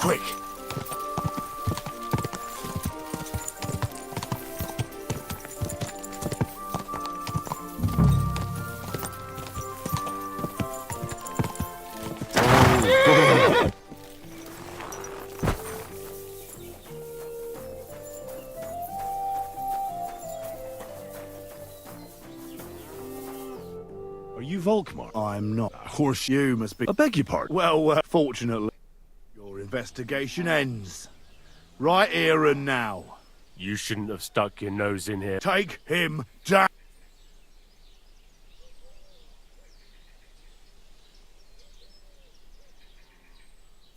Quick! Are you Volkmar? I'm not. Of course you must be. I beg your pardon. Well, fortunately, your investigation ends. Right here and now. You shouldn't have stuck your nose in here. Take him down.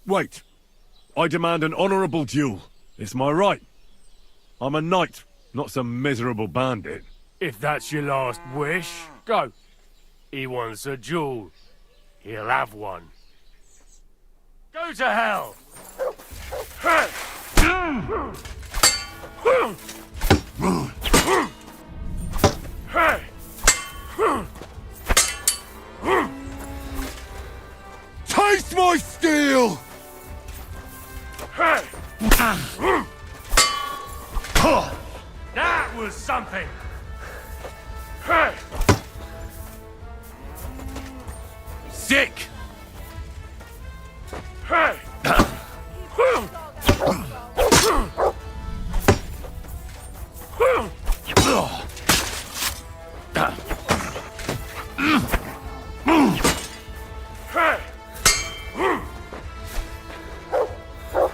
Wait. I demand an honourable duel. It's my right. I'm a knight, not some miserable bandit. If that's your last wish, go. He wants a duel. He'll have one. Go to hell! Taste my steel! That was something! Sick!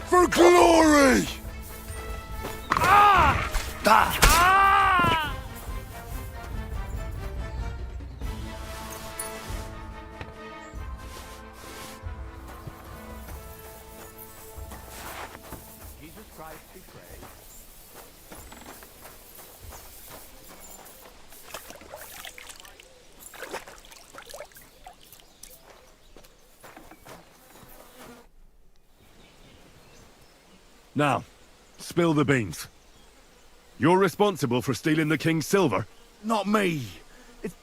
For glory! Jesus Christ be praised. Now, spill the beans. You're responsible for stealing the king's silver? Not me. It's...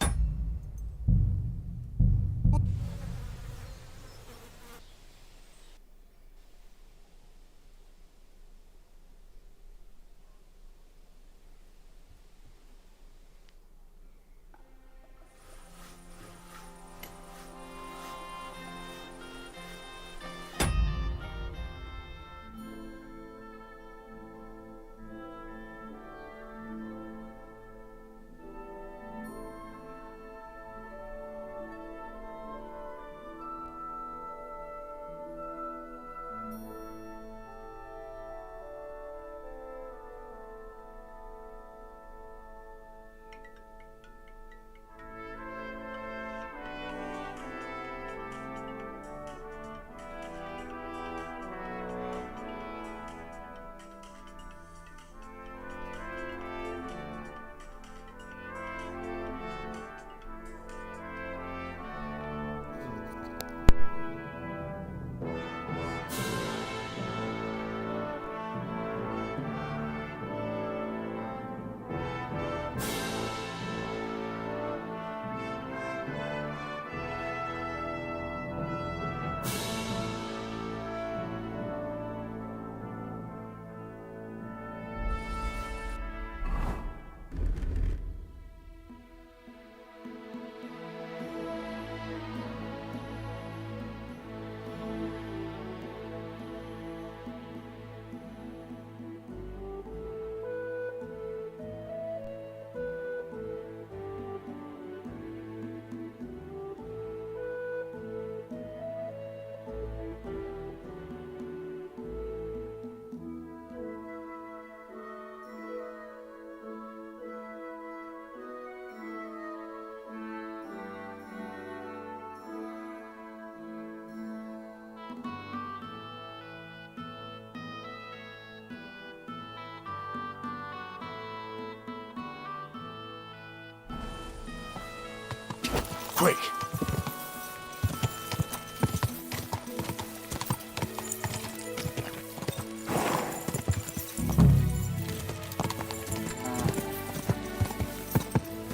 Quick!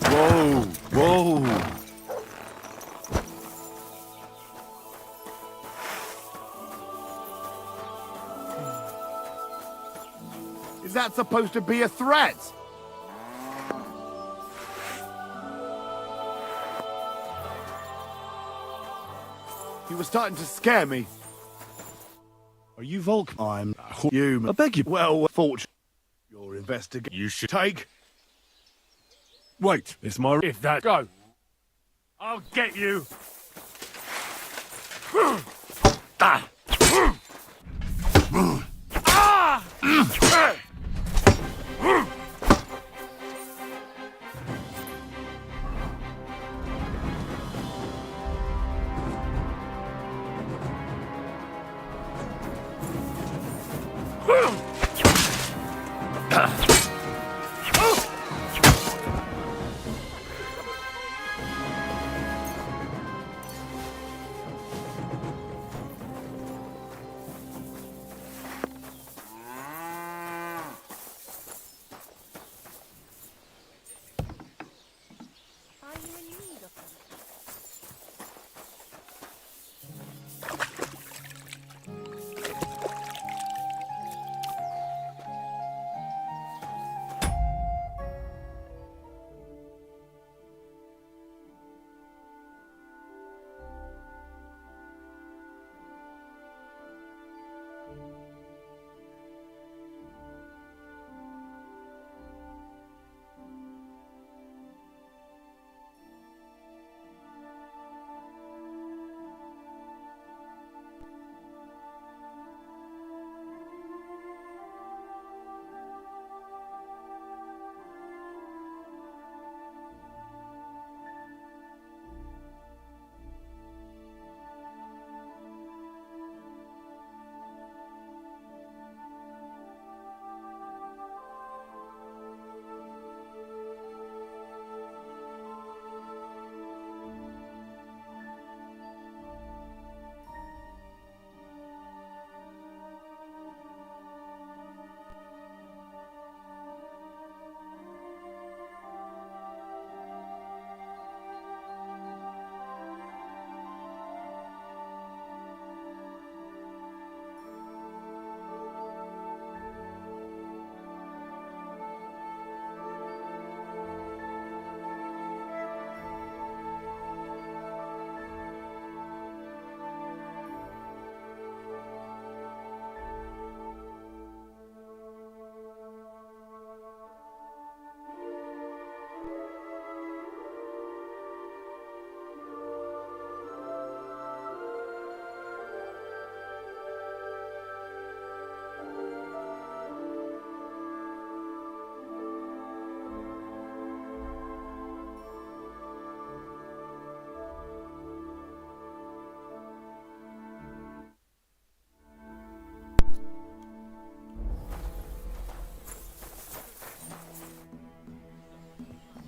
Whoa! Whoa! that supposed to be a threat? He was starting to scare me. Are you Volk? I'm human. I beg you. Well, fortune. Your investigation. You should Take. Wait, it's my... if that go. I'll get you. Ah. Are you in need of them?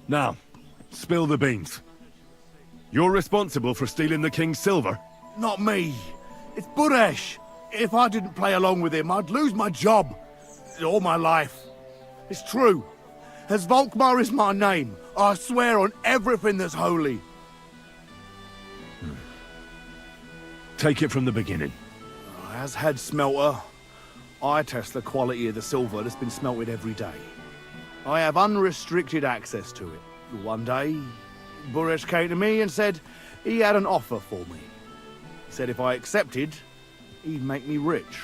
Now, spill the beans. You're responsible for stealing the king's silver? Not me. It's Buresh. If I didn't play along with him, I'd lose my job. All my life. It's true. As Volkmar is my name, I swear on everything that's holy. Take it from the beginning. As head smelter, I test the quality of the silver that's been smelted every day. I have unrestricted access to it. One day, Buresh came to me and said he had an offer for me. He said if I accepted, he'd make me rich.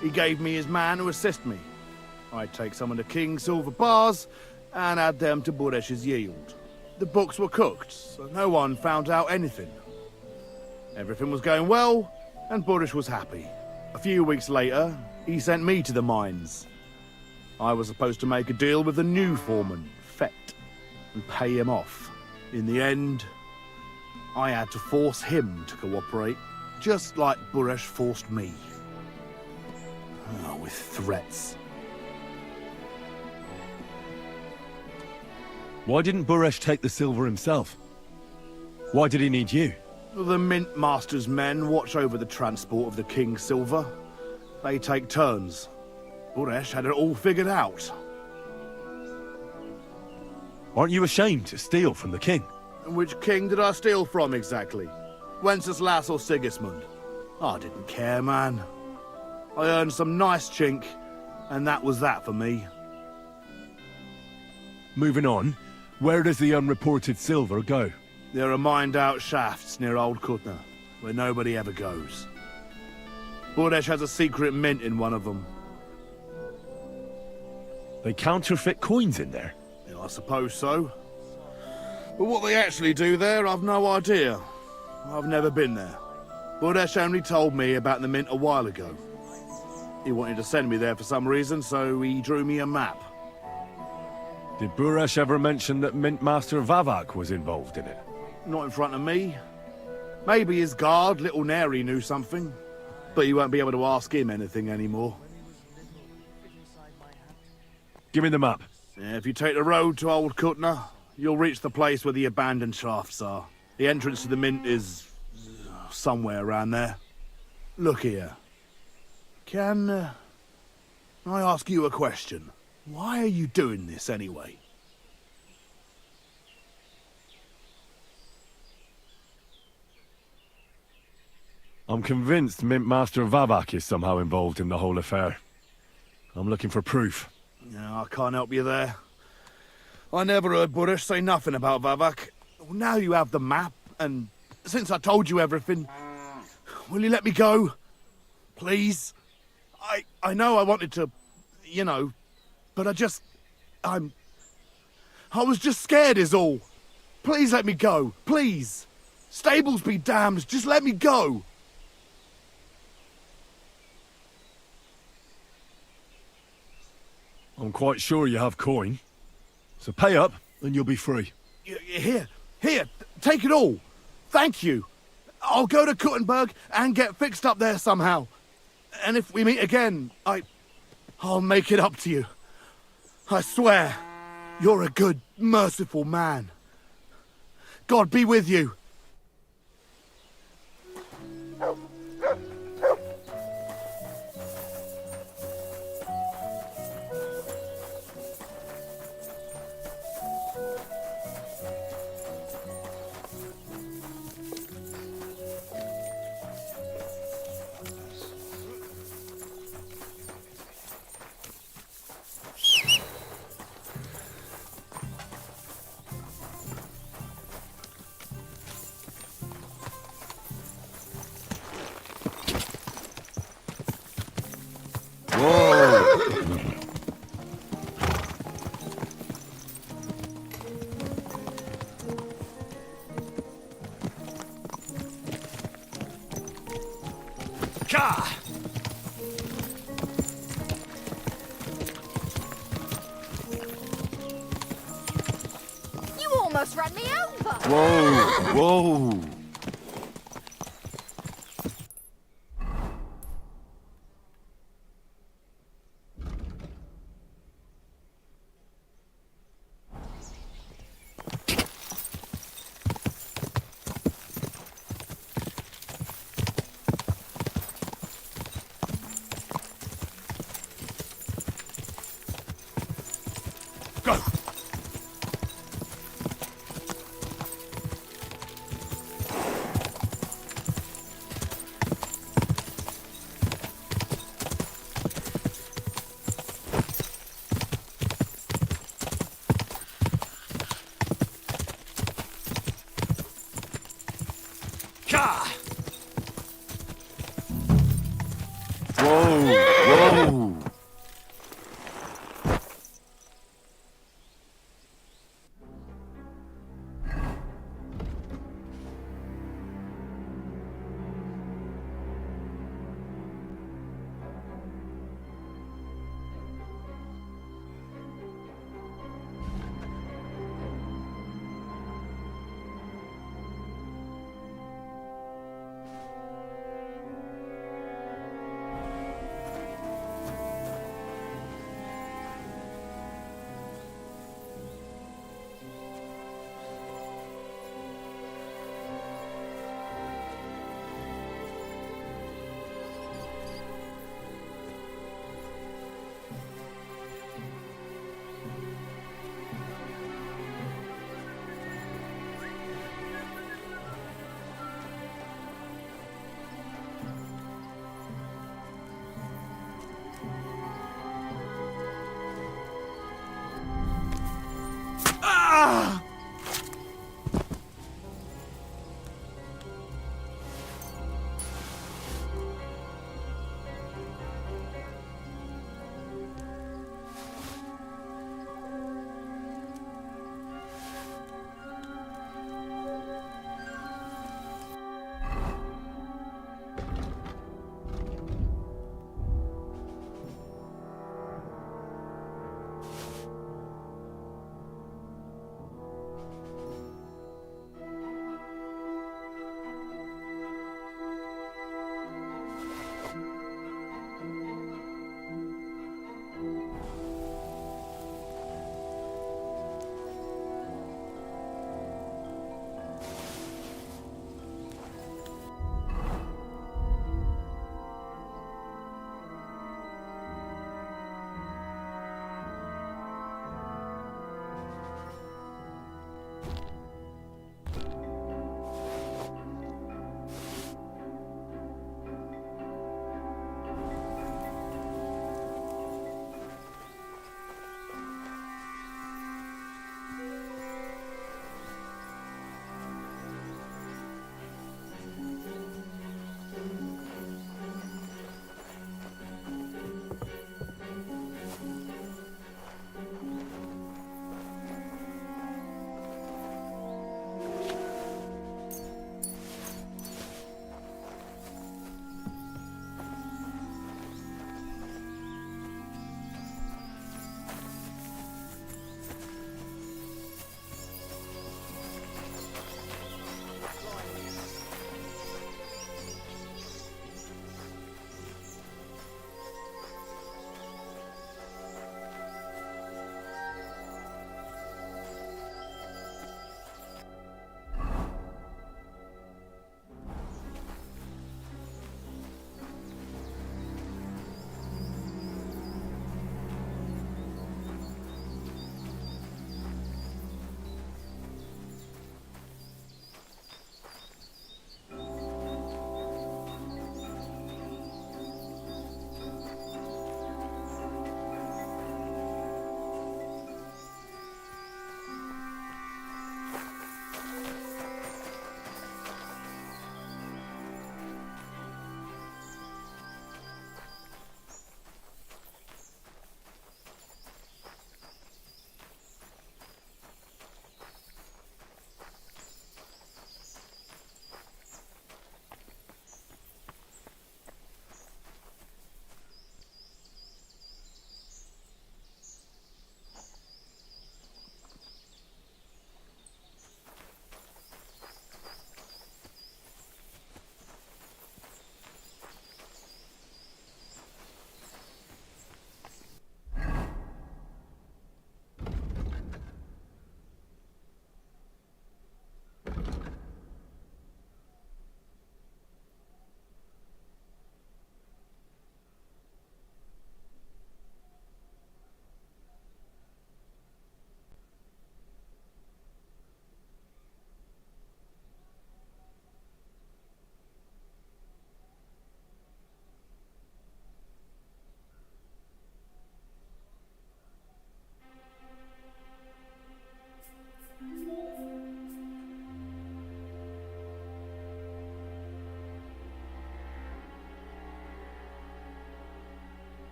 He gave me his man to assist me. I'd take some of the king's silver bars and add them to Buresh's yield. The books were cooked, so no one found out anything. Everything was going well, and Buresh was happy. A few weeks later, he sent me to the mines. I was supposed to make a deal with the new foreman, Fett, and pay him off. In the end, I had to force him to cooperate, just like Buresh forced me. Oh, with threats. Why didn't Buresh take the silver himself? Why did he need you? The Mint Master's men watch over the transport of the king's silver. They take turns. Buresh had it all figured out. Aren't you ashamed to steal from the king? Which king did I steal from exactly? Wenceslas or Sigismund? I didn't care, man. I earned some nice chink, and that was that for me. moving on. Where does the unreported silver go? There are mined-out shafts near Old Kutna, where nobody ever goes. Buresh has a secret mint in one of them. They counterfeit coins in there. Yeah, I suppose so. But what they actually do there, I've no idea. I've never been there. Buresh only told me about the mint a while ago. He wanted to send me there for some reason, so he drew me a map. Did Buresh ever mention that Mint Master Vavak was involved in it? Not in front of me. Maybe his guard, Little Neri, knew something. But you won't be able to ask him anything anymore. Give me the map. Yeah, if you take the road to Old Kutna, you'll reach the place where the abandoned shafts are. The entrance to the mint is somewhere around there. Look here. Can I ask you a question? Why are you doing this anyway? I'm convinced Mint Master Vavak is somehow involved in the whole affair. I'm looking for proof. No, I can't help you there. I never heard Buresh say nothing about Vavak. Well, now you have the map, and since I told you everything, will you let me go? Please? I know I wanted to, you know, but I was just scared is all. Please let me go, please. Stables be damned, just let me go. I'm quite sure you have coin. So pay up, and you'll be free. Here, take it all. Thank you. I'll go to Kuttenberg and get fixed up there somehow. And if we meet again, I'll make it up to you. I swear, you're a good, merciful man. God be with you. You almost ran me over! Whoa! Go! Whoa!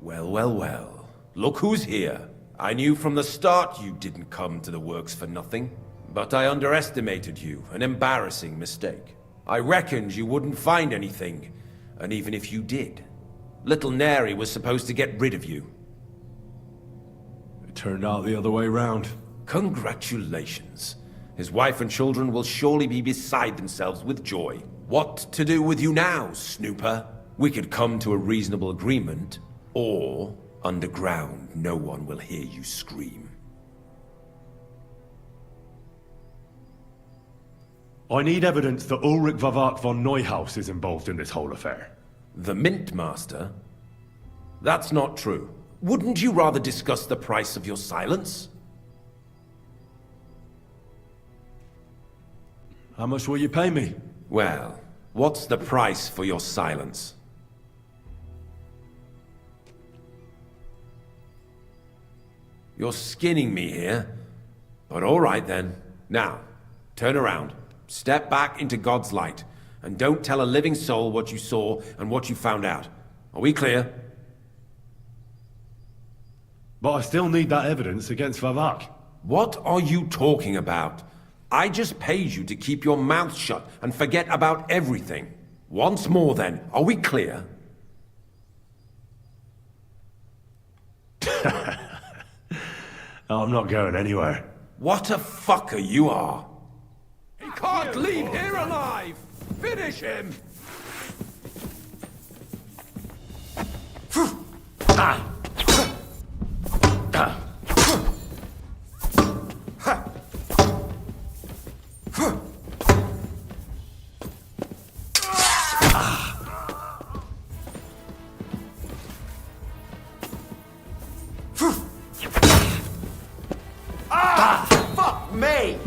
Well, well, well. Look who's here. I knew from the start you didn't come to the works for nothing. But I underestimated you, an embarrassing mistake. I reckoned you wouldn't find anything, and even if you did, little Neri was supposed to get rid of you. It turned out the other way round. Congratulations. His wife and children will surely be beside themselves with joy. What to do with you now, Snooper? We could come to a reasonable agreement, or underground no one will hear you scream. I need evidence that Ulrich Vavak von Neuhaus is involved in this whole affair. The Mint Master? That's not true. Wouldn't you rather discuss the price of your silence? How much will you pay me? Well, what's the price for your silence? You're skinning me here. But all right then. Now, turn around. Step back into God's light. And don't tell a living soul what you saw and what you found out. Are we clear? But I still need that evidence against Vavak. What are you talking about? I just paid you to keep your mouth shut and forget about everything. Once more then, are we clear? I'm not going anywhere. What a fucker you are! He can't leave here alive! Finish him! Fuck me!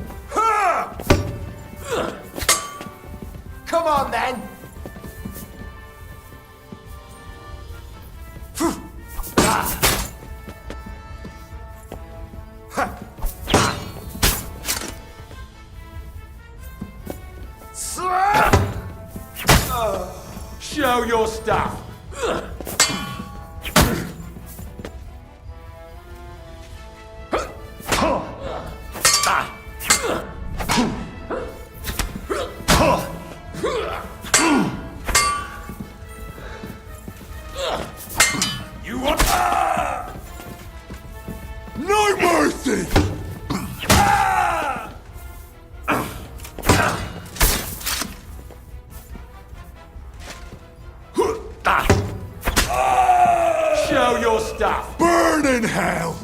Come on then! Show your stuff! You want... No mercy! Show your stuff! Burn in hell!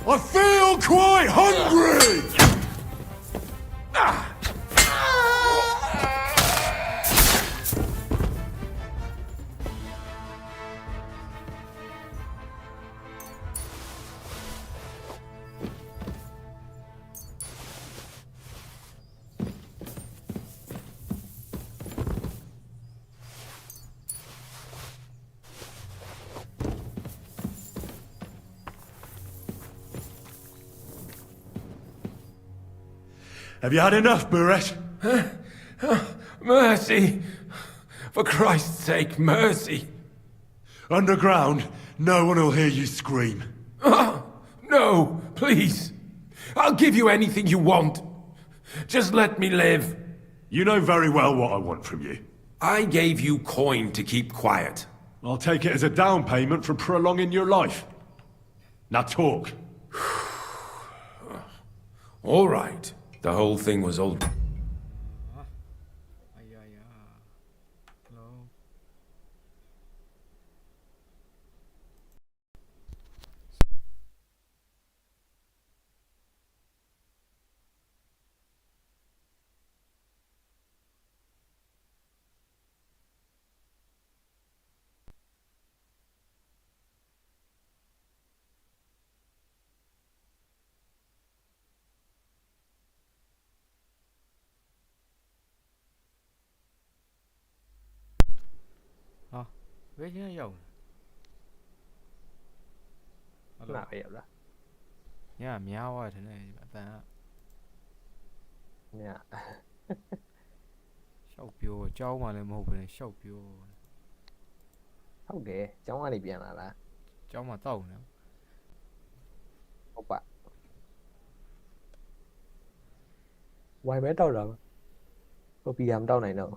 I feel quite hungry! Have you had enough, Buret? Mercy! For Christ's sake, mercy! Underground, no one will hear you scream. No, please! I'll give you anything you want. Just let me live. You know very well what I want from you. I gave you coin to keep quiet. I'll take it as a down payment for prolonging your life. Now talk. All right. The whole thing was all... Ghế nó dầu Nào vậy đó. nhá, meow rồi thế này bạn ta เนี่ย ရှောက်ပြောကြောင်းမှလည်းမဟုတ်ဘူးနဲ့ရှောက်ပြော ဟုတ်တယ်ကျောင်းကနေပြန်လာလား ကြောင်းမှတောက်နေ ဟုတ်ပါဝိုင်မဲတောက်တာဟိုပီယာမတောက်နိုင်တော့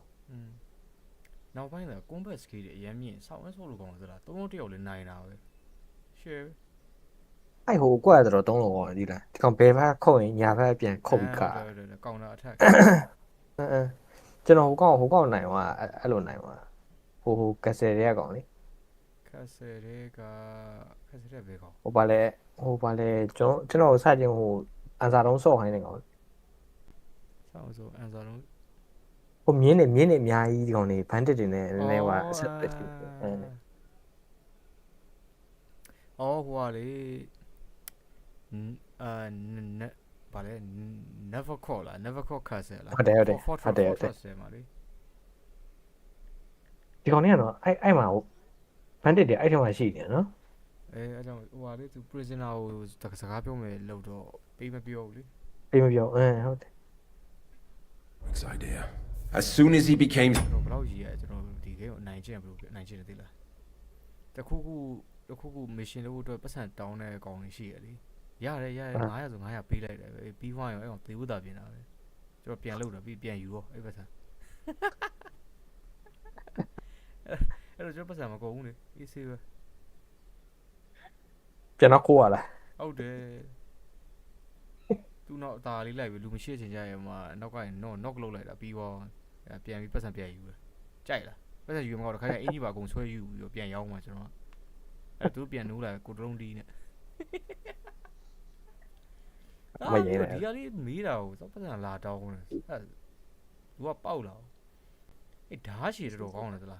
နောက်ပိုင်းက combat skill တွေအရင်မြင့်ဆောက်အဆောက်လို့ကောင်းတယ်ဆိုတာသုံးလုံးတစ်ယောက်လည်းနိုင်တာပဲ share အဲ့ဟိုကွက်တော့3လုံးကောင်းတယ်ဒီလားဒီကောင်ဘယ်ဘက်ခုတ်ရင်ညာဘက်ပြန်ခုတ်ပြီးခါ ကောင်းတာ attack ကျွန်တော်ဟိုကောင်နိုင်သွားအဲ့လိုနိုင်သွားဟိုကက်ဆယ်တွေကကောင်လေ ခက်ဆယ်တွေကခက်ဆယ်တဲ့ဘယ်ကောင် ဟိုပါလဲကျွန်တော်စချင်းဟိုအန်စာတုံးဆော့ခိုင်းနေကောင် ဆောက်ဆိုအန်စာလုံး ဟိုမြင်းနေအများကြီးဒီကောင်နေဘန်တစ်တွေနဲ့နည်းနည်းဟိုအဆက်တက်ရှိတယ် ဟိုကလေဘာလဲ never call လား never call ခက်ဆယ်လား ဟုတ်တယ် ဆယ်မှာလေ ဒီကောင်နေကတော့အဲ့မှာဟိုဘန်တစ်တွေအဲ့ထဲမှာရှိနေနော် အဲ့ကြောင့်ဟိုကလေသူ prisoner ကိုစကားပြောမယ်လို့တော့ပေးမပြောဘူးလေ ပြေးမပြောဟုတ်တယ် Rick's idea. As soon as he became ကျွန်တော်ဘယ်လောက်ရည်ရကျွန်တော်ဒီ game ကိုနိုင်ကျင့်ဘယ်လိုနိုင်ကျင့်တယ်သိလားတခုခု mission လုပ်ဖို့အတွက်ပတ်စံတောင်းတဲ့အကောင်တွေရှိရလေရတယ်900ဆို900ပေးလိုက်တယ်ပဲပြီးသွားရင်အဲ့ကောင်သေဖို့တာပြင်တာပဲကျွန်တော်ပြန်လုပ်တာပြီးပြန်ယူတော့အဲ့ပတ်စံအဲ့တော့ကျွန်တော်ပတ်စံမကုန်ဘူးလေအေးဆေးပဲ ပြန်တော့ခိုးရလား ဟုတ်တယ်သူနောက်အသာလေးလိုက်ပြီလူမရှိချင်ကြရမှာနောက်ကရင် knock လုပ်လိုက်တာပြီးတော့ပြန်ပြီးပတ်စံပြန်ယူတယ်ကြိုက်လားပတ်စံယူမှာတော့ခါကျအင်ကြီးပါအကုန်ဆွဲယူပြီးတော့ပြန်ရောက်မှာကျွန်တော်အဲ့သူပြန်နိုးလာကိုတလုံးတီးနဲ့ မရဲနဲ့ ဒီကလေးမေးတာကိုစောပတ်စံလာတောင်းတယ်အဲ့သူကပေါက်လာအဲ့ဓာတ်ရှည်တော်ကောင်းတယ်သလား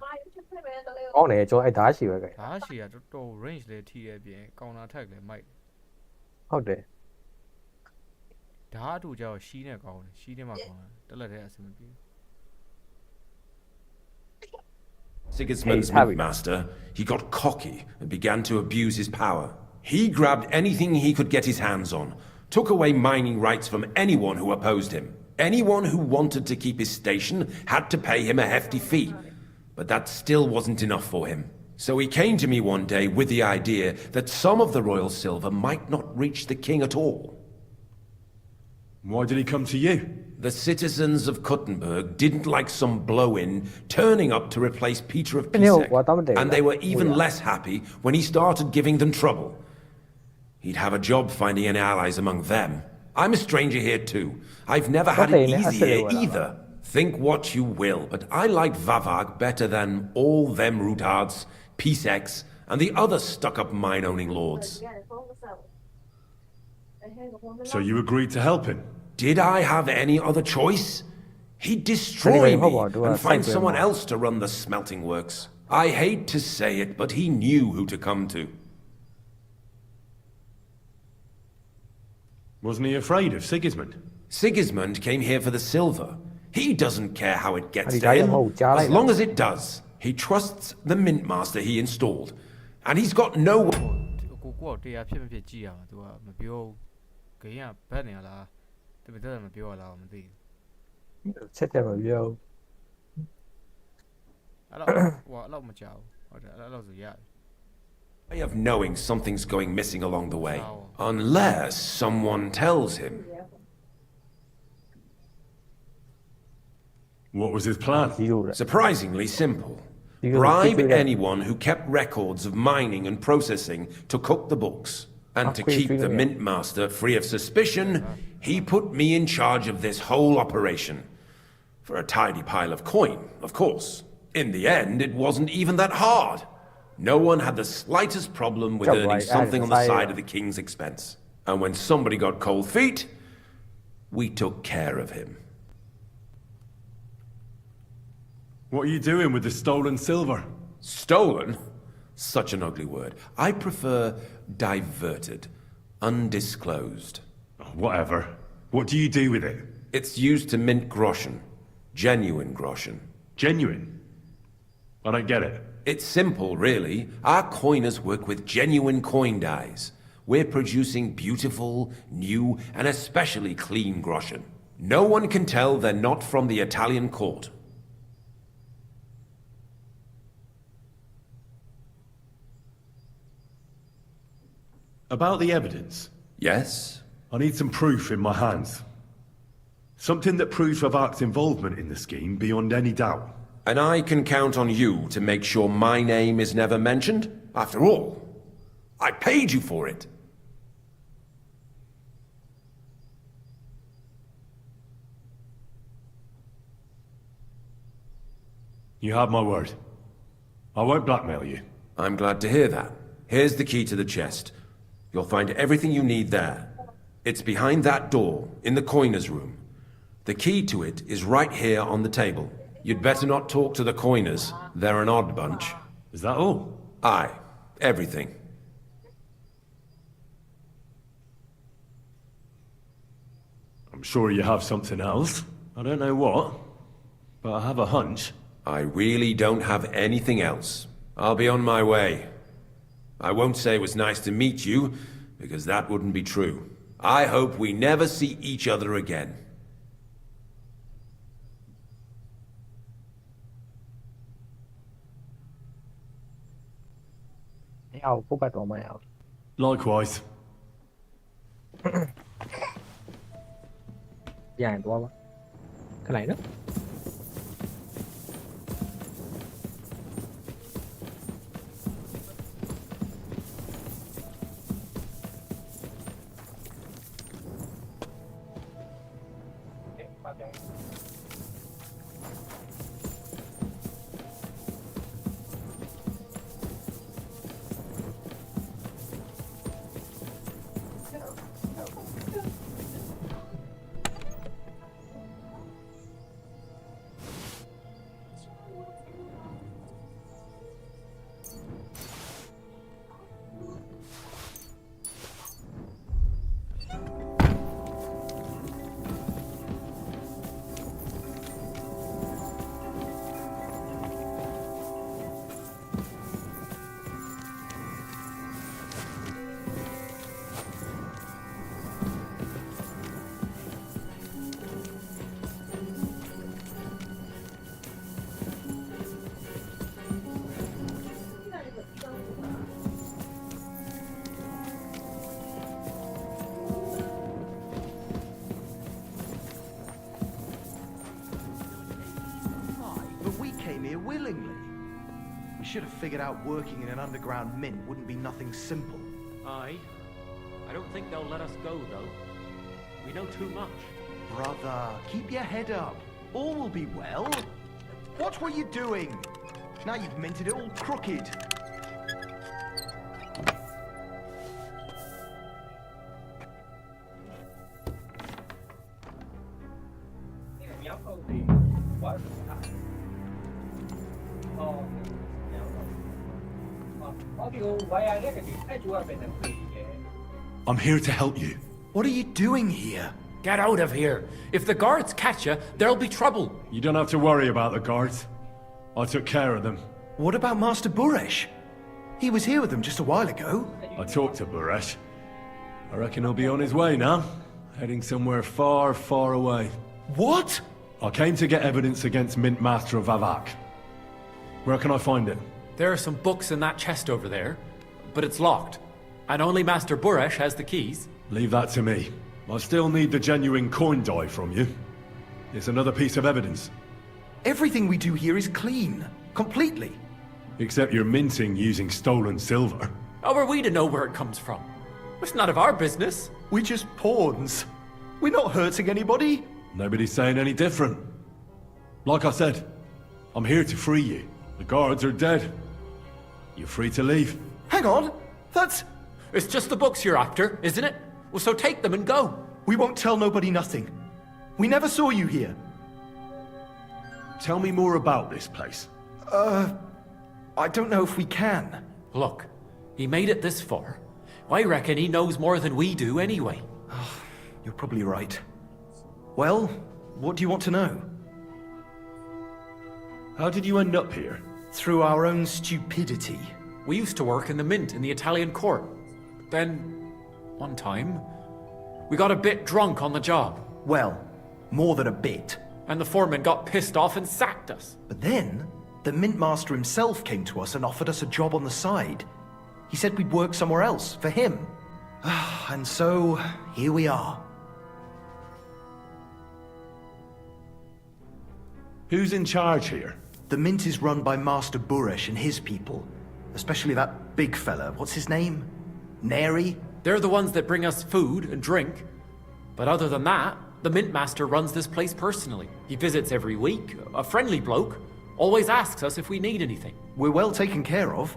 ကောင်းတယ်ကျွန်တော်အဲ့ဓာတ်ရှိပဲခိုင်း ဓာတ်ရှည်ကတော် range လေးထိရဲ့ပြင် counter attack လည်းမိုက် ဟုတ်တယ် ဓာတ်အတူကြောက်ရှီးနဲ့ကောင်းတယ်ရှီးနဲ့မှကောင်းတယ်တက်လက်တဲ့အဆင်မပြေ Sigismund's master, he got cocky and began to abuse his power. He grabbed anything he could get his hands on, took away mining rights from anyone who opposed him. Anyone who wanted to keep his station had to pay him a hefty fee. But that still wasn't enough for him. So he came to me one day with the idea that some of the royal silver might not reach the king at all. Why did he come to you? The citizens of Kuttenberg didn't like some blow-in turning up to replace Peter of Pisek, and they were even less happy when he started giving them trouble. He'd have a job finding any allies among them. I'm a stranger here too. I've never had it easy here either. Think what you will, but I like Vavag better than all them Rutards, Piseks, and the other stuck-up mine-owning lords. So you agreed to help him? Did I have any other choice? He'd destroy me and find someone else to run the smelting works. I hate to say it, but he knew who to come to. Wasn't he afraid of Sigismund? Sigismund came here for the silver. He doesn't care how it gets to him. As long as it does, he trusts the mint master he installed. And he's got no... ကိုတရားဖြစ်မဖြစ်ကြည့်ရမှာသူကမပြောဂိမ်းကဘတ်နေလားတပည့်တော်မပြောလားမသိဘူး ချက်တယ်မပြော အဲ့တော့မကြောက်ဟုတ်တယ်အဲ့လောက်ဆိုရတယ် way of knowing something's going missing along the way. Unless someone tells him. What was his plan? Surprisingly simple. Bribe anyone who kept records of mining and processing to cook the books. And to keep the mint master free of suspicion, he put me in charge of this whole operation. For a tidy pile of coin, of course. In the end, it wasn't even that hard. No one had the slightest problem with earning something on the side of the king's expense. And when somebody got cold feet, we took care of him. What are you doing with the stolen silver? Stolen? Such an ugly word. I prefer diverted, undisclosed. Whatever. What do you do with it? It's used to mint groschen. Genuine groschen. Genuine? I don't get it. It's simple, really. Our coiners work with genuine coin dyes. We're producing beautiful, new, and especially clean groschen. No one can tell they're not from the Italian court. About the evidence, Yes? I need some proof in my hands. Something that proves Vavak's involvement in the scheme beyond any doubt. And I can count on you to make sure my name is never mentioned? After all, I paid you for it. You have my word. I won't blackmail you. I'm glad to hear that. Here's the key to the chest. You'll find everything you need there. It's behind that door, in the coiner's room. The key to it is right here on the table. You'd better not talk to the coiners. They're an odd bunch. Is that all? Aye, everything. I'm sure you have something else. I don't know what, but I have a hunch. I really don't have anything else. I'll be on my way. I won't say it was nice to meet you, because that wouldn't be true. I hope we never see each other again. Ao phúc bạch vào mày ao. Likewise. Dài quá quá. Cái này đó. But we came here willingly. We should have figured out working in an underground mint wouldn't be nothing simple. Aye. I don't think they'll let us go, though. We know too much. Brother, keep your head up. All will be well. Watch what you're doing. Now you've minted it all crooked. I'm here to help you. What are you doing here? Get out of here. If the guards catch you, there'll be trouble. You don't have to worry about the guards. I took care of them. What about Master Buresh? He was here with them just a while ago. I talked to Buresh. I reckon he'll be on his way now. Heading somewhere far, far away. What? I came to get evidence against Mint Master Vavak. Where can I find it? There are some books in that chest over there, but it's locked. And only Master Buresh has the keys. Leave that to me. I still need the genuine coin die from you. It's another piece of evidence. Everything we do here is clean. Completely. Except you're minting using stolen silver. How are we to know where it comes from? It's none of our business. We're just pawns. We're not hurting anybody. Nobody's saying any different. Like I said, I'm here to free you. The guards are dead. You're free to leave. Hang on. That's... It's just the books you're after, isn't it? Well, so take them and go. We won't tell nobody nothing. We never saw you here. Tell me more about this place. I don't know if we can. Look, he made it this far. I reckon he knows more than we do anyway. You're probably right. Well, what do you want to know? How did you end up here? Through our own stupidity. We used to work in the mint in the Italian court. Then, one time, we got a bit drunk on the job. Well, More than a bit. And the foreman got pissed off and sacked us. But then, the mint master himself came to us and offered us a job on the side. He said we'd work somewhere else, for him. And so, here we are. Who's in charge here? The mint is run by Master Buresh and his people. Especially that big fella. What's his name? Neri? They're the ones that bring us food and drink. But other than that, the mint master runs this place personally. He visits every week, a friendly bloke. Always asks us if we need anything. We're well taken care of.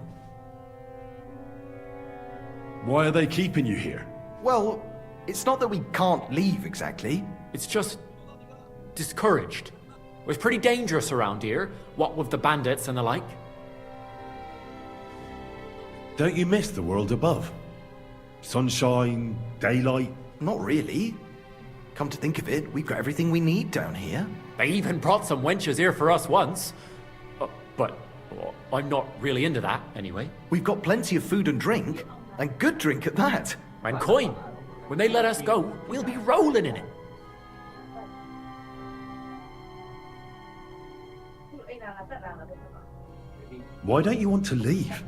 Why are they keeping you here? Well, it's not that we can't leave exactly. It's just discouraged. It's pretty dangerous around here, what with the bandits and the like. Don't you miss the world above? Sunshine, daylight? Not really. Come to think of it, we've got everything we need down here. They even brought some wenches here for us once. But I'm not really into that, anyway. We've got plenty of food and drink, and good drink at that. And coin. When they let us go, we'll be rolling in it. Why don't you want to leave?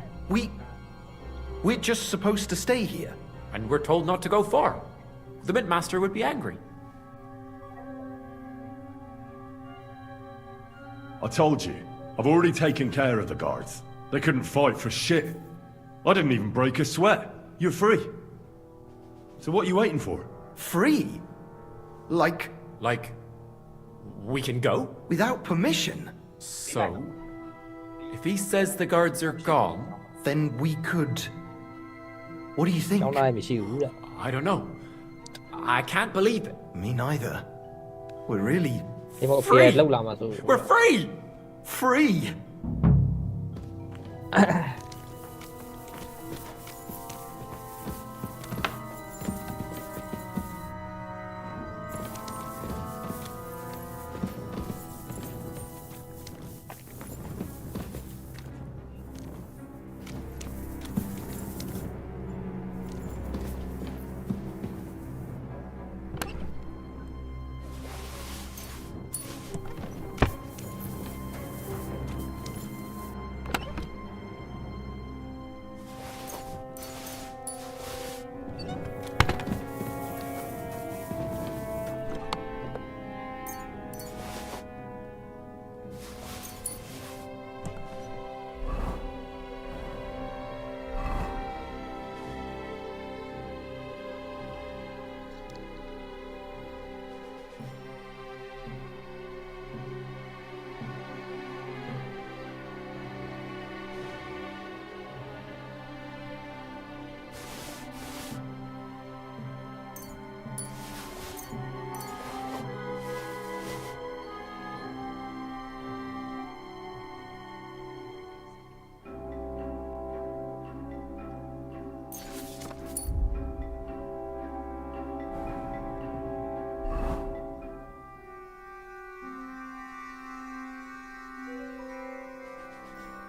We're just supposed to stay here. And we're told not to go far. The mint master would be angry. I told you, I've already taken care of the guards. They couldn't fight for shit. I didn't even break a sweat. You're free. So what are you waiting for? Free? Like, we can go? without permission? So, if he says the guards are gone, then we could... What do you think? ကျောင်းသားရဲ့မရှိဘူးတဲ့ I don't know. I can't believe it. Me neither. We're really ဒီမှာအဖေကလောက်လာမှာဆို We're free! free! ။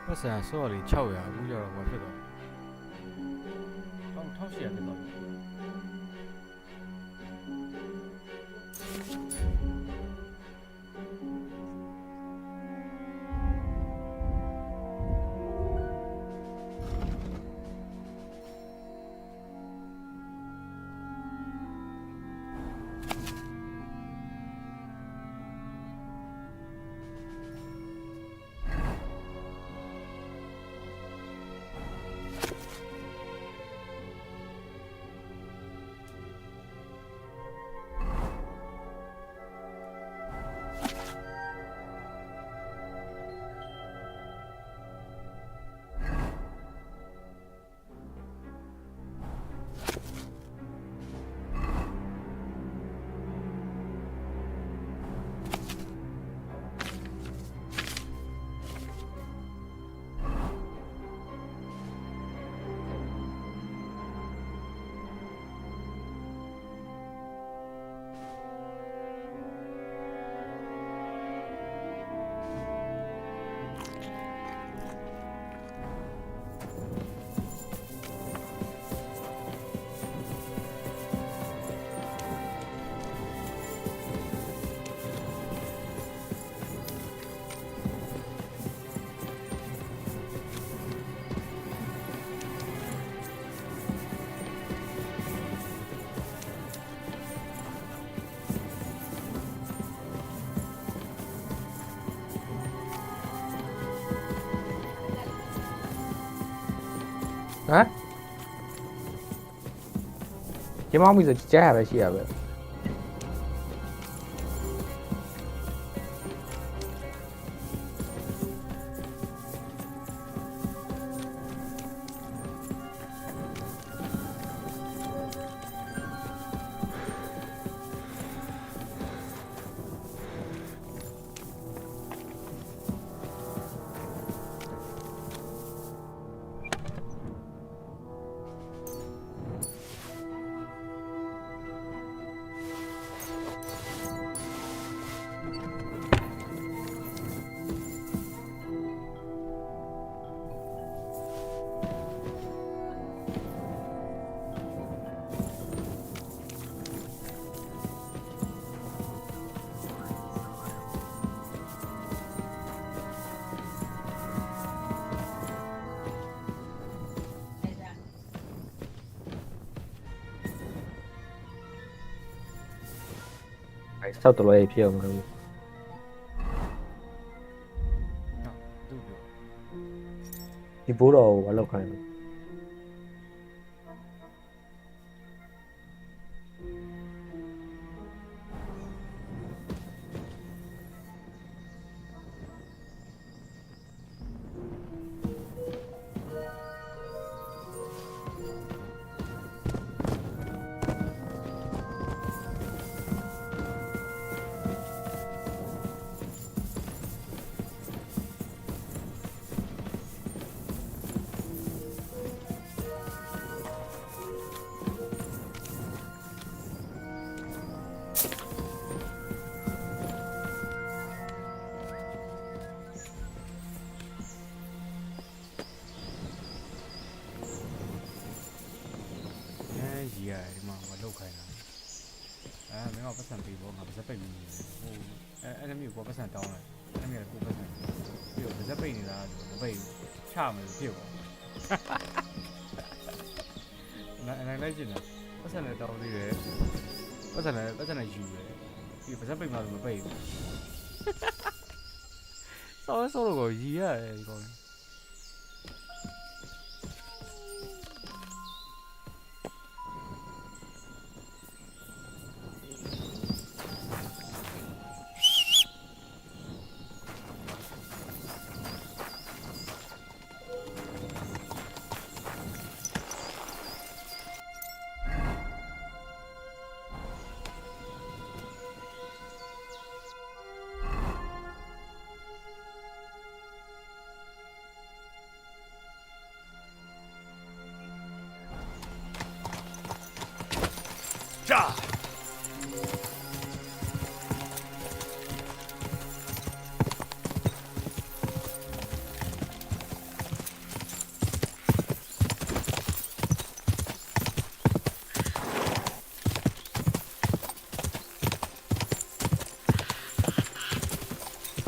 ပတ်စံဆော့လေ600အခုကျတော့ဟိုဖြစ်သွားတယ်။1800ဖြစ်သွားပြီ ဟမ်ကျမောင်းပြီဆိုကြားရပဲရှိရပဲ ဆောက်တော်လေးဖြစ်အောင်မလို့ သူ့ပြော ဒီဘိုးတော်ကိုအလောက်ခိုင်းလို့ ကြီးရတယ်ဒီမှာမလောက်ခိုင်းတာမင်းကပတ်စံပေးဖို့ငါပါစက်ပိတ်နေတယ်ဟိုအဲ့လိုမျိုးကိုပတ်စံတောင်းလိုက်အဲ့လိုမျိုးကိုပတ်စံပြီးတော့ပါစက်ပိတ်နေတာမပိတ်ချမယ်ဖြစ်ပေါ့နိုင်လိုက်ကျင်တယ်ပတ်စံလည်းတောင်းသေးတယ်ပတ်စံလည်းယူတယ်ပြီးပါစက်ပိတ်မှလည်းမပိတ်ဘူးဆောတော့ကိုရီရတယ်ဒီကောင်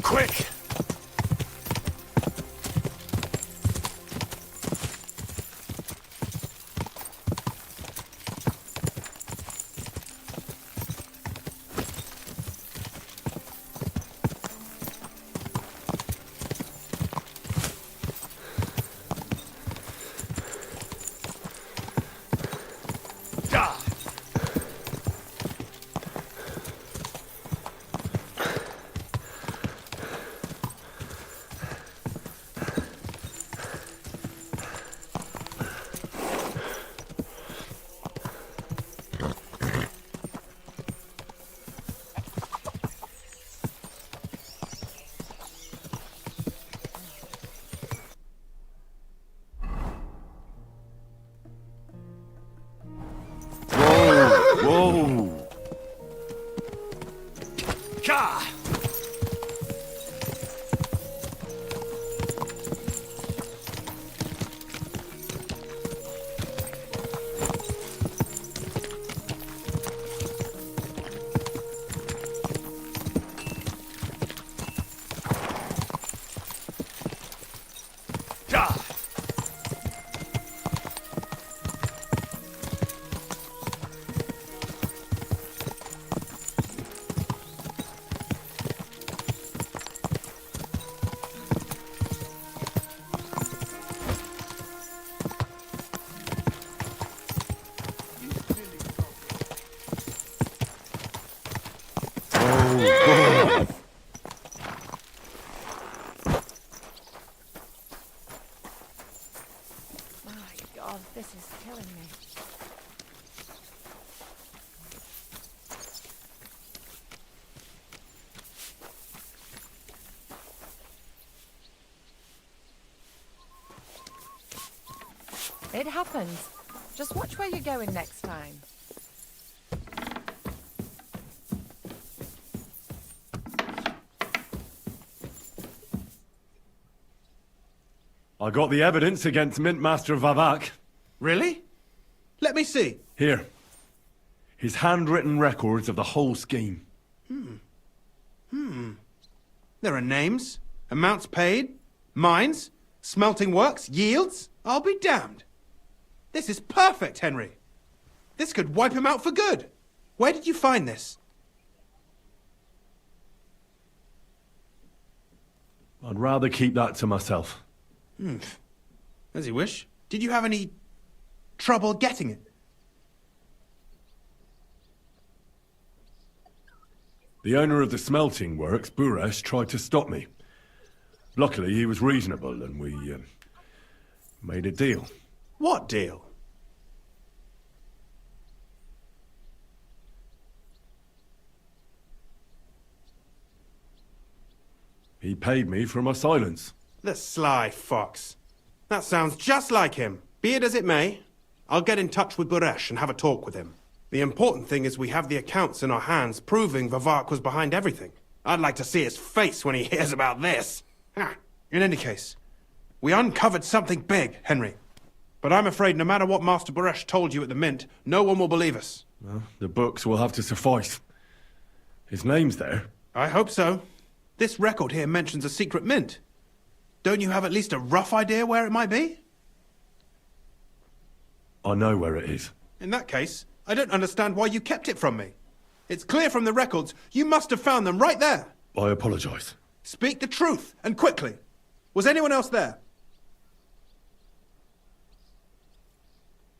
Quick! Whoa! Ka! It happens. Just watch where you're going next time. I got the evidence against Mint Master Vavak. Really? Let me see. Here. His handwritten records of the whole scheme. There are names, amounts paid, mines, smelting works, yields. I'll be damned. This is perfect, Henry. This could wipe him out for good. Where did you find this? I'd rather keep that to myself. As you wish. Did you have any trouble getting it? The owner of the smelting works, Buresh, tried to stop me. Luckily, he was reasonable, and we made a deal. What deal? He paid me for my silence. The sly fox. That sounds just like him. Be it as it may, I'll get in touch with Buresh and have a talk with him. The important thing is we have the accounts in our hands proving Vavak was behind everything. I'd like to see his face when he hears about this. In any case, we uncovered something big, Henry. But I'm afraid no matter what Master Buresh told you at the Mint, no one will believe us. Well, the books will have to suffice. His name's there. I hope so. This record here mentions a secret mint. Don't you have at least a rough idea where it might be? I know where it is. In that case, I don't understand why you kept it from me. It's clear from the records you must have found them right there. I apologize. Speak the truth, and quickly. Was anyone else there?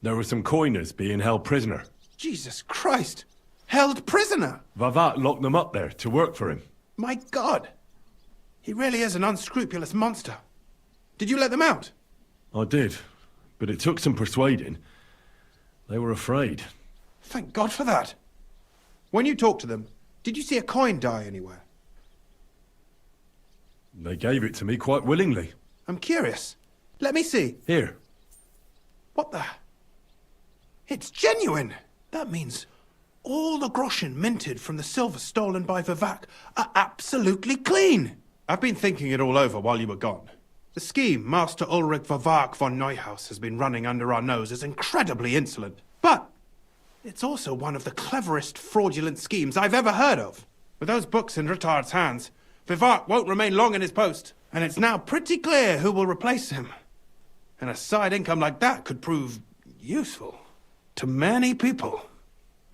There were some coiners being held prisoner. Jesus Christ! Held prisoner! Vavak locked them up there to work for him. My God! He really is an unscrupulous monster. Did you let them out? I did, but it took some persuading. They were afraid. Thank God for that. When you talked to them, did you see a coin die anywhere? They gave it to me quite willingly. I'm curious. Let me see. Here. What the? It's genuine! That means all the groschen minted from the silver stolen by Vavak are absolutely clean! I've been thinking it all over while you were gone. The scheme Master Ulrich Vavak von Neuhaus has been running under our nose is incredibly insolent. But it's also one of the cleverest fraudulent schemes I've ever heard of. With those books in Rittard's hands, Vivart won't remain long in his post, and it's now pretty clear who will replace him. And a side income like that could prove useful to many people,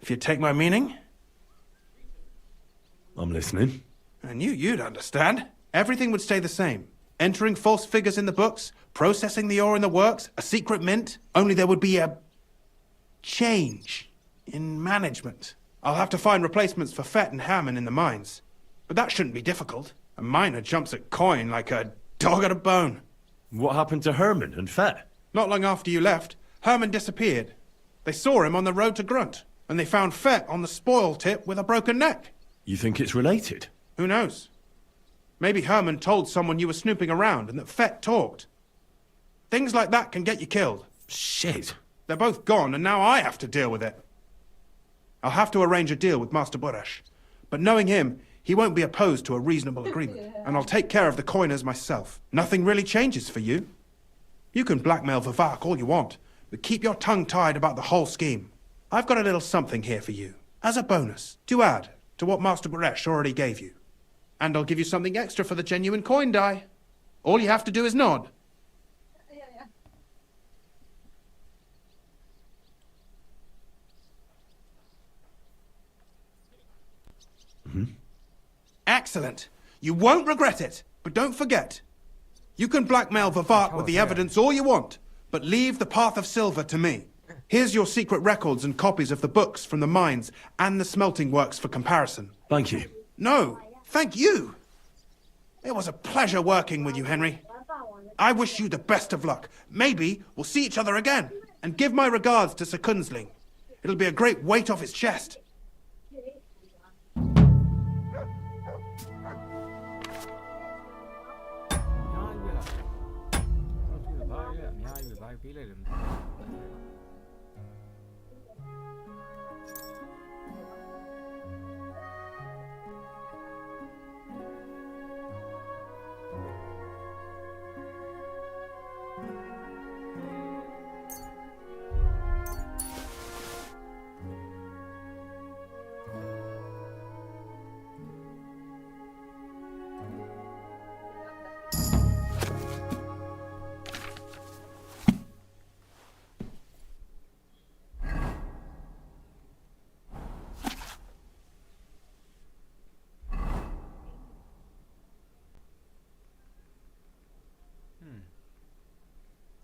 if you take my meaning. I'm listening. I knew you'd understand. Everything would stay the same. Entering false figures in the books, processing the ore in the works, a secret mint, only there would be a change in management. I'll have to find replacements for Fett and Hammond in the mines. But that shouldn't be difficult. A miner jumps at coin like a dog at a bone. What happened to Herman and Fett? Not long after you left, Herman disappeared. They saw him on the road to Grunt, and they found Fett on the spoil tip with a broken neck. You think it's related? Who knows? Maybe Herman told someone you were snooping around and that Fett talked. Things like that can get you killed. Shit. They're both gone, and now I have to deal with it. I'll have to arrange a deal with Master Buresh. But knowing him, he won't be opposed to a reasonable agreement. And I'll take care of the coiners myself. Nothing really changes for you. You can blackmail Vivak all you want, but keep your tongue tied about the whole scheme. I've got a little something here for you, as a bonus, to add to what Master Buresh already gave you. And I'll give you something extra for the genuine coin die. All you have to do is nod. Excellent. You won't regret it. But don't forget, you can blackmail Vivart with the evidence all you want, but leave the Path of Silver to me. Here's your secret records and copies of the books from the mines and the smelting works for comparison. Thank you. No, thank you. It was a pleasure working with you, Henry. I wish you the best of luck. Maybe we'll see each other again. And give my regards to Sir Kunzling. It'll be a great weight off his chest.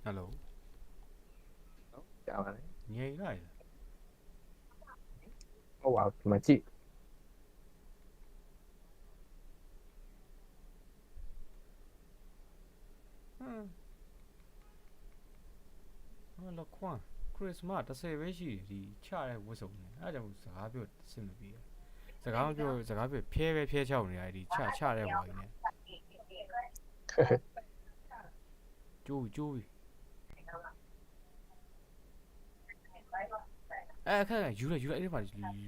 Hello ကြားပါလေ ငြိမ်လိုက် ဟုတ်ပါဘူးဒီမှာကြည့် ဟာလခွန်ခရစ်မတ်30ပဲရှိဒီချတဲ့ဝတ်စုံနဲ့အဲ့ဒါကြောင့်စကားပြောအဆင်မပြေစကားပြောဖျဲပဲဖျဲချောက်နေရတယ်ဒီချတဲ့ဘွားကြီးနဲ့ကျိုးအခက်ယူလိုက်အဲ့ဒီမှာ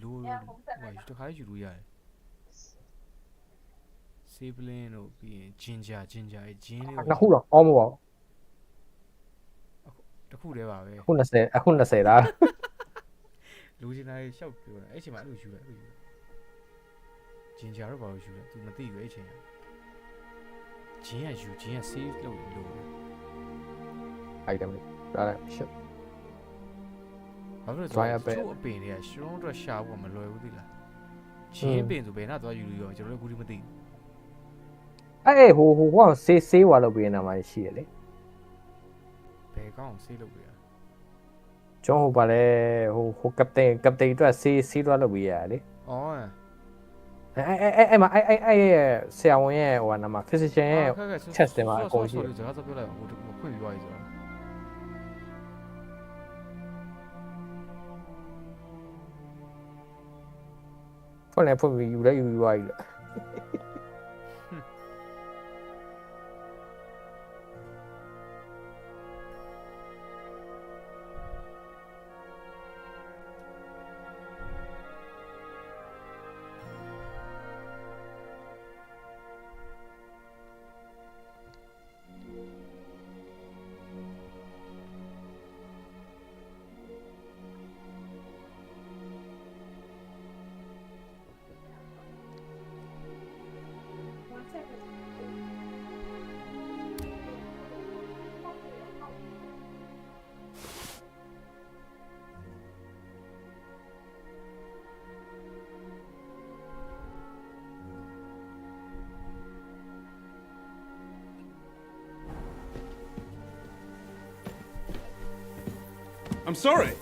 လိုဟိုတခါယူလို့ရတယ်ဆေးပလင်းတို့ပြီးရင်ဂျင်ဂျာအဲ့ဂျင်းလေး နှစ်ခုတော့အောင်းမပါဘူး တခုတည်းပါပဲ အခု20လား လူချင်းတိုင်းရှောက်ပြောတာအဲ့ချိန်မှာအဲ့လိုယူလိုက်ဂျင်ဂျာတော့ဘာလို့ယူလဲ तू မသိဘူးအဲ့ချိန်ကဂျင်းကဆေးလုပ်လို့ အဲ့ဒါမျိုးဒါလည်းရှစ် ဘာလို့လဲဆိုတော့အပင်တွေကရှုံးတော့ရှာဖို့မလွယ်ဘူးသိလားဂျင်းပင်ဆိုဘယ်နှသွားယူလို့ရောကျွန်တော်တို့ကူဒီမသိဘူး အဲ့ဟိုကဆေးဝါလို့ပြင်နေမှာရှိရလေ ဘယ်ကောင်းဆေးလုပ်ပြရ ကျွန်တော်ဟိုပါလေဟိုကပတိန်အတွက်ဆေးသွားလုပ်ပြရလေ အော် အဲ့မှာအဲ့ဆရာဝန်ရဲ့ဟိုကနာမှာ physician ရဲ့ test တင်မှာအကုန်ရှိတယ် စကားပြောလိုက်ဟိုခွင့်ပြီးသွားပြီဆိုတော့ဖွင့်ပြီးယူသွားပြီလား I'm sorry.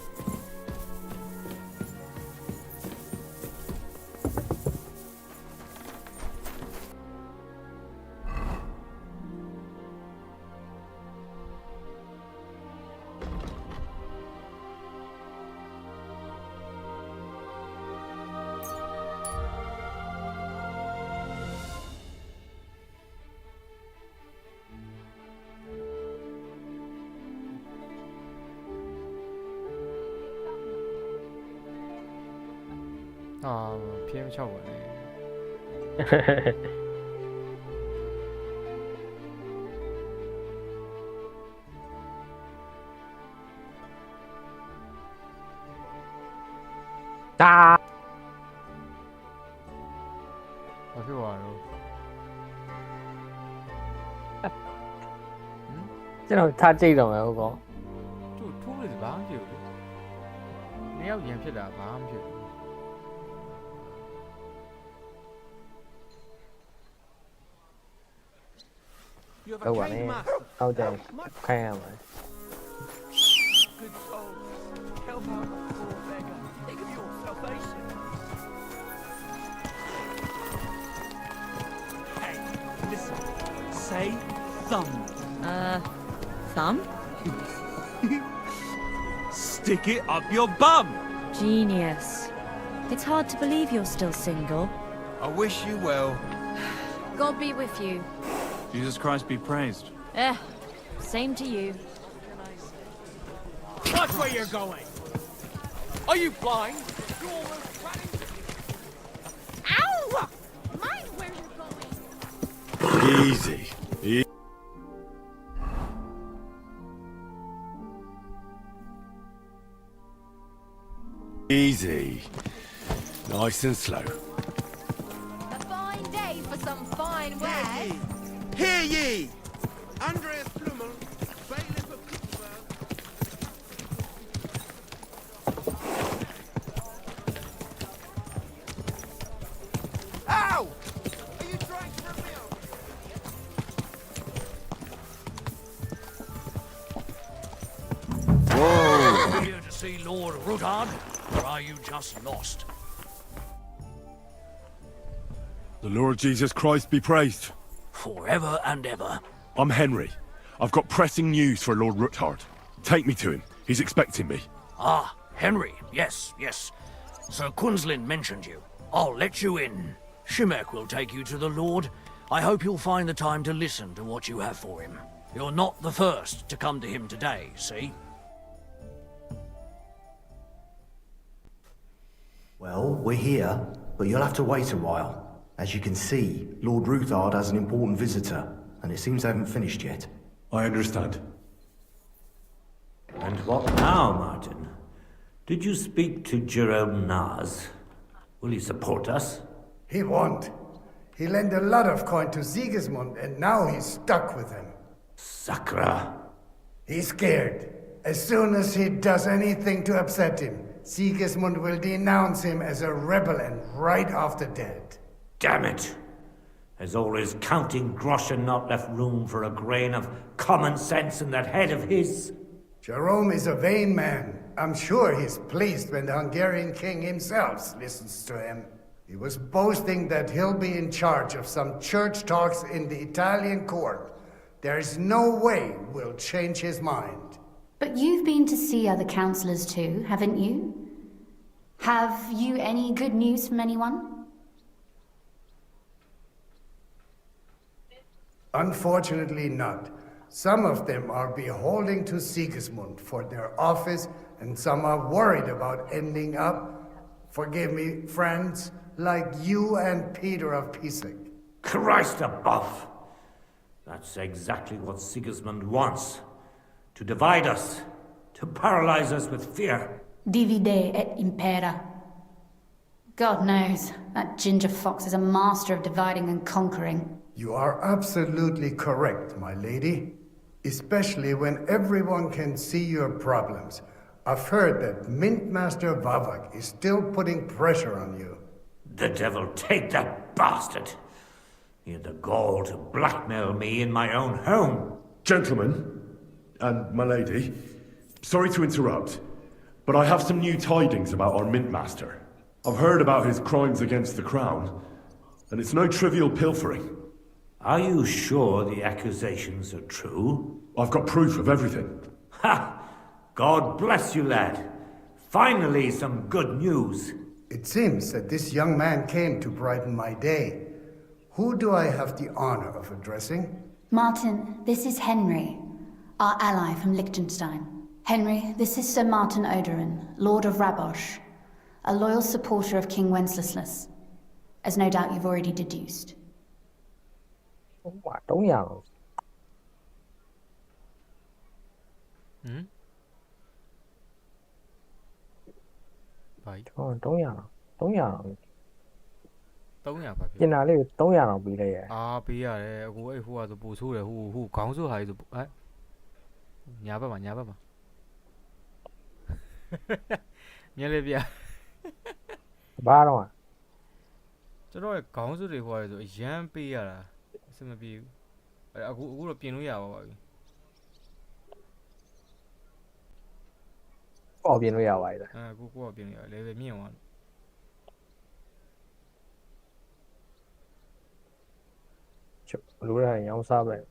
PM 6ပါလေ ဒါ ဘာဖြစ်သွားတော့ ကျွန်တော်ထားကြည့်တော့မယ်ဟုတ်ကော သူ့ထိုးလို့ဘာမှမဖြစ်ဘူးနှစ်ယောက်ရန်ဖြစ်တာဘာမှမဖြစ်ဘူး ဟုတ်ပါနဲ့ဟုတ်တယ်ခိုင်းရမယ် Good soul. Help out the poor beggar. Think of your salvation. Hey, listen. Say thumb. Thumb? Stick it up your bum. Genius. It's hard to believe you're still single. I wish you well. God be with you. Jesus Christ be praised. Same to you. Watch where you're going. Are you blind? You're almost running. Ow! Mind where you're going. Easy. Easy. Nice and slow. A fine day for some fine wares. Hear ye! Andreas Plummel, bailiff of Pittsburgh. Ow! Are you trying to run me over? see Lord Ruthard, or are you just lost? The Lord Jesus Christ be praised. Forever and ever. I'm Henry. I've got pressing news for Lord Ruthard. Take me to him. He's expecting me. Ah, Henry. Yes, yes. Sir Quinslin mentioned you. I'll let you in. Shimek will take you to the Lord. I hope you'll find the time to listen to what you have for him. You're not the first to come to him today, see? Well, we're here, but you'll have to wait a while. As you can see, Lord Ruthard has an important visitor, and it seems they haven't finished yet. I understand. And what now, Martin? Did you speak to Jerome Naz? Will he support us? He won't. He lent a lot of coin to Sigismund, and now he's stuck with him. Sakra. He's scared. As soon as he does anything to upset him, Sigismund will denounce him as a rebel and right off the dead. Damn it! Has all his counting groschen not left room for a grain of common sense in that head of his? Jerome is a vain man. I'm sure he's pleased when the Hungarian king himself listens to him. He was boasting that he'll be in charge of some church talks in the Italian court. There's no way we'll change his mind. But you've been to see other councillors too, haven't you? Have you any good news from anyone? Unfortunately not. Some of them are beholding to Sigismund for their office, and some are worried about ending up, forgive me, friends, like you and Peter of Pisek. Christ above! That's exactly what Sigismund wants. To divide us. To paralyze us with fear. Divide et impera. God knows, that ginger fox is a master of dividing and conquering. You are absolutely correct, my lady. Especially when everyone can see your problems. I've heard that Mint Master Vavak is still putting pressure on you. The devil take that bastard! He had the gall to blackmail me in my own home. Gentlemen, and my lady, sorry to interrupt, but I have some new tidings about our Mint Master. I've heard about his crimes against the Crown, and it's no trivial pilfering. Are you sure the accusations are true? I've got proof of everything. Ha! God bless you, lad. Finally, some good news. It seems that this young man came to brighten my day. Who do I have the honor of addressing? Martin, this is Henry, our ally from Liechtenstein. Henry, this is Sir Martin Oderin, Lord of Rabosh, a loyal supporter of King Wenceslas, as no doubt you've already deduced. Quả trống nhà rồi. Vậy. Trống nhà rồi. Trống nhà rồi. 300ပါဗျ ကျင်တာလေးကို300တော့ပြီးလိုက်ရဲ့ အာပေးရတယ်အခုအဲ့ဟိုကဆိုပို့ဆိုးတယ်ဟိုခေါင်းဆိုးဟာကြီးဆိုဟဲ့ညာဘက်မှာညလေးပြ ဘာတော့ ကျွန်တော်ရဲ့ခေါင်းဆိုးတွေဟိုဟာဆိုအရန်ပေးရတာအဆင်မပြေဘူးအဲ့အခုတော့ပြင်လို့ရပါပြီ အော်ပြင်လို့ရပါပြီလား အခုကိုကပြင်လို့ရ level မြင့်သွား လူရရင်ရောင်းစားပဲ ဟ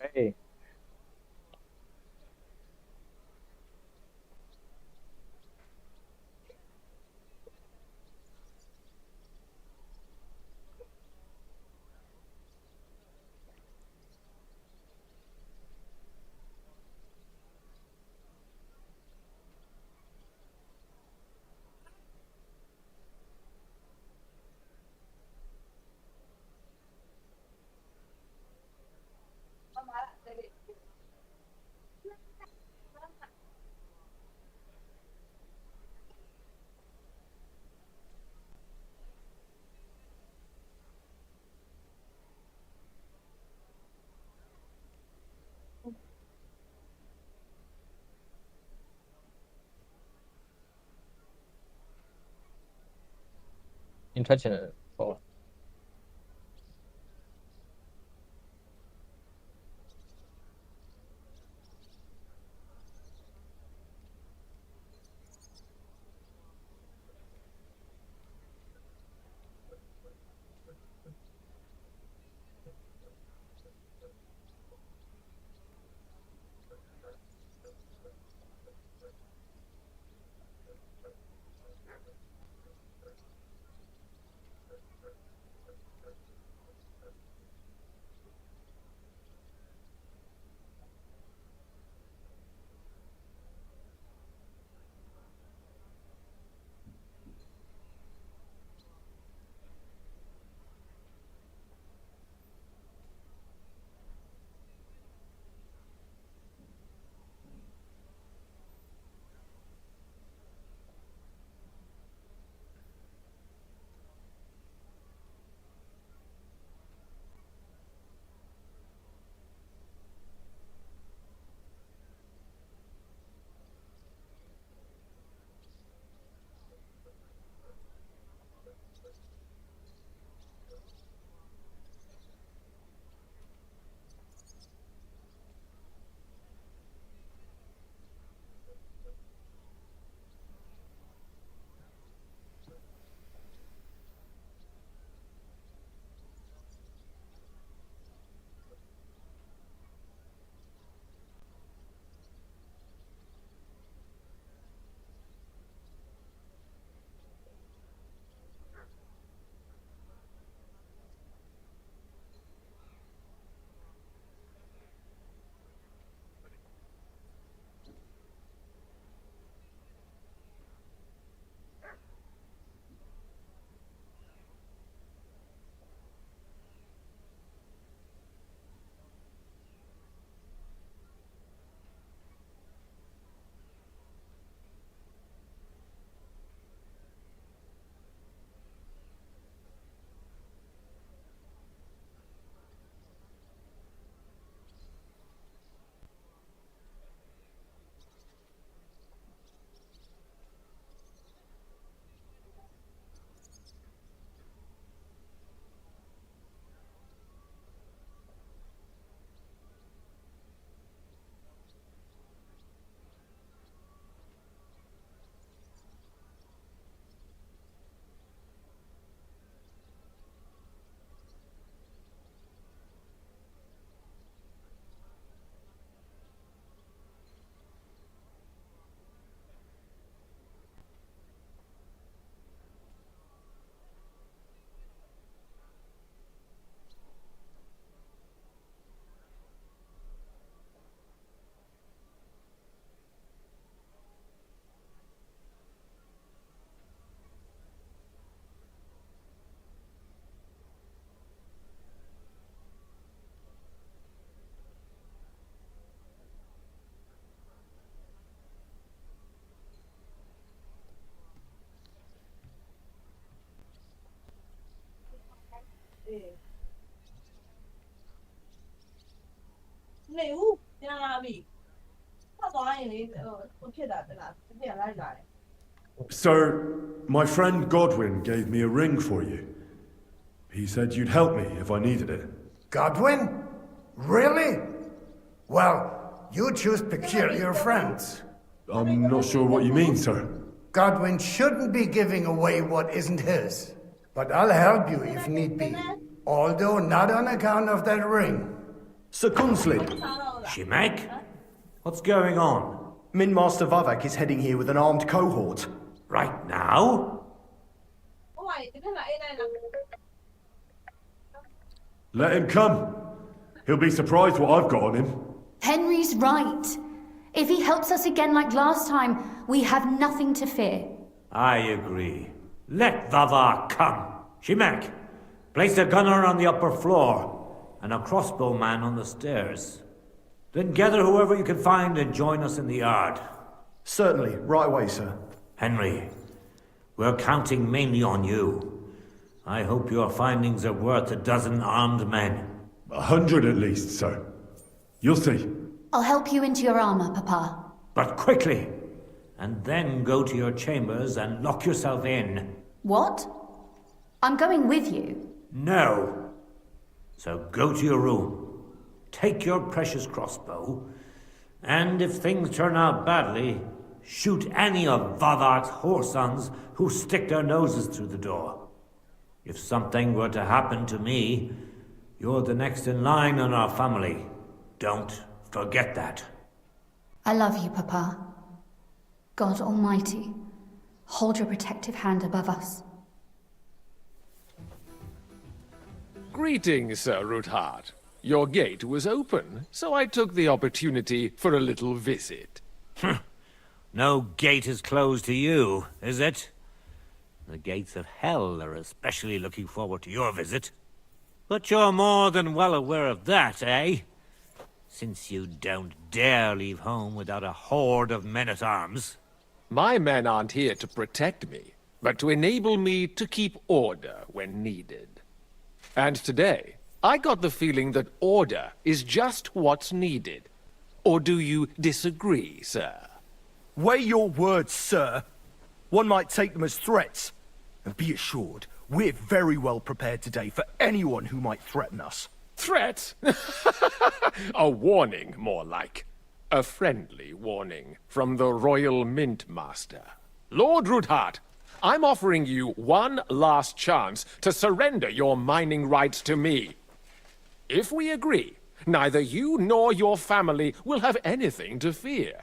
Hey. Intentional for နေဘူးပြန်လာပြီဖတ်သွားရင်လေဟိုဖြစ်တာတလားပြန်လိုက်လာတယ် Sir, my friend Godwin gave me a ring for you. He said you'd help me if I needed it. Godwin? Really? Well, you choose peculiar friends. I'm not sure what you mean, sir. Godwin shouldn't be giving away what isn't his. But I'll help you if need be. Although not on account of that ring. Sir Kunslin, Shimek? What's going on? Min Master Vavak is heading here with an armed cohort. Right now? ဟိုကဒီဖက်မှာအေးလိုက်လာ Let him come. He'll be surprised what I've got on him. Henry's right. If he helps us again like last time, we have nothing to fear. I agree. Let Vavar come. Shimek, place a gunner on the upper floor and a crossbowman on the stairs. Then gather whoever you can find and join us in the yard. Certainly, right away, sir. Henry, we're counting mainly on you. I hope your findings are worth 12 armed men. 100 at least, sir. You'll see. I'll help you into your armor, Papa. But quickly, and then go to your chambers and lock yourself in. What? I'm going with you. No. So go to your room, take your precious crossbow, and if things turn out badly, shoot any of Vavar's whoresons who stick their noses through the door. If something were to happen to me, you're the next in line in our family. Don't forget that. I love you, Papa. God Almighty, hold your protective hand above us. Greetings, Sir Ruthard. Your gate was open, so I took the opportunity for a little visit. No gate is closed to you, is it? The gates of hell are especially looking forward to your visit. But you're more than well aware of that, eh? Since you don't dare leave home without a horde of men-at-arms. My men aren't here to protect me, but to enable me to keep order when needed. And today, I got the feeling that order is just what's needed. Or do you disagree, sir? Weigh your words, sir. One might take them as threats. And be assured, we're very well prepared today for anyone who might threaten us. Threat? A warning, more like. A friendly warning from the Royal Mint Master. Lord Ruthard, I'm offering you one last chance to surrender your mining rights to me. If we agree, neither you nor your family will have anything to fear.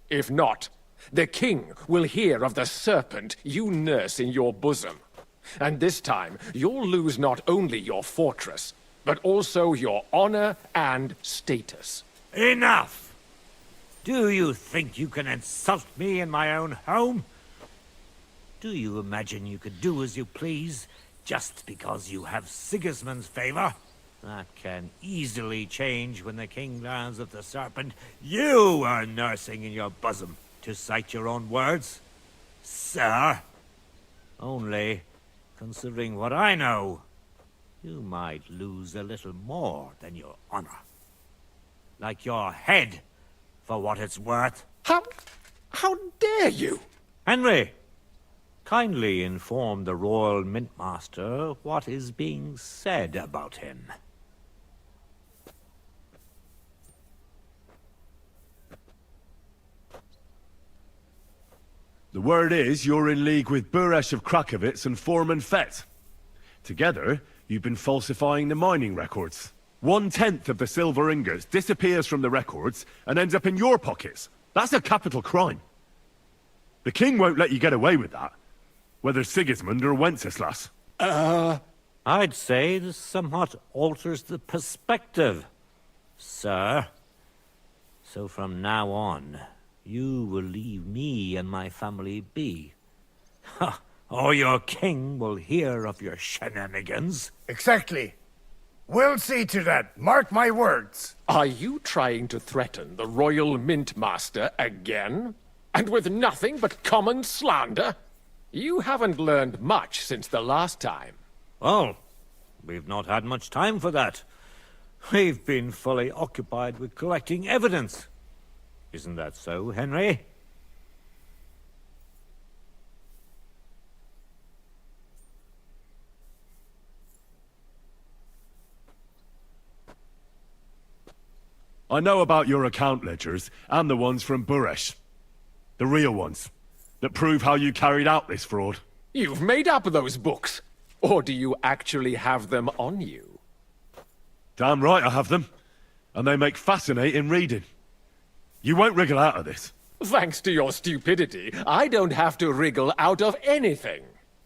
If not, the king will hear of the serpent you nurse in your bosom. And this time, you'll lose not only your fortress, but also your honor and status. Enough! Do you think you can insult me in my own home? Do you imagine you could do as you please, just because you have Sigismund's favor? That can easily change when the king learns of the serpent you are nursing in your bosom, to cite your own words. Sir, only, considering what I know, you might lose a little more than your honor. Like your head, for what it's worth. How dare you? Henry, kindly inform the Royal Mint Master what is being said about him. The word is you're in league with Buresh of Krakowitz and Foreman Fett. Together, you've been falsifying the mining records. 1/10 of the silver ingots disappears from the records and ends up in your pockets. That's a capital crime. The king won't let you get away with that, whether Sigismund or Wenceslas. I'd say this somewhat alters the perspective, sir. So from now on, you will leave me and my family be. Or your king will hear of your shenanigans. Exactly. We'll see to that. Mark my words. Are you trying to threaten the Royal Mint Master again? And with nothing but common slander? You haven't learned much since the last time. Well, we've not had much time for that. We've been fully occupied with collecting evidence. Isn't that so, Henry? I know about your account ledgers, and the ones from Buresh. The real ones, that prove how you carried out this fraud. You've made up those books. Or do you actually have them on you? Damn right I have them. And they make fascinating reading. You won't wriggle out of this. Thanks to your stupidity, I don't have to wriggle out of anything.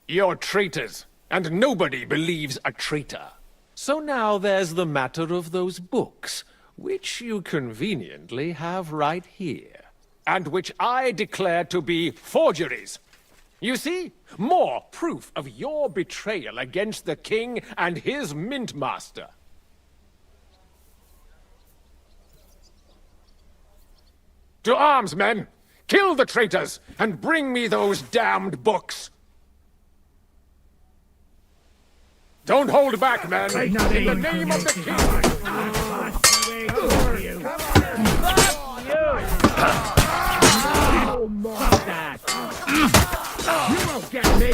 You're traitors, and nobody believes a traitor. So now there's the matter of those books, which you conveniently have right here, and which I declare to be forgeries. You see? More proof of your betrayal against the king and his mint master. To arms, men! Kill the traitors, and bring me those damned books! Don't hold back, men! In the name of the king! You won't get me!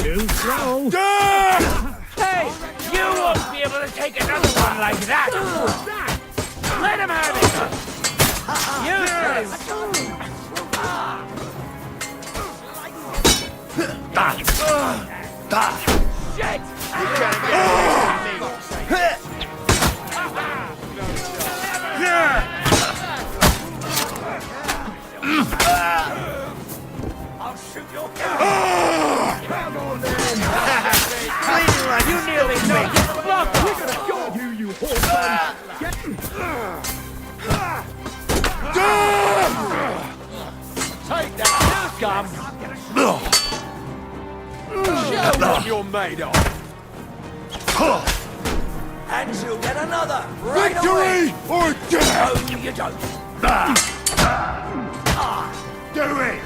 Too slow! Hey! You won't be able to take another one like that! Let him have it! Useless! Shit! I'll shoot your Come on then! You nearly made it! Look! We're gonna go you whole Take that, scum! Show what you're made of! And you'll get another right Victory away. or death! No, you don't. Do it!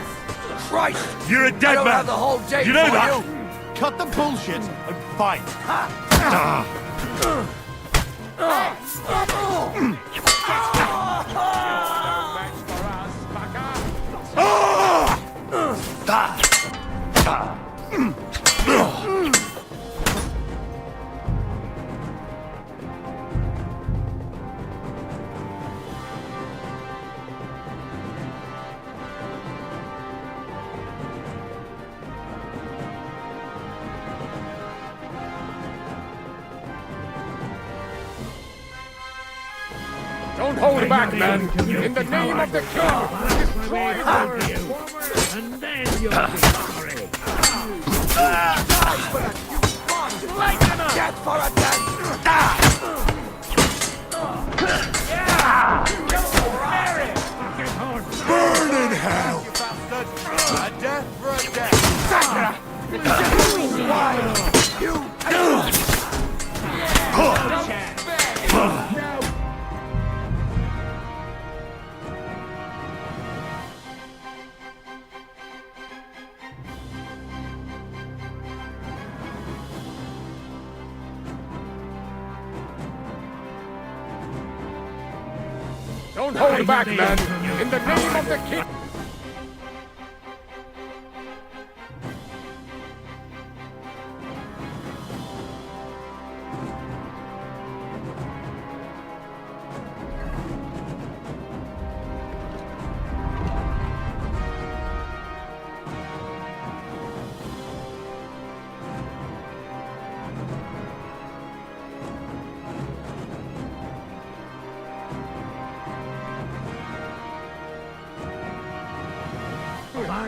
Christ! You're a I dead don't man! have the whole day You know for that? you. Cut the bullshit and fight. Don't hold back, men! In the name of the king! Destroy them! And then you'll be sorry. Light them up! Death for a death! Burn in hell! A death for a death. Don't hold back, men! In the name of the king!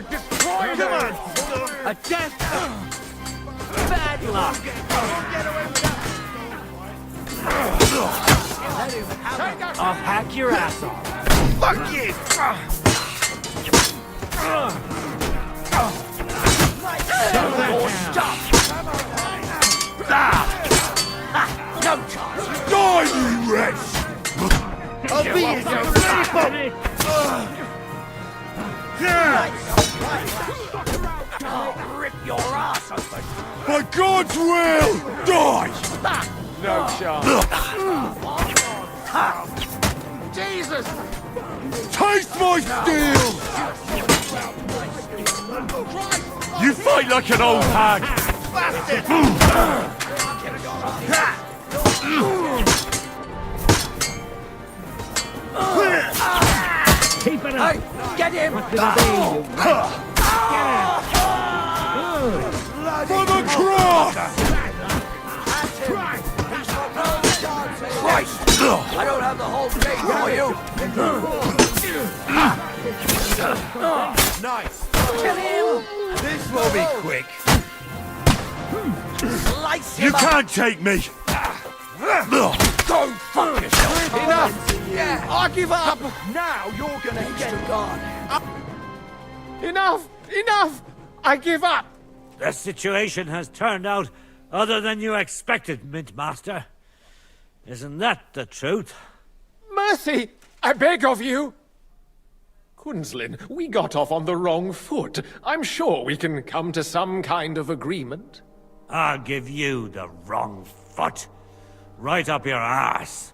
Destroy them! A death! Bad luck! I'll hack your ass off! Fuck you! Stop! No chance! Die, you wretch! I'll be his I'll rip your ass open! By God's will, die! no chance. Jesus! Taste my steel! You fight like an old hag! Keep it up! Hey, get him! For the cross! Christ! I don't have the whole day for you! Nice. Kill him! This will be quick. Slice him You can't take me! Go fuck yourself! Enough! Yeah, I give up! Now you're gonna get gone! Enough! Enough! I give up! The situation has turned out other than you expected, Mint Master. Isn't that the truth? Mercy! I beg of you! Kunslin, we got off on the wrong foot. I'm sure we can come to some kind of agreement. I'll give you the wrong foot. Right up your ass.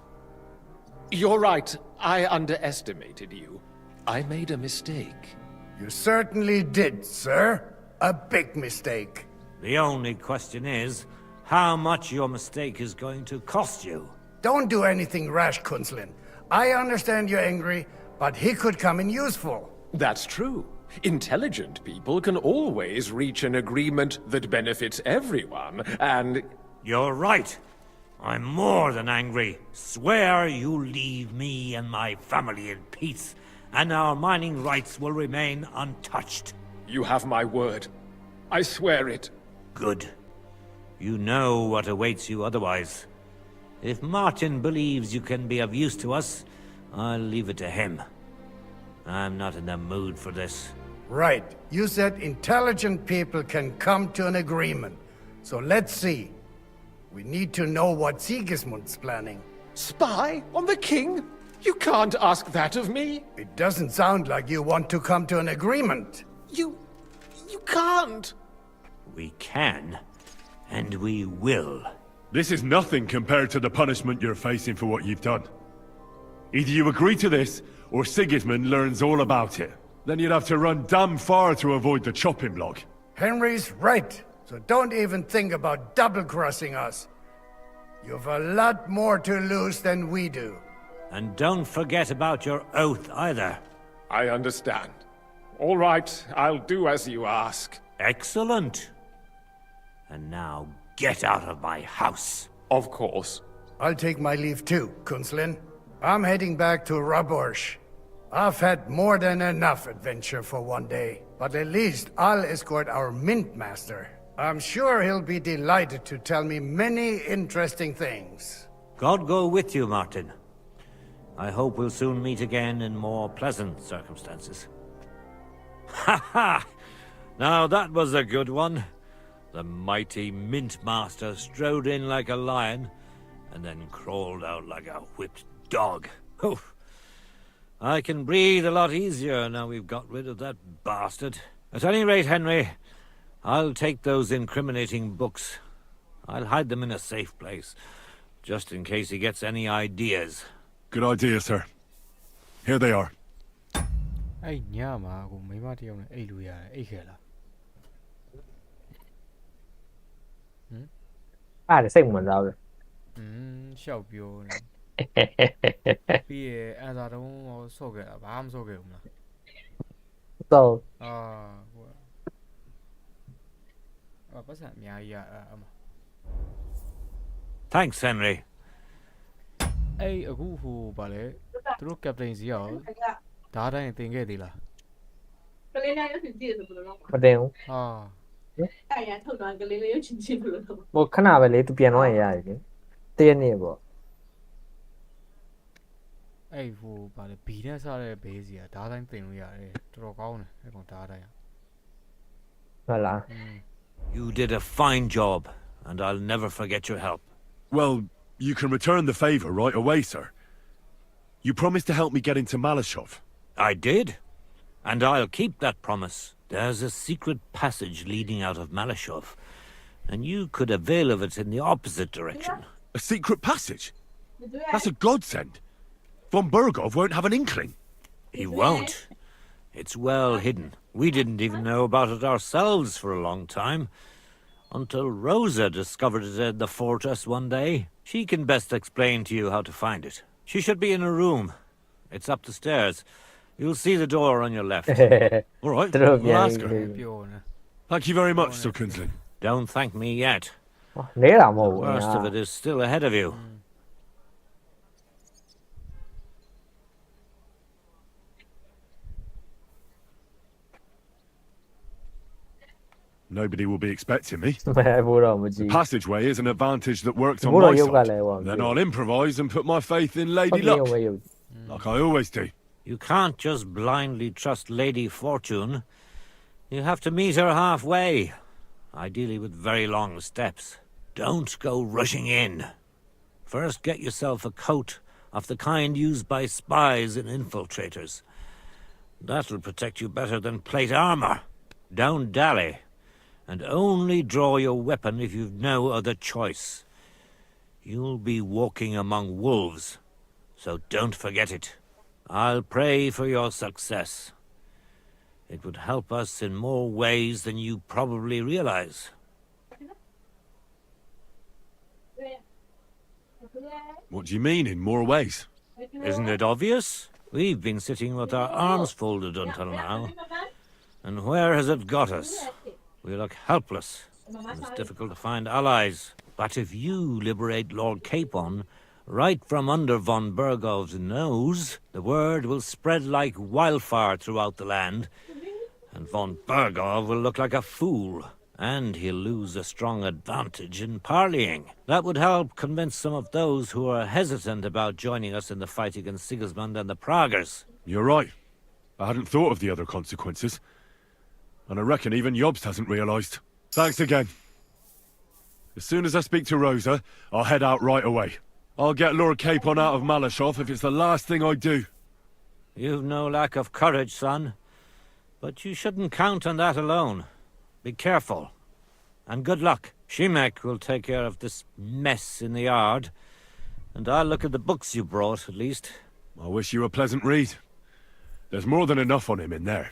You're right. I underestimated you. I made a mistake. You certainly did, sir. A big mistake. The only question is, how much your mistake is going to cost you. Don't do anything rash, Kunslin. I understand you're angry, but he could come in useful. That's true. Intelligent people can always reach an agreement that benefits everyone, and... You're right. I'm more than angry. Swear you leave me and my family in peace, and our mining rights will remain untouched. You have my word. I swear it. Good. You know what awaits you otherwise. If Martin believes you can be of use to us, I'll leave it to him. I'm not in the mood for this. Right. You said intelligent people can come to an agreement. So let's see. We need to know what Sigismund's planning. Spy on the king? You can't ask that of me. It doesn't sound like you want to come to an agreement. You can't. We can, and we will. This is nothing compared to the punishment you're facing for what you've done. Either you agree to this, or Sigismund learns all about it. Then you'd have to run damn far to avoid the chopping block. Henry's right. So don't even think about double-crossing us. You've a lot more to lose than we do. And don't forget about your oath either. I understand. All right, I'll do as you ask. Excellent. And now get out of my house. Of course. I'll take my leave too, Kunslin. I'm heading back to Raborsh. I've had more than enough adventure for one day, but at least I'll escort our Mint Master. I'm sure he'll be delighted to tell me many interesting things. God go with you, Martin. I hope we'll soon meet again in more pleasant circumstances. Ha ha! Now that was a good one. The mighty Mint Master strode in like a lion, and then crawled out like a whipped dog. Oof. I can breathe a lot easier now we've got rid of that bastard. At any rate, Henry, I'll take those incriminating books. I'll hide them in a safe place, just in case he gets any ideas. Good idea, sir. Here they are. Hey, nyama, go may mati yong ay luya ay kela. အဲ့ဒါစိတ်ဝင်စားဘူး ရှောက်ပြောနေပြီးရအဲ့ဒါတော့ဆော့ခဲ့တာဘာမှမဆော့ခဲ့ဘူးလား So ပတ်စံအများကြီးအမ Thanks, Henry. အဲ့အခုဟိုဗာလေသူတို့ကပတိန်စီရောဓာတ်တိုင်းတင်ခဲ့သေးလား ကလေးလေးရုပ်ရှင်ကြည့်ရဆိုဘယ်လိုလုပ် မတင်ဘူး ဟာ အဲ့ရထုတ်တော့ကလေးလေးရုပ်ရှင်ကြည့်ဘယ်လိုလုပ် ဟိုခဏပဲလေသူပြန်တော့ရရတယ်လေတည့်ရနေပေါ့ အဲ့ဟိုဗာလေဘီနဲ့စားတဲ့ဘေးစီကဓာတ်တိုင်းတင်လို့ရတယ်တော်တော်ကောင်းတယ်အဲ့ကောင်ဓာတ်တိုင်း ဟုတ်လား You did a fine job, and I'll never forget your help. Well, you can return the favor right away, sir. You promised to help me get into Malashov. I did, and I'll keep that promise. There's a secret passage leading out of Malashov, and you could avail of it in the opposite direction. A secret passage? That's a godsend. Von Bergov won't have an inkling. He won't. It's well hidden. We didn't even know about it ourselves for a long time. Until Rosa discovered it in the fortress one day. She can best explain to you how to find it. She should be in a room. It's up the stairs. You'll see the door on your left. All right, we'll ask her. Thank you very much, Sir Quinslin. Don't thank me yet. Nế là The mù worst of it is still ahead of you. Nobody will be expecting me. Vô đồ mà The gì. passageway is an advantage that works on Vô đồ my yêu cả side. lệ hoàng. Then I'll improvise and put my faith in Lady Fuck you, Luck, yêu. like I always do. You can't just blindly trust Lady Fortune. You have to meet her halfway, ideally with very long steps. Don't go rushing in. First get yourself a coat of the kind used by spies and infiltrators. That'll protect you better than plate armor. Don't dally, and only draw your weapon if you've no other choice. You'll be walking among wolves, so don't forget it. I'll pray for your success. It would help us in more ways than you probably realize. What do you mean, in more ways? Isn't it obvious? We've been sitting with our arms folded until now. And where has it got us? We look helpless. It's difficult to find allies. But if you liberate Lord Capon, right from under von Bergov's nose, the word will spread like wildfire throughout the land. And von Bergov will look like a fool. And he'll lose a strong advantage in parleying. That would help convince some of those who are hesitant about joining us in the fight against Sigismund and the Praguers. You're right. I hadn't thought of the other consequences. And I reckon even Jobst hasn't realised. Thanks again. As soon as I speak to Rosa, I'll head out right away. I'll get Lord Capon out of Malashov if it's the last thing I do. You've no lack of courage, son. But you shouldn't count on that alone. Be careful. And good luck. Shimek will take care of this mess in the yard. And I'll look at the books you brought, at least. I wish you a pleasant read. There's more than enough on him in there.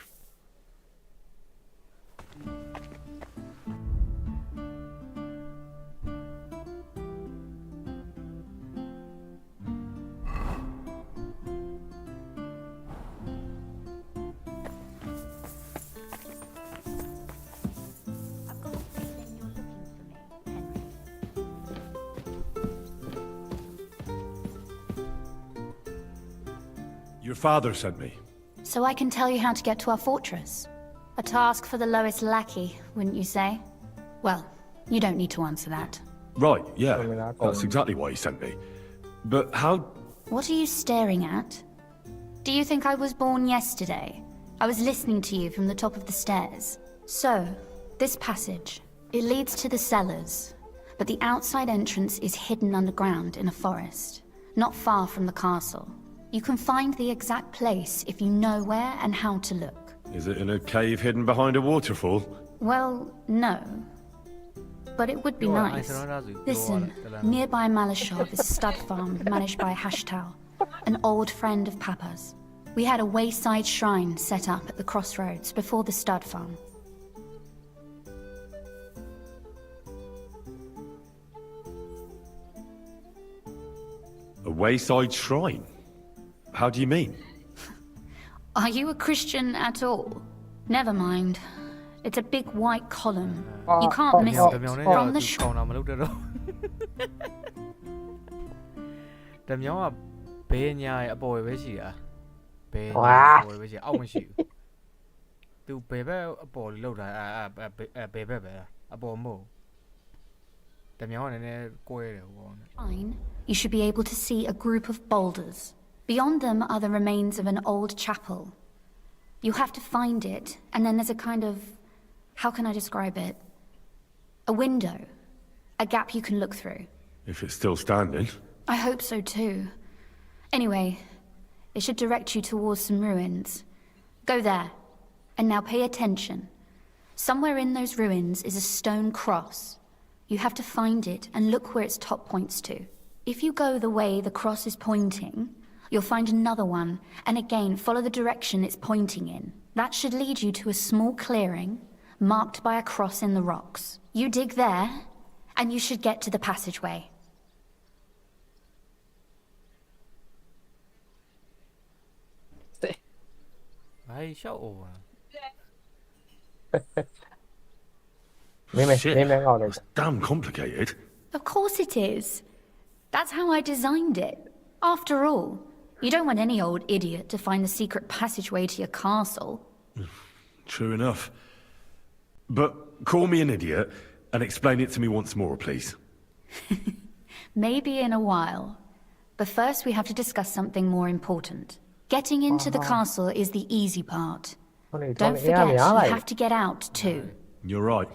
Your father sent me. So I can tell you how to get to our fortress. A task for the lowest lackey, wouldn't you say? Well, you don't need to answer that. Right, yeah. That's exactly why he sent me. But how... What are you staring at? Do you think I was born yesterday? I was listening to you from the top of the stairs. So, this passage, it leads to the cellars, but the outside entrance is hidden underground in a forest, not far from the castle. You can find the exact place if you know where and how to look. Is it in a cave hidden behind a waterfall? Well, no. But it would be nice. Listen, nearby Malashov is a stud farm managed by Hashtal, an old friend of Papa's. We had a wayside shrine set up at the crossroads before the stud farm. A wayside shrine? How do you mean? Are you a Christian at all? Never mind. It's a big white column. You can't miss it. From the shrine. Đầm nhóm à, bê nhà ở bồi với gì à? Bê nhà bồi với gì? Ông gì? Từ bê bê ở bồi lâu rồi bê bê ở bồi mồ. Đầm nhóm này nè quê rồi. Fine. You should be able to see a group of boulders. Beyond them are the remains of an old chapel. You have to find it, and then there's a kind of... How can I describe it? A window. A gap you can look through. If it's still standing. I hope so too. Anyway, it should direct you towards some ruins. Go there. And now pay attention. Somewhere in those ruins is a stone cross. You have to find it and look where its top points to. If you go the way the cross is pointing, you'll find another one, and again follow the direction it's pointing in. That should lead you to a small clearing marked by a cross in the rocks. You dig there, and you should get to the passageway. Shit, that's damn complicated. Of course it is. That's how I designed it. After all, you don't want any old idiot to find the secret passageway to your castle. True enough. But call me an idiot and explain it to me once more, please. Maybe in a while. But first we have to discuss something more important. Getting into the castle is the easy part. Don't forget, you have to get out too. You're right.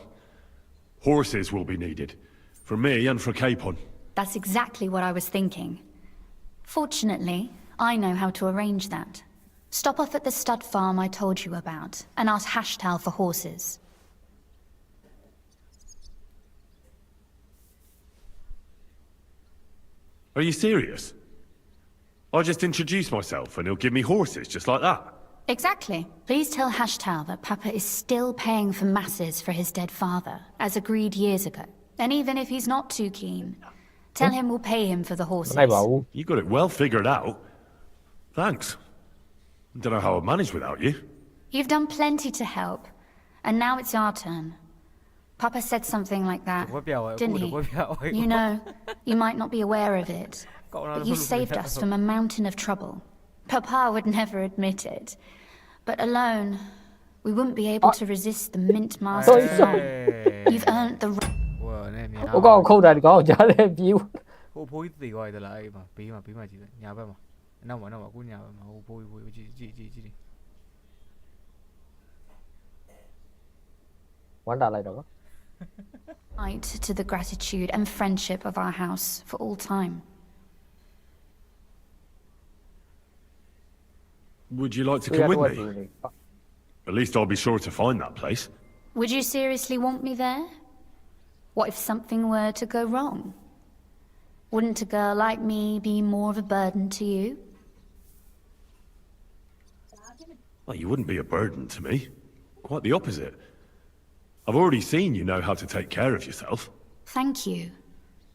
Horses will be needed. For me and for Capon. That's exactly what I was thinking. Fortunately, I know how to arrange that. Stop off at the stud farm I told you about, and ask Hashtal for horses. Are you serious? I just introduce myself and he'll give me horses just like that? Exactly. Please tell Hashtal that Papa is still paying for masses for his dead father, as agreed years ago. And even if he's not too keen, tell him we'll pay him for the horses. You got it well figured out. Thanks. Don't know how I'd manage without you. You've done plenty to help, and now it's our turn. Papa said something like that, didn't he? You know, you might not be aware of it, but you saved us from a mountain of trouble. Papa would never admit it, but alone, we wouldn't be able to resist the Mint Master's wrong. You've earned the right. 我講個 code 你講就係你表。好配地位的啦，嘛，俾嘛住，廿百嘛，那我估廿百嘛，好配，知。玩大嚟到。Right to the gratitude and friendship of our house for all time. Would you like to come with me? At least I'll be sure to find that place. Would you seriously want me there? What if something were to go wrong? Wouldn't a girl like me be more of a burden to you? Well, you wouldn't be a burden to me. Quite the opposite. I've already seen you know how to take care of yourself. Thank you.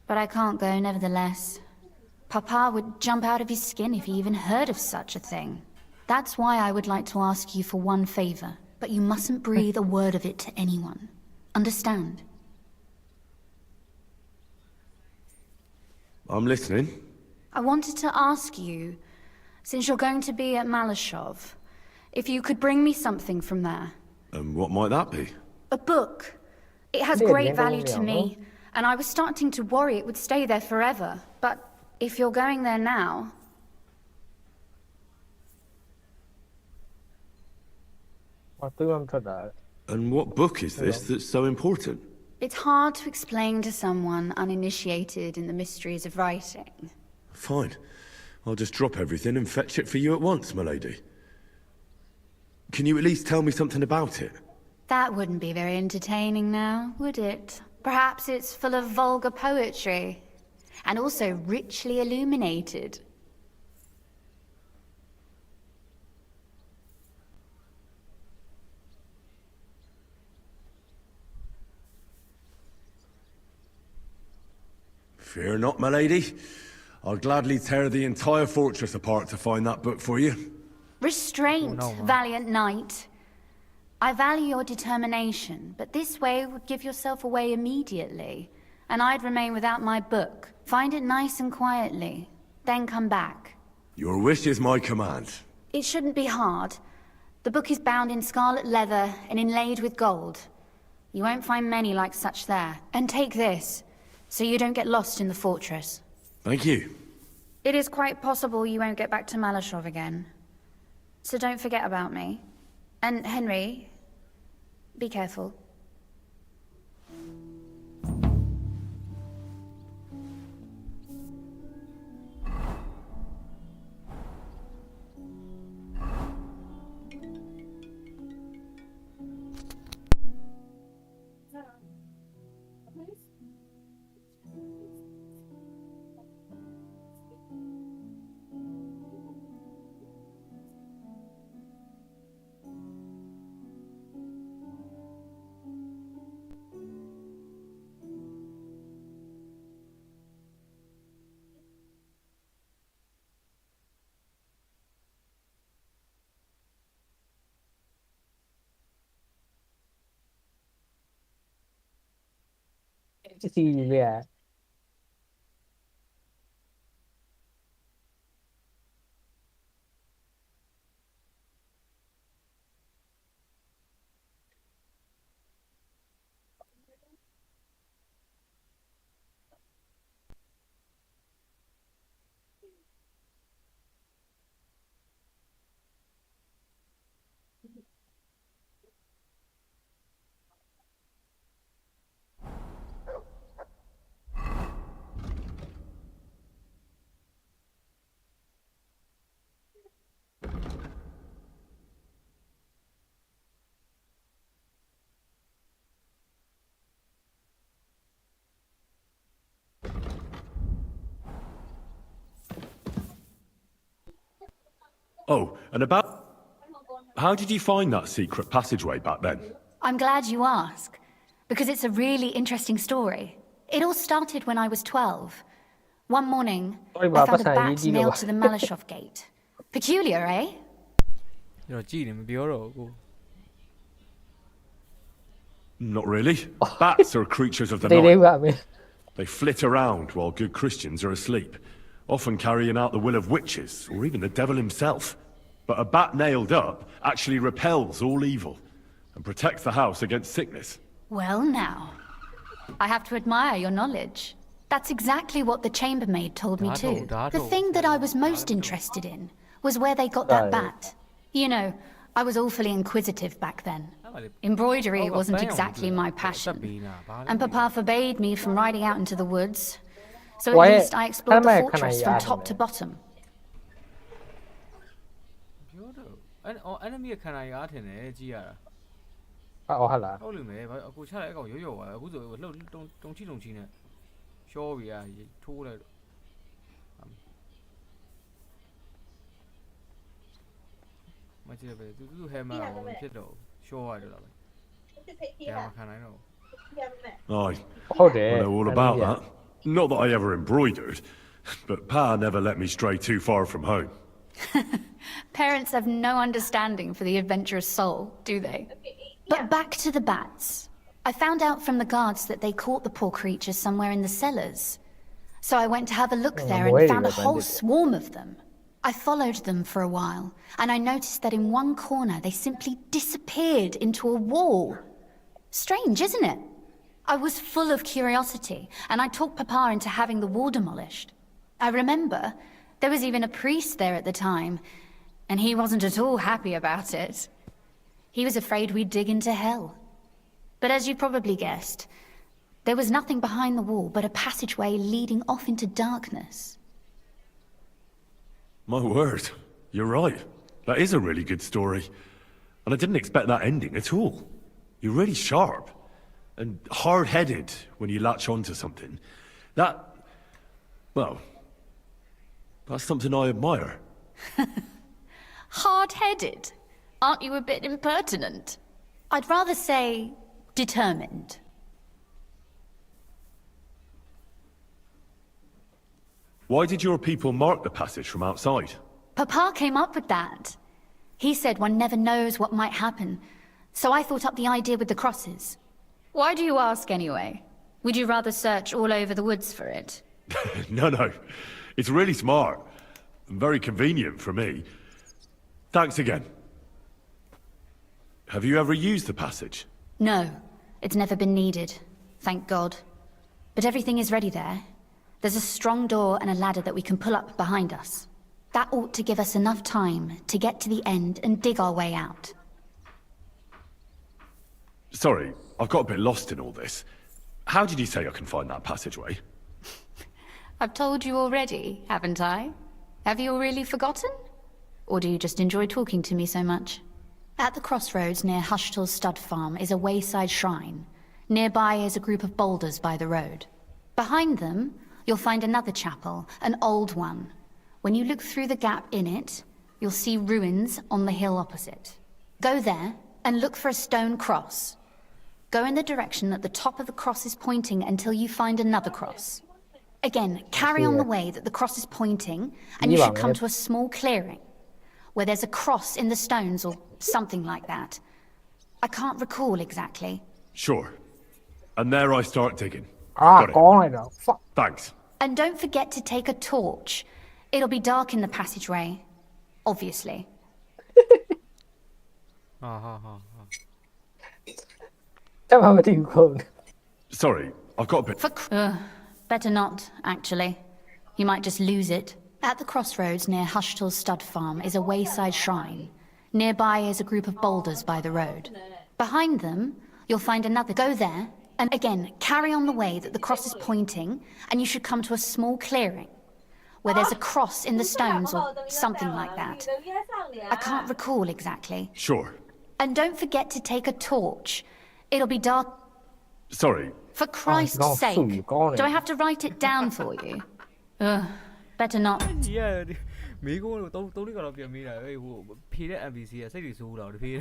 But I can't go nevertheless. Papa would jump out of his skin if he even heard of such a thing. That's why I would like to ask you for one favor, but you mustn't breathe a word of it to anyone. Understand? I'm listening. I wanted to ask you, since you're going to be at Malashov, if you could bring me something from there. And what might that be? A book. It has great value to me, and I was starting to worry it would stay there forever. But if you're going there now... And what book is this that's so important? It's hard to explain to someone uninitiated in the mysteries of writing. Fine. I'll just drop everything and fetch it for you at once, my lady. Can you at least tell me something about it? That wouldn't be very entertaining now, would it? Perhaps it's full of vulgar poetry, and also richly illuminated. Fear not, my lady. I'll gladly tear the entire fortress apart to find that book for you. Restraint, valiant knight. I value your determination, but this way would give yourself away immediately, and I'd remain without my book. Find it nice and quietly, then come back. Your wish is my command. It shouldn't be hard. The book is bound in scarlet leather and inlaid with gold. You won't find many like such there. And take this, so you don't get lost in the fortress. Thank you. It is quite possible you won't get back to Malashov again. So don't forget about me. And Henry, be careful. စီလေးอ่ะ Oh, and about... How did you find that secret passageway back then? I'm glad you ask, because it's a really interesting story. It all started when I was 12. One morning, I found a bat nailed to the Malashov gate. Peculiar, eh? ကျွန်တော်ကြည့်နေမပြောတော့ဘူး Not really. Bats are creatures of the တေးသေး night. ပါမယ် They flit around while good Christians are asleep, often carrying out the will of witches or even the devil himself. But a bat nailed up actually repels all evil and protects the house against sickness. Well, now. I have to admire your knowledge. That's exactly what the chambermaid told me too. The thing that I was most interested in was where they got that bat. You know, I was awfully inquisitive back then. Embroidery wasn't exactly my passion. And Papa forbade me from riding out into the woods. So at least I explored the fortress from top to bottom. ပြောတော့အဲ့enemy ခန္ဓာရအားထင်တယ်ကြည့်ရတာ အော်ဟာလား ဟုတ်လိမ့်မယ်အကိုချလိုက်အကောင်ရော့ရော့ပါအခုဆိုလှုပ်တုံချီနဲ့ရှော့ပြီးထိုးလိုက်မကြည့်ပဲသူဟဲမှာဖြစ်တော့ရှော့ရတယ်လားပဲရမခံနိုင်တော့ Aye. Oh, dear. I know all about that. Not that I ever embroidered, but Pa never let me stray too far from home. Parents have no understanding for the adventurous soul, do they? But back to the bats. I found out from the guards that they caught the poor creatures somewhere in the cellars. So I went to have a look there and found a whole swarm of them. I followed them for a while, and I noticed that in one corner they simply disappeared into a wall. Strange, isn't it? I was full of curiosity, and I talked Papa into having the wall demolished. I remember there was even a priest there at the time, and he wasn't at all happy about it. He was afraid we'd dig into hell. But as you probably guessed, there was nothing behind the wall but a passageway leading off into darkness. My word, you're right. That is a really good story. And I didn't expect that ending at all. You're really sharp. And hard-headed when you latch onto something. That... well... that's something I admire. Hard-headed? Aren't you a bit impertinent? I'd rather say determined. Why did your people mark the passage from outside? Papa came up with that. He said one never knows what might happen, so I thought up the idea with the crosses. Why do you ask anyway? Would you rather search all over the woods for it? No. It's really smart. And very convenient for me. Thanks again. Have you ever used the passage? No, it's never been needed. Thank God. But everything is ready there. There's a strong door and a ladder that we can pull up behind us. That ought to give us enough time to get to the end and dig our way out. Sorry, I've got a bit lost in all this. How did you say I can find that passageway? I've told you already, haven't I? Have you really forgotten? Or do you just enjoy talking to me so much? At the crossroads near Hushtal's stud farm is a wayside shrine. Nearby is a group of boulders by the road. Behind them, you'll find another chapel, an old one. When you look through the gap in it, you'll see ruins on the hill opposite. Go there and look for a stone cross. Go in the direction that the top of the cross is pointing until you find another cross. Again, carry on the way that the cross is pointing, and you should come to a small clearing, where there's a cross in the stones or something like that. I can't recall exactly. Sure. And there I start digging. Got it. ကောင်းလိုက်တာ fuck Thanks. And don't forget to take a torch. It'll be dark in the passageway. Obviously. ဟာ တက်မှမသိဘူးခုံး Sorry, I've got a bit. Better not, actually. You might just lose it. At the crossroads near Hushtal's stud farm is a wayside shrine. Nearby is a group of boulders by the road. Behind them, you'll find another. Go there, and again, carry on the way that the cross is pointing, and you should come to a small clearing where there's a cross in the stones or something like that. I can't recall exactly. Sure. And don't forget to take a torch. It'll be dark. Sorry. For Christ's no, sake, fool, go on do I then. have to write it down for you? Better not. ဒီကမိကုန်းတော့သုံးလေးကတော့ပြန်မေးတာဟဲ့ဟိုဖြေတဲ့ NPC ကစိတ်တွေစိုးတာတဖြေး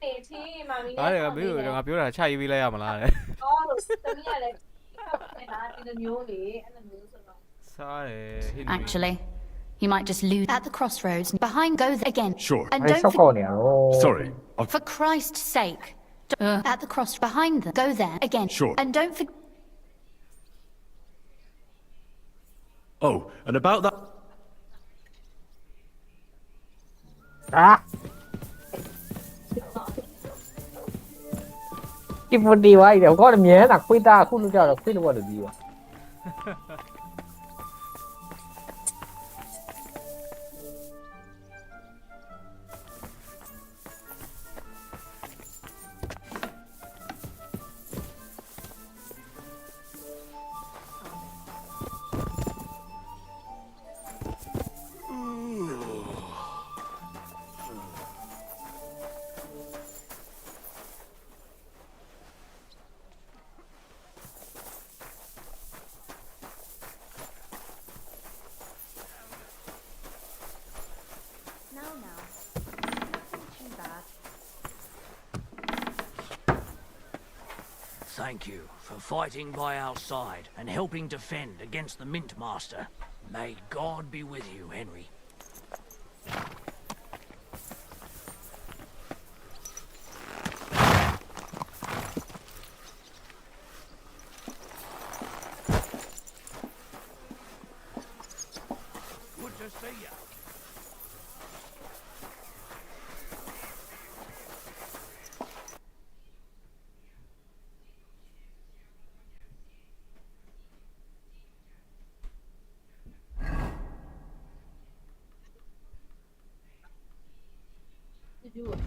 နေချီမာမီ အားရမေးတော့ငါပြောတာချရေးပေးလိုက်ရမလားတဲ့ အော်လို့သမီးကလည်းအဲ့ဒါဒီလိုမျိုးလေအဲ့လိုမျိုးဆိုတော့ စားတယ် Actually, you might just lose at the crossroads. Behind, go there again. Sure. And အဲ့ don't ဆောက်ကောက်နေရတော့ Sorry. for Christ's sake. At the cross behind them. Go there again. Sure. And don't forget. Oh, and about that. အာဒီပဒီဝိုင်းတော့ကောမြဲတာခွေးသားအခုလူကြတော့ခွေးလို့ပြီးပါ Thank you for fighting by our side and helping defend against the Mint Master. May God be with you, Henry. Good to see you. to do it.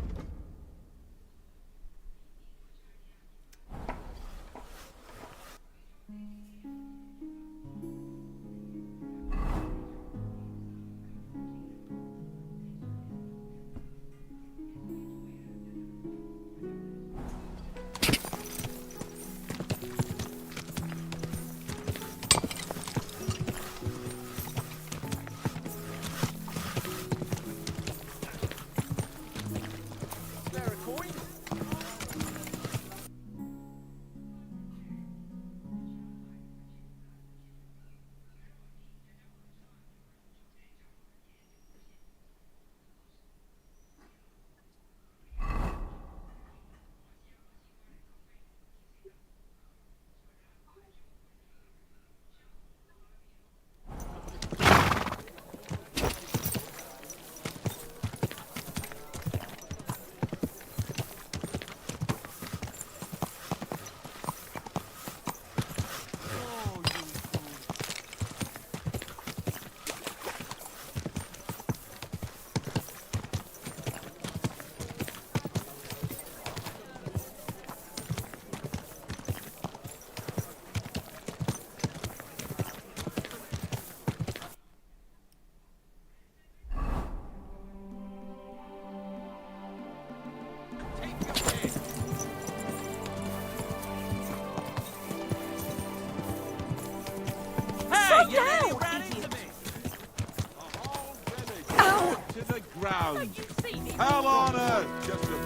Hell on earth! Just a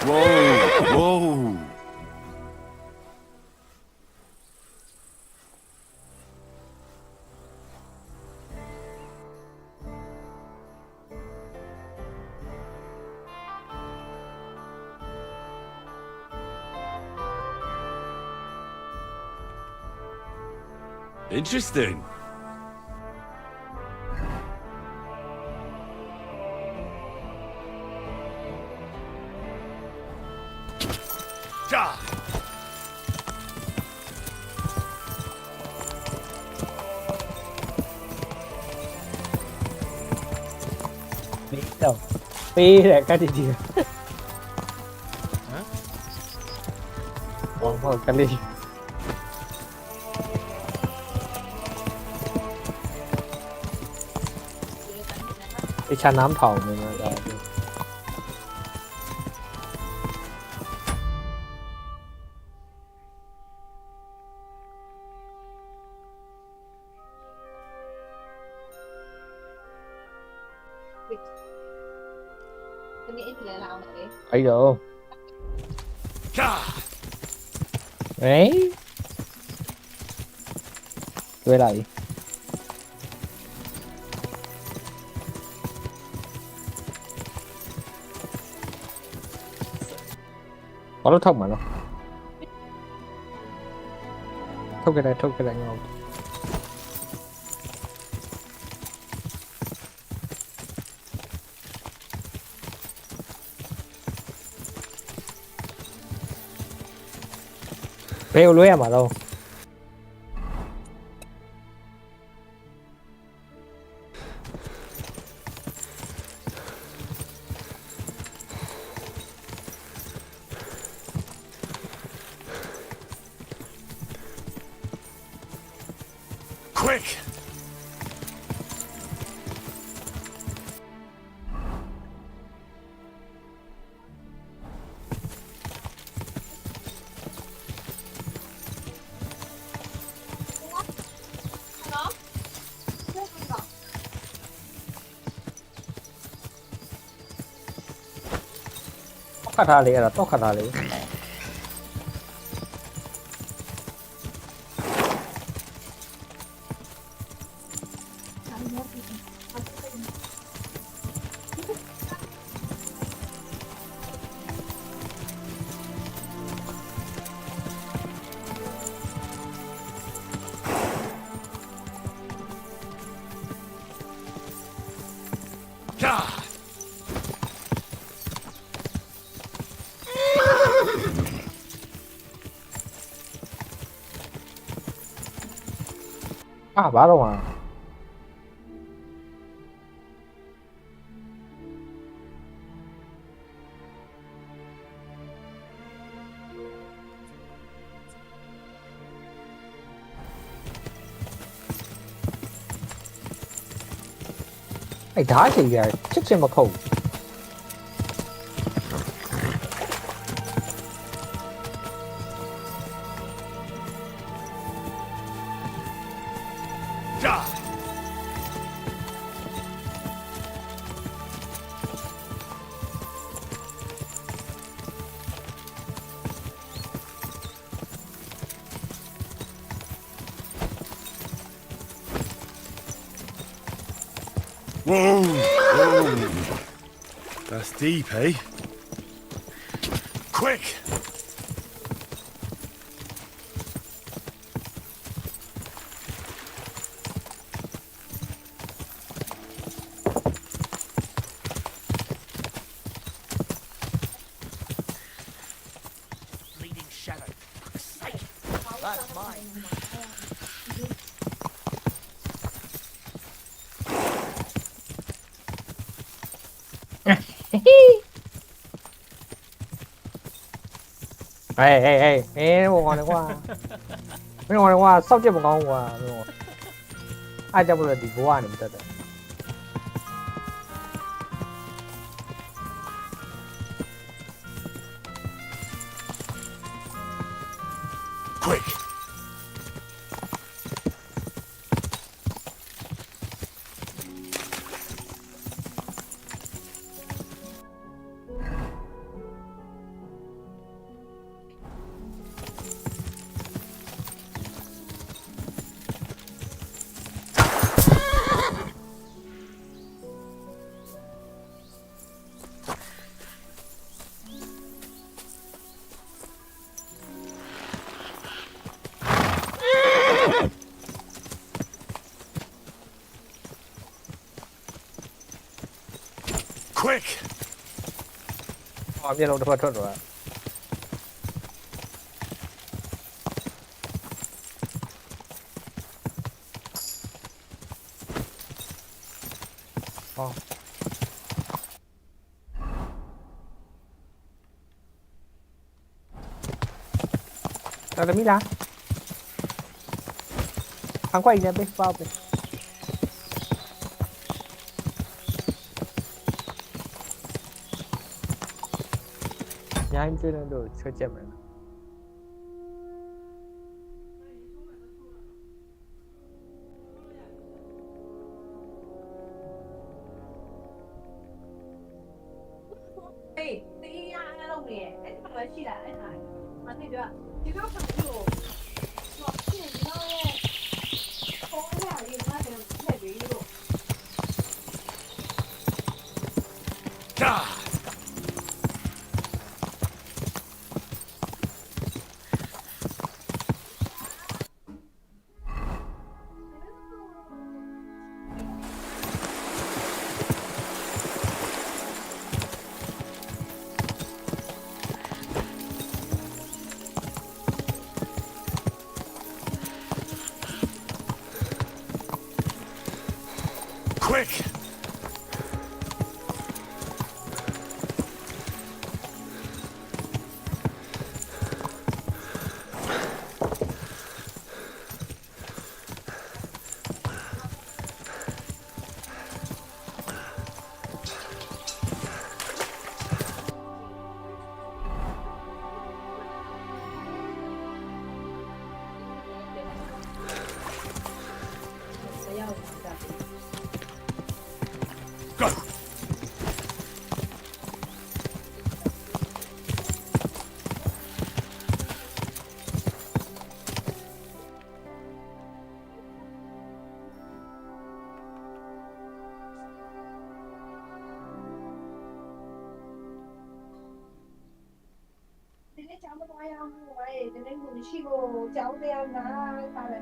Whoa! Whoa! Interesting. Ja! Mỹ đâu Pi là cái gì gì Hả? Ồ, cái gì cái chăn nám thòng mình là Tôi nghĩ thì là làm vậy. ấy được đấy quay lại có nó thông mà nó thông cái này ngon Bêu lưới em ở đâu Quick! 똑같아 리라 똑같아 리 Ja! à bá đâu mà mày đá gì vậy chết trên mặt hồ Ja! Whoa! Whoa! That's deep, eh? Quick! Bleeding shadow. Fuck's sake. That's mine. ê một con này qua mấy con này qua sắp chết một con qua ai cho bây giờ thì qua này mình Quick! Quick! အော်မျက်လုံးတစ်ဖက်ထွက်သွားဟောတော်သမီးလား很快一点被包呗。nhà em chưa lên đồ chơi chậm rồi. Ê, đi ăn đâu nè? Anh thằng ấy chỉ là anh này. Mà thì được. Thì nó phải đủ. Nó chỉ là nó có cái gì mà thì nó phải bị đủ. Quick! Go! Để cháu một ai ăn rồi, để nên mình chỉ có cháu đi ăn mà ta lại.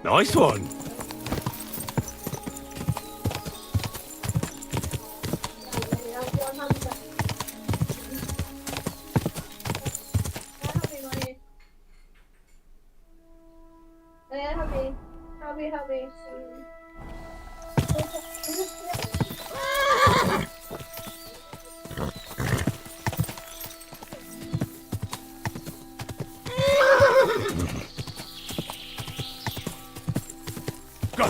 Nice one! Help me. Go!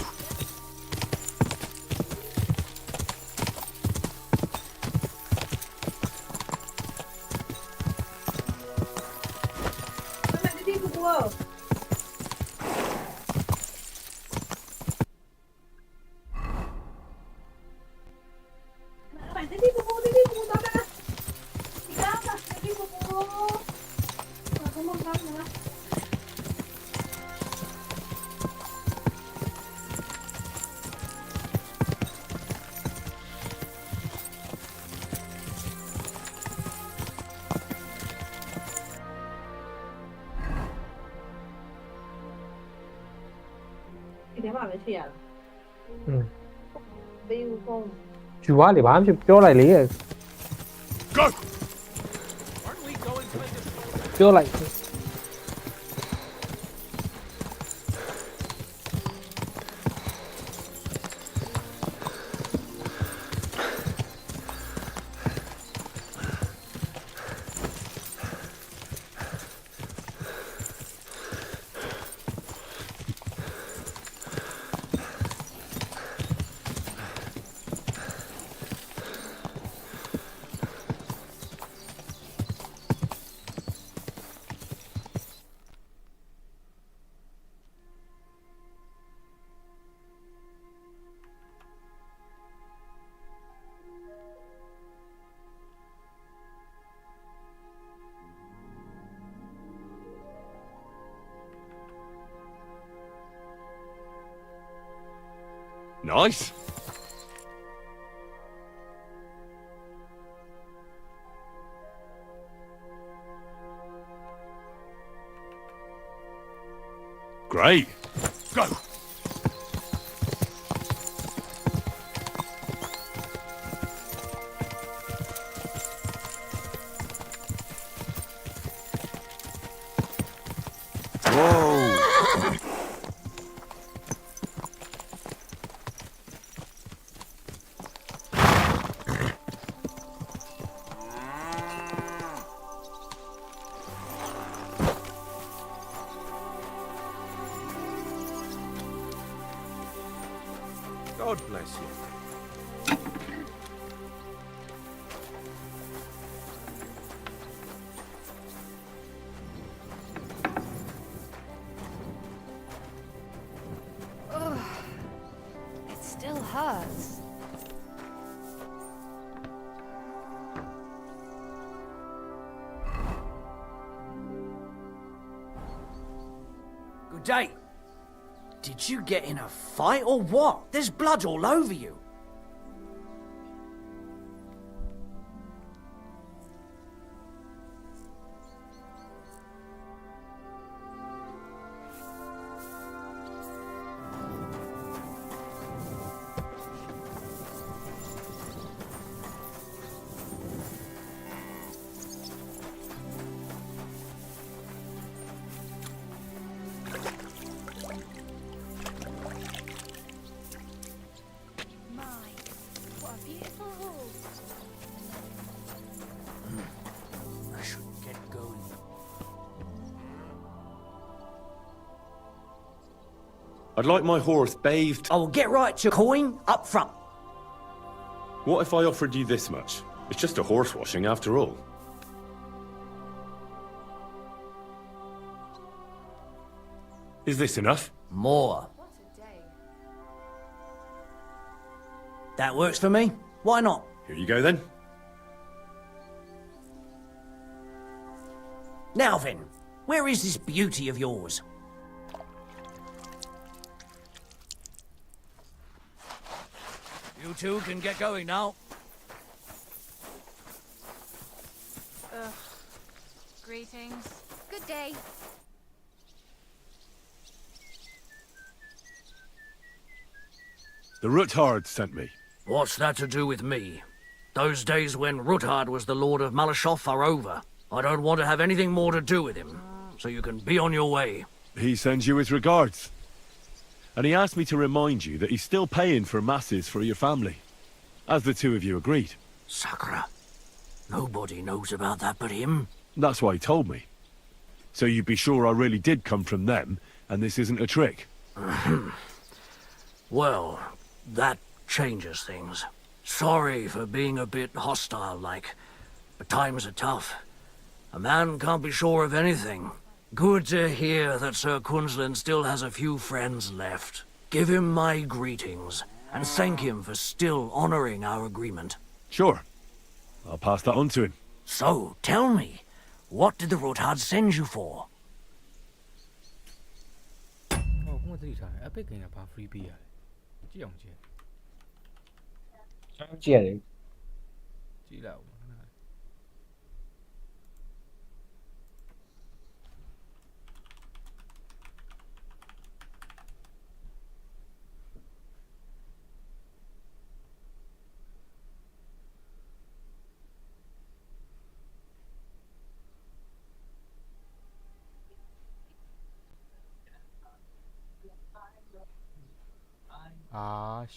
Thì thế mà mới chỉ à? Bill không? Chú quá để bám cho lại lý rồi. Go! Cho lại. Nice! Great! Go! shit. Ugh. It still hurts. Good day. Did you get in a fight or what? There's blood all over you. My, what a beautiful horse. I should get going. I'd like my horse bathed. I will get right to coin up front. What if I offered you this much? It's just a horse washing after all. Is this enough? More. That works for me. Why not? Here you go then. Now then, where is this beauty of yours? You two can get going now. Ugh. Greetings. Good day. The Ruthard sent me. What's that to do with me? Those days when Ruthard was the Lord of Malashoff are over. I don't want to have anything more to do with him, so you can be on your way. He sends you his regards. And he asked me to remind you that he's still paying for masses for your family, as the two of you agreed. Sakura. Nobody knows about that but him. That's why he told me. So you'd be sure I really did come from them, and this isn't a trick. Well, that changes things. Sorry for being a bit hostile-like, but times are tough. A man can't be sure of anything. Good to hear that Sir Kunzlin still has a few friends left. Give him my greetings, and thank him for still honoring our agreement. Sure. I'll pass that on to him. So, tell me, what did the Ruthard send you for? Oh, what did he tell me? Epic game about free beer. ကြည့်အောင်ကြည့် ကြည့်ရတယ် ကြည့်လိုက်အောင်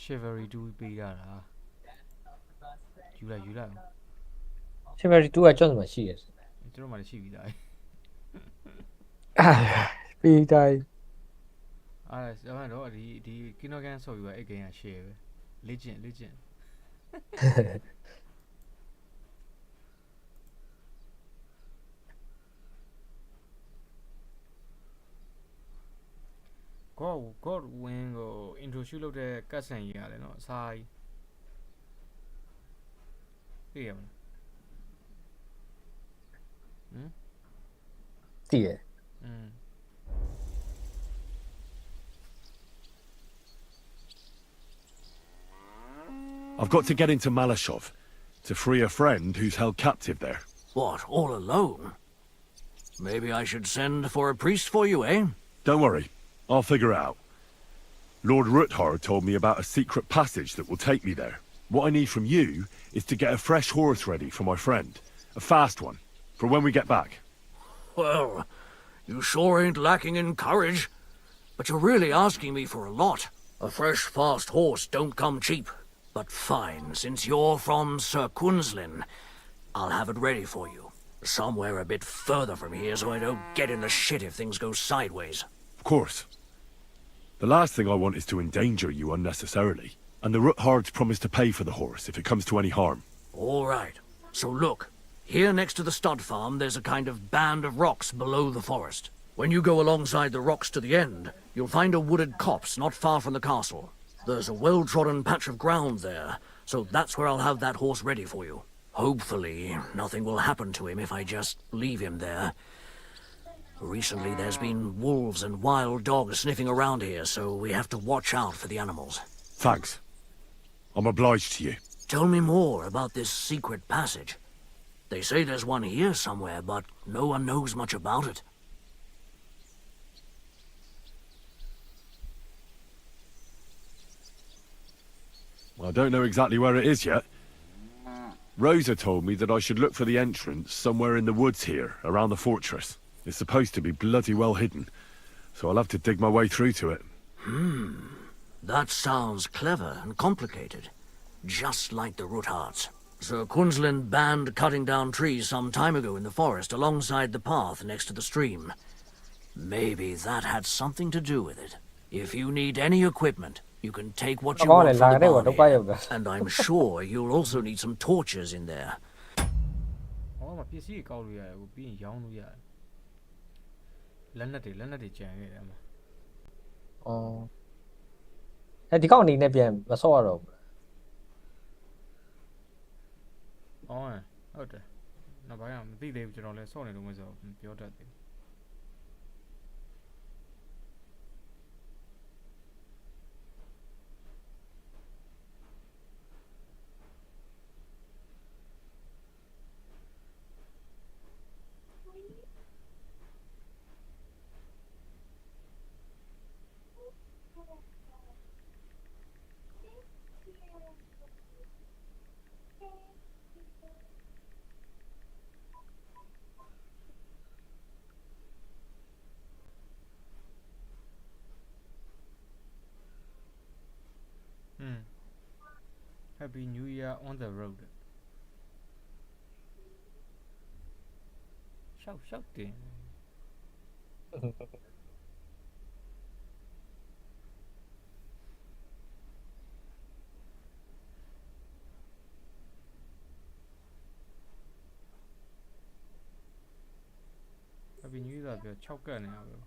chivalry 2 ပေးရတာယူလိုက်အောင် chivalry 2ကကျွန်တော်မှရှိရယ် ကျွန်တော်မှလည်းရှိပြီးသား ပြီးတိုင်း အဲ့ဒါဆိုတော့ဒီ Kinogan ဆော်ပြီးအဲ့ game က share ပဲ legend God win ကို introduce လုပ်တဲ့ cutscene ကြီးရတယ်နော်အစာကြီးသိရမလားသိရ I've got to get into Malashov to free a friend who's held captive there. What, all alone? Maybe I should send for a priest for you, eh? Don't worry, I'll figure it out. Lord Ruthard told me about a secret passage that will take me there. What I need from you is to get a fresh horse ready for my friend. A fast one, for when we get back. Well, you sure ain't lacking in courage. But you're really asking me for a lot. A fresh, fast horse don't come cheap. But fine, since you're from Sir Kunzlin, I'll have it ready for you. Somewhere a bit further from here so I don't get in the shit if things go sideways. Of course. The last thing I want is to endanger you unnecessarily. And the Roothards promise to pay for the horse if it comes to any harm. All right. So look, here next to the stud farm, there's a kind of band of rocks below the forest. When you go alongside the rocks to the end, you'll find a wooded copse not far from the castle. There's a well-trodden patch of ground there, so that's where I'll have that horse ready for you. Hopefully, nothing will happen to him if I just leave him there. Recently, there's been wolves and wild dogs sniffing around here, so we have to watch out for the animals. Thanks. I'm obliged to you. Tell me more about this secret passage. They say there's one here somewhere, but no one knows much about it. I don't know exactly where it is yet. Rosa told me that I should look for the entrance somewhere in the woods here, around the fortress. It's supposed to be bloody well hidden, so I'll have to dig my way through to it. That sounds clever and complicated. Just like the Roothards. Sir Quinslin banned cutting down trees some time ago in the forest alongside the path next to the stream. Maybe that had something to do with it. If you need any equipment, you can take what you want from the barn here, and I'm sure you'll also need some torches in there. ဟောမှာပစ္စည်းကောက်လို့ရတယ်ဟိုပြီးရင်ရောင်းလို့ရတယ်လက်နက်တွေကြံခဲ့တယ်အမအော်အဲဒီကောင်အနေနဲ့ပြန်မဆော့ရတော့ဘူးအော်ဟုတ်တယ်နောက်ပိုင်းကမသိသေးဘူးကျွန်တော်လည်းဆော့နေလို့မဆိုပြောတတ်တယ် Happy New Year on the road. Shout din. Happy New Year ပြော6ကတ်နေရပြော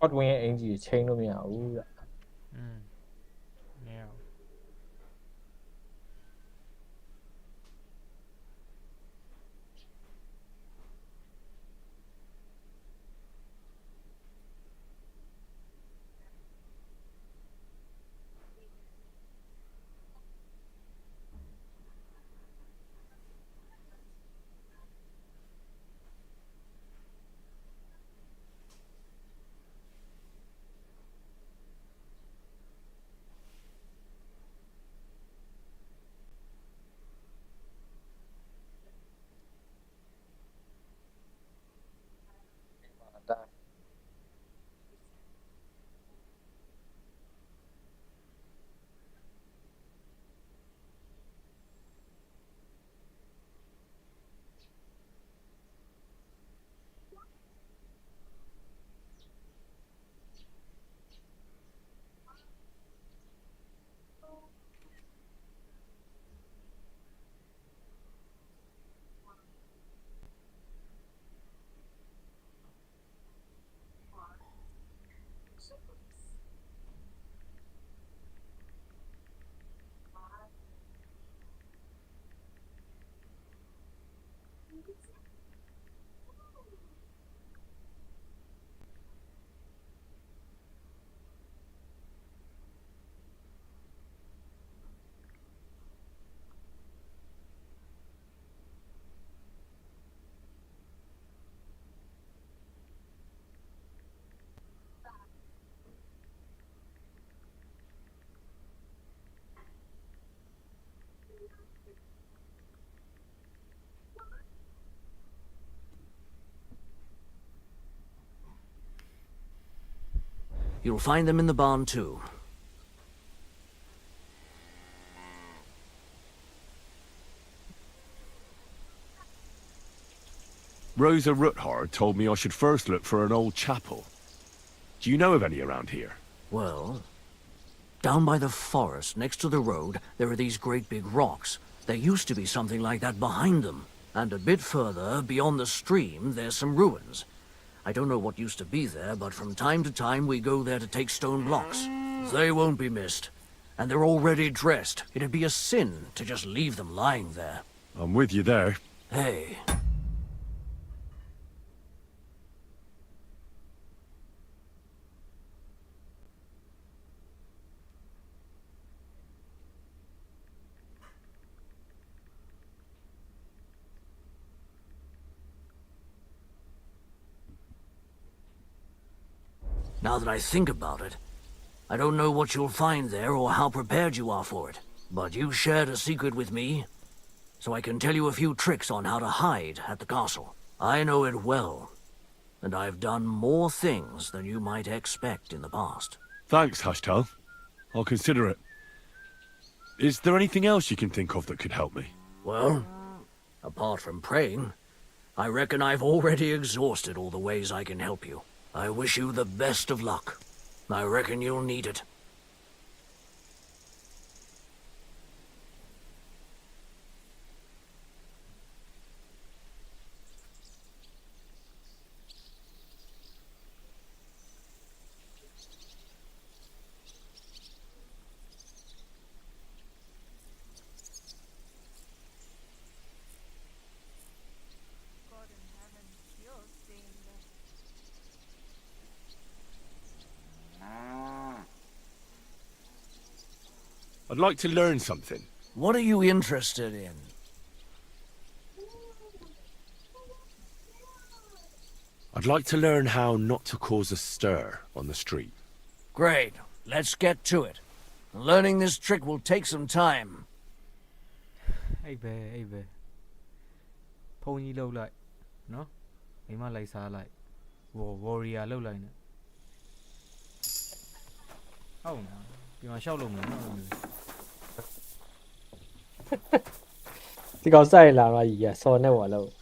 hot wing ရဲ့အင်ဂျီချိန်လို့မရဘူးဗျ ဟ You'll find them in the barn too. Rosa Ruthard told me I should first look for an old chapel. Do you know of any around here? Well, down by the forest, next to the road, there are these great big rocks. There used to be something like that behind them. And a bit further, beyond the stream, there's some ruins. I don't know what used to be there, but from time to time we go there to take stone blocks. They won't be missed. And they're already dressed. It'd be a sin to just leave them lying there. I'm with you there. Hey. Now that I think about it, I don't know what you'll find there or how prepared you are for it. But you shared a secret with me, so I can tell you a few tricks on how to hide at the castle. I know it well, and I've done more things than you might expect in the past. Thanks, Hashtal. I'll consider it. Is there anything else you can think of that could help me? Well, apart from praying, I reckon I've already exhausted all the ways I can help you. I wish you the best of luck. I reckon you'll need it. I'd like to learn something. What are you interested in? I'd like to learn how not to cause a stir on the street. Great. Let's get to it. Learning this trick will take some time. Hey, be. ဖုန်းကြီးလှုပ်လိုက်နော်မိမလိုက်စားလိုက် warrior လှုပ်လိုက်နဲ့ဟုတ်နော်ဒီမှာရှောက်လို့မလို့နော် ဒီကောင်စိုက်လာတော့ကြီးอ่ะစော်နဲ့ဟောလို့ ဟ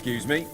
Excuse me.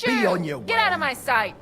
Be on your way. Get out of my sight!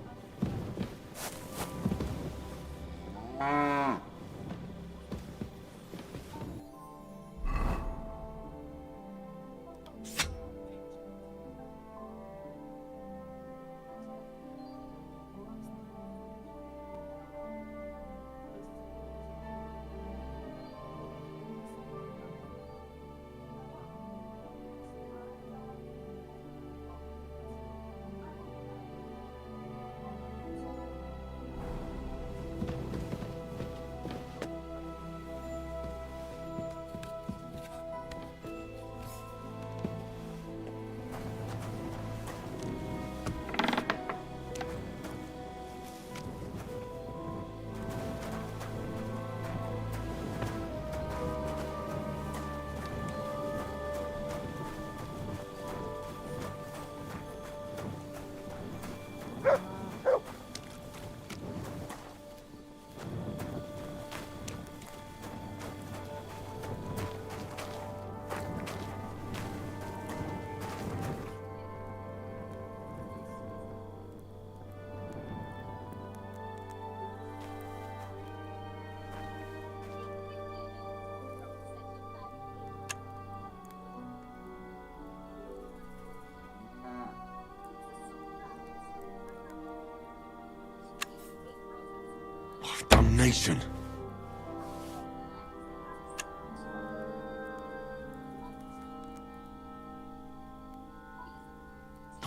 information.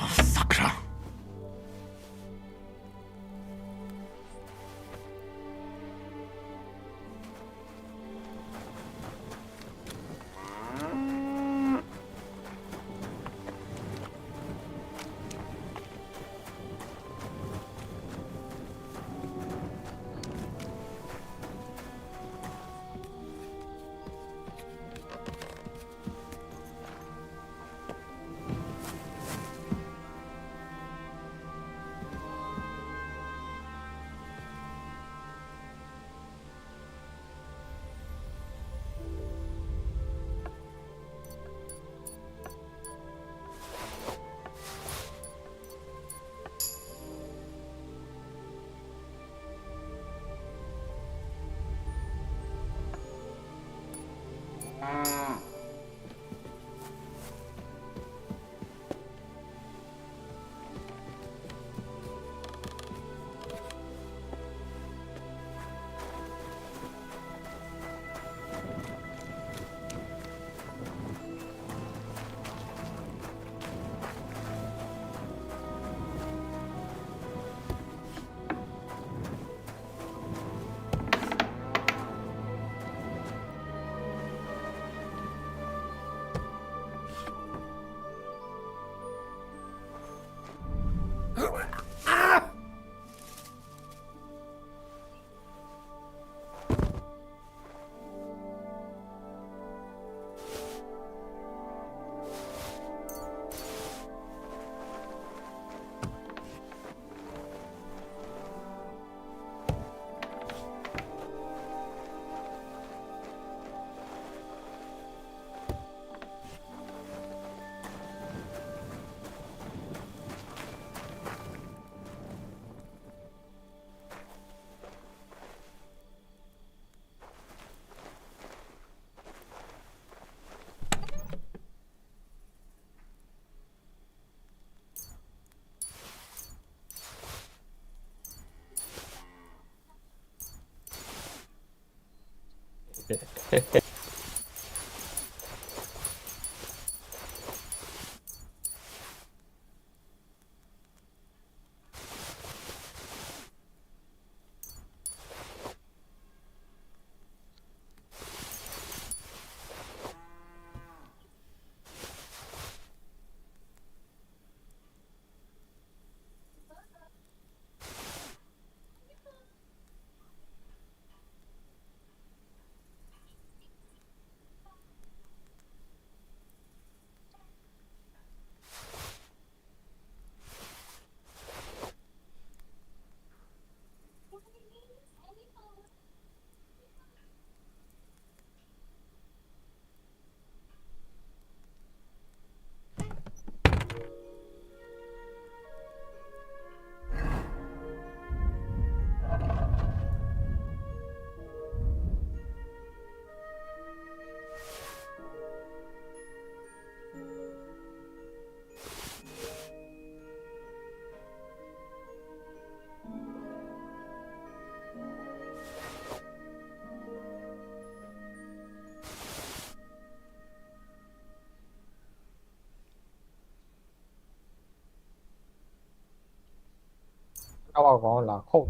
Oh, Sakra. Các bạn có là không.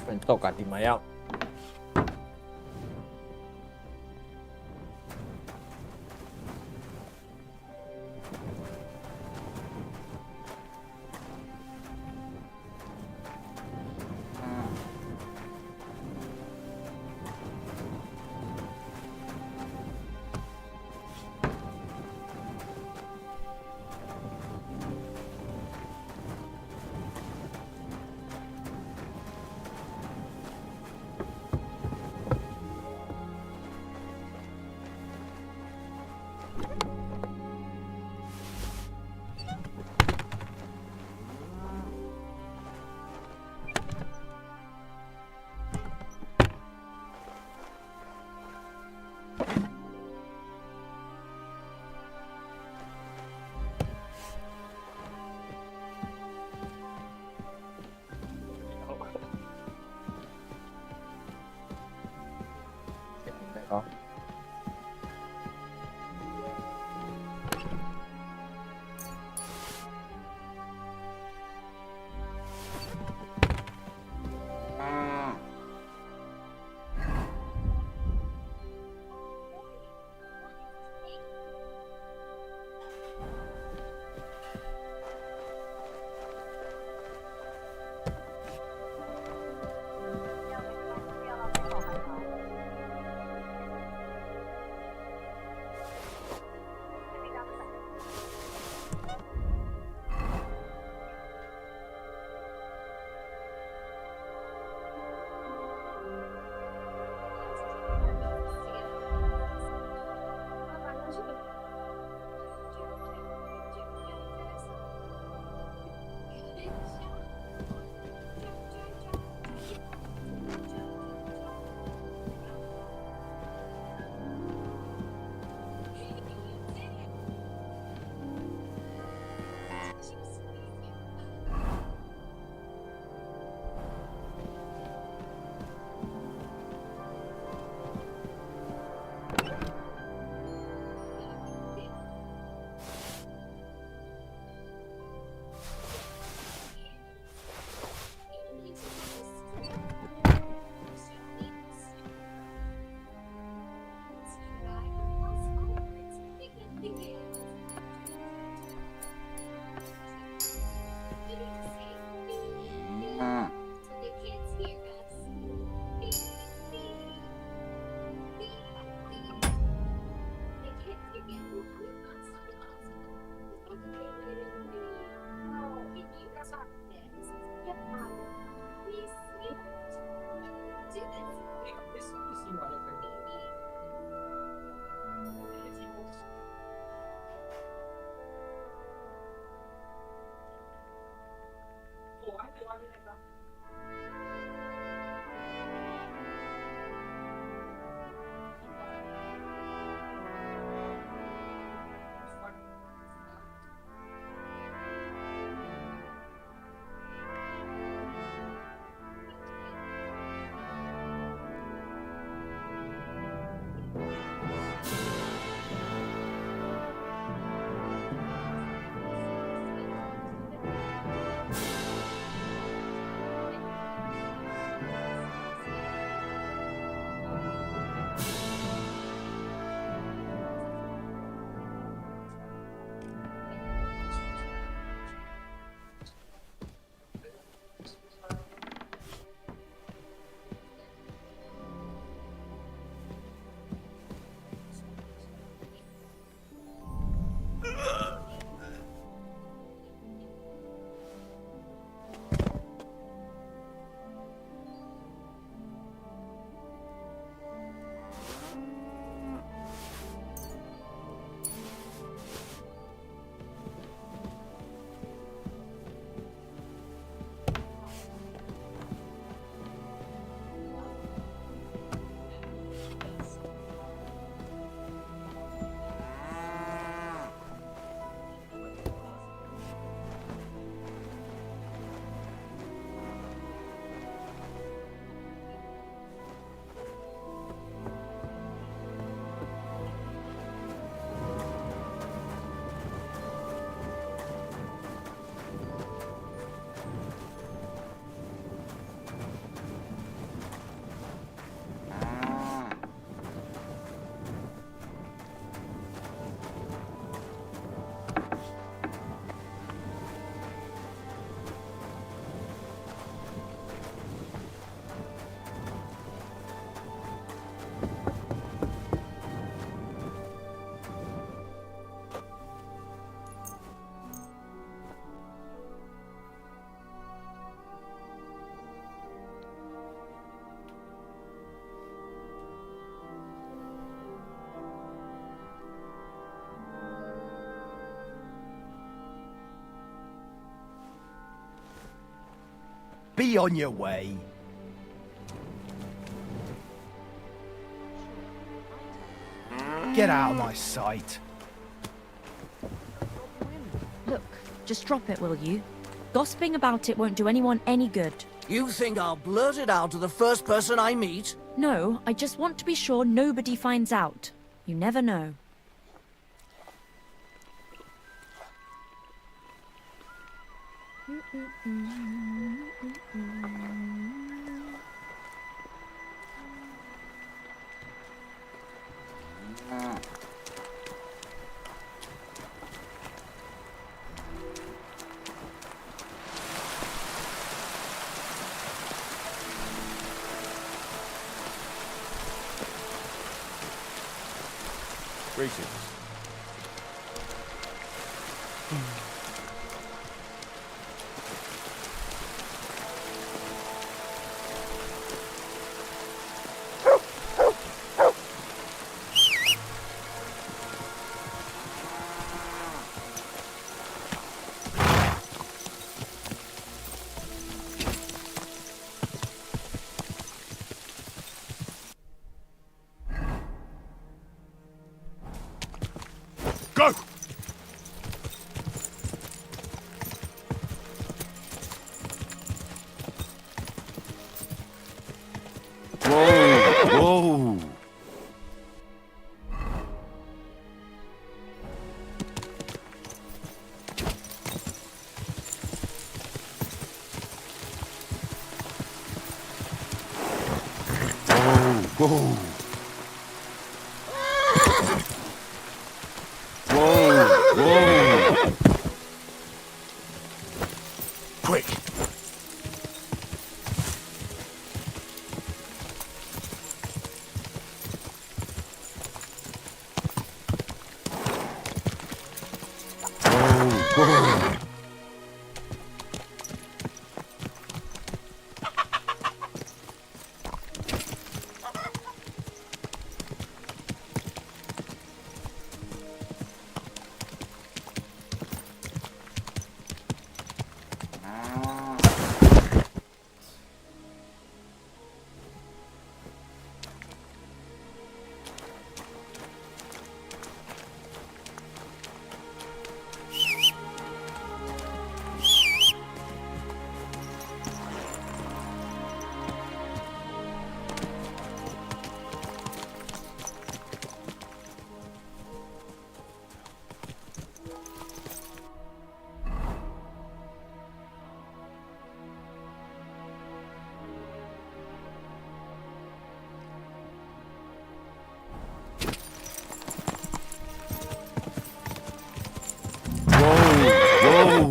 มันตกกันดีไหมอ่ะ có. Be on your way. Get out of my sight. Look, just drop it, will you? Gossiping about it won't do anyone any good. You think I'll blurt it out to the first person I meet? No, I just want to be sure nobody finds out. You never know. Greetings. Go! Whoa! Whoa! Whoa! Quick! Whoa! Whoa!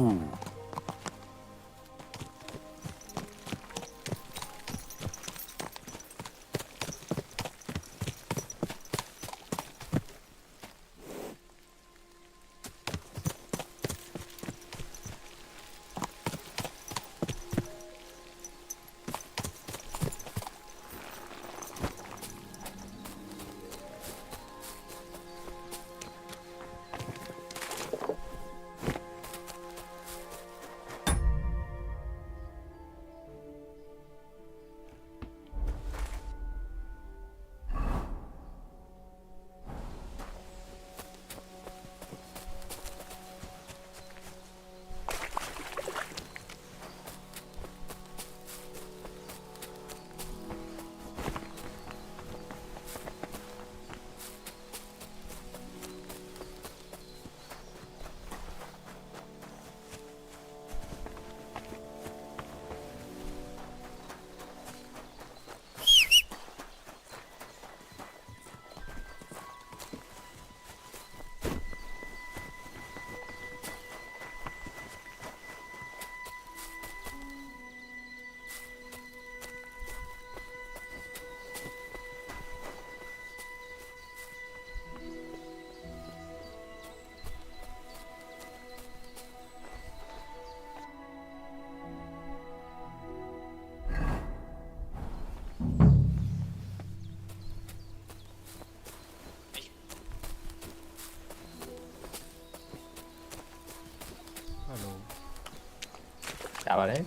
Chào bạn đấy.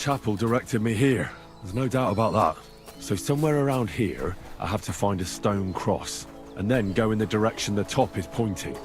chapel directed me here. There's no doubt about that. So somewhere around here, I have to find a stone cross, and then go in the direction the top is pointing.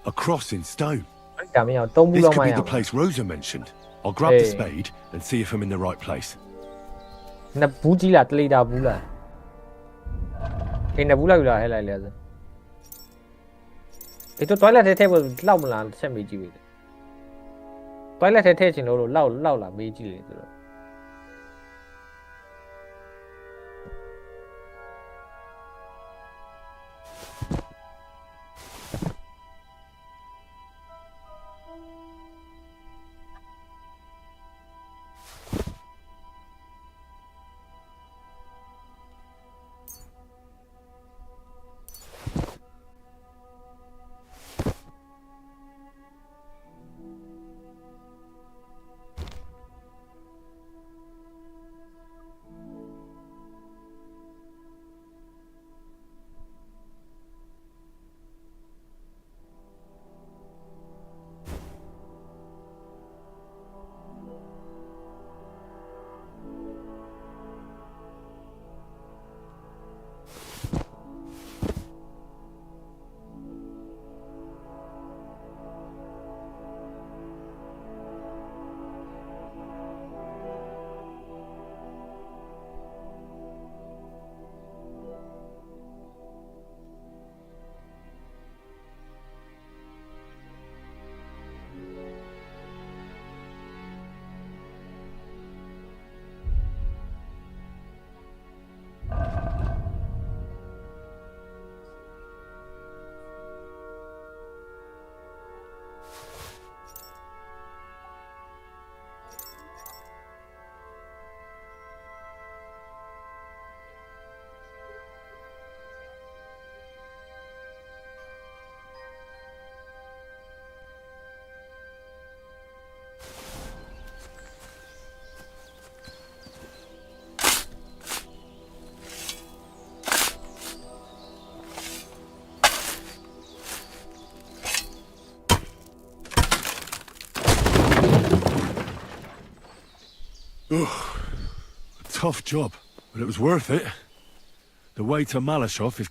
A cross in stone. 讲没有东部 This 都 could 卖 be the 呀。 place Rosa mentioned. I'll grab the spade and see if I'm in the right place. 那补ကြီးလားတလိတာဘူးလားအေးနဘူးလောက်လာဟဲ့လိုက်လေဆိုဒီတော့ toilet ထဲထည့်ဖို့လောက်မလားဆက်မေးကြည့်ပြီ toilet ထဲထည့်ချင်လို့လောက်လာမေးကြည့်လေဆိုတော့ Ugh. A tough job, but it was worth it. The way to Malashov is...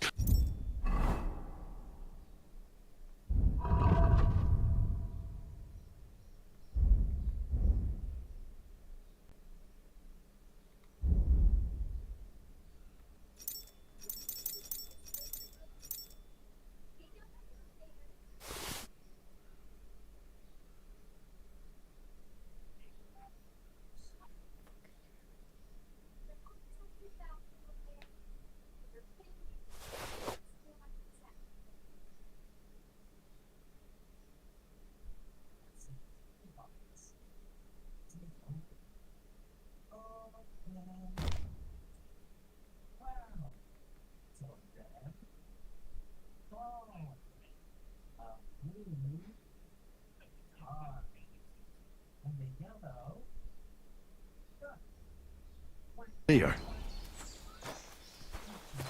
Here.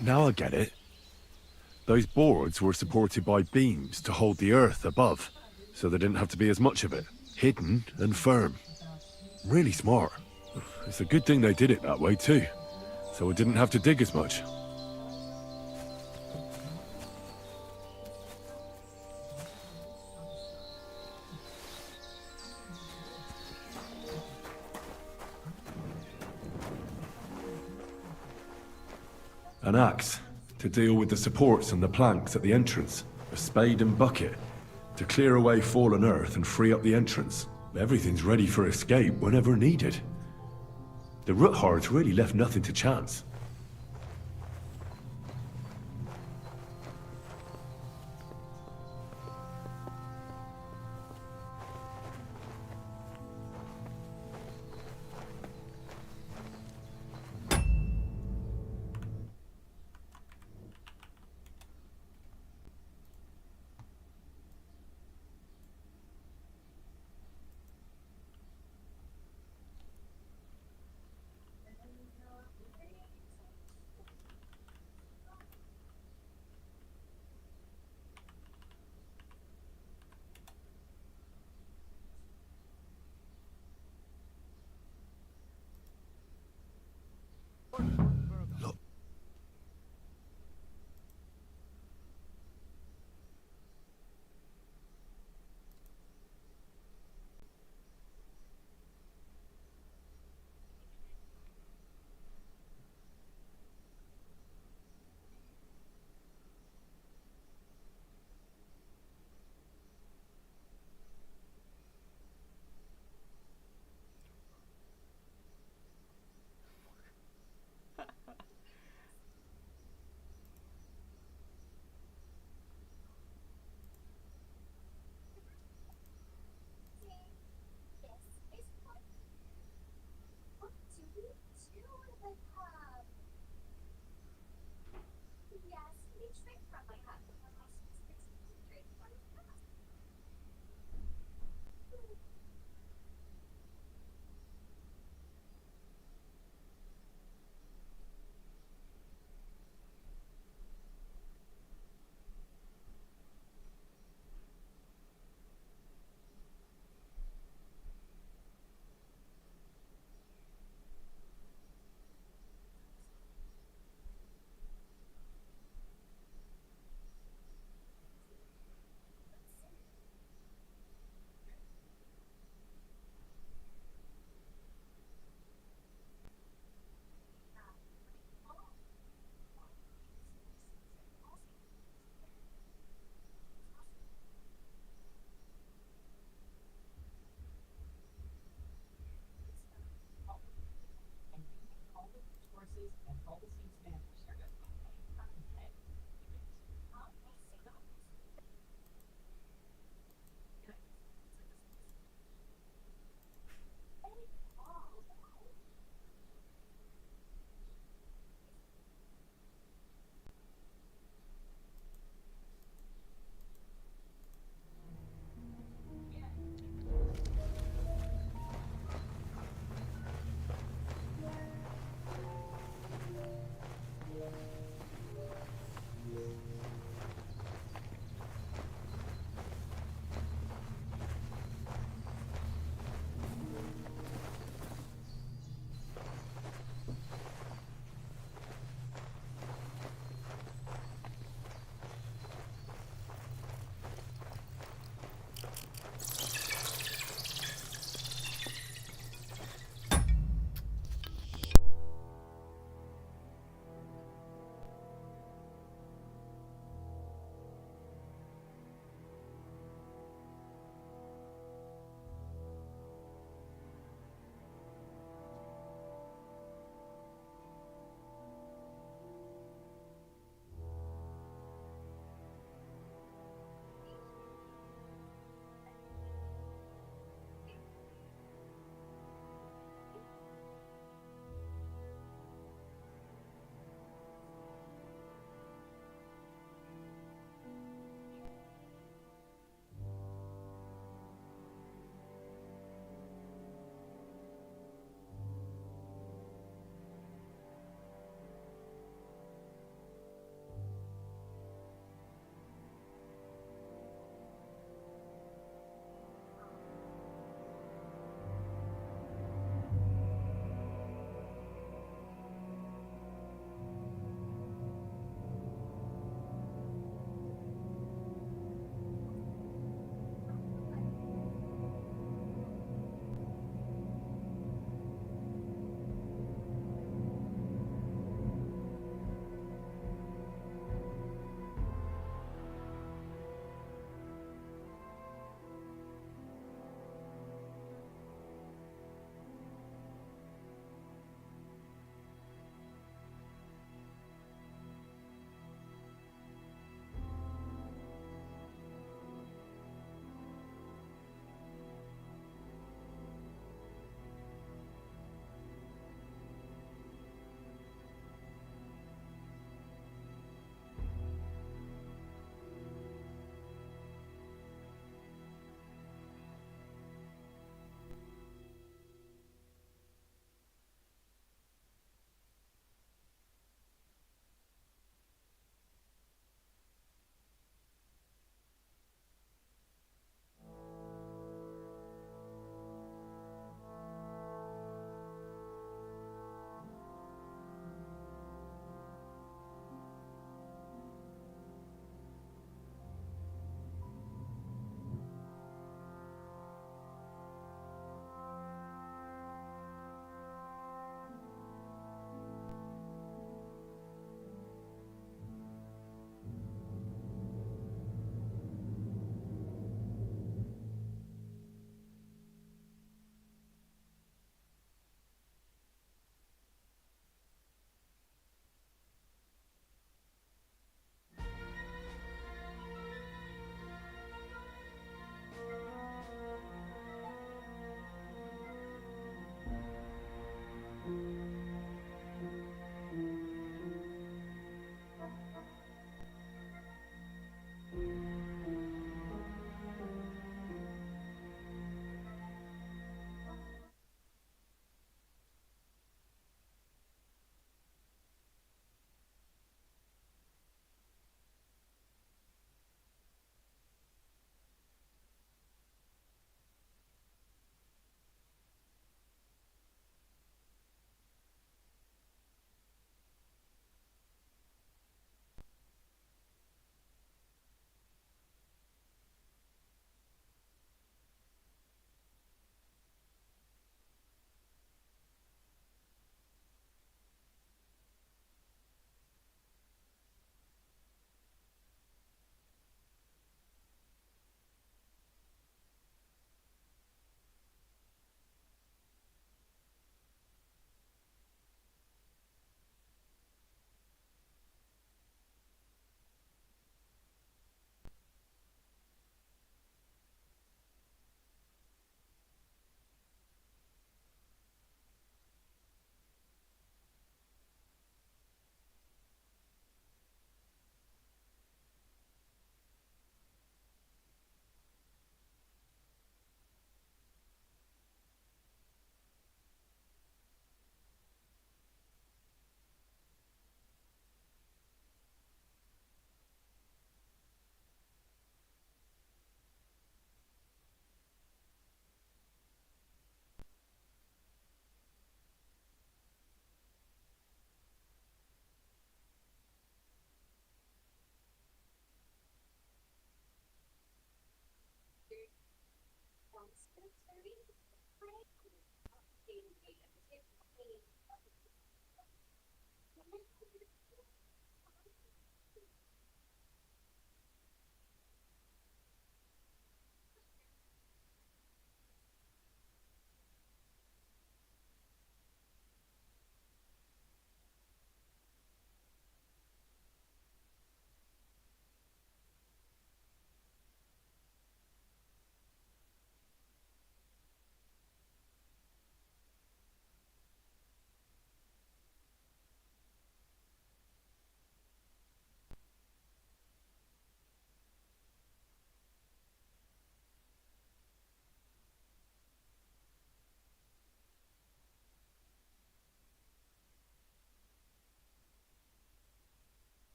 Now I get it. Those boards were supported by beams to hold the earth above, so there didn't have to be as much of it. Hidden and firm. Really smart. It's a good thing they did it that way too, so I didn't have to dig as much. An axe, to deal with the supports and the planks at the entrance. A spade and bucket, to clear away fallen earth and free up the entrance. Everything's ready for escape whenever needed. The Roothards really left nothing to chance.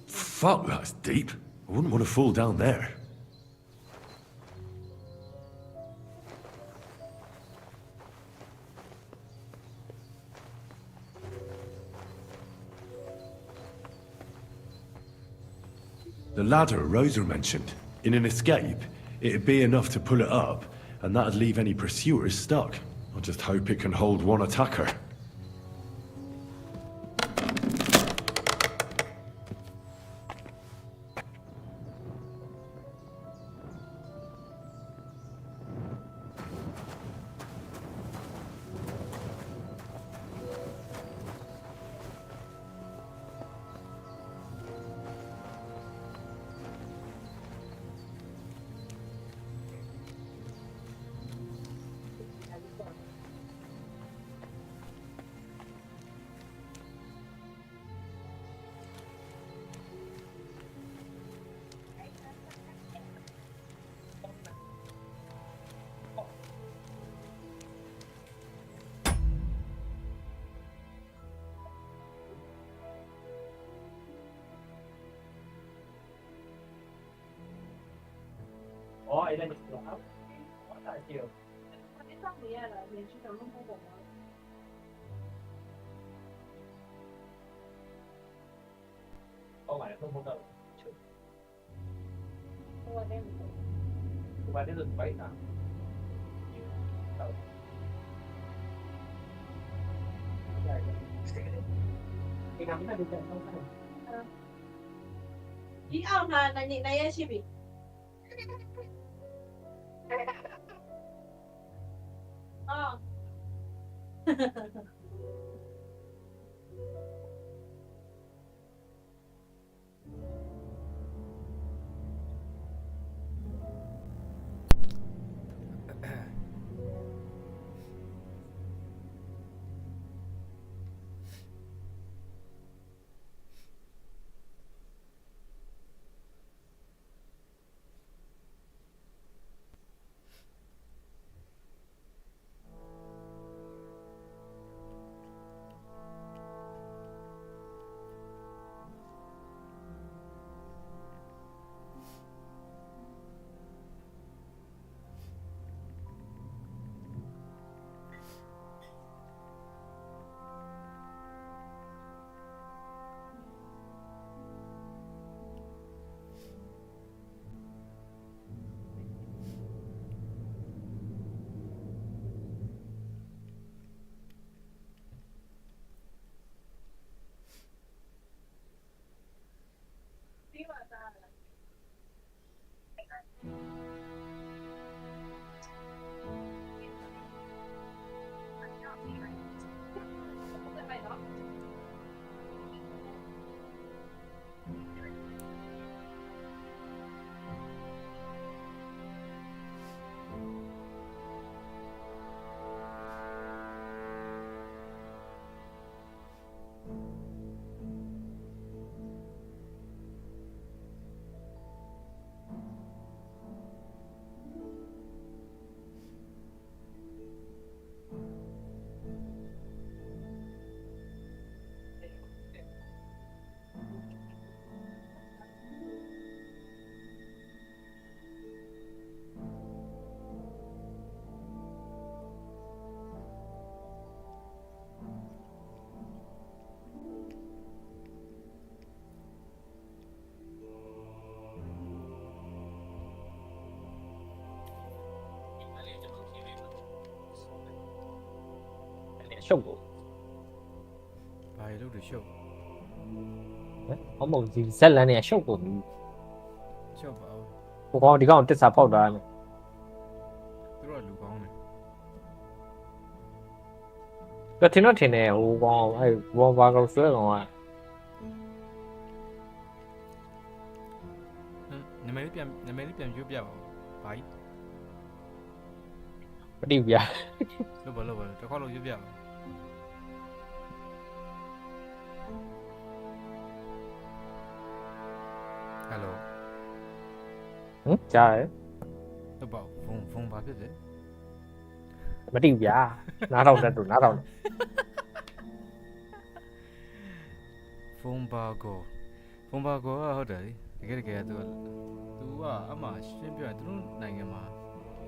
Fuck, that's deep. I wouldn't want to fall down there. The ladder Rosa mentioned. In an escape, it'd be enough to pull it up, and that'd leave any pursuers stuck. I just hope it can hold one attacker. Ý ông là nhịn này em chị bị. Shop của. Bài lúc được shop. Có một gì rất là nè shop của. Shop vào. Cô con đi con tết sao phong đó. Tôi là lũ con này. Cái thứ nó thì nè, con ai con vào câu sữa rồi. Nè mấy điểm giúp vào. Bài. Đi về. Lúc vào, tôi có lúc giúp vào. Hello. Trời. Tôi bảo phone bà biết đấy. Mà đi về. Nó đâu. Phone bà go. ဘုံဘာကောဟုတ်တယ်တကယ်သူကအမှရှင်းပြရင်သူတို့နိုင်ငံမှာ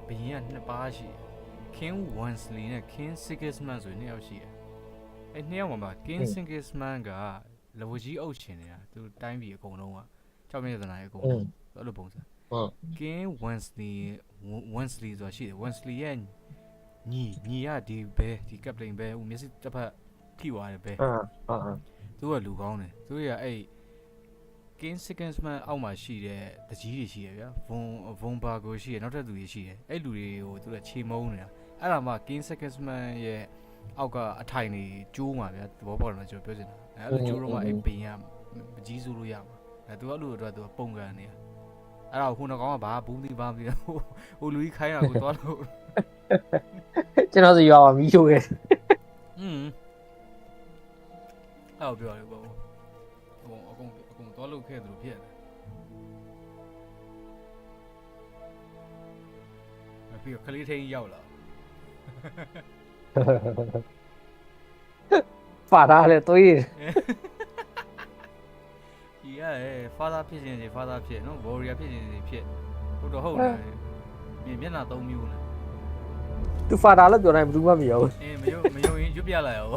ဘီရင်ကနှစ်ပါးရှိတယ် King Wensley နဲ့ King Sigismund ဆိုနှစ်ယောက်ရှိတယ်အဲ့နှစ်ယောက်မှာ King Sigismund ကလဝကြီးအုပ်ရှင်နေတာသူတိုင်းပြည်အကုန်လုံးကကြောက်မြတ်သနာရဲ့အကုန်လုံးအဲ့လိုပုံစံ King Wensley ဆိုတာရှိတယ် Wensley ရဲ့ညီကဒီဘဲဒီကပတိန်ဘဲဦးမျက်စိတစ်ဖက်ထိသွားတယ်ဘဲသူကလူကောင်းတယ်သူကအဲ့ King Sigismund အောက်မှာရှိတဲ့တကြီးတွေရှိရဗျာ Von Bargo ရှိရနောက်ထပ်သူတွေရှိတယ်အဲ့လူတွေကိုသူကချေမုန်းနေတာအဲ့ဒါမှ King Sigismund ရဲ့အောက်ကအထိုင်တွေကျိုးမှာဗျာသဘောပေါက်တယ်မကျွန်တော်ပြောချင်တာအဲ့လိုကျိုးတော့မှအဲ့ပင်ကမကြီးစိုးလို့ရမှာအဲ့သူကလူတို့သူကပုံကန်နေတာအဲ့ဒါခုနကောင်ကဘာဘူးမသိဟိုလူကြီးခိုင်းတာကိုသွားလို့ကျွန်တော်စီရွာမှာမီးရှို့ခဲ့အဲ့တော့ပြောရဘောအကုန်သွားလို့ခဲ့တယ်လို့ဖြစ်တယ်ပြီးတော့ခလေးထင်းရောက်လာဖာသားလည်းသွေးကြီးရဲ့ဖာသားဖြစ်ခြင်းစီဖာသားဖြစ်နော်ဘော်ရီယာဖြစ်ခြင်းစီဖြစ်ဟုတ်တော့ဟုတ်တယ်မျက်နှာသုံးမျိုးနဲ့သူဖာသားလည်းပြောနိုင်ဘူးမှမရောဘူးမယုံရင်ရွတ်ပြလိုက်ရော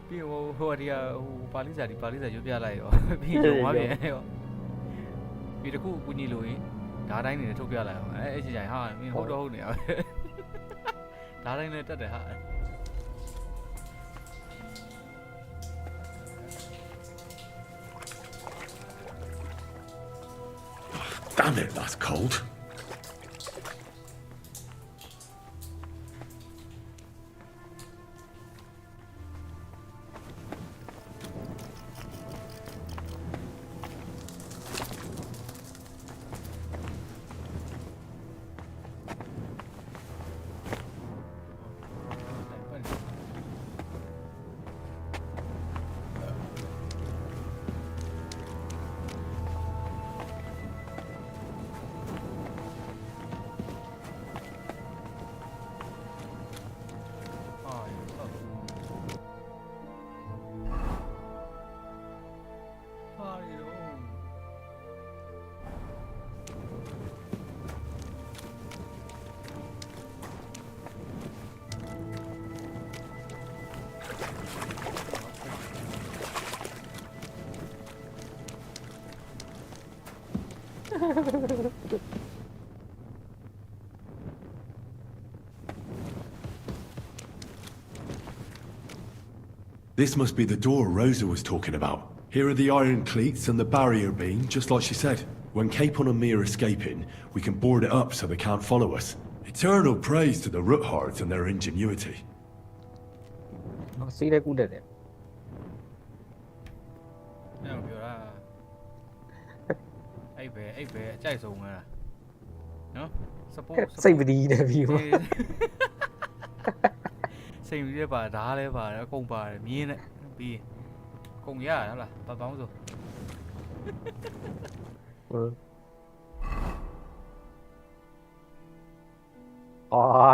ပြီးဟိုဒီပါဠိစာရွတ်ပြလိုက်ရောပြီးတော့ဝါပြန်ရောပြီးတခုကူညီလို့ရင်ဓာတ်တိုင်းနေထုတ်ပြလိုက်အောင်အဲ့အချိန်ဟာမင်းဟုတ်တော့ဟုတ်နေရပဲဓာတ်တိုင်းနဲ့တက်တယ်ဟာ Damn it, that's cold. This must be the door Rosa was talking about. Here are the iron cleats and the barrier beam, just like she said. When Capon and me are escaping, we can board it up so they can't follow us. Eternal praise to the Roothards and their ingenuity. See that good at it. No, you're right. Chạy xuống à? No? Suppose. Save đi để view. Xem đi bà đá đấy bà đã công bà miên đấy. Vì công giá đó là bà bóng rồi.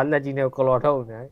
Là chỉ nêu có lọt thôi đấy.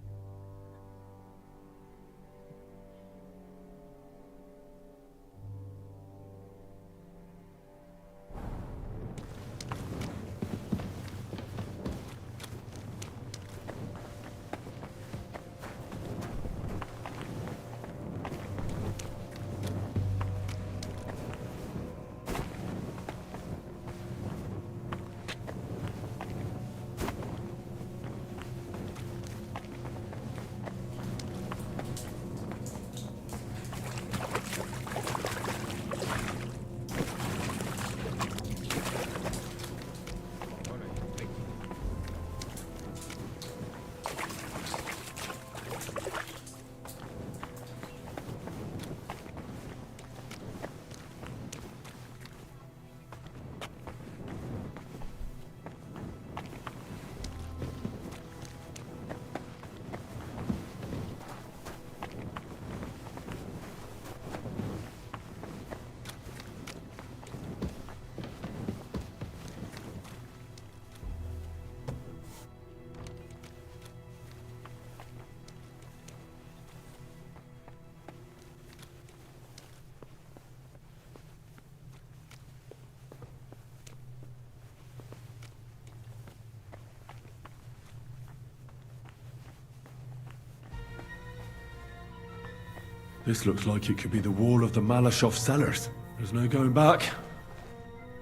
This looks like it could be the wall of the Malashov cellars. There's no going back.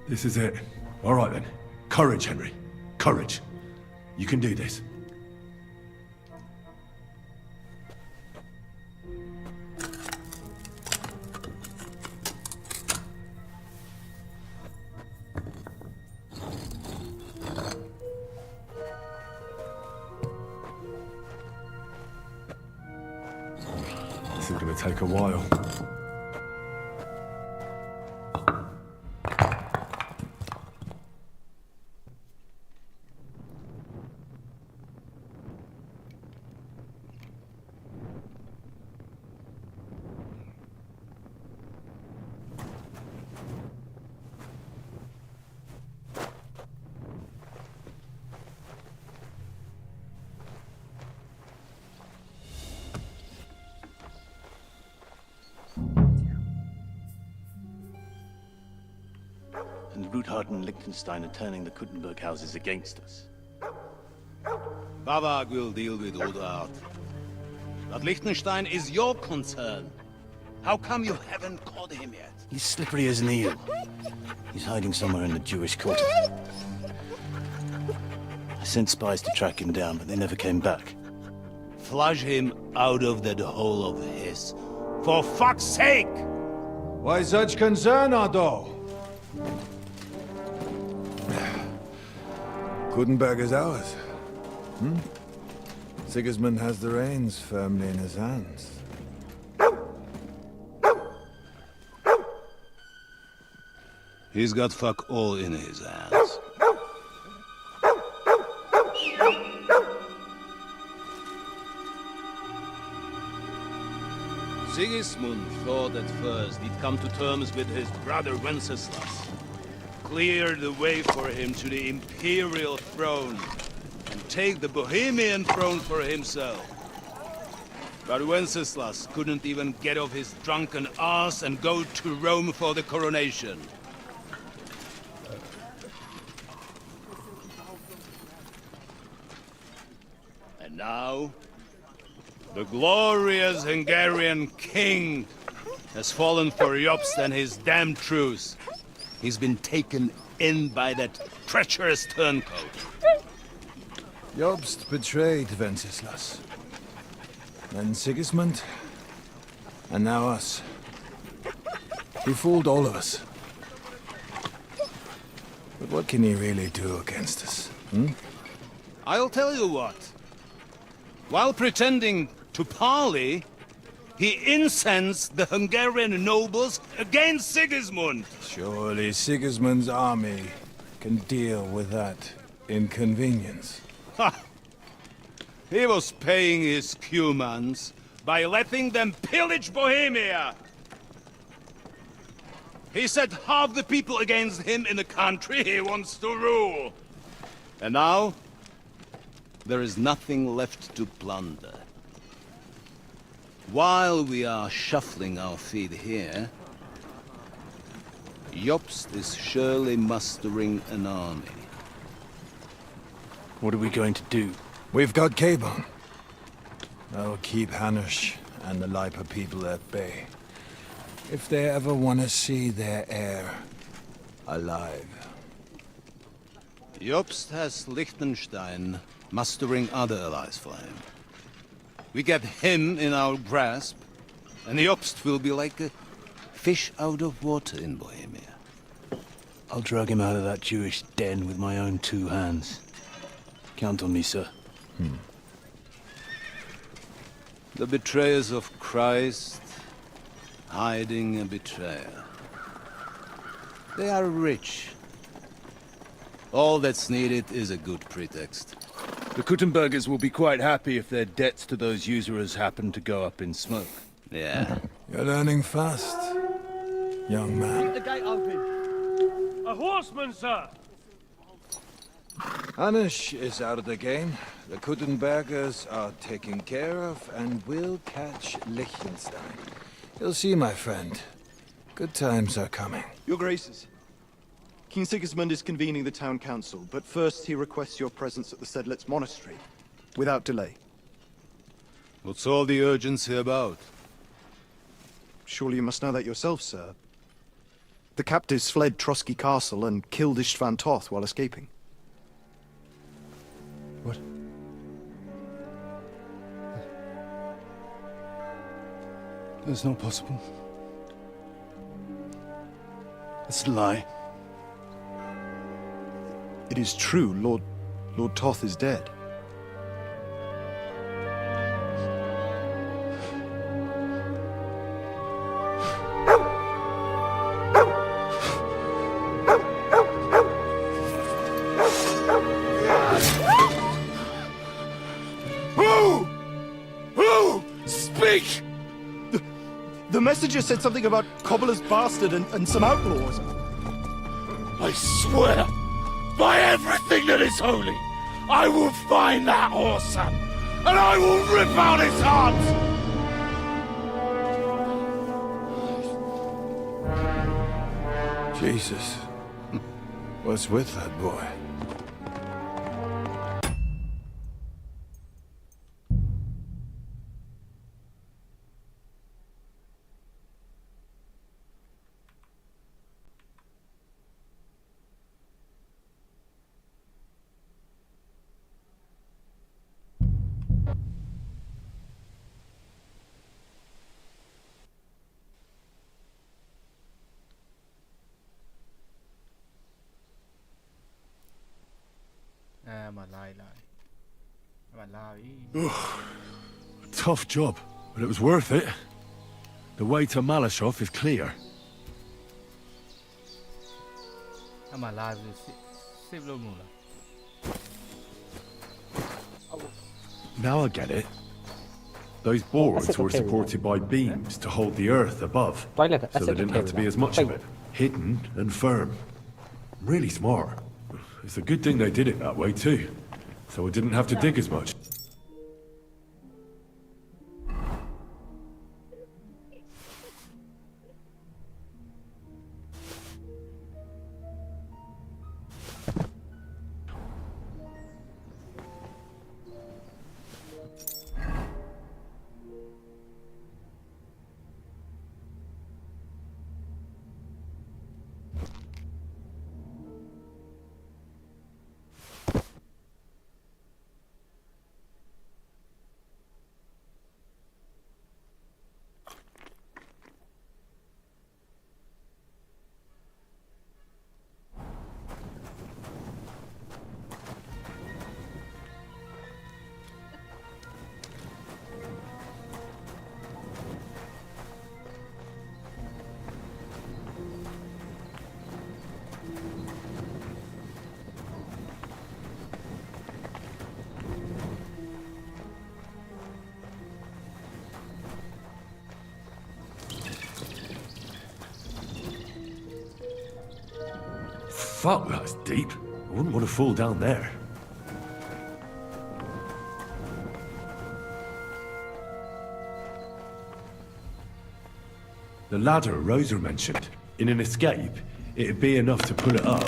This is it. All right then. Courage, Henry. Courage. You can do this. This is going to take a while. And Ruthard and Liechtenstein are turning the Kuttenberg houses against us. Bavag will deal with Ruthard. But Liechtenstein is your concern. How come you haven't caught him yet? He's slippery as an eel. He's hiding somewhere in the Jewish quarter. I sent spies to track him down, but they never came back. Flush him out of that hole of his. For fuck's sake! Why such concern, Otto? Kuttenberg is ours. Sigismund has the reins firmly in his hands. He's got fuck all in his hands. Sigismund thought at first he'd come to terms with his brother Wenceslas. Clear the way for him to the imperial throne and take the Bohemian throne for himself. But Wenceslas couldn't even get off his drunken ass and go to Rome for the coronation. And now, the glorious Hungarian king has fallen for Jobst and his damn truce. He's been taken in by that treacherous turncoat. Jobst betrayed Wenceslas. Then Sigismund. And now us. He fooled all of us. But what can he really do against us, I'll tell you what. While pretending to parley, he incensed the Hungarian nobles against Sigismund. Surely Sigismund's army can deal with that inconvenience. Ha! He was paying his Cumans by letting them pillage Bohemia. He set half the people against him in the country he wants to rule. And now, there is nothing left to plunder. While we are shuffling our feet here, Jobst is surely mustering an army. What are we going to do? We've got Cabon. That'll keep Hanush and the Lipa people at bay. If they ever want to see their heir alive. Jobst has Liechtenstein mustering other allies for him. We get him in our grasp, and Jobst will be like a fish out of water in Bohemia. I'll drag him out of that Jewish den with my own two hands. Count on me, sir. The betrayers of Christ, hiding a betrayer. They are rich. All that's needed is a good pretext. The Kuttenbergers will be quite happy if their debts to those usurers happen to go up in smoke. Yeah. You're learning fast, young man. Keep the gate open. A horseman, sir! Hanush is out of the game. The Kuttenbergers are taken care of, and we'll catch Liechtenstein. You'll see, my friend. Good times are coming. Your Graces, King Sigismund is convening the town council, but first he requests your presence at the Sedlitz monastery, without delay. What's all the urgency about? Surely you must know that yourself, sir. The captives fled Trotsky Castle and killed Istvan Toth while escaping. What? That's not possible. That's a lie. It is true, Lord Toth is dead. Who? Speak! The messenger said something about Cobbler's bastard and some outlaws. I swear, by everything that is holy, I will find that whoreson, and I will rip out his heart! Jesus. What's with that boy? Tough job, but it was worth it. The way to Malashov is clear. I'm alive. Save low moon. Now I get it. Those boards were supported by beams to hold the earth above, so there didn't have to be as much of it. Hidden and firm. Really smart. It's a good thing they did it that way too, so I didn't have to dig as much. Fuck, that's deep. I wouldn't want to fall down there. The ladder Rosa mentioned. In an escape, it'd be enough to pull it up,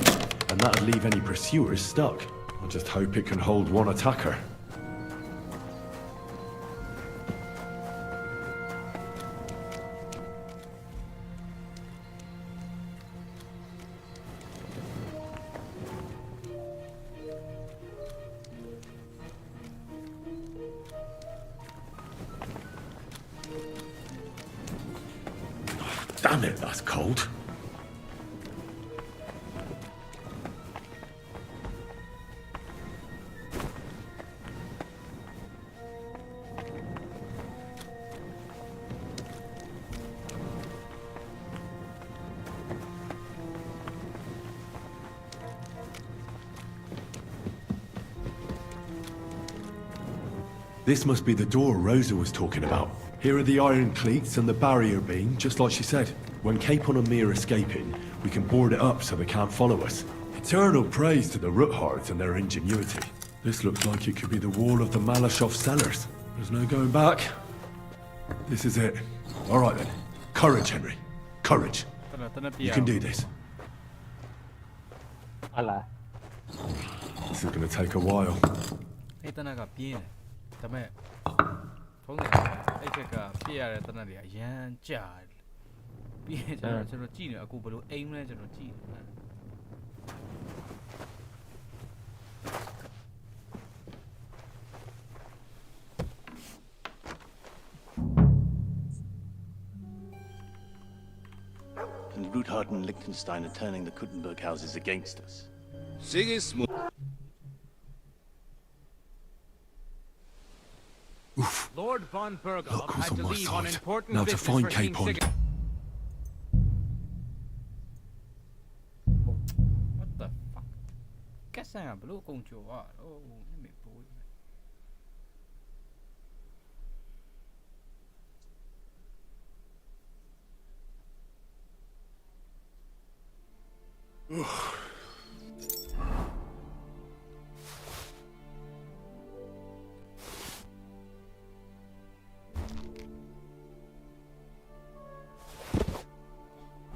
and that'd leave any pursuers stuck. I just hope it can hold one attacker. Damn it, that's cold. This must be the door Rosa was talking about. Here are the iron cleats and the barrier beam, just like she said. When Capon and me are escaping, we can board it up so they can't follow us. Eternal praise to the Roothards and their ingenuity. This looks like it could be the wall of the Malashov cellars. There's no going back. This is it. All right then. Courage, Henry. Courage. You can do this. This is going to take a while. အဲ့တနက်ကပြင်းတယ်ဒါပေမဲ့ဖုန်းကအဲ့ချက်ကပြည့်ရတဲ့တနက်တွေအရန်ကြာတယ် ပြီးရင်ကျွန်တော်ကြည့်နေအခုဘယ်လိုအိမ်မလဲကျွန်တော်ကြည့်နေ And Ruthard and Liechtenstein are turning the Kuttenberg houses against us. Sigismund. Lord von Berghoff Look who's had to on my leave on side. important Now to business find for King Capon. Sigurd. What the fuck ကက်ဆန်ကဘလို့အကုန်ကျော်อ่ะအိုးနိမေပိုး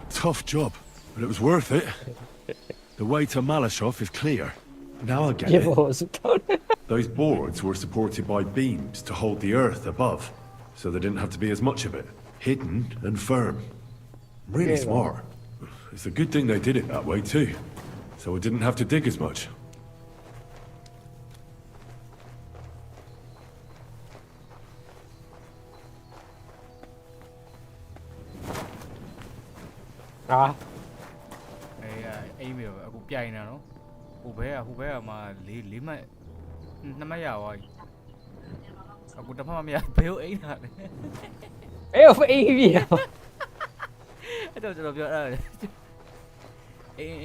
Tough job, but it was worth it. The way to Malashov is clear. Now I get it. Those boards were supported by beams to hold the earth above, so there didn't have to be as much of it. Hidden and firm. Really smart. It's a good thing they did it that way too, so it didn't have to dig as much. Ah. အိမ်မြေအခုပြိုင်နေတာနော်ဟိုဘဲကမှ၄မှတ်2မှတ်ရသွားပြီအခုတစ်ဖက်မှမရဘဲကိုအိမ်တာလေ Ê, phải y gì à? အဲ့တော့ကျွန်တော်ပြောအဲ့အေး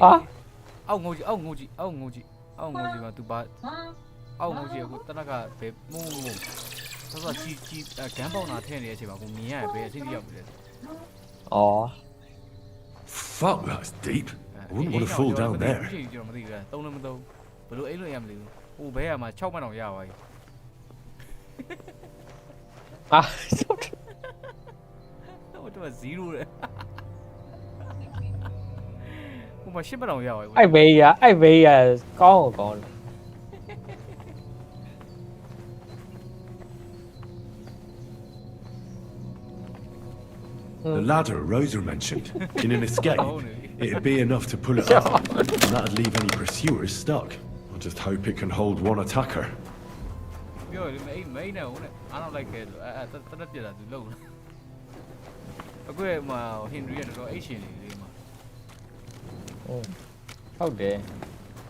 အောက်ငိုကြီးမှာသူပါအောက်ငိုကြီးအခုတနက်ကဘယ်မုံဆောဆောကြီးဂန်းပေါက်နာထည့်နေတဲ့အချိန်မှာကိုမြင်ရတယ်ဘယ်အဆင့်ကြီးရောက်ပြီလဲ Oh. Fuck, that's deep. I wouldn't want to fall down there. ကျွန်တော်မသိဘူးသုံးလည်းမသုံးဘယ်လိုအိမ်လို့ရမလဲဟိုဘဲကမှ6မှတ်တောင်ရပါပြီ Ah. ဟိုတော့0လေဟိုမှာ10မှတ်တောင်ရပါပြီ Ai bị à? Ai bị à? Con. The ladder Rosa mentioned. In an escape, it'd be enough to pull it up, and that'd leave any pursuers stuck. I just hope it can hold one attacker. ပြောတယ်မိန်းနဲ့ဦးနဲ့အားတော့လိုက်ခဲ့လို့တနက်ပြတာသူလုံးအခုမှဟင်နရီကတော့အိတ်ရှင်နေလေးမှာ ဟုတ်တယ်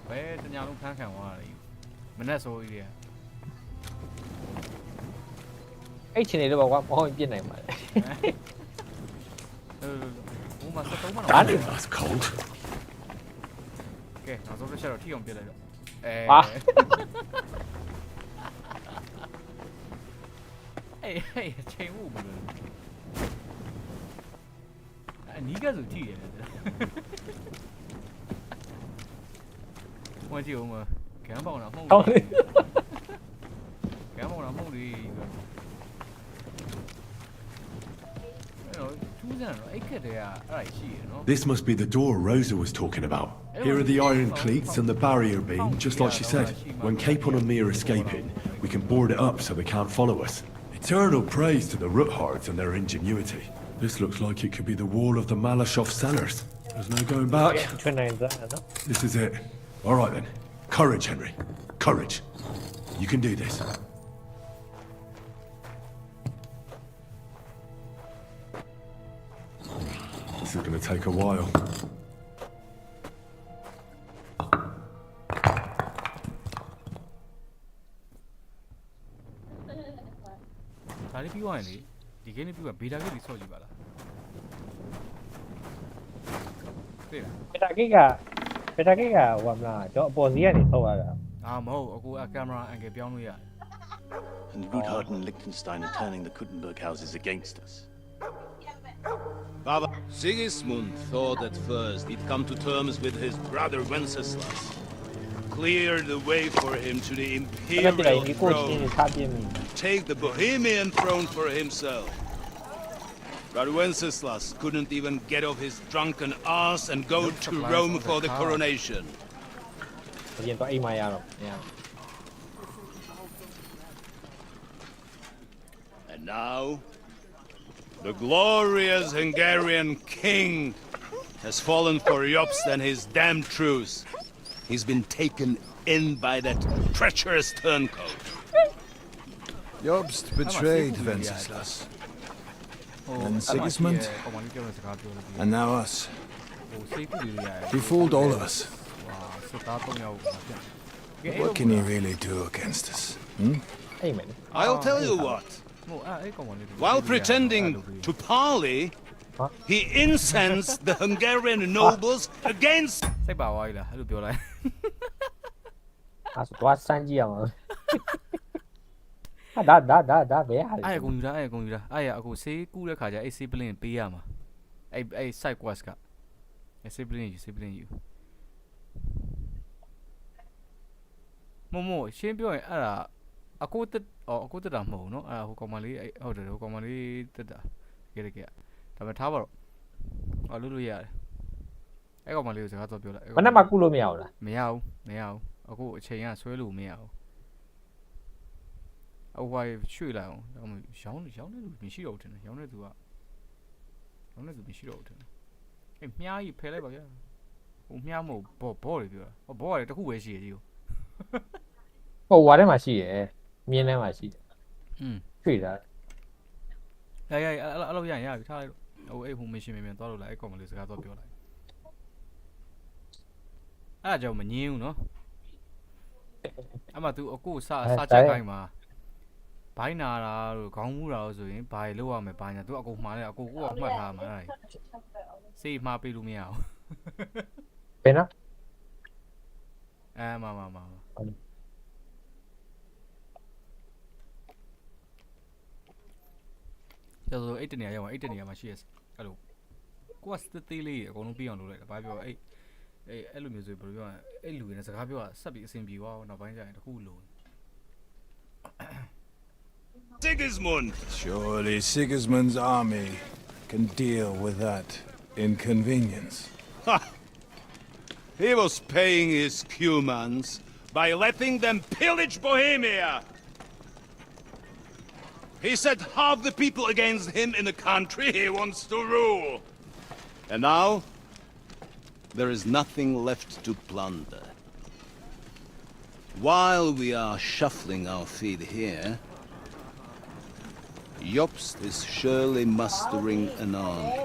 ဘယ်တညာလုံးဖမ်းခံသွားရတယ်မနဲ့ဆိုကြီးတယ် အဲ့ချင်နေတော့ကွာမဟုတ်ပြစ်နိုင်ပါလေ ဟိုမှာ73မှတော့ That's cold. ကဲနောက်ဆုံးတစ်ချက်တော့ထိအောင်ပြစ်လိုက်တော့ဟေးချိန်ဦးမလို့အနီးကဆိုထိရတယ်我就嘛，干包那梦里，干包那梦里个，This must be the door Rosa was talking about. Here are the iron cleats and the barrier beam, just like she said. When Capon and me are escaping, we can board it up so they can't follow us. Eternal praise to the Ruthards and their ingenuity. This looks like it could be the wall of the Malashov cellars. There's no going back. This is it. All right then. Courage, Henry. Courage. You can do this. This is going to take a while. 다리 비와야니. 이게는 비와 비라게 리서지 봐라. 그래. ပက်တာကိတ်ကဟိုမလားကျွန်တော်အပေါ်စီးကနေဆောက်ရတာ မဟုတ်အခုကင်မရာအန်ဂယ်ပြောင်းလို့ရတယ် And Ruthard and Liechtenstein are turning the Kuttenberg houses against us. Baba Sigismund thought at first he'd come to terms with his brother Wenceslas. Clear the way for him to the imperial throne. Take the Bohemian throne for himself. But Wenceslas couldn't even get off his drunken ass and go to Rome for the coronation. And now, The glorious Hungarian king has fallen for Jobst and his damned truce. He's been taken in by that treacherous turncoat. Jobst betrayed Wenceslas. And Sigismund. And now us. He fooled all of us. What can he really do against us? I'll tell you what. While pretending to parley, he incensed the Hungarian nobles against... စိတ်ပါသွားပြီလားအဲ့လိုပြောလိုက် အဲ့ဆိုသွားစမ်းကြည့်အောင်ဟာဒါဘယ်ဟာလဲ အဲ့အကုန်ယူတာအဲ့အကုန်ယူတာအဲ့ရအခုဆေးကူးတဲ့ခါကျအဲ့ဆေးပလင်းပေးရမှာအဲ့ side quest ကအဲ့ဆေးပလင်းယူမို့ရှင်းပြောရင်အဲ့ဒါအကိုတက်တာမဟုတ်ဘူးเนาะအဲ့ဟိုကောင်မလေးဟုတ်တယ်ဟိုကောင်မလေးတက်တာကဲဒါပေမဲ့ထားပါတော့အလုပ်လို့ရတယ်အဲ့ကောင်မလေးကိုစကားတော့ပြောလိုက် မနေ့မှကုလို့မရဘူးလား မရဘူးအခုအချိန်ကဆွဲလို့မရဘူးအဝိုင်းရွှေ့လိုက်အောင်ဒါမှရောင်းတဲ့လူမရှိတော့ဘူးထင်တယ်ရောင်းတဲ့သူမရှိတော့ဘူးထင်တယ်အဲ့မြားကြီးဖယ်လိုက်ပါဗျာဟိုမြားမဟုတ်ဘောတွေပြောတာဘောကလည်းတစ်ခုပဲရှိရကြီးကို ဟိုဝါထဲမှာရှိရယ်မြင်းထဲမှာရှိတယ်ရွှေ့တာရအဲ့လိုရပြီထားလိုက်တော့ဟိုအဲ့ဟိုမရှင်မြန်သွားလို့လိုက်အဲ့ကောင်မလေးစကားတော့ပြောလိုက်အဲ့ဒါကြောင့်မငင်းဘူးเนาะအမှ तू အကိုစားချက်ခိုင်းမှာဘိုင်းနာတာလို့ခေါင်းမူတာလို့ဆိုရင်ဘာလို့ရမလဲဘာညာ तू အကုန်မှားတယ်အကိုကမှတ်ထားမှာအဲ့စေးမှားပေးလို့မရဘူးဘယ်နော်မှာကျော်ဆိုအဲ့တနေရာရောက်မှာအဲ့တနေရာမှာရှိရအဲ့လိုကိုကစတေးလေးအကုန်လုံးပြီးအောင်လုပ်လိုက်တာဘာပြောအဲ့လိုမျိုးဆိုဘယ်လိုပြောရလဲအဲ့လူတွေနဲ့စကားပြောတာဆက်ပြီးအဆင်ပြေသွားအောင်နောက်ပိုင်းကျရင်တခုလို Sigismund! Surely Sigismund's army can deal with that inconvenience. Ha! He was paying his Cumans by letting them pillage Bohemia! He set half the people against him in the country he wants to rule. And now, there is nothing left to plunder. While we are shuffling our feet here, Jobst is surely mustering an army.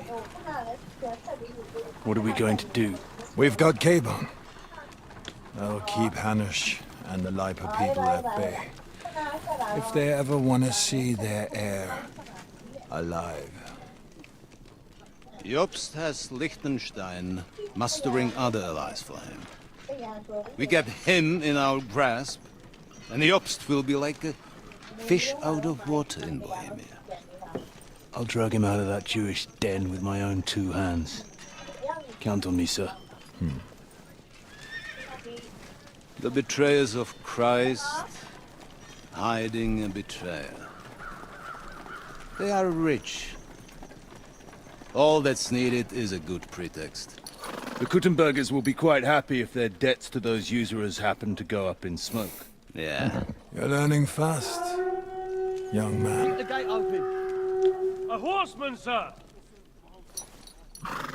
What are we going to do? We've got Cabon. That'll keep Hanush and the Lipa people at bay. If they ever want to see their heir alive. Jobst has Liechtenstein mustering other allies for him. We get him in our grasp, and Jobst will be like a fish out of water in Bohemia. I'll drag him out of that Jewish den with my own two hands. Count on me, sir. The betrayers of Christ, hiding a betrayer. They are rich. All that's needed is a good pretext. The Kuttenbergers will be quite happy if their debts to those usurers happen to go up in smoke. Yeah. You're learning fast, young man. Keep the gate open. A horseman, sir!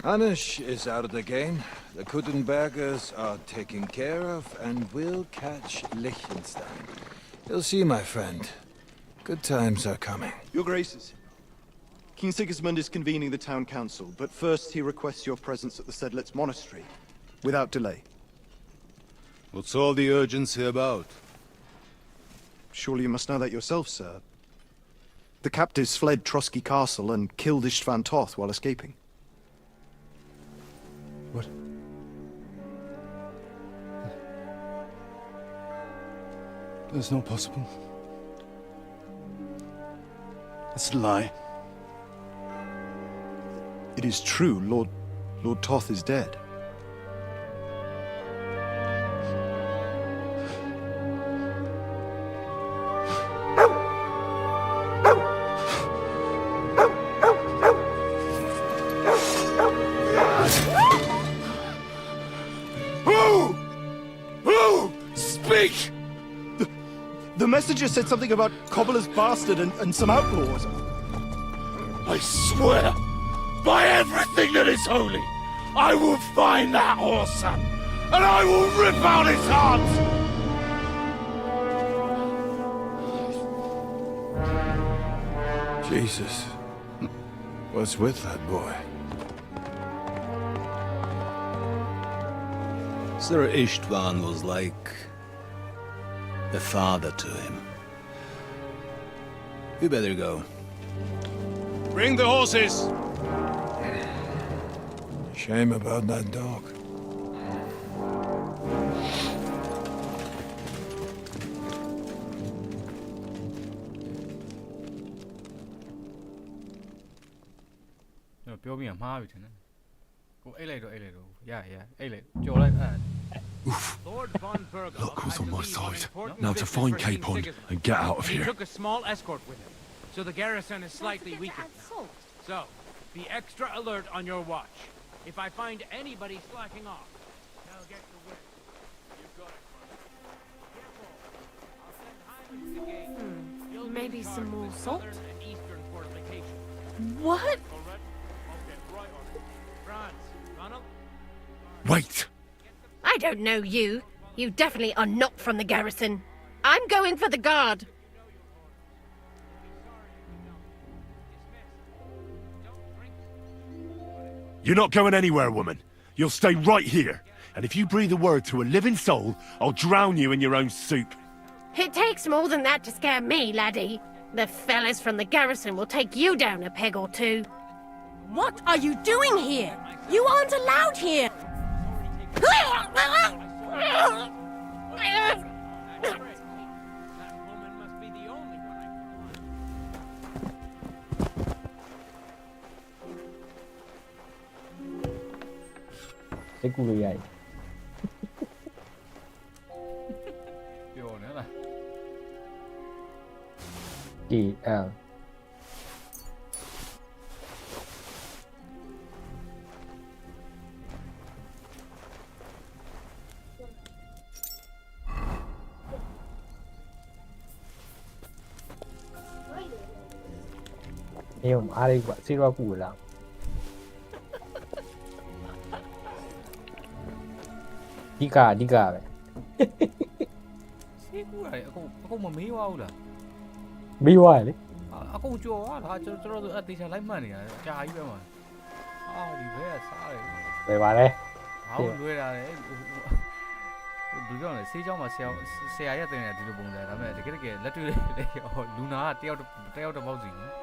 Hanush is out of the game. The Kuttenbergers are taken care of and will catch Liechtenstein. You'll see, my friend. Good times are coming. Your Graces, King Sigismund is convening the town council, but first he requests your presence at the Sedlitz monastery, without delay. What's all the urgency about? Surely you must know that yourself, sir. The captives fled Trotsky Castle and killed Istvan Toth while escaping. What? That's not possible. That's a lie. It is true, Lord Toth is dead. Who? Speak! The messenger said something about Cobbler's bastard and some outlaws. I swear, by everything that is holy, I will find that whoreson, and I will rip out his heart! Jesus. What's with that boy? Sir Istvan was like a father to him. You better go. Bring the horses! Shame about that dog.ပြောပြီးမှားပြီထင်တယ်ကိုအိတ်လိုက်တော့ရအိတ်လိုက်ကြော်လိုက်အဲ့ Look who's on my side. Now to find Capon and get out of He here. took a small escort with him, so the garrison is slightly weakened now. So, be extra alert on your watch. If I find anybody slacking off, I'll get the win. You've got it, Careful. I'll send Hyman to the gate. Maybe some more salt? Southern and eastern fortifications. What? Wait! I don't know you. You definitely are not from the garrison. I'm going for the guard. You're not going anywhere, woman. You'll stay right here. And if you breathe a word to a living soul, I'll drown you in your own soup. It takes more than that to scare me, laddie. The fellas from the garrison will take you down a peg or two. What are you doing here? You aren't allowed here. Cái cu lười vậy. ပြောနေလား GL အေးမအားလေးကွာစေးတော့ကူလာဒီကပဲ ဆေးကူရတယ်အကုန်မမေးပါဘူးလား မေးသွားရလေ အကုန်ကြော်သွားတာကျွန်တော်တို့အသေးချာလိုက်မှတ်နေတာအကြာကြီးပဲမှာအာဒီဘက်ကစားတယ် ဘယ်ပါလဲ ဟောလွဲတာလေဒီကြောင့်လေဆေးကြောင်းမှာဆရာရက်တင်နေတာဒီလိုပုံစံဒါပေမဲ့တကယ်လက်တွေ့လေလူနာကတယောက်တစ်ပေါက်စီနော်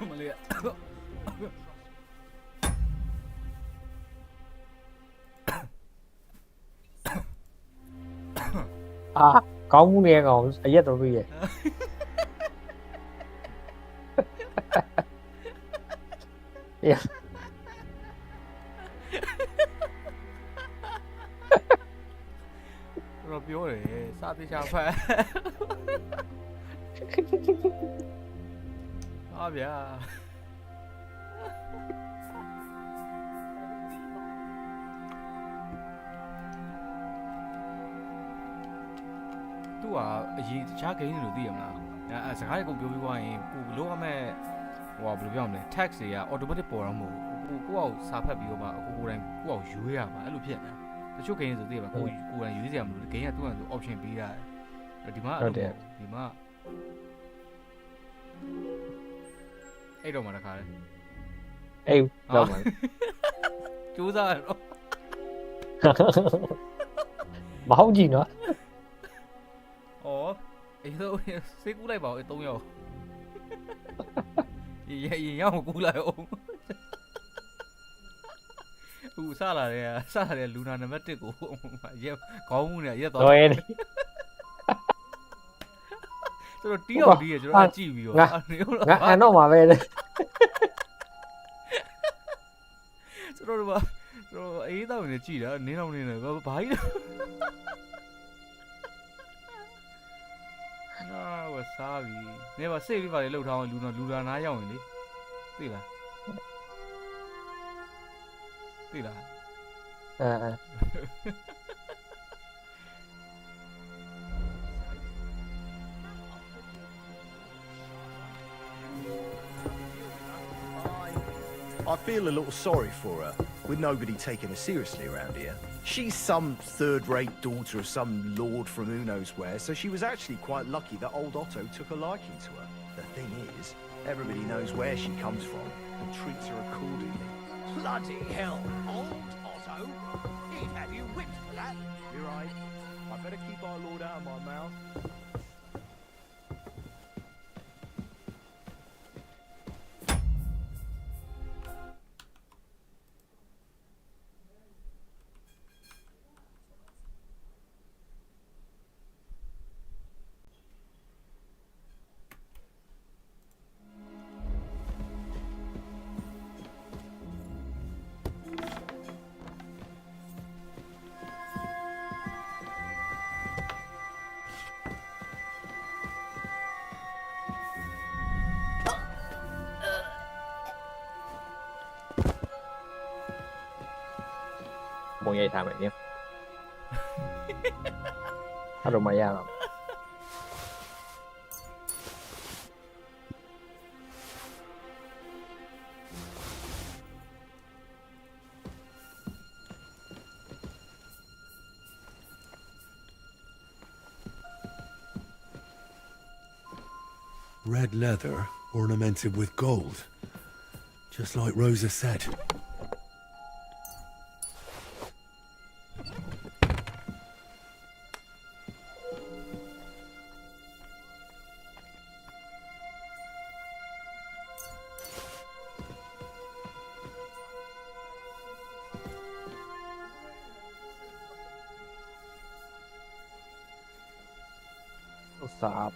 မလေး ကောင်းမှုနေကောင်အရက်တော်တွေ့ရဲ့ Yeah. တော့ပြောတယ်စာသေးချာဖတ်အာဗျာသူကအရေးတခြားဂိမ်းတွေလို့သိရမလားအဲစကားတွေကုန်ပြောပြီးသွားရင်ကိုလိုရမဲ့ဟိုဘယ်လိုပြောမလဲ tax တွေက automatic ပေါ်တော့မဟုတ်ဘူးကိုယ့်အောက်စာဖတ်ပြီးတော့မှကိုယ်တိုင်ကိုယ့်အောက်ရွေးရမှာအဲ့လိုဖြစ်နေတချို့ဂိမ်းတွေဆိုသိရမှာကိုယ်တိုင်ရွေးစရာမလိုဂိမ်းကသူ့ဟာသူ option ပေးရတယ်ဒီမှာဒီမှာအဲ့တော့မှတခါလေအေးတော့မှာကျိုးစားတော့မဟုတ်ကြည့်နော်ဩအေးတော့စေးကူးလိုက်ပါဦး3ယောက်ရင်ရောက်ကူးလိုက်အောင်ဦးစားလာတယ်လူနာနံပါတ်1ကိုရက်ခေါင်းမှုနဲ့ရက်သွားတယ်ကျွန်တော်တီးအောင်တီးရကျွန်တော်ကြည့်ပြီးတော့ငါအန်တော့မှာပဲလေကျွန်တော်အေးတော့နေကြည့်တာနင်းတော့နေတယ်ဘာကြီးနာဝစားပြီနေပါစိတ်ပြီးပါလေလှုပ်ထားအောင်လူနာနားရောက်ရင်လေသိလားI feel a little sorry for her, with nobody taking her seriously around here. She's some third-rate daughter of some lord from who knows where, so she was actually quite lucky that old Otto took a liking to her. The thing is, everybody knows where she comes from and treats her accordingly. Bloody hell, old Otto? He'd have you whipped for that. You're right. I better keep our lord out of my mouth. Một ngày thả mày nhé. Rồi mày ra rồi. Red leather ornamented with gold, just like Rosa said. Stop.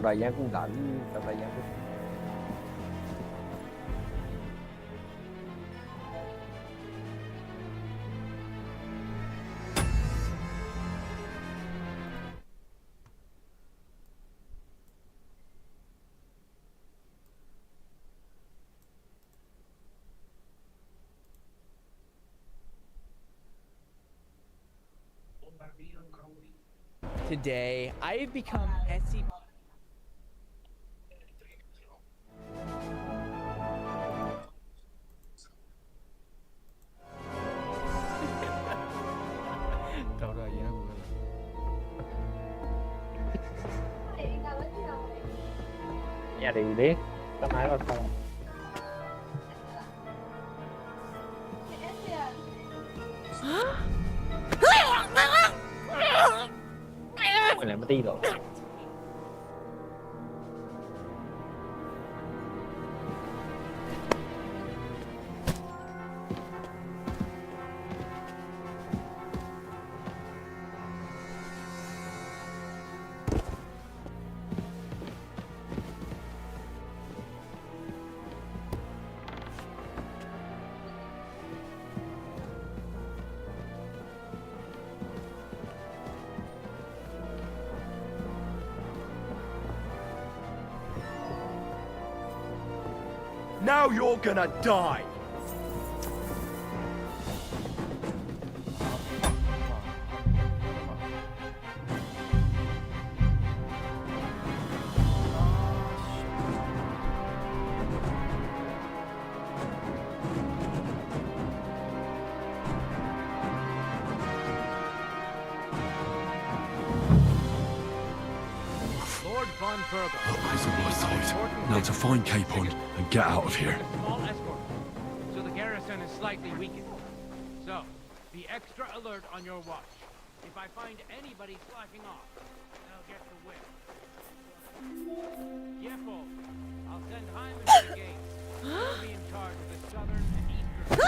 တော်ရန်ကူလာပြီတော်ရန်ကူ Today, I have become SCP. Nhà đi đi, tao nói là không. Mày lại mất đi rồi. Now you're gonna die! Lord Von Virgo. Luck is on my side. Now to find Capon and get out of here. Small escort. So the garrison is slightly weakened. So, be extra alert on your watch. If I find anybody slacking off, they'll get the whip. Yepo, I'll send Hyman to the gate. He'll be in charge of the southern and eastern.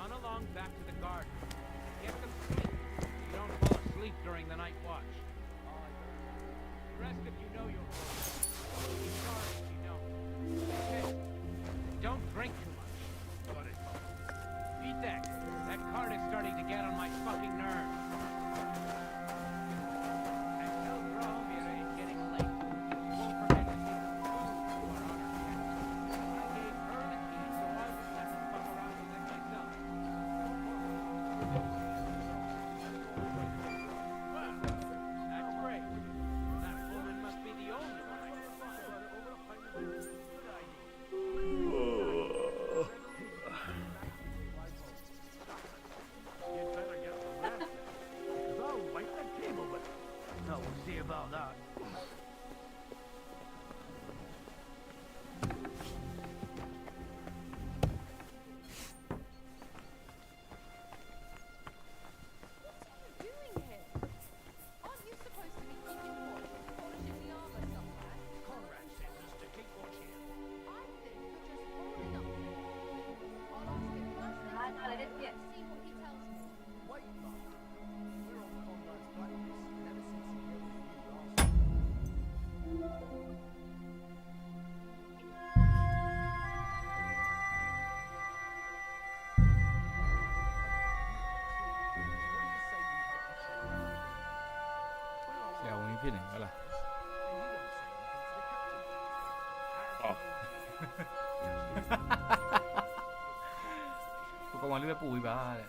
Run along back to the garden. Get them sleep. You don't fall asleep during the night watch. The rest of you know your role. You'll be sorry if you don't. Okay. Don't drink too much. Beat that. That cart is starting to get on my fucking nerves. And tell Drahomir it's getting late. Won't forget to take the food to our honor tent. I gave her the key, so I won't have to fuck around with it myself. Well, that's great. That woman must be the only one I can find. You'd better get some rest, because I'll wipe the table with it. No, we'll see about that. Conrad sent us to keep watch here. Wait, Mark. We're on Conrad's blacklist ever since he dealt with you last. Xèo như thế này gọi là Công an Liverpool bà này.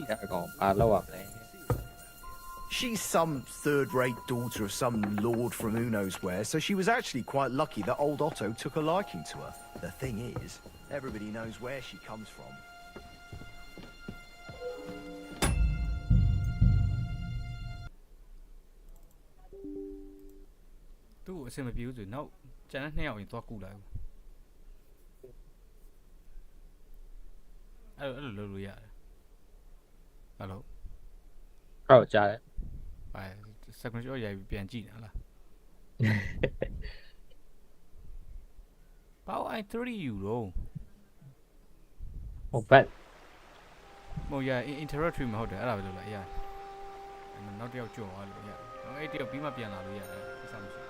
Dạ còn bà lâu à này. She's some third-rate daughter of some lord from who knows where, so she was actually quite lucky that old Otto took a liking to her. The thing is, everybody knows where she comes from. Tôi xem review rồi nó chả neo thì to cụ lại. Lùi à. Alo. Chào đấy. Phải sao con chỗ vậy biển chỉ nữa là. Bao ai 3 euro. Oh, bad. Oh yeah, interrogatory မဟုတ်တယ်အဲ့ဒါပဲလို့လား yeah နောက်တစ်ယောက်ကြော်သွားလို့ yeah အဲ့တစ်ယောက်ပြီးမှပြန်လာလို့ရတယ်ကိစ္စမရှိ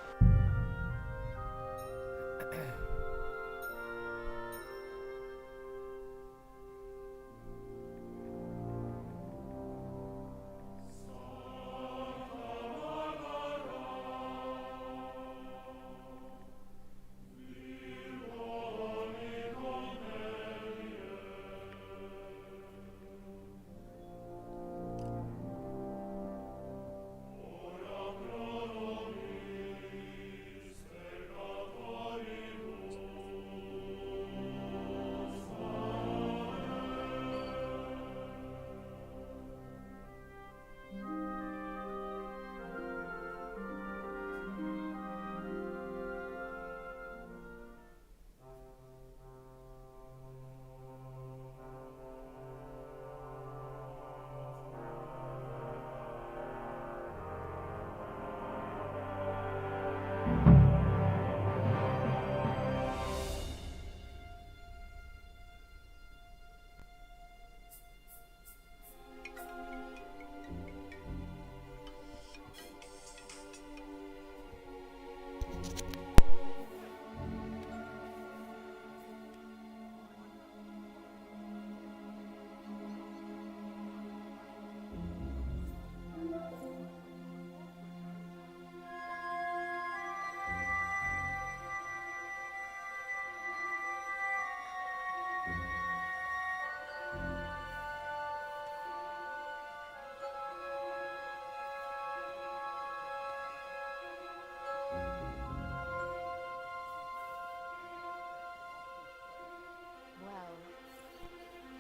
Well,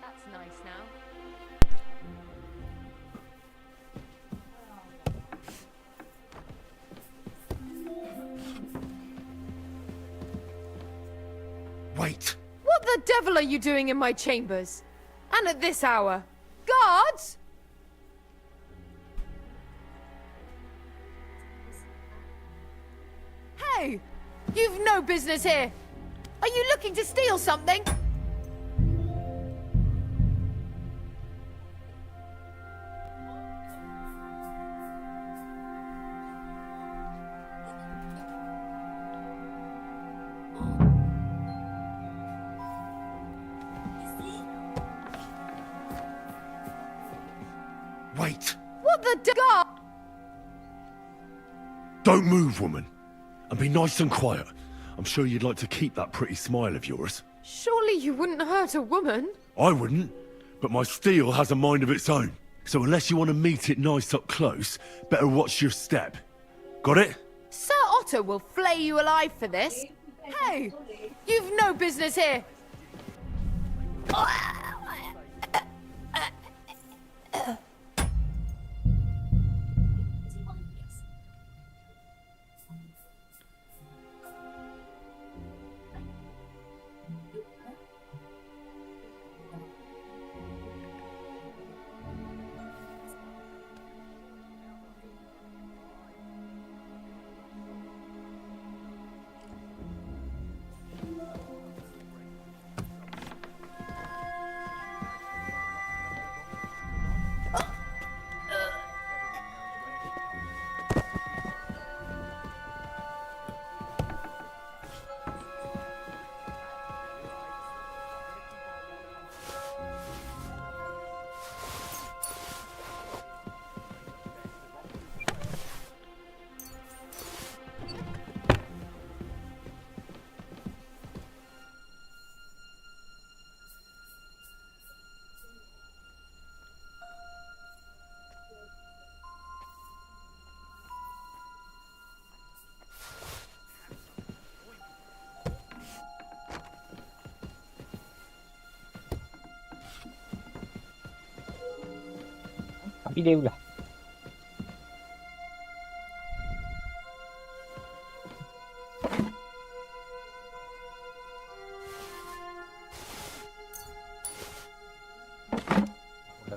that's nice now. Wait! What the devil are you doing in my chambers? And at this hour? Guards? Hey! You've no business here! Are you looking to steal something? Wait! What the God? Don't move, woman. And be nice and quiet. I'm sure you'd like to keep that pretty smile of yours. Surely you wouldn't hurt a woman? I wouldn't, but my steel has a mind of its own. So unless you want to meet it nice up close, better watch your step. Got it? Sir Otto will flay you alive for this. Hey! You've no business here! Video là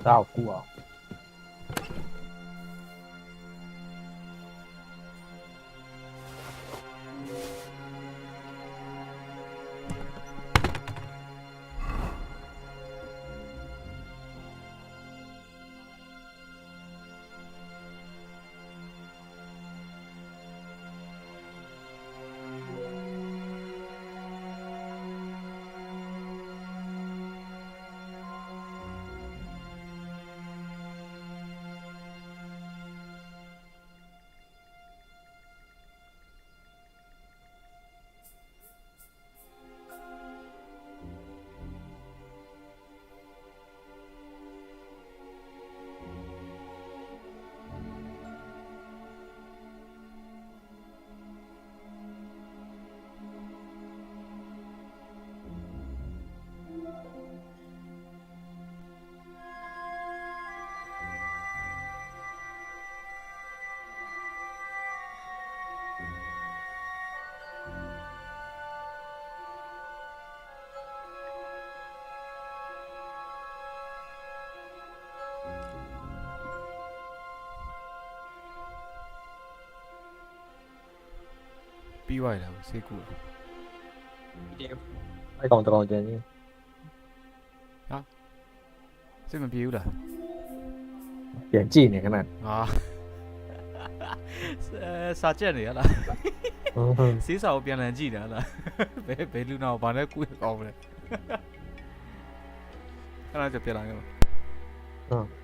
tao cua ပြီးသွားရလားဆေးကူလား အဲ့ကောင်တကောင်ကျန်ကြီး ဟာစိတ်မပြေဘူးလား ပြန်ကြည့်နေခဏ ဟာစာကြက်နေရလားဆေးစာကိုပြန်လည်ကြည့်နေရလားဘယ်လူနာကိုဘာလဲကူကောင်းမလဲအဲ့ဒါကြပြန်လာခဲ့ပါ ဟုတ်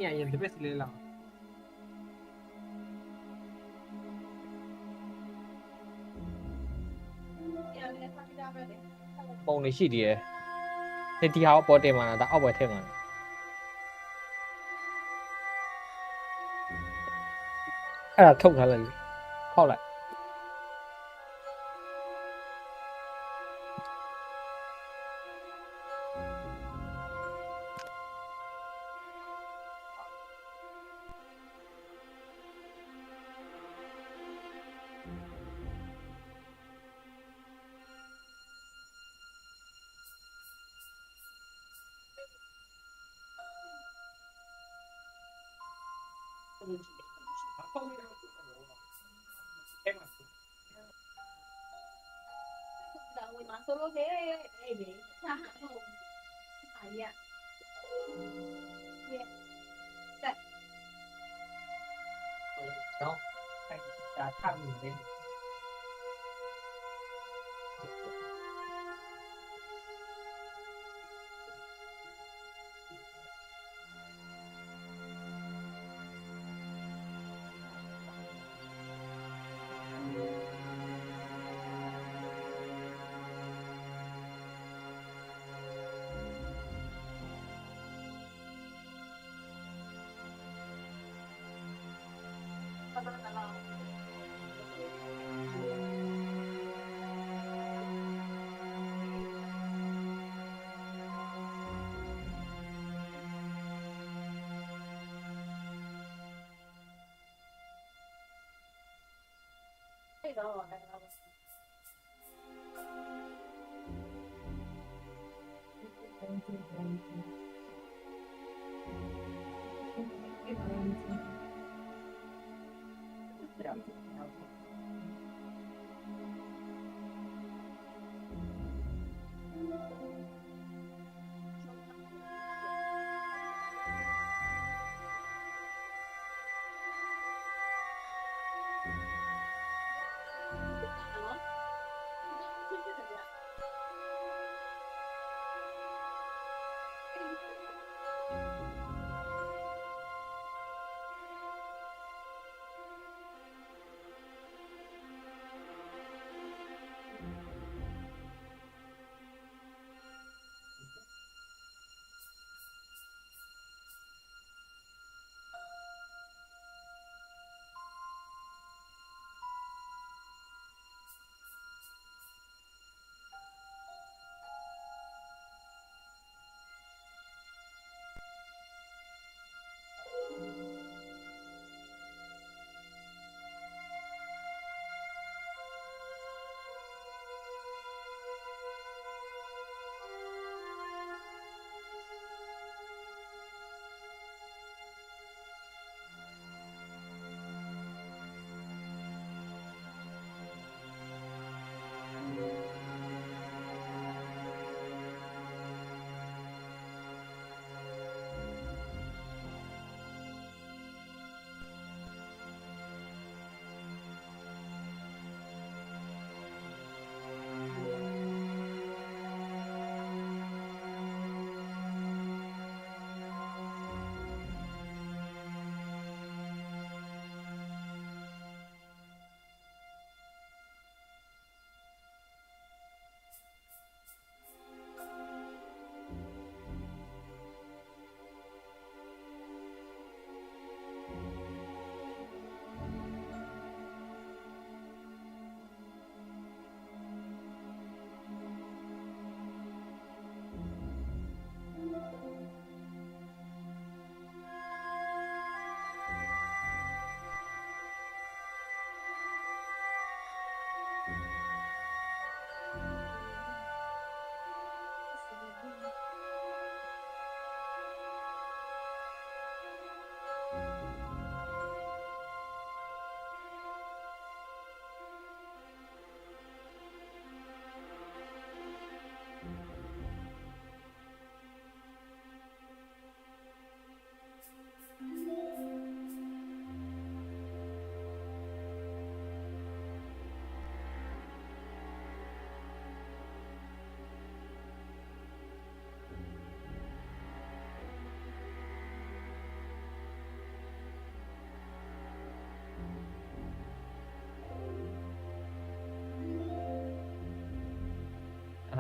nhà nhìn thấy biết lên lòngပုံနေရှိတည်ရယ်ဒီဟာပေါ်တင်မှာလားဒါအောက်ပဲထည့်မှာလား အဲ့ဒါထုတ်ထားလိုက်လေခောက်လိုက် ဝင်မှာဆိုလို့လေအေးလေချာဟုတ်အားရရဲ့တက်တော့အဲ့ဒါထားနေတယ် အဲ့တော့အဲ့တော့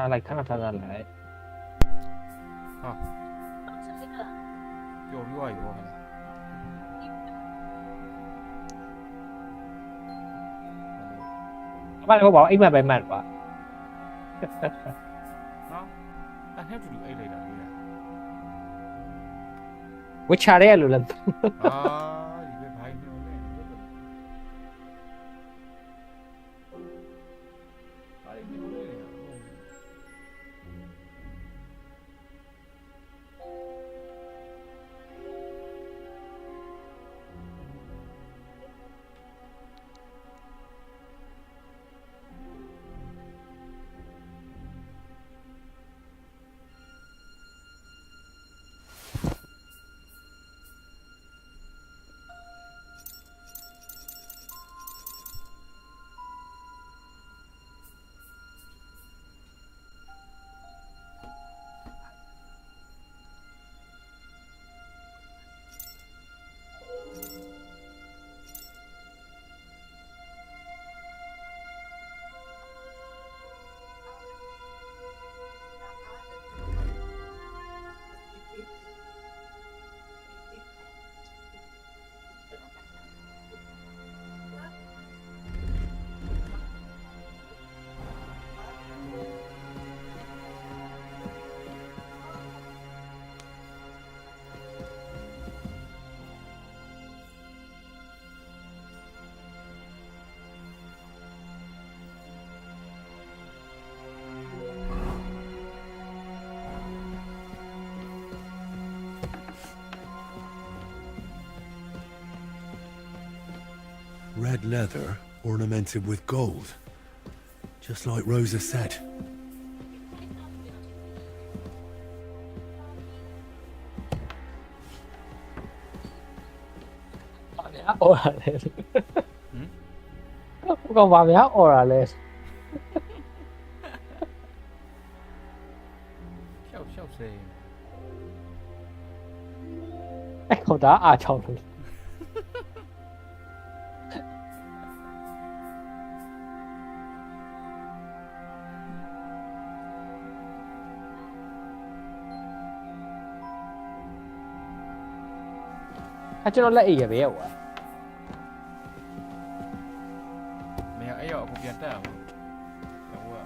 ထားလိုက်ခဏထားလိုက် ဟာပျော်ပြီးသွားပြီပေါ့ဟဲ့လား အဲ့ဒါ ဟမ် အဲ့ဒါ ဟမ် အမလည်းဟုတ်ပါဘူးအိမ်မက်ပဲမှတ်ပါ နော်အဲ့နဲ့တူတူအိတ်လိုက်တာလေး ဝစ်ချာတဲ့လူလည်း အာဒီပဲဘိုင်းနေလဲအားရနေလို့လေ Red leather ornamented with gold. Just like Rosa said. Ora le. Con va mia ora le. ရှောက်ရှောက်စေး အဲ့ခေါ်တာအားချောင်းလို့အကျွန်တော်လက်အိပ်ရပဲဟို မင်းအဲ့ရောက်အခုပြန်တက်အောင်ဟိုက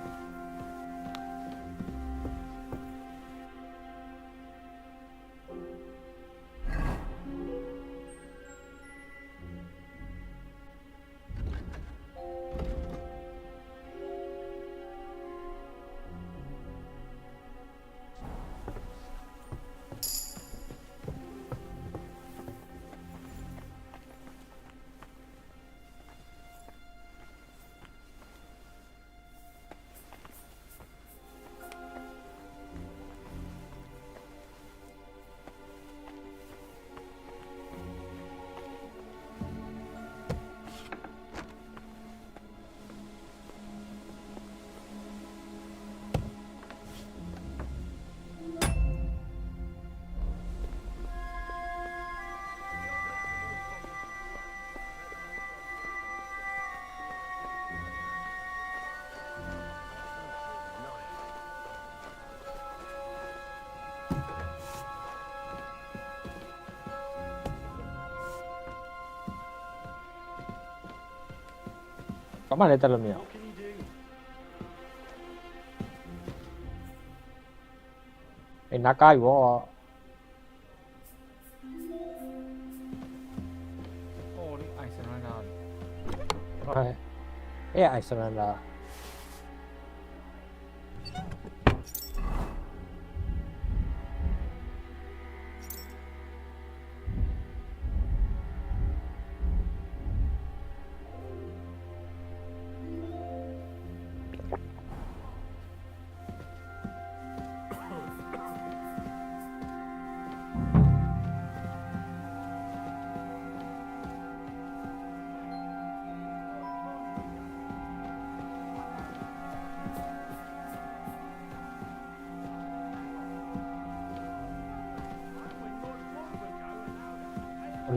ဘာမှလည်းတက်လို့မရဘူးအဲ့နာကားရော Oh, ni ai surrender. ဟဲ့အဲ့ I surrender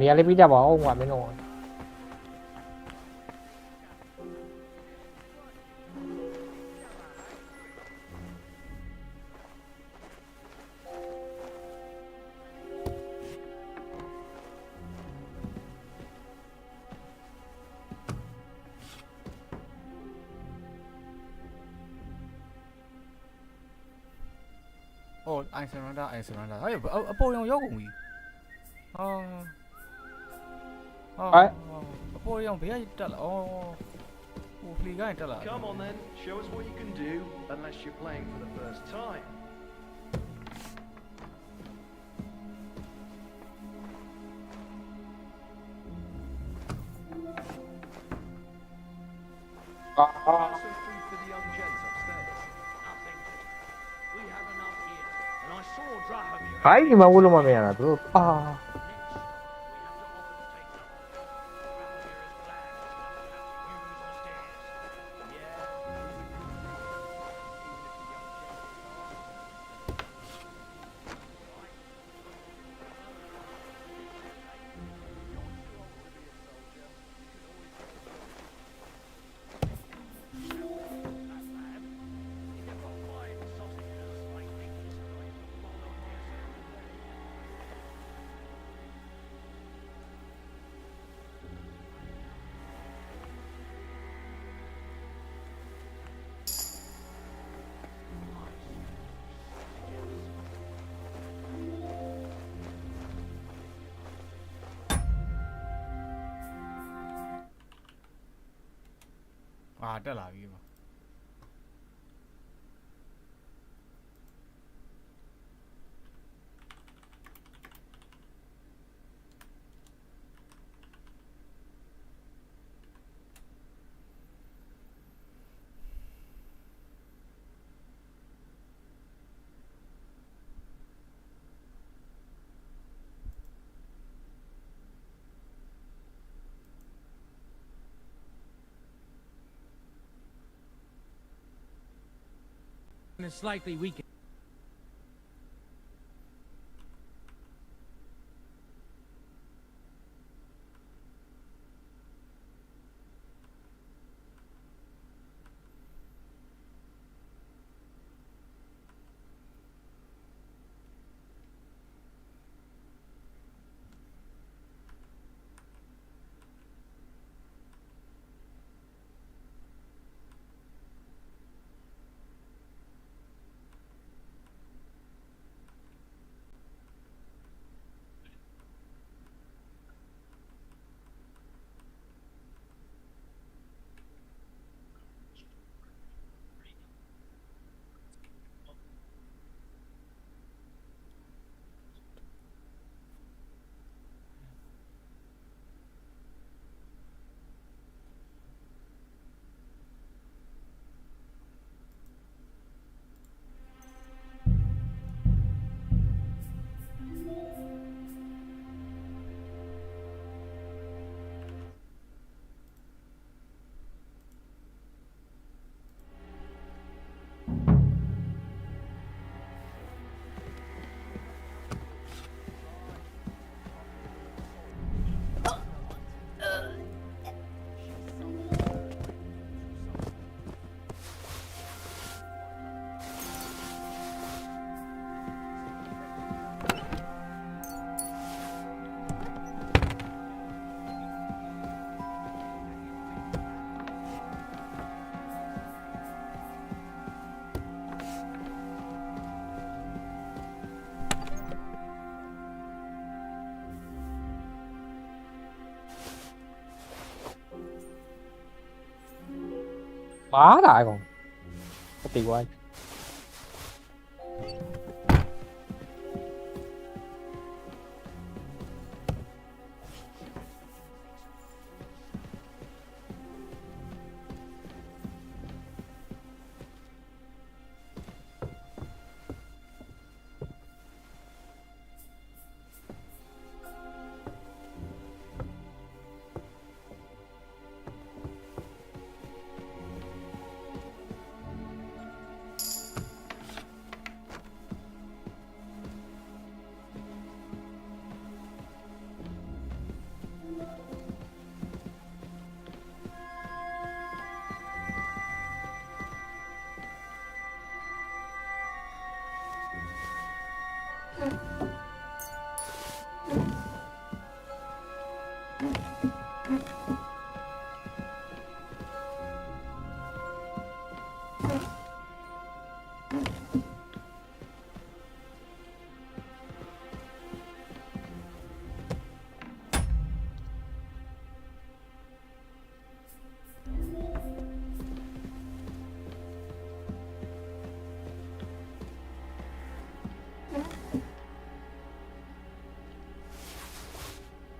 နေရာလေးပြကြပါအောင်ကွာမင်းတို့ ဟ I surrender အဲ့အပေါ်ရောရောက်ကုန်ပြီအပေါ်ရောဘေးကတက်လာဟိုဖလီကနေတက်လာ Come on then, show us what you can do, unless you're playing for the first time. Some food for the young gents upstairs. Nothing. We have enough here, and I saw Drahomir. ခိုင်းဒီမှာဝလို့မမရတာသူတို့တက်လာပြီမှာis slightly weakened. quá đại còn có tiền quay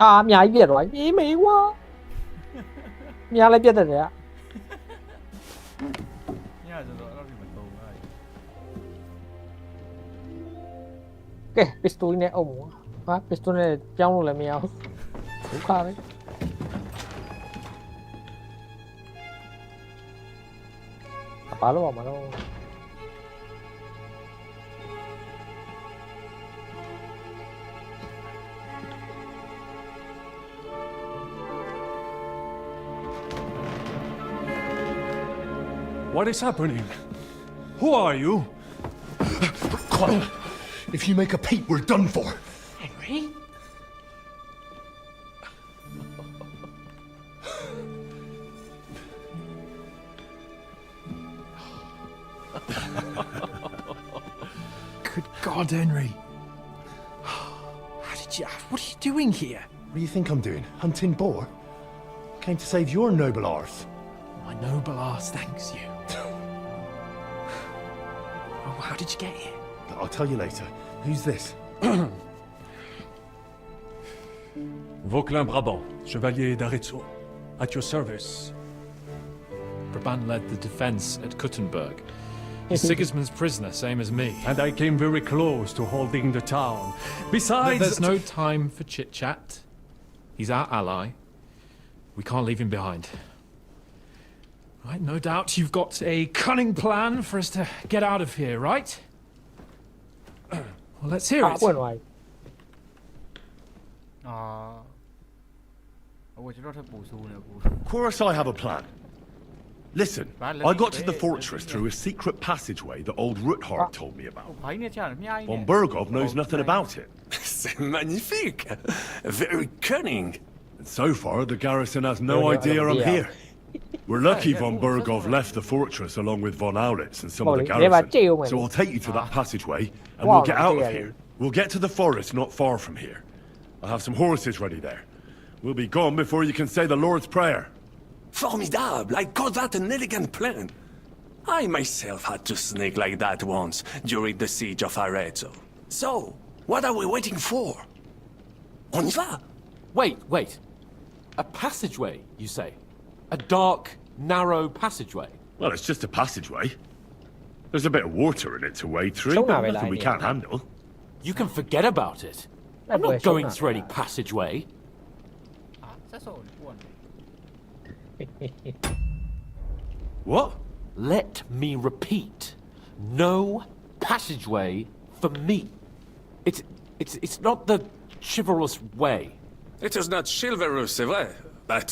အာအများကြီးပြက်သွားပြီအေးမေးကွာအများလည်းပြက်တယ်ဗျာ ညဆိုတော့အဲ့လိုမတုံဘူးအဲ့ ကဲ pistol နဲ့အုပ်မှာဟာ pistol နဲ့ပြောင်းလို့လည်းမရဘူးဒုက္ခပဲဘာလို့မလို့ What is happening? Who are you? Quiet. If you make a peep, we're done for. Henry? Good God, Henry. How did you... What are you doing here? What do you think I'm doing? Hunting boar? Came to save your noble arse. My noble arse thanks you. Oh, how did you get here? I'll tell you later. Who's this? Vauquelin Brabant, Chevalier d'Arezzo. At your service. Brabant led the defense at Kuttenberg. He's Sigismund's prisoner, same as me. And I came very close to holding the town. Besides... There's no time for chit-chat. He's our ally. We can't leave him behind. Right, no doubt you've got a cunning plan for us to get out of here, right? Well, let's hear it. ဟိုကျွန်တော်ထပ်ပူဆိုးနေဘူး Of course I have a plan. Listen, I got to the fortress through a secret passageway that old Ruthard told me about. ဘိုင်းနဲ့ချတယ်မြားကြီး Von Burgov knows nothing about it. C'est magnifique. Very cunning. And so far, the garrison has no idea I'm here. We're lucky Von Burgov left the fortress along with Von Aulitz and some of the garrison. So I'll take you to that passageway and we'll get out of here. We'll get to the forest not far from here. I'll have some horses ready there. We'll be gone before you can say the Lord's Prayer. Formidable. I call that an elegant plan. I myself had to sneak like that once during the siege of Arezzo. So, what are we waiting for? On y va? Wait. A passageway, you say? A dark, narrow passageway? Well, it's just a passageway. There's a bit of water in it to wade through, but nothing we can't handle. You can forget about it. I'm not going through any passageway. What? Let me repeat. No passageway for me. It's not the chivalrous way. It is not chivalrous, c'est vrai, but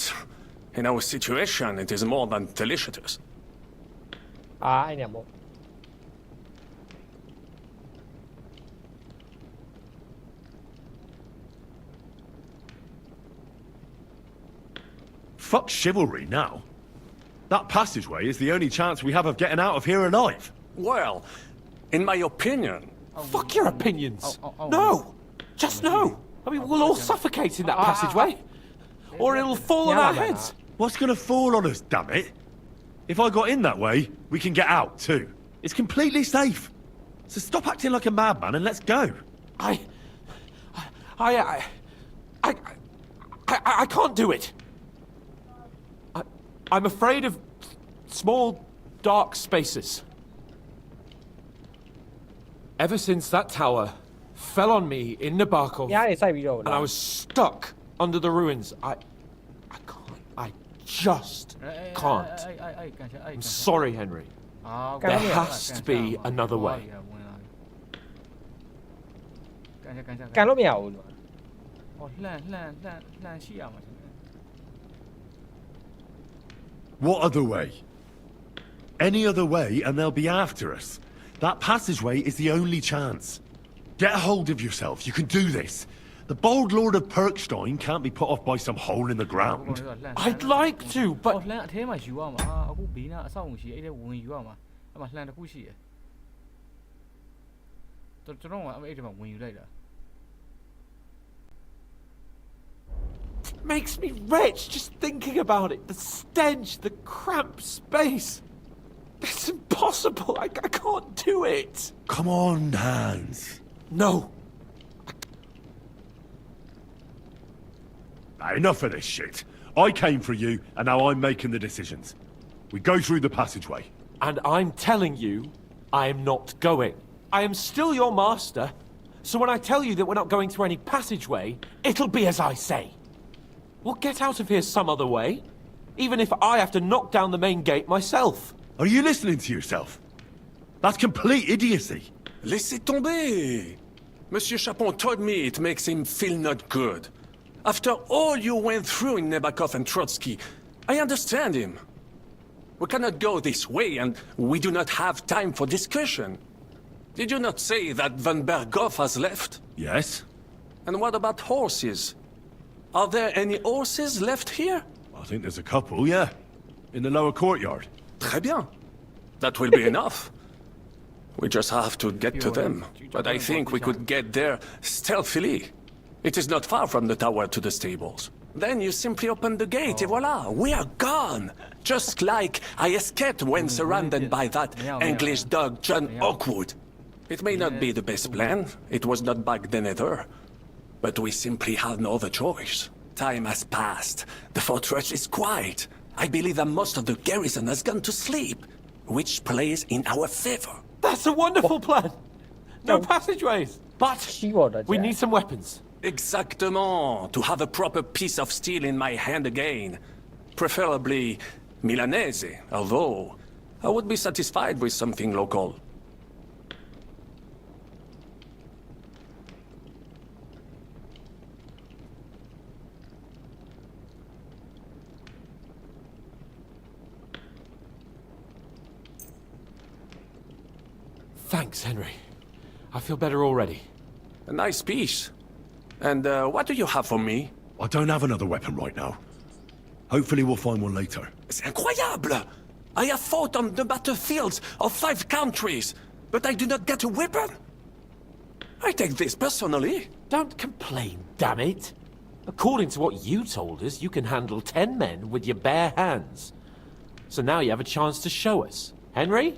in our situation, it is more than delicious. အဲ့ညမို့ Fuck chivalry now. That passageway is the only chance we have of getting out of here alive. Well, in my opinion... Fuck your opinions! No! Just no! I mean, we'll all suffocate in that passageway. Or it'll fall on our heads. What's gonna fall on us, damn it? If I got in that way, we can get out too. It's completely safe. So stop acting like a madman and let's go. I can't do it. I'm afraid of small, dark spaces. Ever since that tower fell on me in Nabokov, and I was stuck under the ruins, I just can't. I'm sorry, Henry. There has to be another way. ကန်လို့မရဘူး ဟောလှန်ရှိရမှာ What other way? Any other way and they'll be after us. That passageway is the only chance. Get a hold of yourself. You can do this. The bold Lord of Perkstein can't be put off by some hole in the ground. I'd like to, but... လှန်အထဲမှာယူရမှာအခုဘေးနာအဆောက်အုံရှိအဲ့ဒါဝင်ယူရမှာအဲ့မှာလှန်တစ်ခုရှိတယ်ကျွန်တော်ကအဲ့ဒီမှာဝင်ယူလိုက်တာ Makes me rich just thinking about it. The stench, the cramped space. It's impossible. I can't do it. Come on, Hans. No. Enough of this shit. I came for you, and now I'm making the decisions. We go through the passageway. And I'm telling you, I am not going. I am still your master, so when I tell you that we're not going through any passageway, it'll be as I say. We'll get out of here some other way, even if I have to knock down the main gate myself. Are you listening to yourself? That's complete idiocy. Laissez tomber. Monsieur Chapon told me it makes him feel not good. After all you went through in Nebakov and Trotsky, I understand him. We cannot go this way, and we do not have time for discussion. Did you not say that Van Berghoff has left? Yes. And what about horses? Are there any horses left here? I think there's a couple, yeah. In the lower courtyard. Très bien. That will be enough. We just have to get to them. But I think we could get there stealthily. It is not far from the tower to the stables. Then you simply open the gate, et voila, we are gone! Just like I escaped when surrounded by that English dog John Oakwood. It may not be the best plan, it was not back then either. But we simply had no other choice. Time has passed. The fortress is quiet. I believe that most of the garrison has gone to sleep, which plays in our favor. That's a wonderful plan! No passageways! But we need some weapons. Exactement. To have a proper piece of steel in my hand again. Preferably Milanese, although I would be satisfied with something local. Thanks, Henry. I feel better already. A nice piece. And what do you have for me? I don't have another weapon right now. Hopefully we'll find one later. C'est incroyable! I have fought on the battlefields of 5 countries, but I do not get a weapon. I take this personally. Don't complain, damn it. According to what you told us, you can handle 10 men with your bare hands. So now you have a chance to show us. Henry?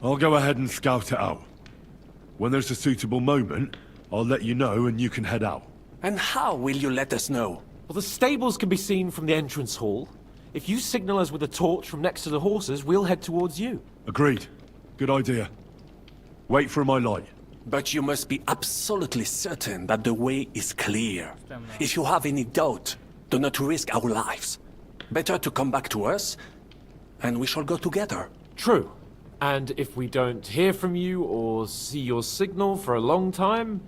I'll go ahead and scout it out. When there's a suitable moment, I'll let you know and you can head out. And how will you let us know? Well, the stables can be seen from the entrance hall. If you signal us with a torch from next to the horses, we'll head towards you. Agreed. Good idea. Wait for my light. But you must be absolutely certain that the way is clear. If you have any doubt, do not risk our lives. Better to come back to us, and we shall go together. True. And if we don't hear from you or see your signal for a long time,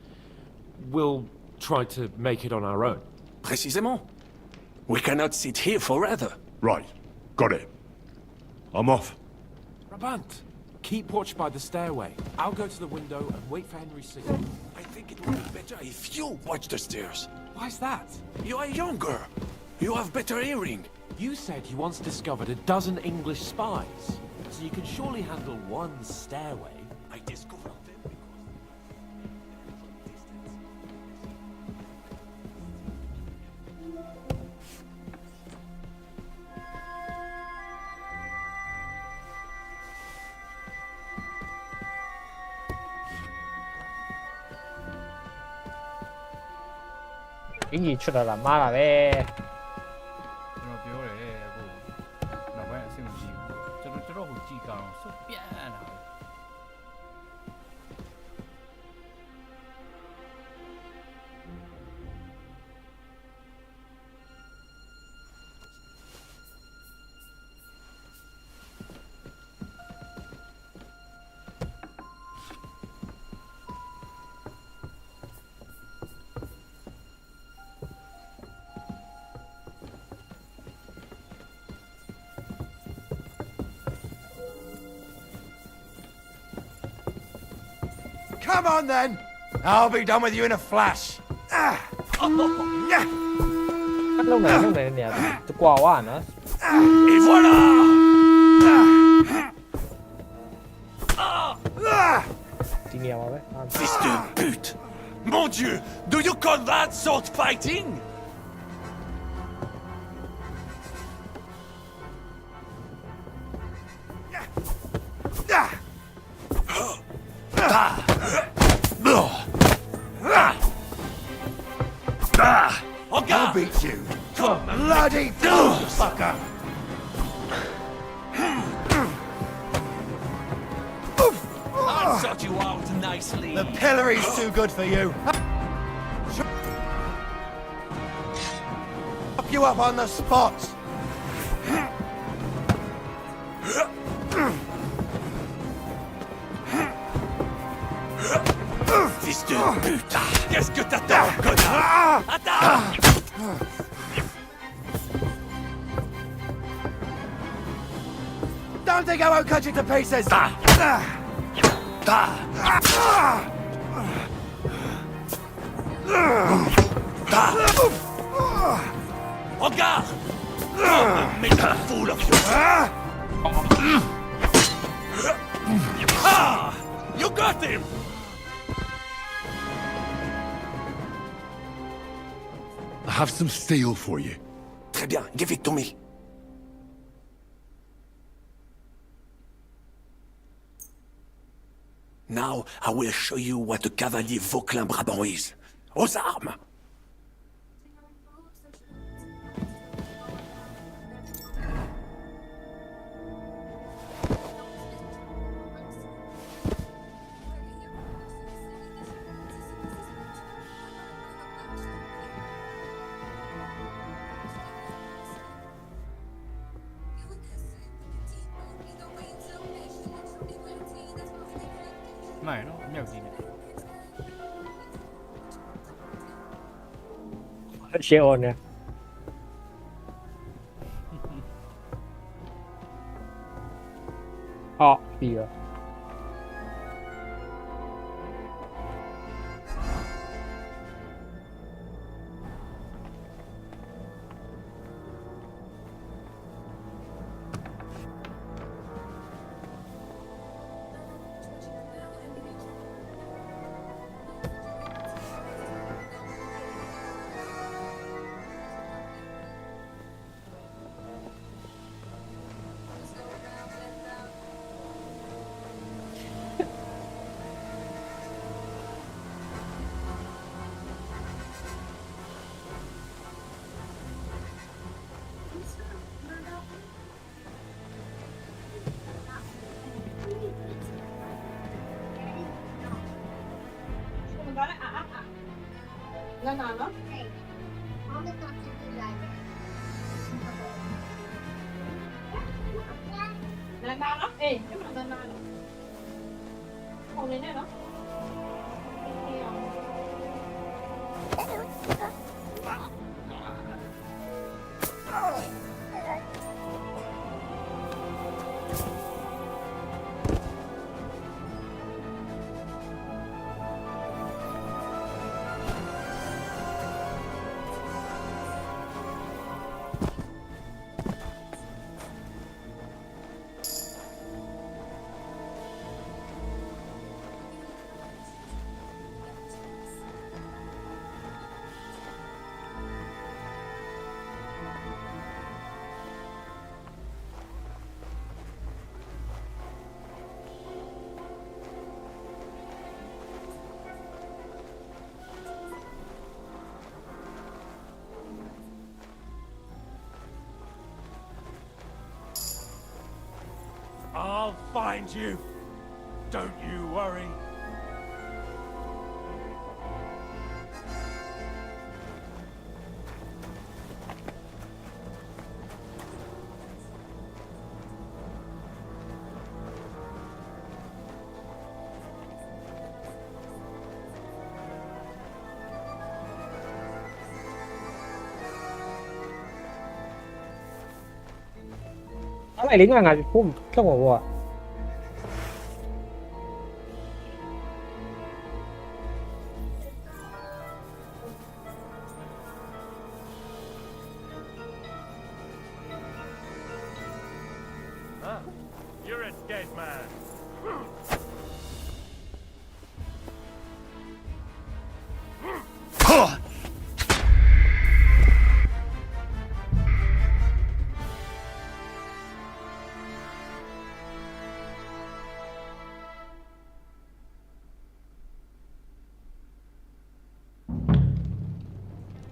we'll try to make it on our own. Précisément. We cannot sit here forever. Right. Got it. I'm off. Brabant, keep watch by the stairway. I'll go to the window and wait for Henry's signal. I think it would be better if you watch the stairs. Why's that? You are younger. You have better hearing. You said you once discovered a dozen English spies. So you can surely handle one stairway. I discovered them because... Ý出嚟啦，媽啦咧。ကျွန်တော်ပြောတယ်အခုနောက်ပိုင်းအဆင်မပြေဘူးကျွန်တော်ကိုကြည့်ကြအောင်စုပ်ပြန်တာပဲ Come on then! I'll be done with you in a flash. Cái lúc này nè, tôi qua quá nữa. Et voilà! Đi nghèo vào đấy. Fils de pute! Mon Dieu! Do you call that sword fighting? Bloody fucker! I'll sort you out nicely. The pillory's too good for you. Fuck you up on the spot. Fils de pute! Qu'est-ce que t'attends, connard? Attends! Don't think I won't cut you to pieces. Regarde! Oh, make a fool of you! Ah! You got him! I have some steel for you. Très bien, give it to me. Now I will show you what a cavalier Vauclin Brabant is. Aux armes! Mày nó nhậu gì này? Xe ồn nè. Kìa. Lên nào đó. Lên nào đó. Ê, cái mặt lên nào đó. Không lên đây đó. I'll find you. Don't you worry. Cái này lính là ngày phun không có vua. Huh? You're a dead man.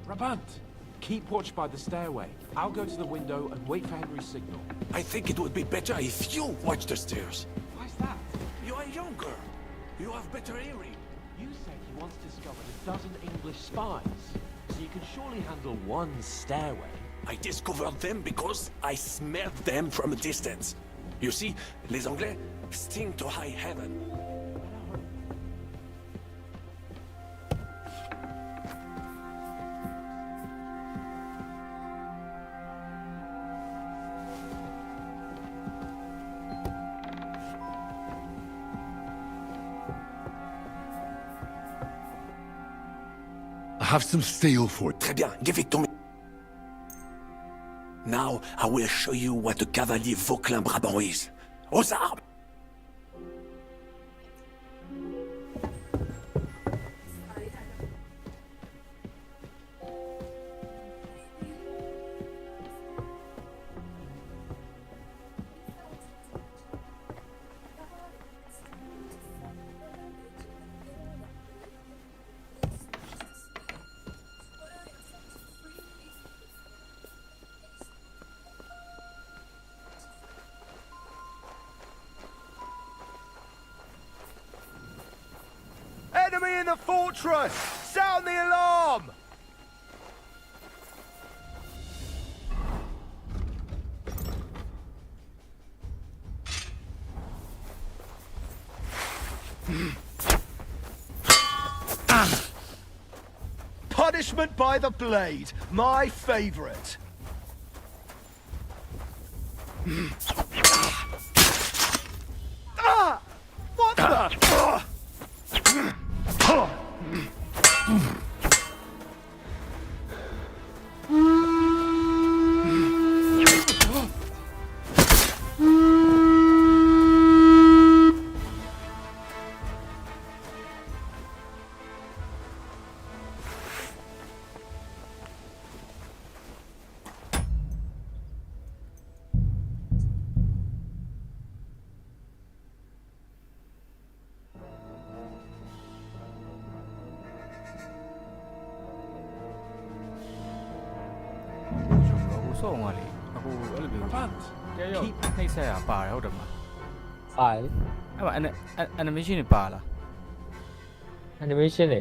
Brabant, Keep watch by the stairway. I'll go to the window and wait for Henry's signal. I think it would be better if you watch the stairs. Why's that? You are younger. You have better hearing. You said you once discovered a dozen English spies, so you can surely handle one stairway. I discovered them because I smelled them from a distance. You see, les Anglais sting to high heaven. I have some steel for it. Très bien, give it to me. Now I will show you what a cavalier Vauclin-Brabant is. Aux armes! Enemy in the fortress! Sound the alarm! Punishment by the blade, my favorite. Ah! What the? Keep နှိမ့်ဆက်ရပါတယ်ဟုတ်တယ်မလား ပါတယ် အဲ့မှာ animation တွေပါလား animation တွေ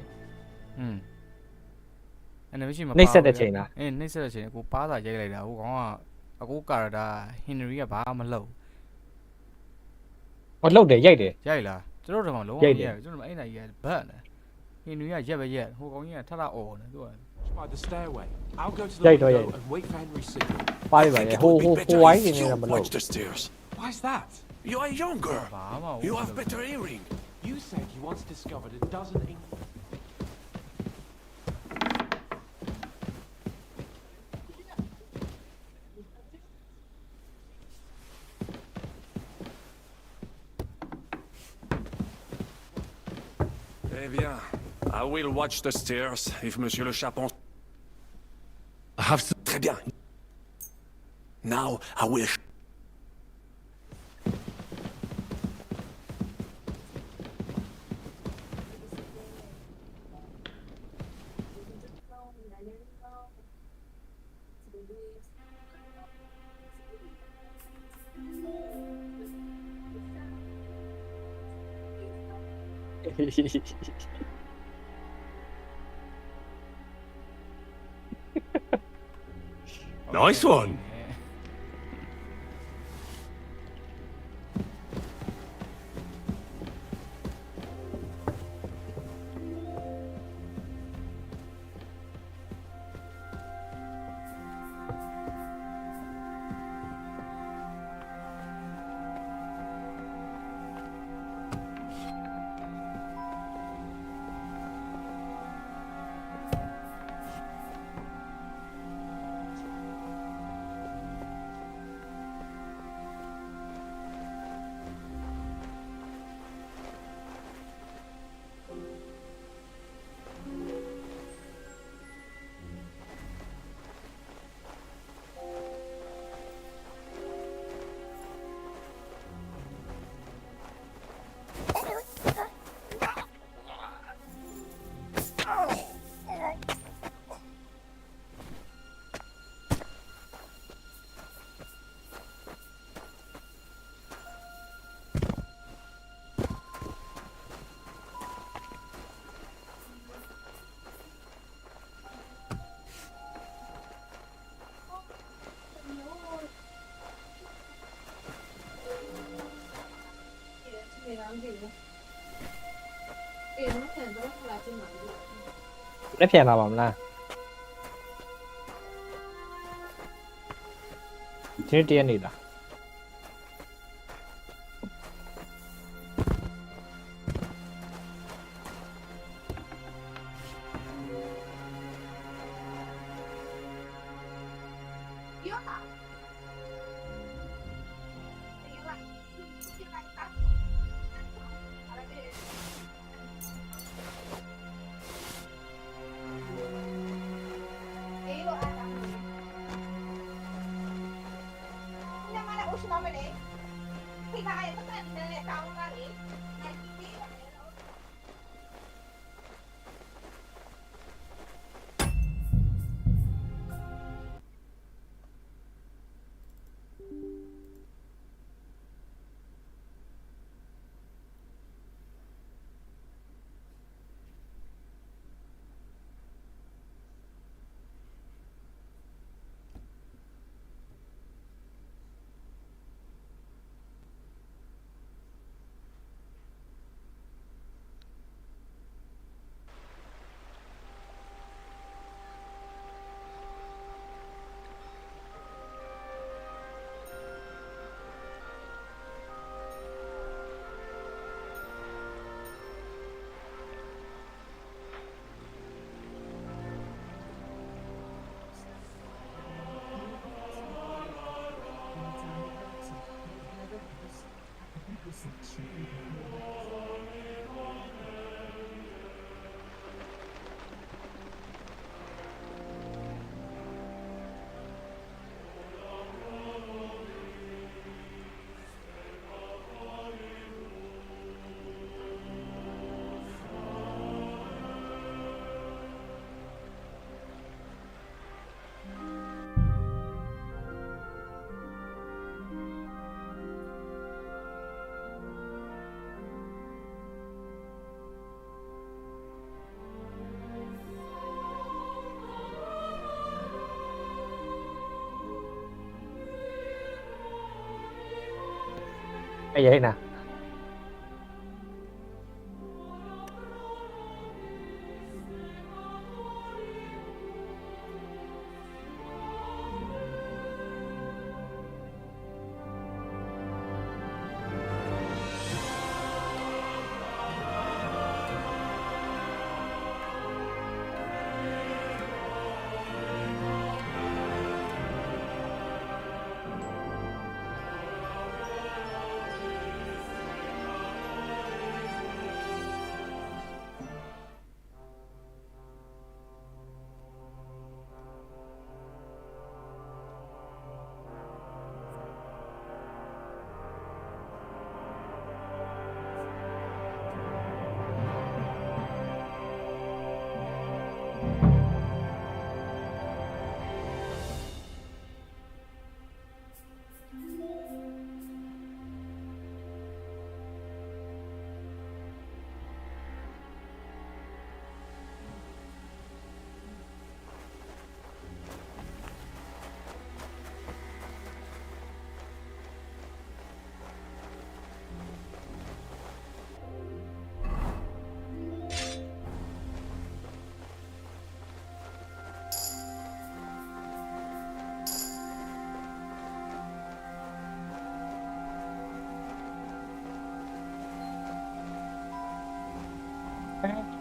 animation မပါ နှိမ့်ဆက်တဲ့ချိန်လား နှိမ့်ဆက်တဲ့ချိန်ကိုပါးစာရိုက်လိုက်တာဟိုကောင်ကအကိုကာရတာ Henry ကဘာမှမလုပ် ဟောလှုပ်တယ်ရိုက်တယ် ရိုက်လားကျွန်တော်တို့ကလုံးဝမရိုက်ဘူးကျွန်တော်အဲ့နိုင်ကြီးကဘတ်နေ Henry ကရက်ပဲရက်ဟိုကောင်ကြီးကထထအော်နေသူက By the stairway. I'll go to the Right, window right. and wait for Henry's signal. ပါပြီပါလေဟိုဝိုင်းနေနေတာမလုပ် Watch the stairs. Why's that? You are younger. You have better hearing. You said you once discovered a dozen English... Eh bien, I will watch the stairs if Monsieur le Chapon... I have some... Très bien. Now I will... Nice one. လက်ပြန်လာပါမလားဒီနေ့တရက်နေလား Cái gì nè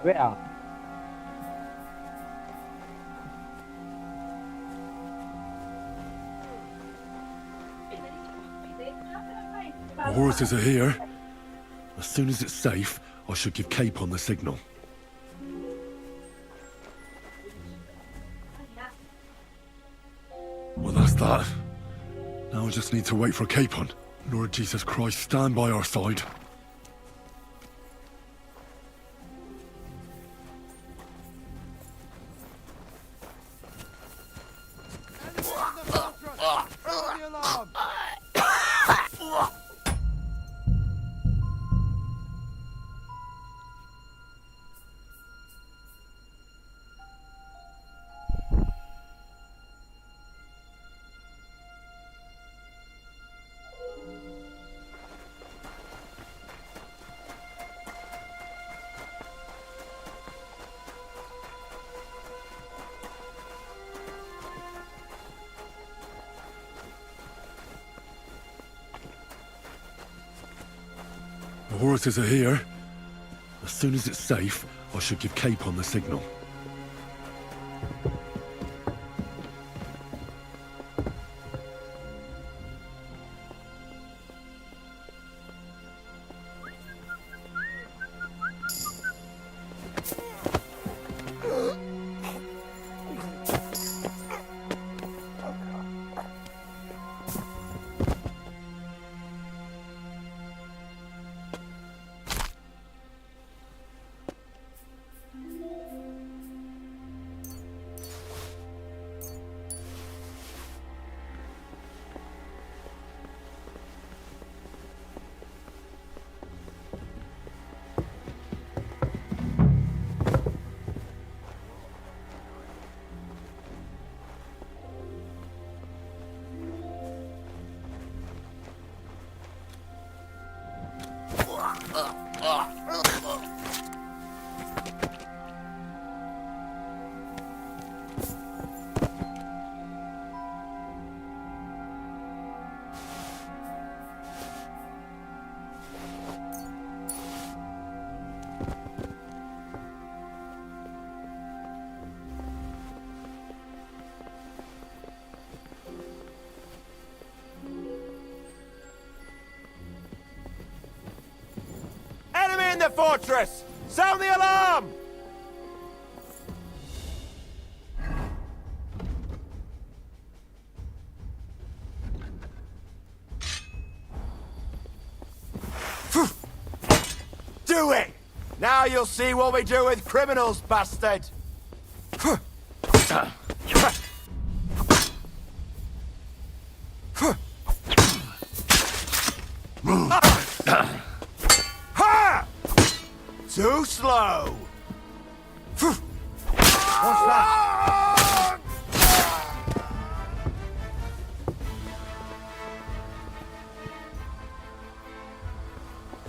Biết à The horses are here. As soon as it's safe, I should give Cape on the signal. Well, that's that. Now I just need to wait for Capon. Lord Jesus Christ, stand by our side. horses are here. As soon as it's safe, I should give Capon the signal. Enemy in the fortress! Sound the alarm! Do it! Now you'll see what we do with criminals, bastard! Ha! Too slow! What's that?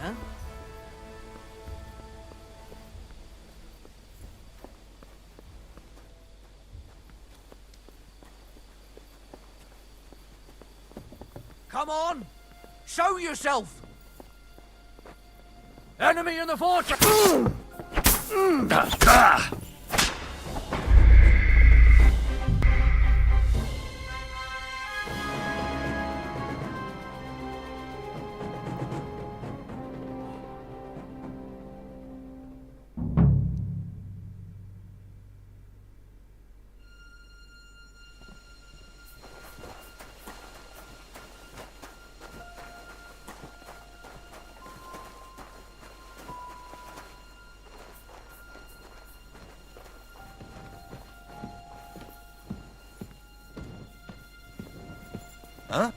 Huh? Come on! Show yourself! Enemy in the fortress! Huh?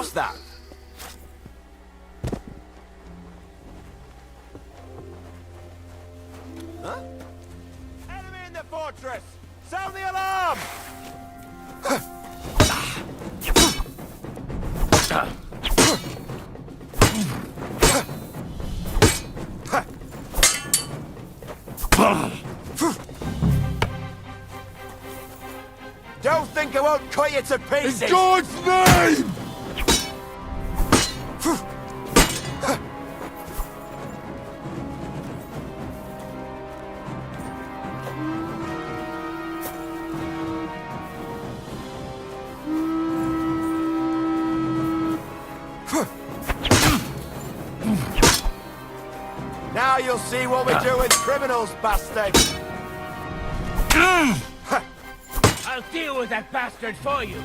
What's that? Huh? Enemy in the fortress! Sound the alarm! Don't think I won't cut you to pieces! In God's name! Now you'll see what we do with criminals, bastard! I'll deal with that bastard for you.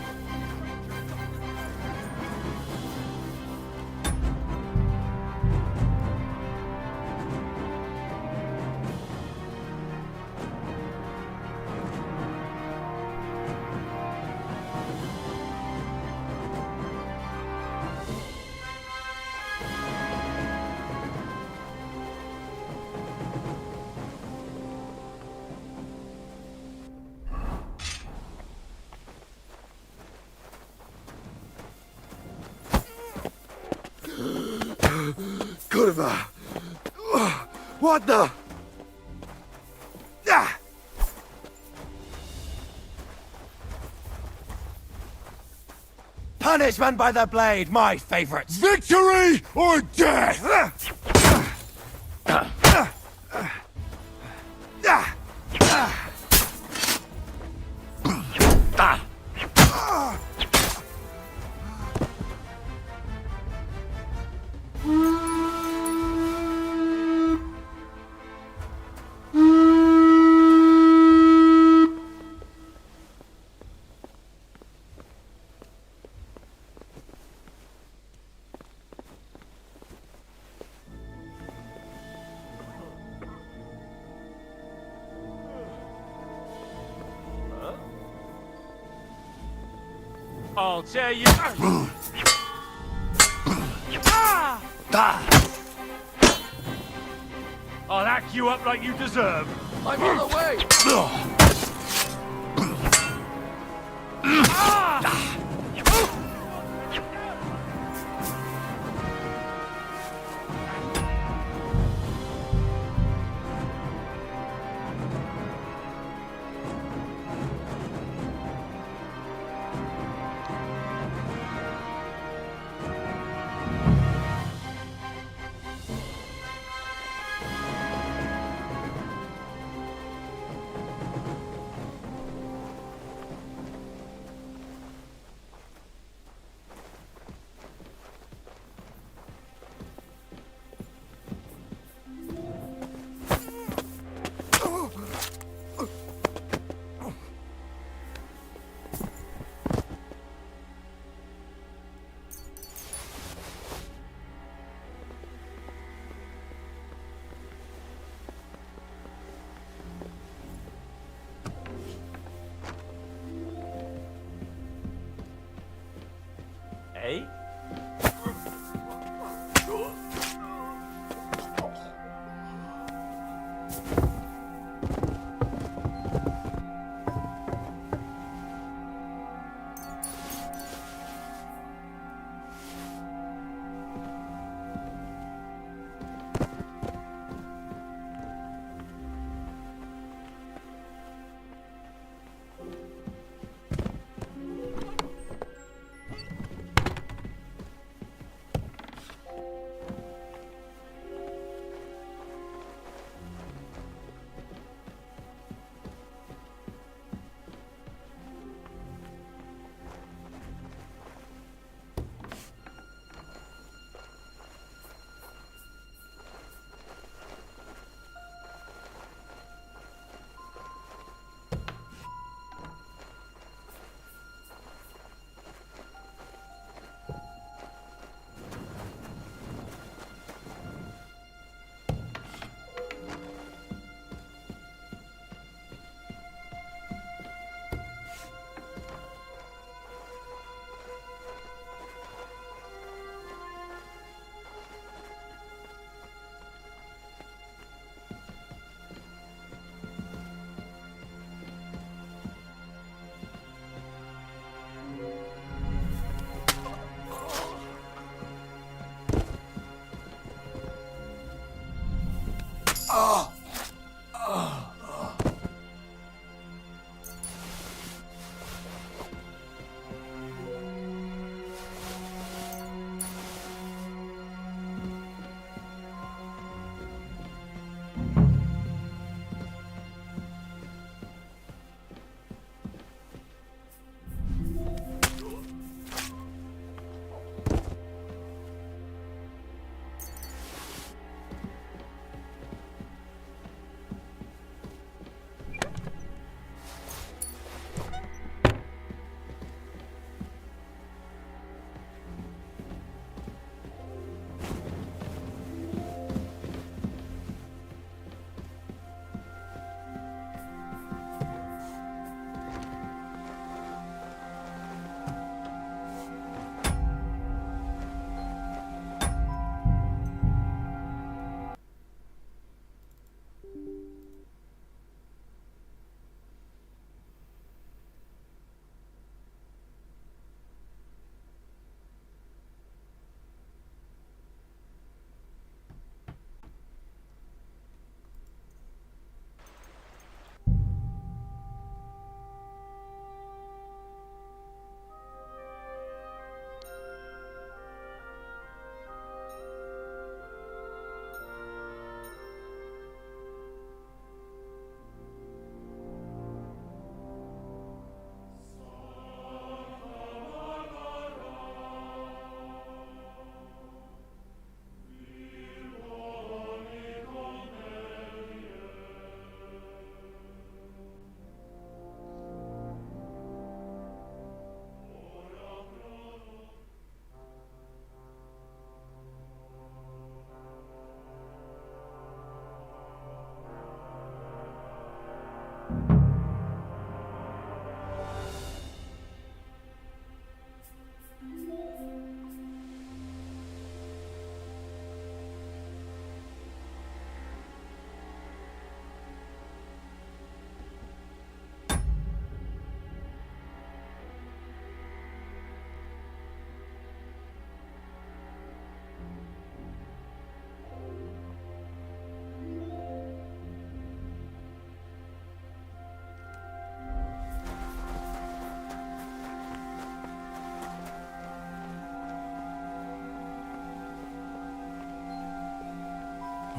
Kurwa! What the? Ah! Punishment by the blade, my favorite! Victory or death! I'll tell you. I'll hack you up like you deserve. I'm on the way!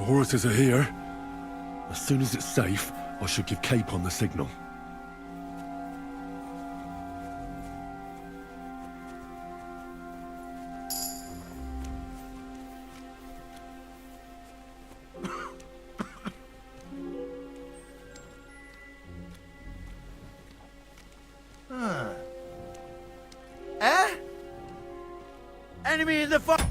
The horses are here. As soon as it's safe, I should give Cape on the signal. Eh? Enemy in the fire!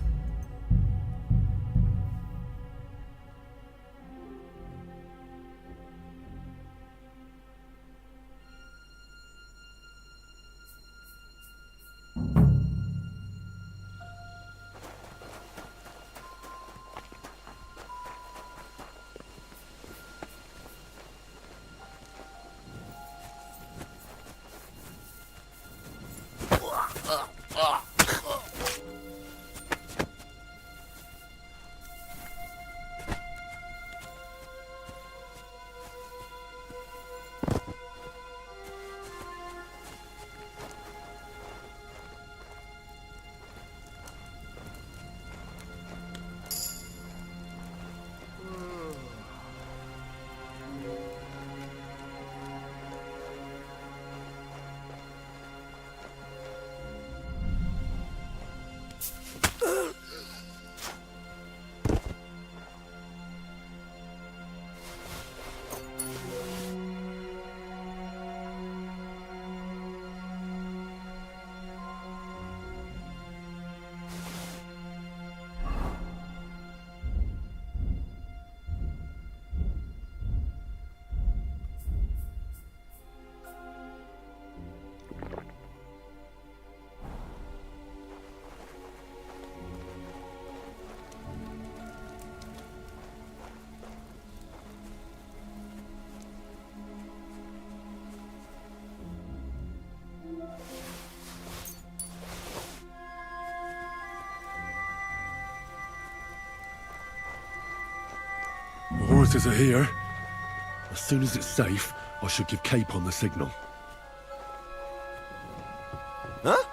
The horses are here. As soon as it's safe, I should give Cape on the signal. Huh?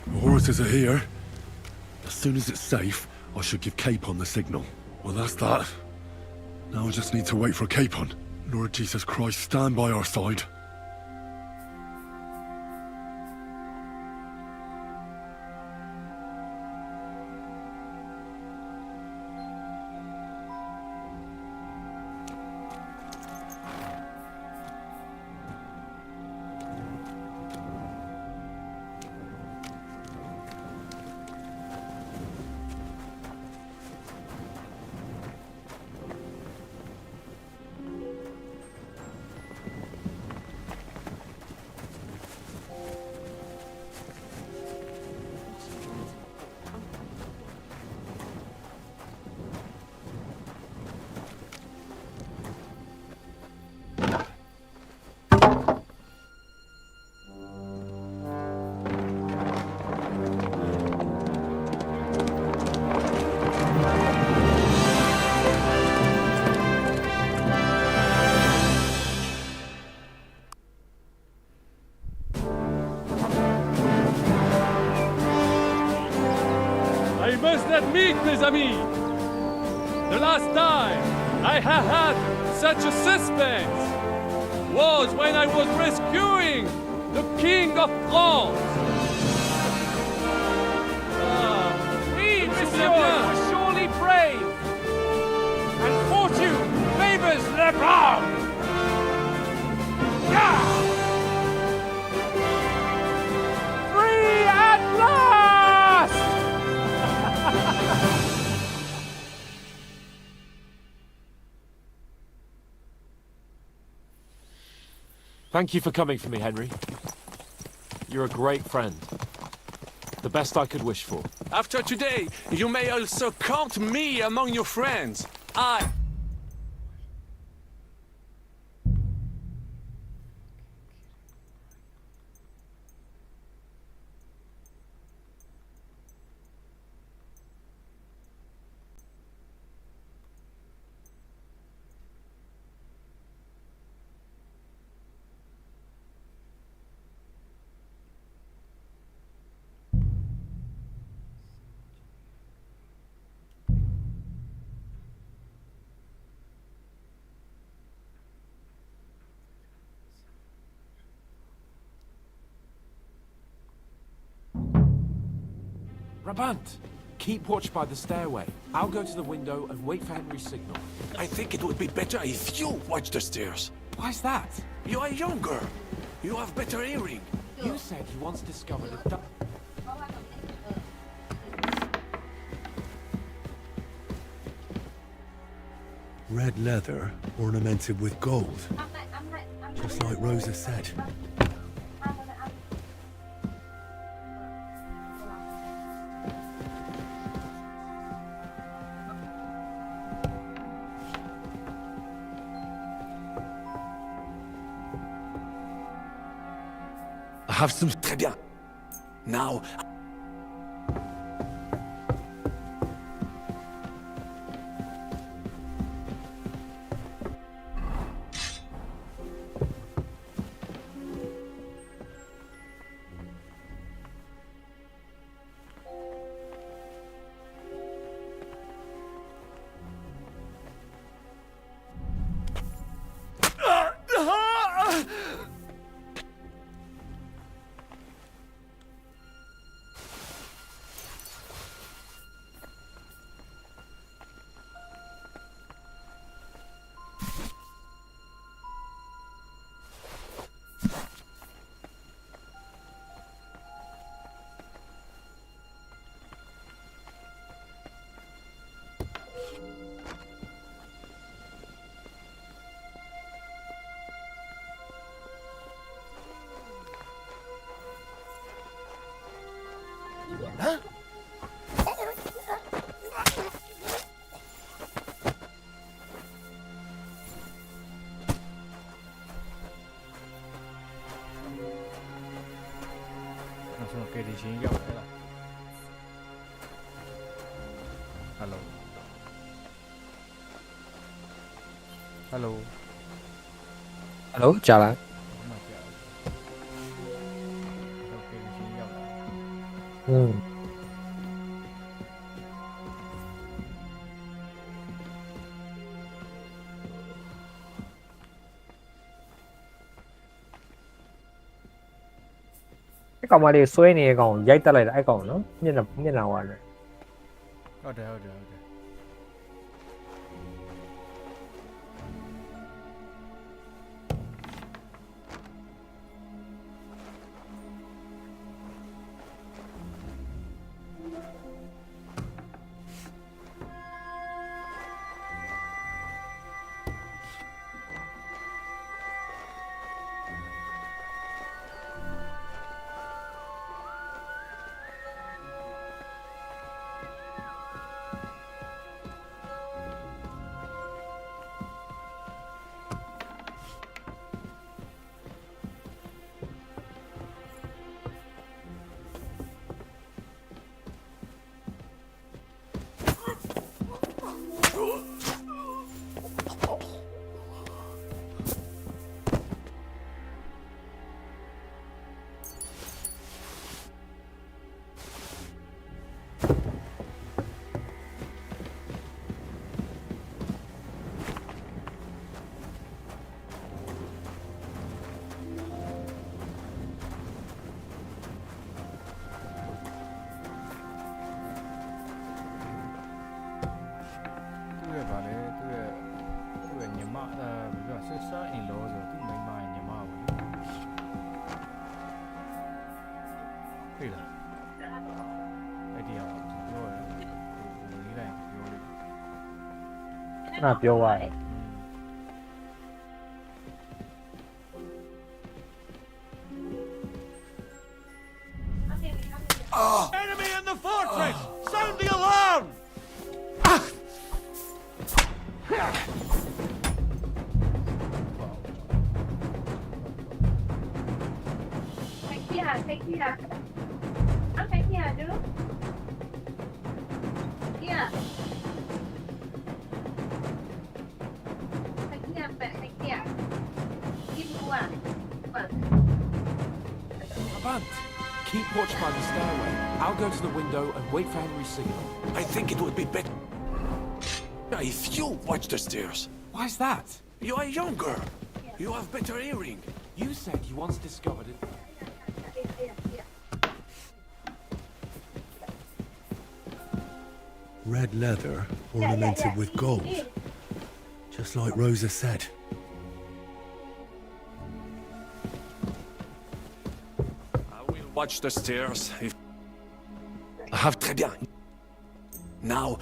The horses are here. As soon as it's safe, I should give Capon the signal. Well, that's that. Now I just need to wait for Capon. Lord Jesus Christ, stand by our side. I must admit, mes amis, the last time I have had such a suspense was when I was rescuing the King of France. We, monsieur, were surely brave, and fortune favors the brave. Free at last! Thank you for coming for me, Henry. You're a great friend. The best I could wish for. After today, you may also count me among your friends. Brabant! Keep watch by the stairway. I'll go to the window and wait for Henry's signal. I think it would be better if you watch the stairs. Why's that? You are younger. You have better hearing. You said you once discovered a Red leather ornamented with gold. Just like Rosa said. I have some... Très bien. Now... Huh? Nào xong kê thì chính dạo đấy là. Hello. Hello. Hello, chào bạn. Ừ. Cái con mà đi xuôi này còn giấy tờ lại còn nó như nào à? Ở đây. Biểu hoài. Enemy in the fortress! Sound the alarm! Thấy kia. Anh thấy kia đứa. Kia. Thấy kia, bạn thấy kia. Kim qua. Avant, keep watch by the stairway. I'll go to the window and wait for Henry's signal. I think it would be better if you watch the stairs. Why's that? You are younger. You have better hearing. You said you once discovered it. Red leather ornamented with gold. Just like Rosa said. I will watch the stairs if... I have très bien. Now...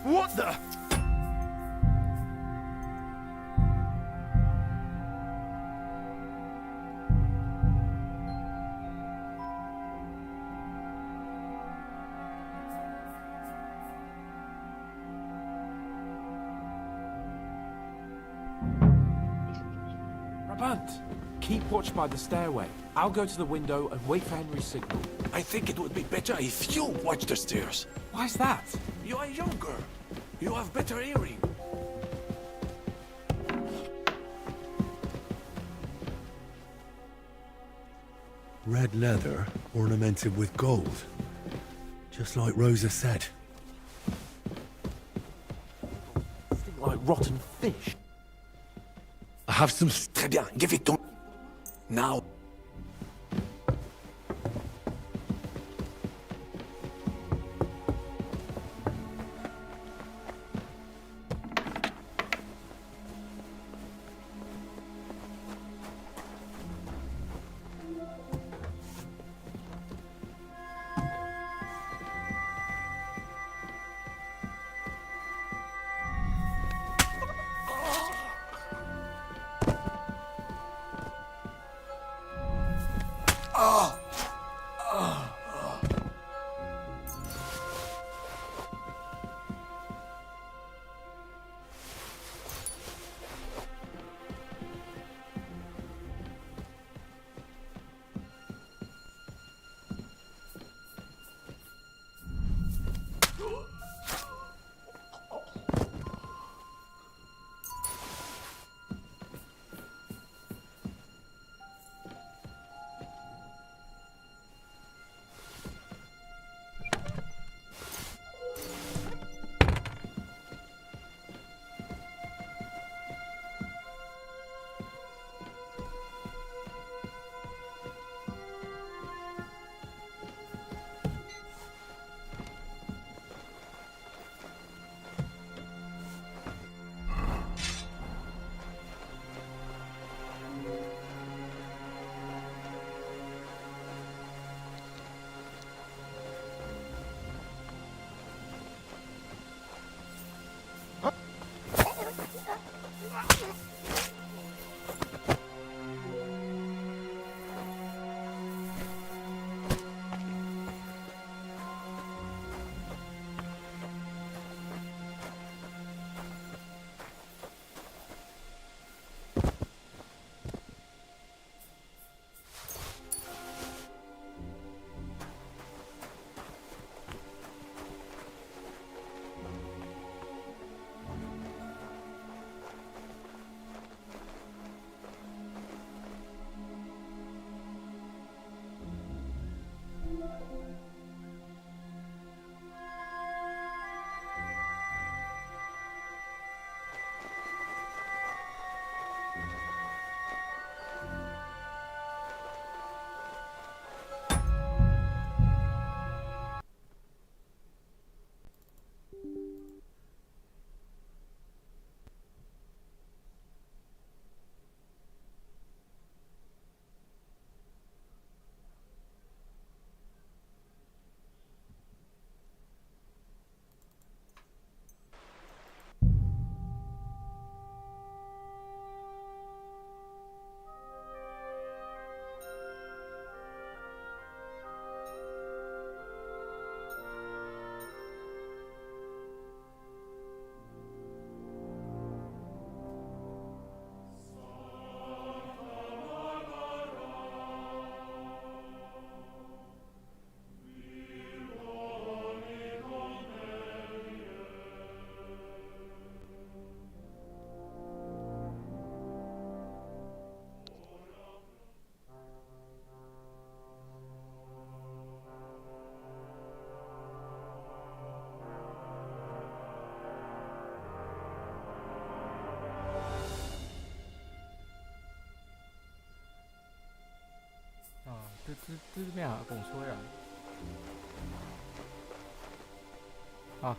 What the? keep watch by the stairway. I'll go to the window and wait for Henry's signal. I think it would be better if you watch the stairs. Why's that? You are younger. You have better hearing. Red leather ornamented with gold. Just like Rosa said. Something like rotten fish. I have some... Très bien, give it to me. Now.啲咩啊？共衰啊！啊！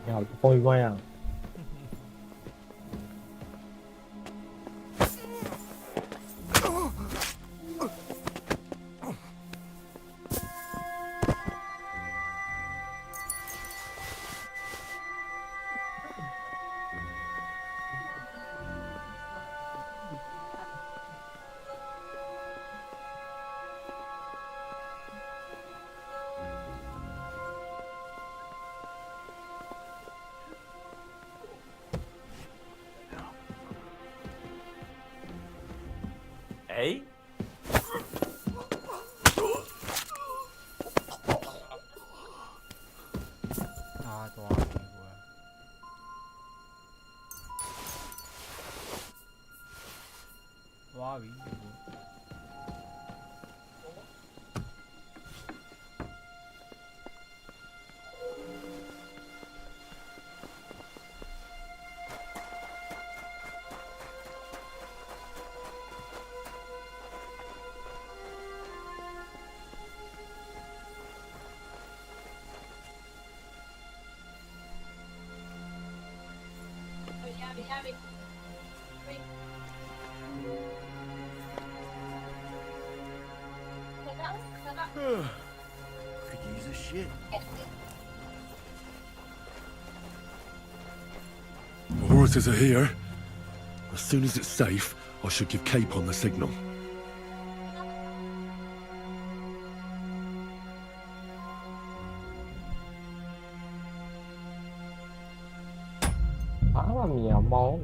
你好，风雨关呀。eh? Ah, to abiကွာ သွားပြီ Could use a shit. The horses are here. As soon as it's safe, I should give Capon the signal. Mà mèo máu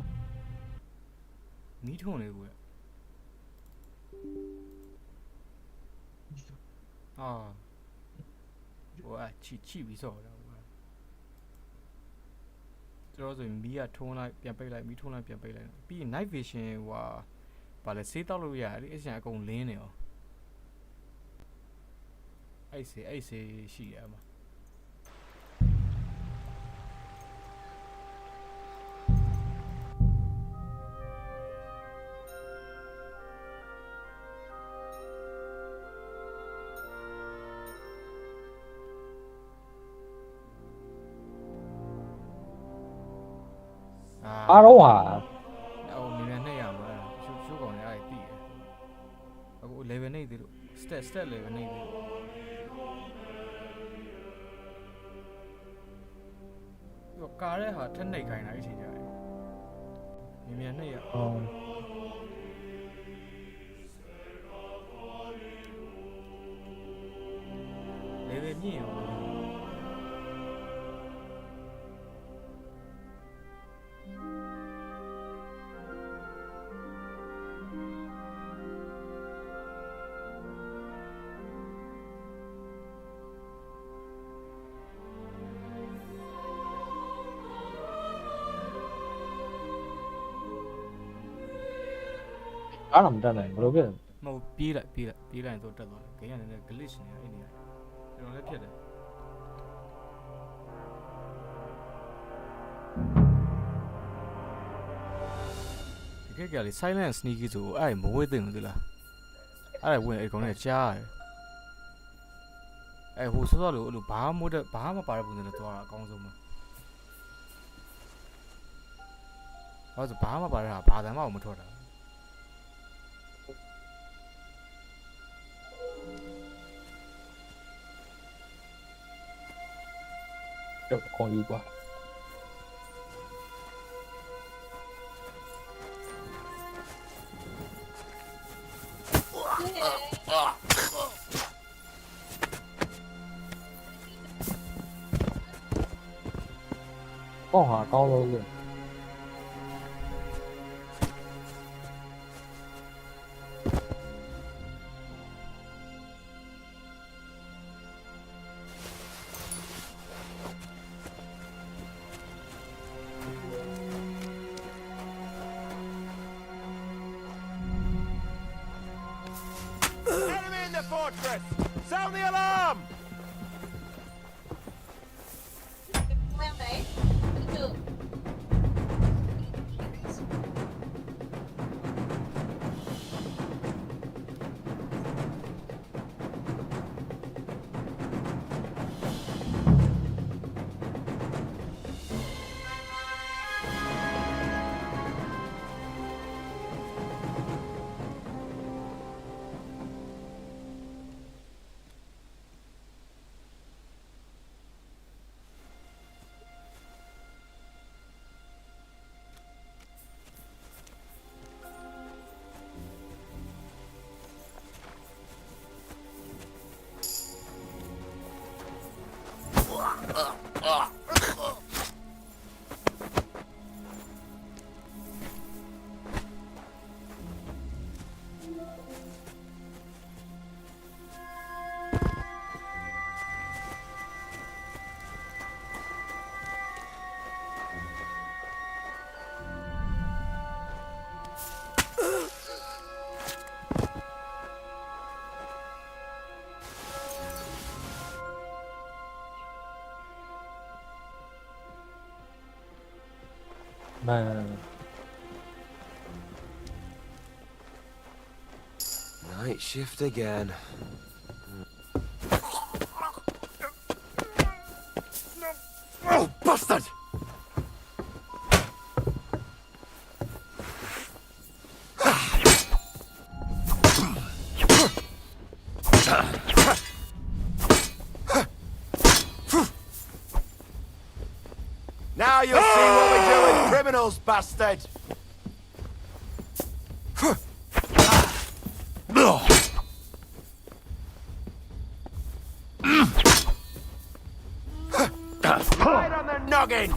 မီးထွန်းနေကွာအာဟိုချိပြီးစော်တာကွာကျွန်တော်ဆိုရင်မီးကထွန်းလိုက်ပြန်ပိတ်လိုက်မီးထွန်းလိုက်ပြန်ပိတ်လိုက်ပြီးရင် night vision ဟိုဗာလဲဆေးတောက်လို့ရတယ်အဲ့ဆန်အကုန်လင်းနေအောင်အဲ့ဆေးရှိရမှာ အားလုံးဟာ ဟိုမြန်မြန်နှိပ်ရမှာရှိုးကောင်လည်းအဲ့တိတယ်အခု level နှိပ်သေးလို့ stat level နှိပ်သေးလို့ကားတဲ့ဟာထက်နှိပ်ခိုင်းတာအချိန်ကြတယ်မြန်မြန်နှိပ်ရအောင် level မြင့်ရော အားတော့မတက်နိုင်ဘယ်လိုဖြစ်လဲ မဟုတ်ပြေးလိုက်ရင်တော့တက်သွားတယ်ဂိမ်းကလည်း glitch နေအဲ့နေရတယ်ကျွန်တော်လည်းဖြစ်တယ်ဒီကက်ကလေး silent sneaky ဆိုအဲ့မဝေးသိမလို့လားအဲ့ဝင်အကောင်နဲ့ကြားရတယ်အဲ့ဟိုစောစောလို့အဲ့လိုဘာမှမပါတဲ့ပုံစံနဲ့သွားတာအကောင်းဆုံးပဲဟုတ်ဆိုဘာမှမပါတဲ့ဟာဘာသာမှမထွက်တာ တော့ခေါ်ယူကွာပေါ့ဟာကောင်းလို့လေ Enemy in the fortress! Sound the alarm! Man. Night shift again. Oh, bastard! Now you'll see what we do with criminals, bastard! Right on the noggin!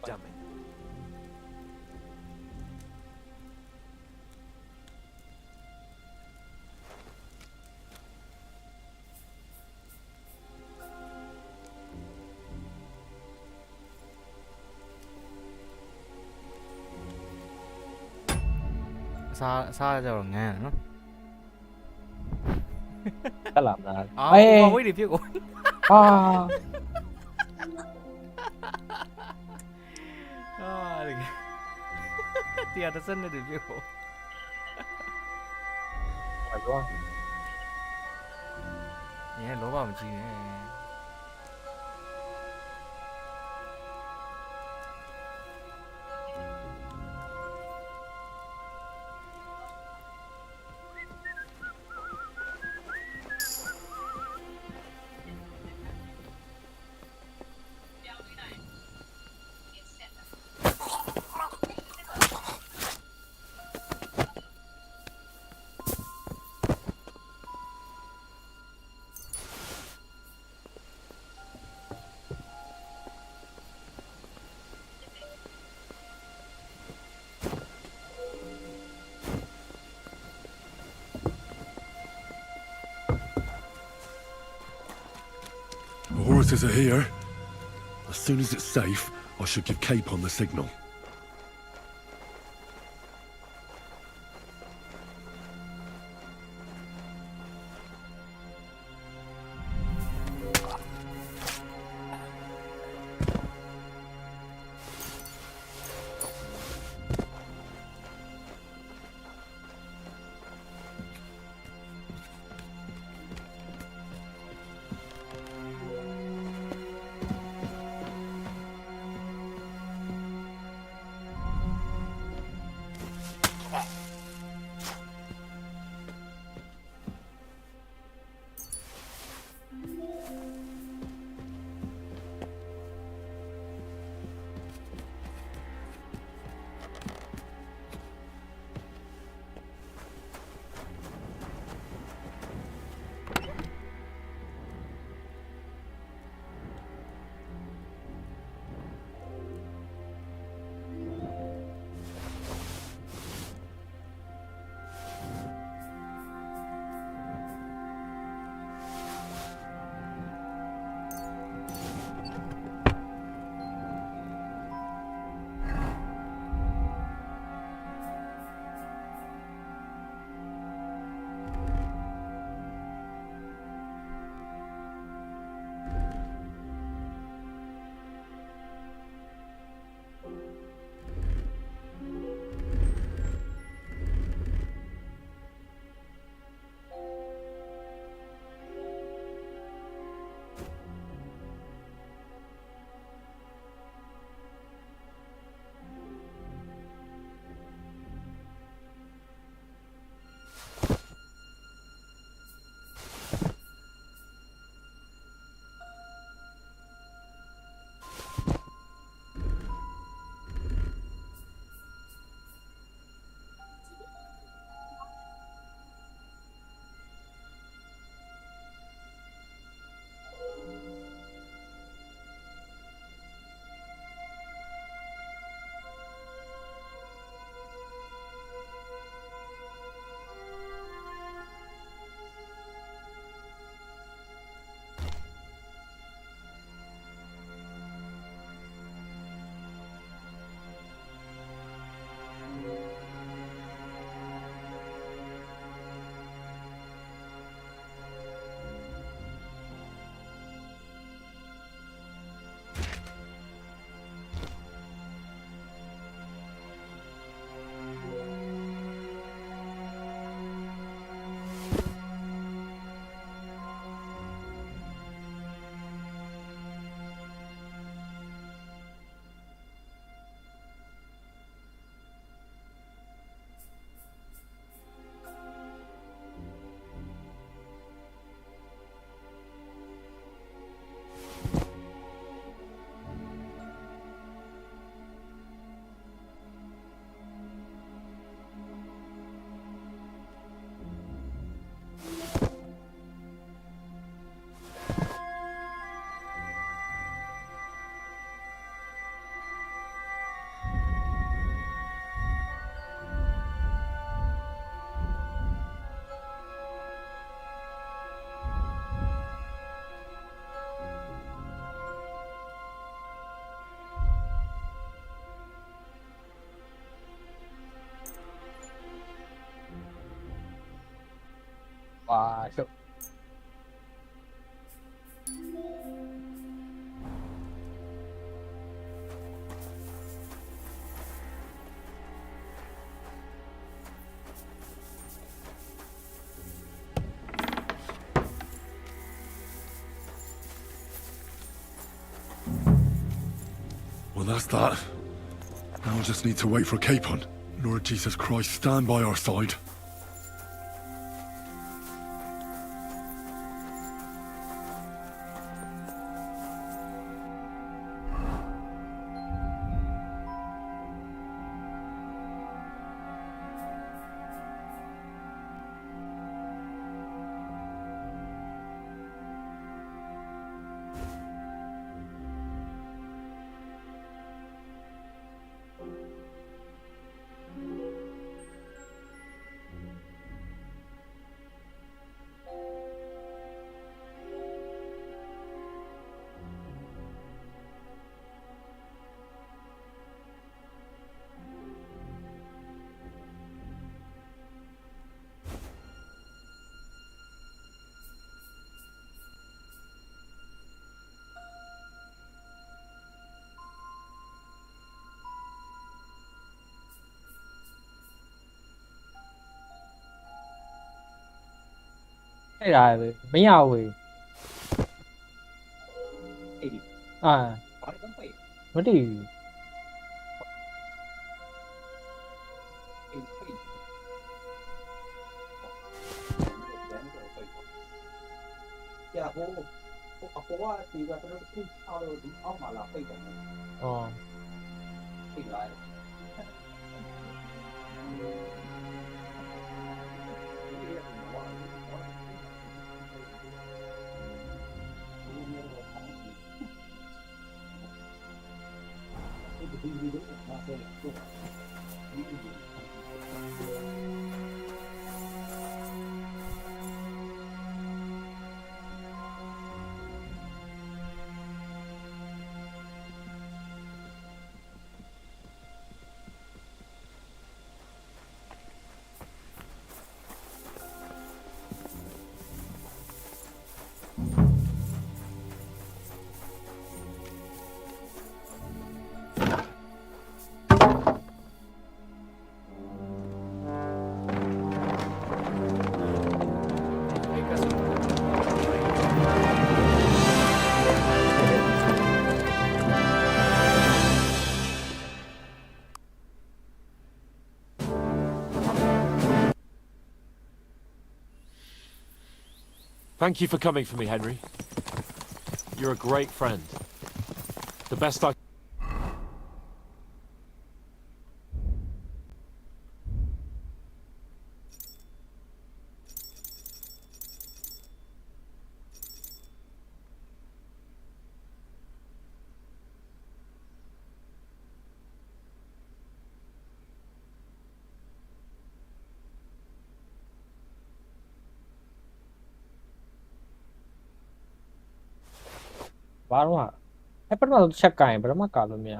Damn it. Xa cho nghe nó. Đã làm ra. Quý đi phía của. Tiền nó sân đi phía của. Phải quá. Nhé, lỗ vào một chi này. The horses are here. As soon as it's safe, I should give Cape on the signal. 哇，就。Well, that's that. Now I'll just need to wait for Capon. Lord Jesus Christ, stand by our side.အဲ့ဒါပဲမရဘူးအာမတည်ဘူးကြာဟိုအပေါ်ကဒီကတော့ခုချောက်လို့ဒီအောက်မှာလာပိတ်တယ်အော်ပိတ်လိုက် Thank you for coming for me, Henry. You're a great friend. The best I...ဘာလို့အဲ့ပထမဆုံးချက်ကရင်ဘယ်တော့မှကာလို့မရ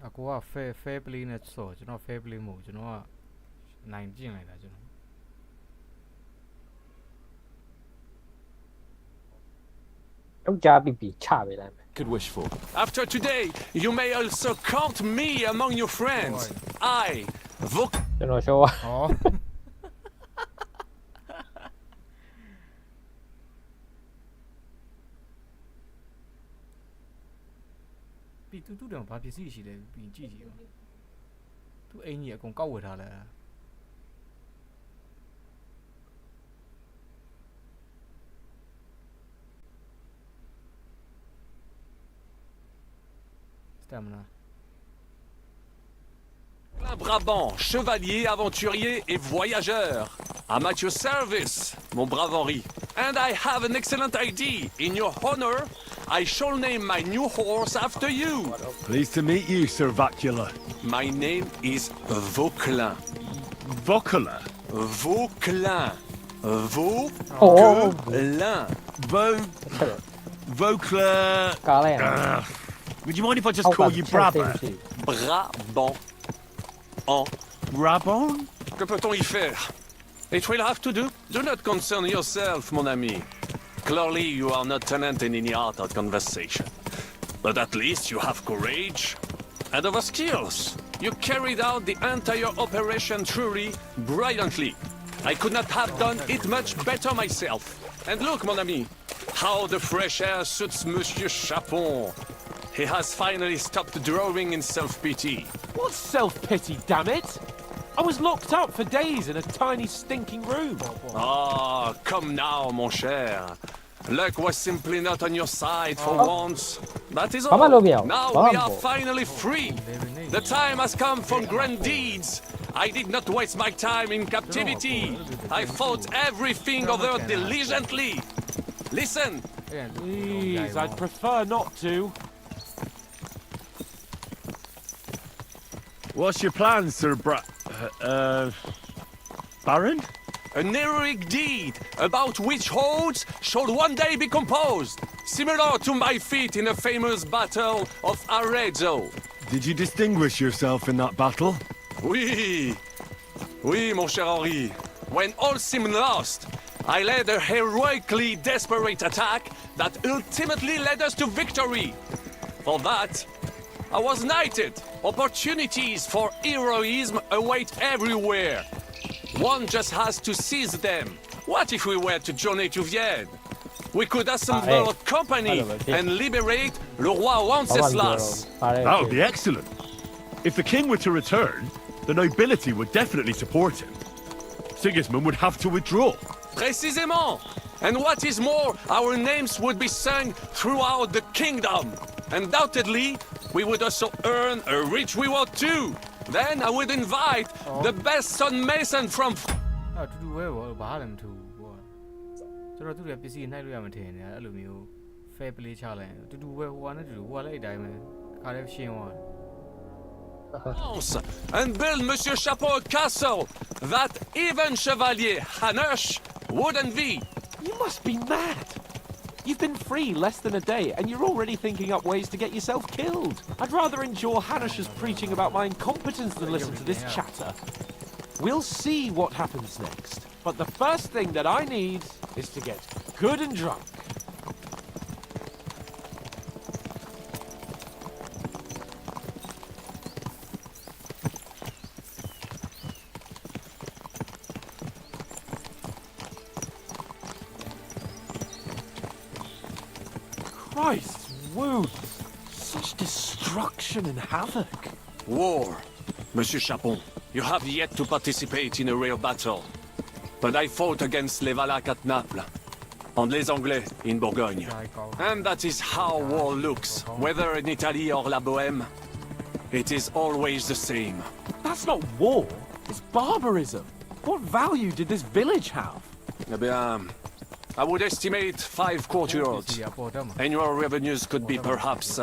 အကူက fair play နဲ့ဆိုကျွန်တော် fair play မဟုတ်ကျွန်တော်ကနိုင်ကျင့်လိုက်တာကျွန်တော်ယောက်ျားပြချပေးလိုက်မယ် could wish for. After today, you may also count me among your friends. I, Vok... ကျွန်တော် show ဟောပြီးတူတောင်ဘာပစ္စည်းရှိလဲပြီးကြည့်ကြည့်ပါသူအင်ကြီးအကုန်ကောက်ဝယ်ထားလဲ stamina. Brabant, chevalier, aventurier et voyageur. I'm at your service, mon brave Henri. And I have an excellent idea. In your honor, I shall name my new horse after you. Pleased to meet you, Sir Vacula. My name is Vauquelin. Vauquelin? Vauquelin. Vauquelin. Vauclair. Would you mind if I just call you Brabant? Brabant. En. Brabant? Que peut-on y faire? It will have to do. Do not concern yourself, mon ami. Clearly, you are not tenant in any art or conversation. But at least you have courage and other skills. You carried out the entire operation truly brilliantly. I could not have done it much better myself. And look, mon ami, how the fresh air suits Monsieur Chapon. He has finally stopped drawing in self-pity. What self-pity, damn it? I was locked up for days in a tiny stinking room. Ah, come now, mon cher. Luck was simply not on your side for once. That is all. Now we are finally free. The time has come for grand deeds. I did not waste my time in captivity. I fought everything over diligently. Listen. Please, I'd prefer not to. What's your plan, Sir Baron? An heroic deed about which odes shall one day be composed, similar to my feat in the famous battle of Arezzo. Did you distinguish yourself in that battle? Oui, mon cher Henri. When all seemed lost, I led a heroically desperate attack that ultimately led us to victory. For that, I was knighted. Opportunities for heroism await everywhere. One just has to seize them. What if we were to journey to Vienne? We could assemble a company and liberate Le Roi Wenceslas. That would be excellent. If the king were to return, the nobility would definitely support him. Sigismund would have to withdraw. Précisément. And what is more, our names would be sung throughout the kingdom. Undoubtedly, we would also earn a rich reward too. Then I would invite the best stonemason from... and build Monsieur Chapeau a castle that even Chevalier Hanush would envy. You must be mad. You've been free less than a day, and you're already thinking up ways to get yourself killed. I'd rather endure Hanush's preaching about my incompetence than listen to this chatter. We'll see what happens next. But the first thing that I need is to get good and drunk. Christ's wounds! Such destruction and havoc! War. Monsieur Chapon, you have yet to participate in a real battle. But I fought against les Valaques at Naples, and les Anglais in Bourgogne. And that is how war looks, whether in Italy or La Bohème. It is always the same. That's not war, it's barbarism. What value did this village have? Eh bien, I would estimate 5 courtyards. Annual revenues could be perhaps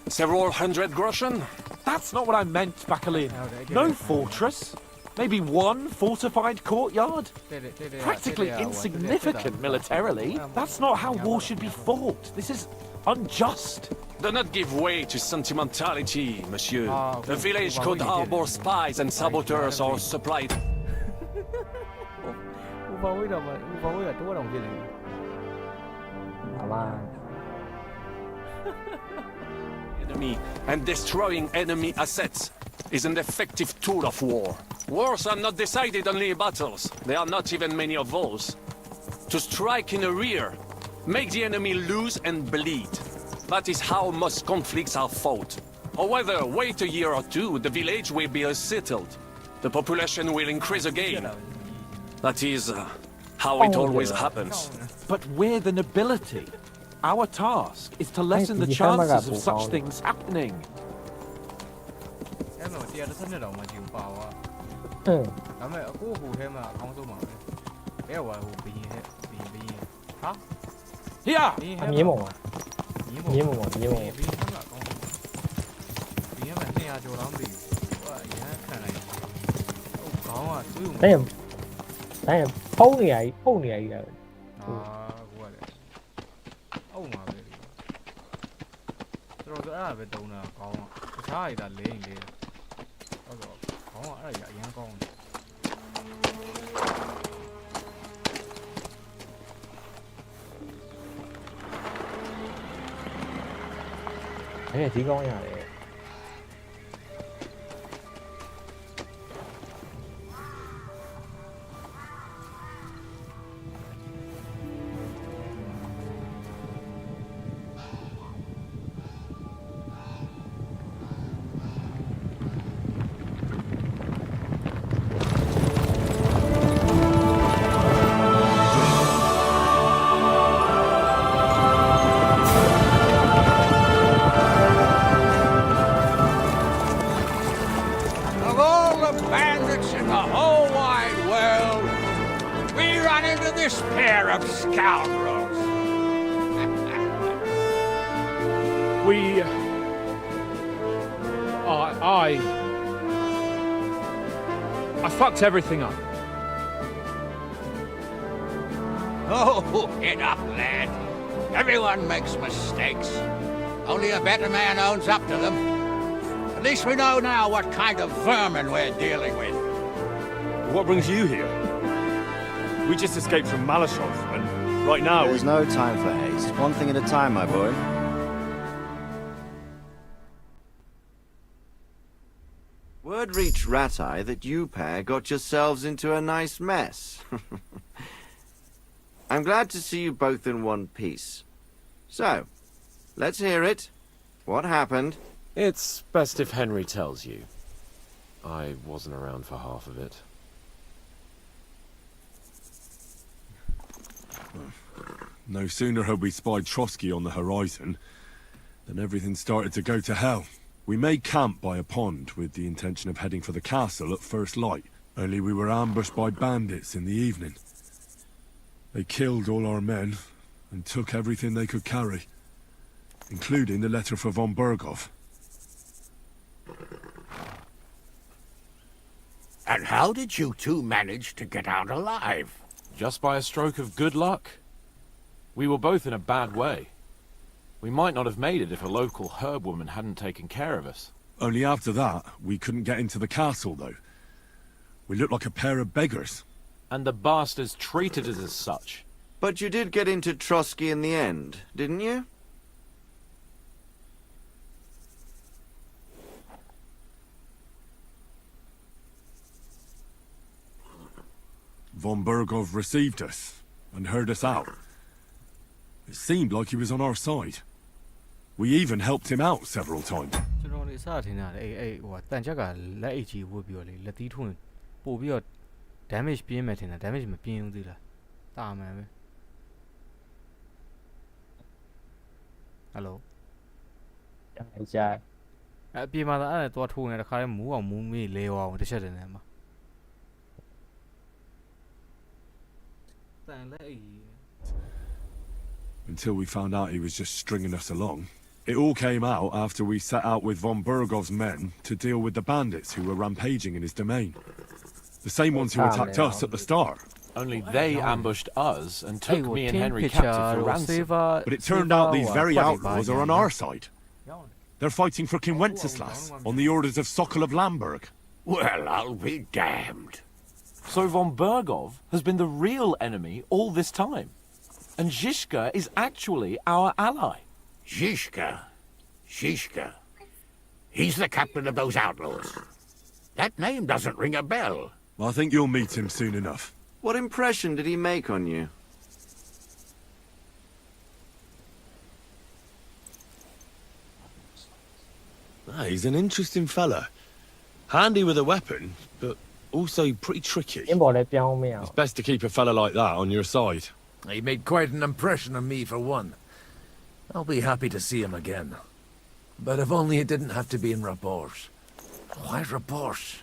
several hundred groschen. That's not what I meant, Bakalin. No fortress. Maybe one fortified courtyard? Practically insignificant militarily. That's not how war should be fought. This is unjust. Do not give way to sentimentality, monsieur. The village could harbor spies and saboteurs or supply... enemy and destroying enemy assets is an effective tool of war. Wars are not decided only in battles. There are not even many of those. To strike in the rear, make the enemy lose and bleed. That is how most conflicts are fought. However, wait a year or two, the village will be settled. The population will increase again. That is how it always happens. But we're the nobility. Our task is to lessen the chances of such things happening. Yeah. Đấy, phấu như vậy rồi. အဲ့ဒါပဲတုံးတာကောင်းတခြားရတာလေးလေးဟုတ်တော့ခေါင်းကအဲ့ဒါအရင်ကောင်းတယ် အဲ့ဒီကောင်းရတယ် Of all the bandits in the whole wide world, we run into this pair of scoundrels. We... I fucked everything up. Oh, get up, lad. Everyone makes mistakes. Only a better man owns up to them. At least we know now what kind of vermin we're dealing with. What brings you here? We just escaped from Malashov, and right now There's no time for haste. One thing at a time, my boy. Word reached Ratai that you pair got yourselves into a nice mess. I'm glad to see you both in one piece. So, let's hear it. What happened? It's best if Henry tells you. I wasn't around for half of it. no sooner had we spied Trotsky on the horizon than everything started to go to hell. We made camp by a pond with the intention of heading for the castle at first light, only we were ambushed by bandits in the evening. They killed all our men and took everything they could carry, including the letter for von Berghoff. And how did you two manage to get out alive? Just by a stroke of good luck. We were both in a bad way. We might not have made it if a local herb woman hadn't taken care of us. Only after that, we couldn't get into the castle, though. We looked like a pair of beggars. And the bastards treated us as such. But you did get into Trotsky in the end, didn't you? Von Berghoff received us and heard us out. It seemed like he was on our side. We even helped him out several times. ကျွန်တော်နေစထင်တာအဲ့ဟိုတန်ချက်ကလက်အိတ်ကြီးဝတ်ပြီးတော့လေလက်သီးထွန်းပို့ပြီးတော့ damage ပြင်းမယ်ထင်တာ damage မပြင်းဘူးသေးလားတာမှန်ပဲ Hello ကြာအပြေမှာအဲ့ဒါတော့ထိုးနေတခါလဲမူးအောင်မူးမေးလဲအောင်တစ်ချက်တည်းနဲ့မှာတန်လက်အိတ် Until we found out he was just stringing us along. It all came out after we set out with von Bergov's men to deal with the bandits who were rampaging in his domain. The same ones who attacked us at the start. Only they ambushed us and took me and Henry captive for ransom. But it turned out these very outlaws are on our side. They're fighting for King Wenceslas on the orders of Sokol of Lamberg. Well, I'll be damned. So von Bergov has been the real enemy all this time. And Zhishka is actually our ally. Zhishka? Zhishka? He's the captain of those outlaws. That name doesn't ring a bell. I think you'll meet him soon enough. What impression did he make on you? He's an interesting fella. Handy with a weapon, but also pretty tricky. အင်းပေါ်လည်းပြောင်းမရအောင် It's best to keep a fella like that on your side. He made quite an impression on me, for one. I'll be happy to see him again. But if only it didn't have to be in Rabors. Why Rabors?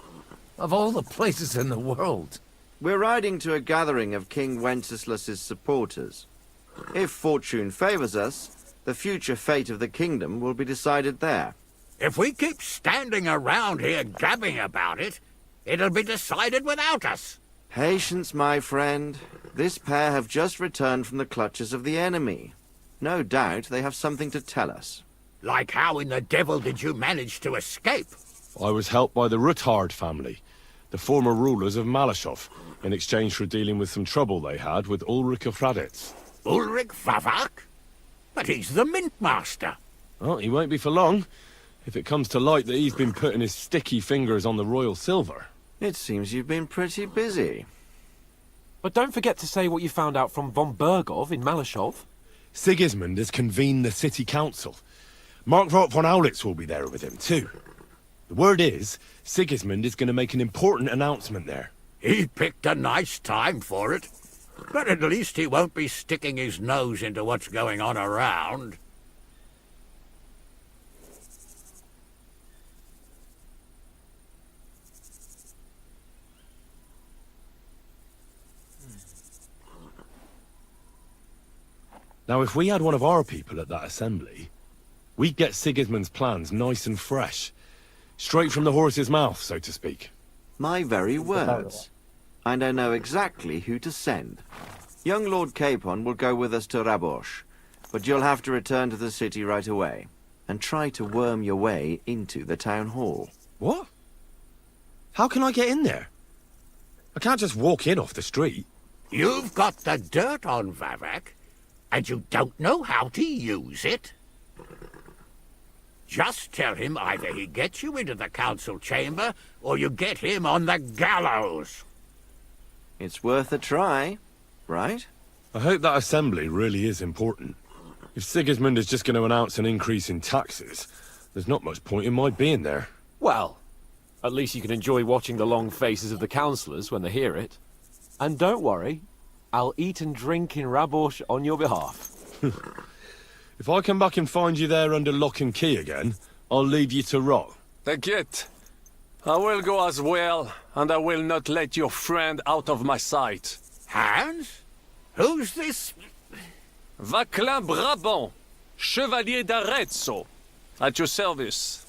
Of all the places in the world. We're riding to a gathering of King Wenceslas's supporters. If fortune favors us, the future fate of the kingdom will be decided there. If we keep standing around here gabbing about it, it'll be decided without us. Patience, my friend. This pair have just returned from the clutches of the enemy. No doubt they have something to tell us. Like how in the devil did you manage to escape? I was helped by the Ruthard family, the former rulers of Malashov, in exchange for dealing with some trouble they had with Ulrich of Raditz. Ulrich Vavak? But he's the mint master. Well, he won't be for long, if it comes to light that he's been putting his sticky fingers on the royal silver. It seems you've been pretty busy. But don't forget to say what you found out from von Bergov in Malashov. Sigismund has convened the city council. Markvart von Aulitz will be there with him, too. The word is, Sigismund is going to make an important announcement there. He picked a nice time for it. But at least he won't be sticking his nose into what's going on around. Now, if we had one of our people at that assembly, we'd get Sigismund's plans nice and fresh. Straight from the horse's mouth, so to speak. My very words. And I know exactly who to send. Young Lord Capon will go with us to Rabosh, but you'll have to return to the city right away, and try to worm your way into the town hall. What? How can I get in there? I can't just walk in off the street. You've got the dirt on Vavak, and you don't know how to use it? Just tell him either he gets you into the council chamber, or you get him on the gallows. It's worth a try, right? I hope that assembly really is important. If Sigismund is just going to announce an increase in taxes, there's not much point in my being there. Well, at least you can enjoy watching the long faces of the councillors when they hear it. And don't worry, I'll eat and drink in Rabosh on your behalf. If I come back and find you there under lock and key again, I'll leave you to rot. Take it. I will go as well, and I will not let your friend out of my sight. Hans? Who's this? Vaclin Brabant, Chevalier d'Arezzo, at your service.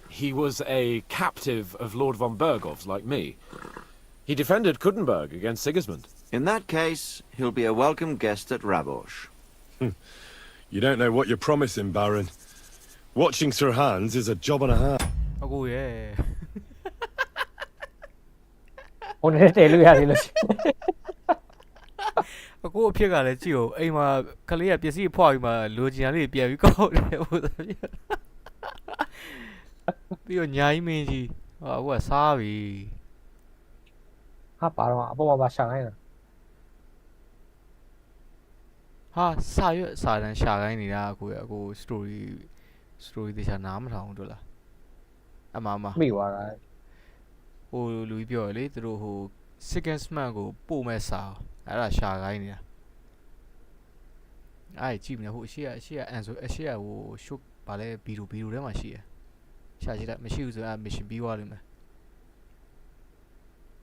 He was a captive of Lord von Bergov's, like me. He defended Kuttenberg against Sigismund. In that case, he'll be a welcome guest at Rabosh. You don't know what you're promising, Baron. Watching Sir Hans is a job and a half. Oh yeah. 오늘 때로 해야 되는. အခုအဖြစ်ကလည်းကြည့်ဦးအိမ်မှာကလေးကပစ္စည်းဖွာပြီးမှလိုချင်တာလေးပြန်ပြီးကောက်တယ်ဟိုသဖြင့်ပြီးတော့ညာကြီးမင်းကြီးဟာအခုကစားပြီဟာပါတော့အပေါ်မှာပါရှာခိုင်းတာ ဟာစာရွက်စာတန်းရှာခိုင်းနေတာအခုအခု story တခြားနားမထောင်ဘူးတို့လားအမမိသွားတာဟိုလူကြီးပြောရလေသူတို့ဟို second sman ကိုပို့မဲ့စာအဲ့ဒါရှာခိုင်းနေတာအဲ့ကြည့်မနေဟိုအရှိကအန်ဆိုအရှိကဟို show ဗာလဲဗီဒီယိုထဲမှာရှိရရှာကြည့်လိုက်မရှိဘူးဆိုတော့ mission ပြီးသွားလိမ့်မယ်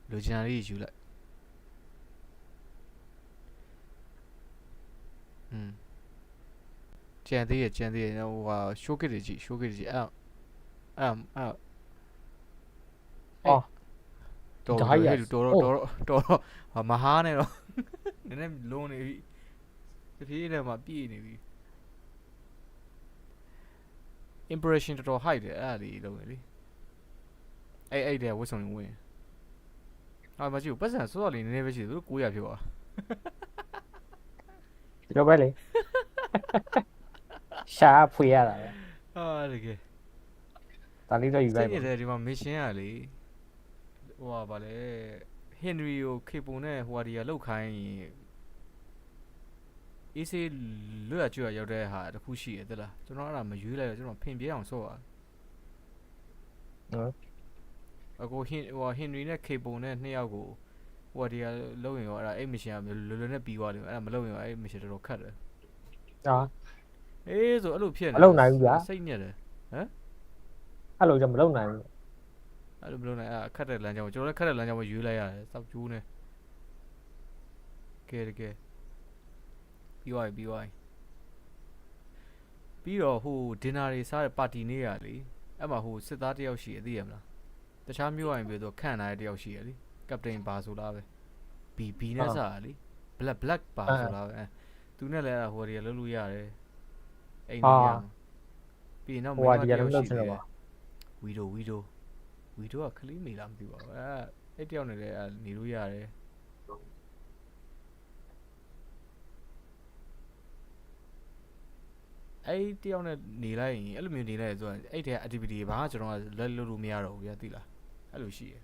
လိုချင်တာလေးယူလိုက်ကျန်သေးရဟိုဟာ show kit တွေကြည့်အဲ့အော်တော်မဟာနဲ့တော့နည်းနည်းလုံးနေပြီတဖြည်းနဲ့မှပြည့်နေပြီ impression တော် high တယ်အဲ့ဒါလေးလုံးနေလေအဲ့တဲ့ဝတ်စုံဝင်ဟာမကြည့်ဘူးပတ်စံစောစောလေးနည်းနည်းပဲရှိတယ်သူ900ဖြစ်သွားဒီလိုပဲလေရှာဖွေရတာပဲဟာတကယ်ဒါလေးတော့ယူလိုက်ပါဒီမှာ mission ကလေဟိုပါလေ Henry ကိုခေပုံနဲ့ဟိုဟာဒီကလောက်ခိုင်းရင်အေးစေးလွတ်ရကျွတ်ရောက်တဲ့ဟာတခုရှိရတယ်လားကျွန်တော်အဲ့ဒါမရွေးလိုက်တော့ကျွန်တော်ဖင်ပြေးအောင်ဆော့ရနော်အခုဟို Henry နဲ့ခေပုံနဲ့နှစ်ယောက်ကိုဟိုဟာဒီကလောက်ရင်ရောအဲ့ဒါအဲ့ mission ကလွယ်လွယ်နဲ့ပြီးသွားတယ်အဲ့ဒါမလောက်ရင်အဲ့ mission တော်တော်ခက်တယ်ဟာအေးဆိုအဲ့လိုဖြစ်နေမလုံနိုင်ဘူးဗျာစိတ်ညစ်တယ်ဟမ်အဲ့လိုကြမလုံနိုင်ဘူးအဲ့လိုမလုပ်နိုင်အဲ့ခတ်တဲ့လမ်းကြောင်းကျွန်တော်လည်းခတ်တဲ့လမ်းကြောင်းပဲရွေးလိုက်ရတယ်စောက်ကျိုးနေကဲပြီးတော့ဟိုဒင်နာတွေစားတဲ့ပါတီနေ့ရလေအဲ့မှာဟိုစစ်သားတယောက်ရှိရသိရမလားတခြားမျိုးရင်ပြီးတော့ခန့်ထားတဲ့တယောက်ရှိရလေကပတိန်ပါဆိုလားပဲ BB နဲ့စားရလေ black ပါဆိုလားပဲသူနဲ့လည်းဟိုတွေလှုပ်လို့ရတယ် အိမ်နေရမှာပြီးရင်တော့မိမတယောက်ရှိတယ်ဝီဒိုကခလီမေလားမသိပါဘူးအဲ့တယောက်နဲ့လည်းနေလို့ရတယ်အဲ့တယောက်နဲ့နေလိုက်ရင်အဲ့လိုမျိုးနေလိုက်ဆိုတော့အဲ့တဲ့ activity ဘာမှကျွန်တော်ကလက်လွတ်လို့မရတော့ဘူးဗျာသိလားအဲ့လိုရှိရယ်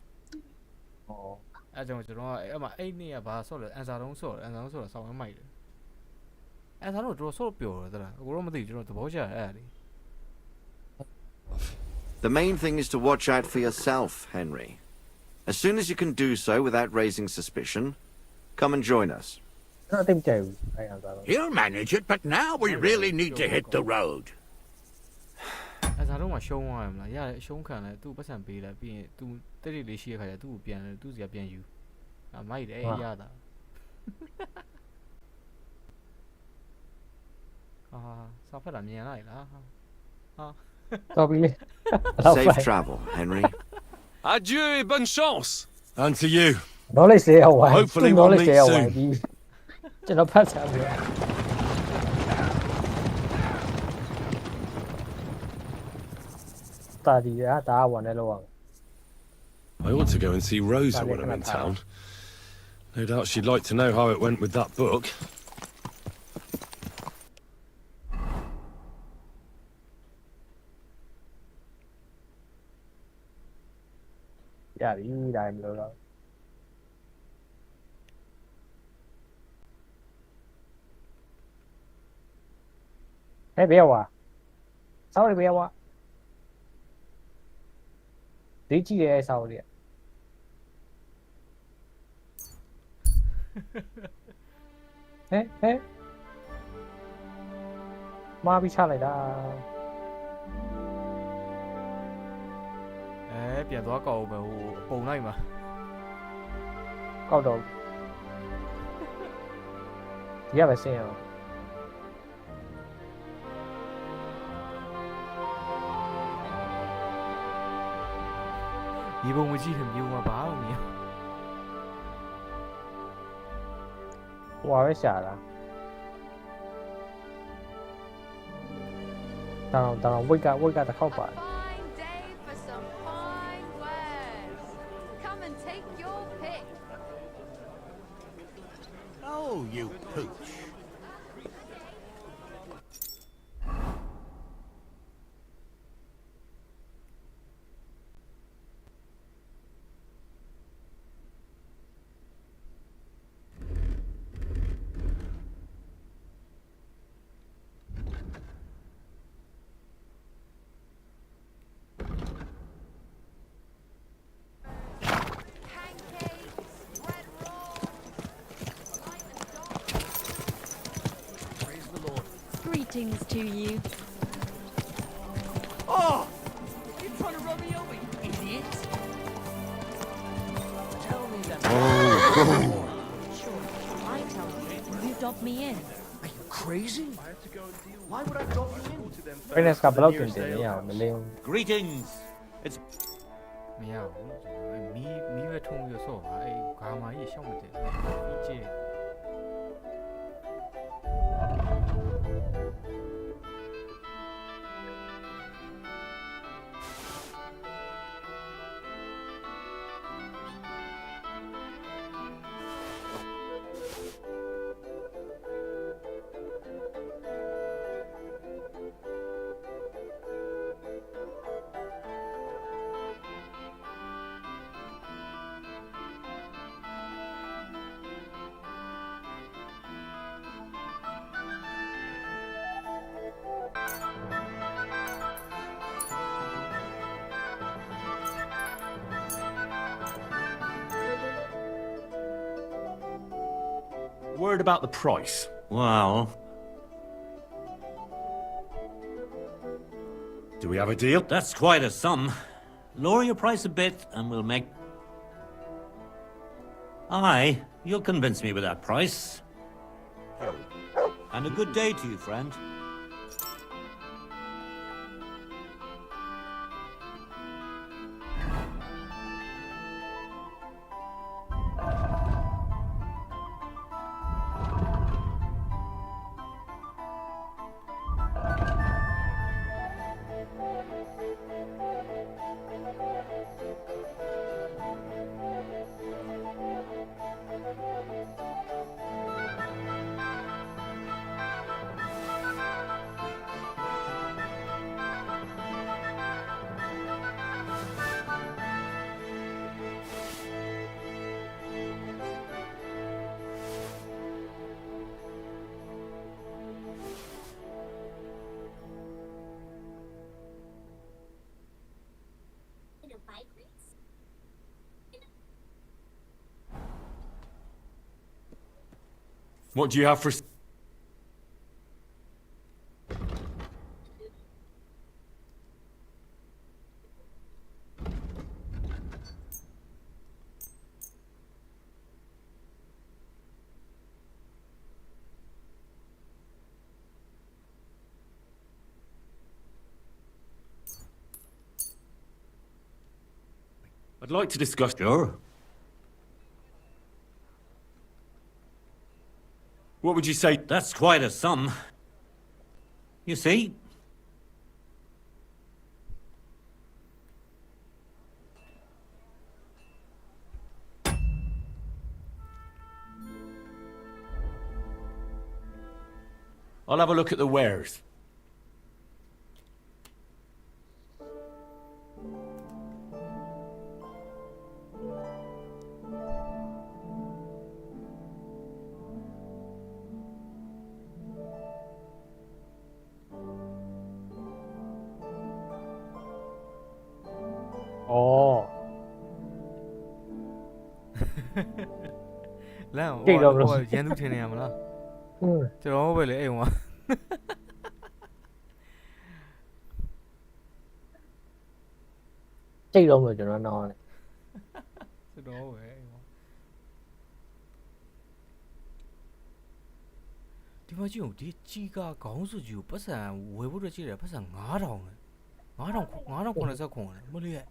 အဲ့ကြောင့်ကျွန်တော်ကအဲ့မှာအဲ့နေ့ကဘာဆော့လဲအန်စာတုံးဆော့တာဆောင်းဝမ်းမိုက်တယ်အန်စာတော့တော်ဆော့ပျော်တယ်သလားကိုတော့မသိကျွန်တော်သဘောကျတယ်အဲ့ဒါလေး The main thing is to watch out for yourself, Henry. As soon as you can do so without raising suspicion, come and join us. He'll manage it, but now we really need to hit the road. အဲ့ဒါတော့မှရှုံးသွားရမလားရတယ်ရှုံးခံလဲသူ့ပတ်စံပေးလိုက်ပြီးရင်သူတိတိလေးရှိရခါကျသူ့ကိုပြန်သူ့စီကပြန်ယူမိုက်တယ်ရတာစာဖတ်တာမြင်လိုက်လားSafe travel, Henry. Adieu et bonne chance. And to you. Hopefully we'll meet soon. ကျွန်တော်ဖတ်ချင်တယ်တာဒီရတာဝန်နဲ့လောက် I ought to go and see Rosa when I'm in town. No doubt she'd like to know how it went with that book. Yeah, you need I'm low. Hey, Bewa. Sorry, Bewa. Did you hear sorry? Hey. Ma bị sao lại đó? ပြန်သွားကောက်ပဲဟိုပုံလိုက်မှာ ကောက်တော့ရပါစေအောင်ဒီပုံမကြည့်ခင်မျိုးမှာဘာလို့မြင်ဟွာပဲရှာတာတောင်ဝိတ်ကတစ်ခေါက်ပါ Oh, you pooch. Greetings to you. Oh! You're trying to run me over, you idiot! Tell me that. Sure, I tell you, you dob me in. Are you crazy? Why would I drop you in? Finance ကဘယ်လောက်တင်တယ်မရအောင်မလင်း Greetings. It's မရဘူးမီးပဲထုံးပြီးဆော့ပါအဲ့ဂါမာကြီးရှောက်မတယ်ပြီးကျဲ Word about the price. Well, do we have a deal? That's quite a sum. Lower your price a bit and we'll make... Aye, you'll convince me with that price. And a good day to you, friend. What do you have for... I'd like to discuss... Sure. What would you say? That's quite a sum. You see? I'll have a look at the wares. Ồ. လမ်း ကြိတ်တော့မလို့ ဟိုရန်သူထင်နေရမလား ဟုတ် ကျွန်တော်ပဲလေအိမ်မှာ ကြိတ်တော့မလို့ကျွန်တော်နောင်းတယ် ကျွန်တော်ပဲအိမ်မှာဒီမှာကြည့်ဦးဒီကြီးကားခေါင်းစုကြီးကိုပတ်စံဝယ်ဖို့တော့ကြည့်တယ်ပတ်စံ9000လေ9000 9090လေမလေးရဲ့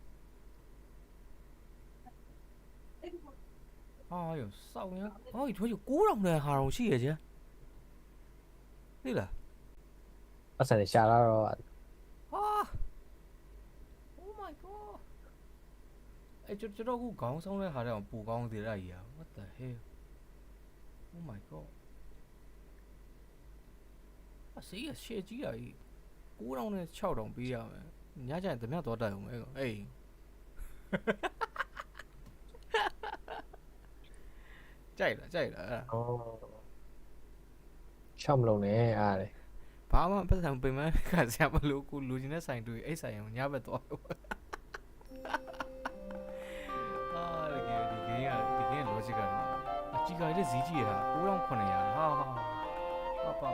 ဟာယောစောင်းရဟောဒီတို့9000နဲ့ဟာတော့ရှိရကြသိလား ပတ်စံရှာလာတော့ ဟာ Oh my god အဲ့ကျွန်တော်ကခေါင်းဆောင်တဲ့ဟာတော့ပူကောင်းသေးတယ်ကြီးอ่ะ What the hell Oh my god အစီးရှေ့ကြီးอ่ะ9000နဲ့6000ပေးရမယ်ညကျရင်တမျက်တော့တိုက်အောင်အဲ့ကောင်အေးကြိုက်လားအဲ့ဒါ အော်ချောက်မလုံးနဲ့အားလေ ဘာမှပတ်စံပေးမယ်ခါစရာမလိုကိုလူချင်းတဲ့ဆိုင်တွေ့အဲ့ဆိုင်အောင်ညဘက်သွားလို့အာဒီကဲ logic ကအကြီးကလေးဈေးကြီးရတာ9900ဟာပါ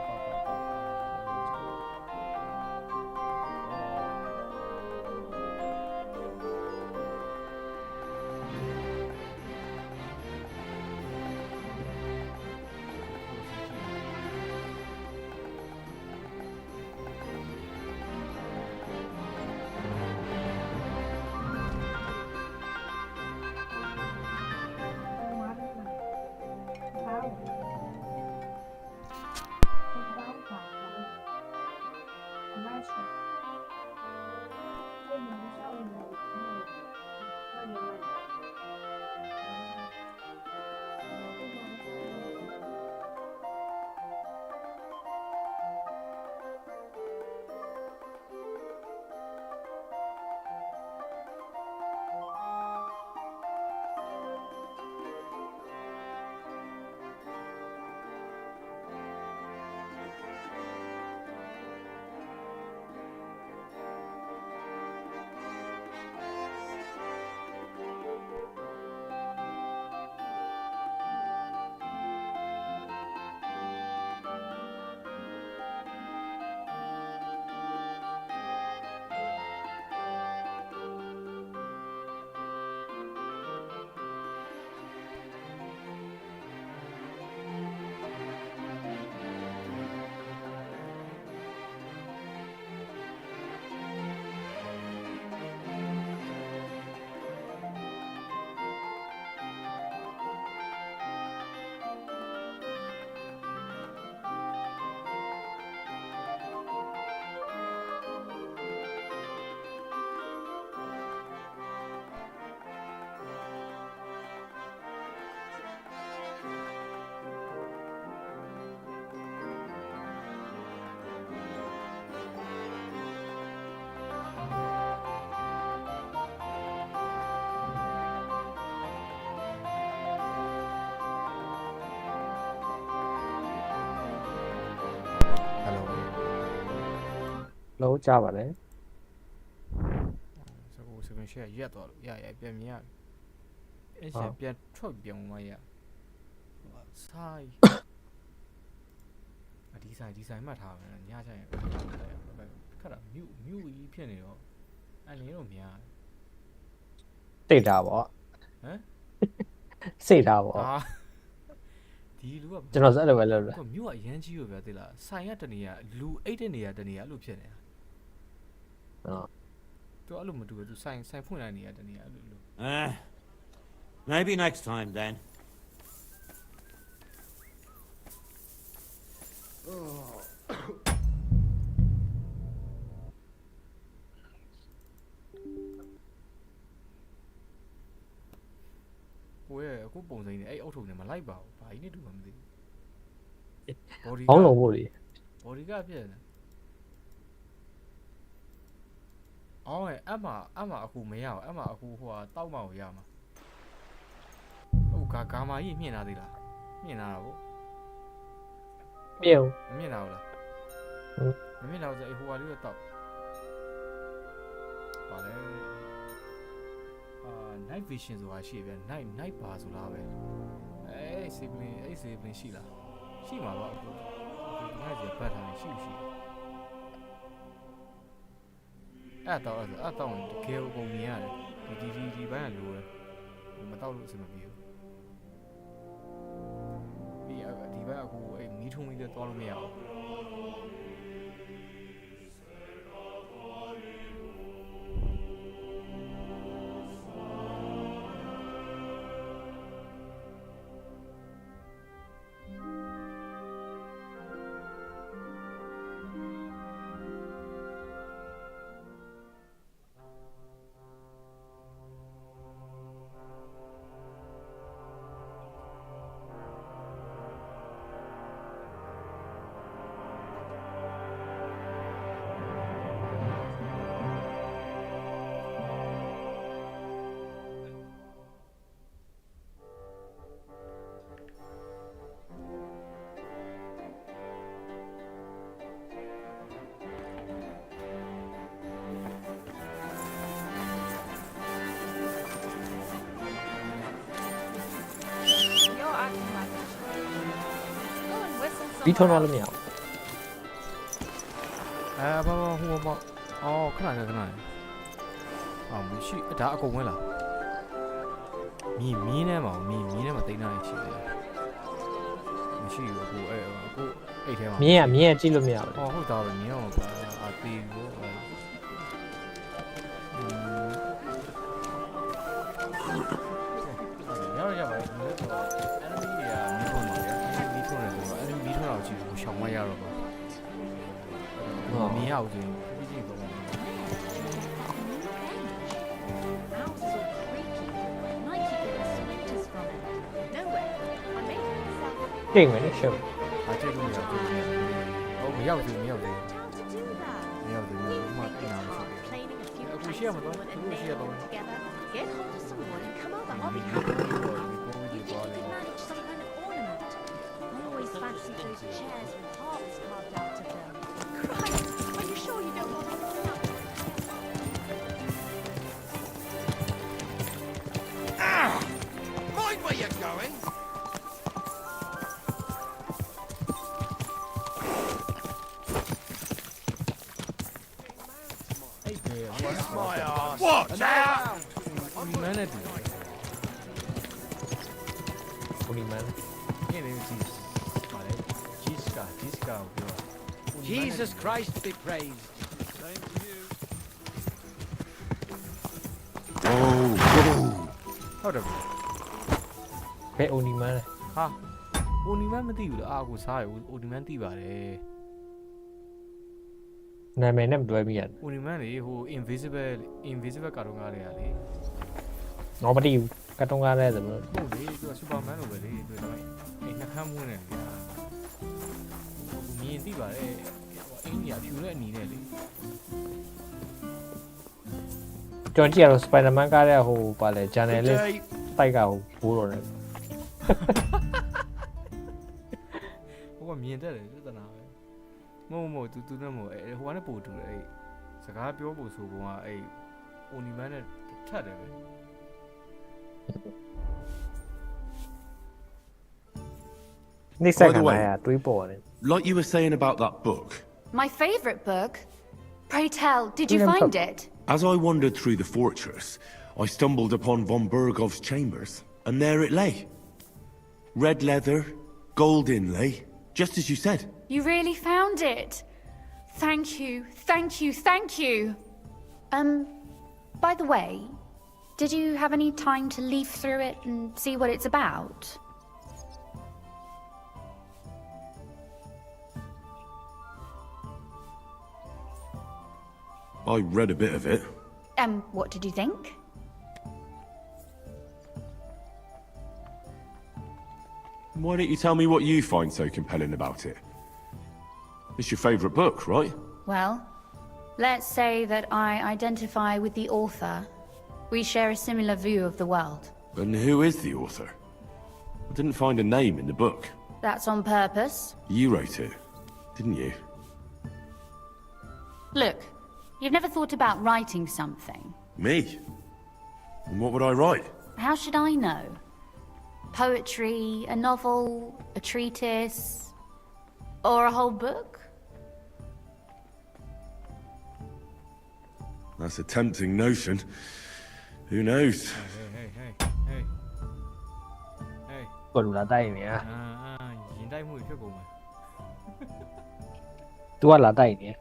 လုံးကြပါလေ စကွန်ရှယ်ရက်သွားလို့ရပြန်မြင်ရအဲ့ချက်ပြန်ထွက်ပြောင်းမရဆိုင် ဒီဆိုင်မှတ်ထားမယ်ညချင်ခက်တာမြို့ကြီးဖြစ်နေတော့အနေတော့များ စိတ်တာပေါ့ ဟမ် စိတ်တာပေါ့ ဒီလူက ကျွန်တော်စအဲ့လိုပဲလုပ်တယ် မြို့ကအရန်ကြီးရောဗျာသိလားဆိုင်ရတနေရလူအိတ်တဲ့နေရတနေရအဲ့လိုဖြစ်နေတာသူအဲ့လိုမတူဘူးသူဆိုင်ဖွင့်လိုက်နေရတနေရအဲ့လို Maybe next time then. ကိုရဲ့အခုပုံစံနေအဲ့အုတ်ထုံနေမလိုက်ပါဘူးဘာကြီးနေတူမှမသိဘူး ဘောင်းလုံးဖို့လေ body ကပြည့်တယ်အော်အမအခုမရအောင်အမအခုဟိုဟာတောက်မအောင်ရမှာဟုတ်ဂါမာကြီးမြင်လာသေးလားမြင်လာတာဗော မြင်ဘူး မမြင်လာဘူးလားမမြင်လာဘူးဆိုဟိုဟာလေးတော့တောက်ပါလေnight vision ဆိုတာရှိဗျ night bar ဆိုတာပဲအဲ့စီပလင်ရှိလားရှိမှာပါအခုဒီကဘတ်ထားနေရှိအဲ့တော့တကယ်ကိုမြင်ရတယ်ဒီဘက်ကလိုတယ်မတော့လို့အဆင်မပြေဘူးဒီဘက်အခုအဲ့မီးထုံးကြီးလည်းသွားလို့မရဘူး ပြီးထုံးတော့လို့မရဘူး ဘာဟိုမအော်ခဏအော်မရှိဒါအကုန်ဝင်လာမီးထဲမှာတိန်းထားနေရှိတယ်မရှိဘူးအခုအိတ်ထဲမှာမြင်ကြည့်လို့မရဘူး အော်ဟုတ်တာပဲမြင်အောင်ပါအတီးကိုရပါဘူးအဲ့ဒါမီးတွေကမီးထုံးတယ်ဆိုတော့အဲ့ဒီမီးထုံးတော့ကြည့်ဘူးရှောင်မရတော့ပါမရဘူးဆိုရင်ပြီးကြည့်ပါဦး တိတ်မယ်လေရှုပ် အားကျလို့မရဘူးဟုတ်မရောက်သေးမရောက်သေးမှတင်အောင်အခုရှိရမှာတော့အခုရှိရတော့ Get hold of some wood and come over. I'll be happy to help. You think you could manage some kind of ornament? I always fancied those chairs with hearts carved out of them. Christ, are you sure you don't want to roll up? Mind where you're going. My ass. Watch out! Humanity. Human. Jesus Christ be praised. How do ဘယ် only man ဟာ only man မသိဘူးလားအာကိုစားရ only man သိပါတယ် နာမည်နဲ့မတွဲမိရတယ် only man လေဟို invisible ကတော့ငါးလေရလေ ငါမသိဘူးကတ်တုံးကားလဲဆိုတော့ ဟုတ်လေသူက superman လိုပဲလေသူကအဲ့နှခမ်းမွေးနေလေမြင်သိပါတယ်အင်းကြီးဖြူတဲ့အနီနဲ့လေ ကျွန်တော်ကြည့်ရတော့ Spider-Man ကားတဲ့ဟိုပါလဲ channel လေးတိုက်ကဟိုဘိုးတော်တယ် ဟိုကမြင်တတ်တယ်သနာပဲမဟုတ်သူနဲ့မဟုတ်ဟိုကလည်းပို့တူတယ်အဲ့စကားပြောဖို့ဆိုကောင်ကအဲ့ only man နဲ့ထပ်တယ်ပဲ นี่เส้นกันไหนอะตุ้ยโป้เลย Like you were saying about that book, My favorite book. Pray tell, did you find it? as I wandered through the fortress, I stumbled upon von Bergov's chambers, and there it lay. Red leather, gold inlay, just as you said. You really found it. Thank you, thank you, thank you. By the way, did you have any time to leaf through it and see what it's about? I read a bit of it. What did you think? Why don't you tell me what you find so compelling about it? It's your favorite book, right? Well, let's say that I identify with the author. We share a similar view of the world. And who is the author? I didn't find a name in the book. That's on purpose. You wrote it, didn't you? Look, you've never thought about writing something. Me? And what would I write? How should I know? Poetry, a novel, a treatise, or a whole book? That's a tempting notion. Who knows? Hey. ကိုလူလာတိုက်နေอ่ะ ရင်တိုက်မှုဖြစ်ကုန်မှာ तू ကလာတိုက်နေ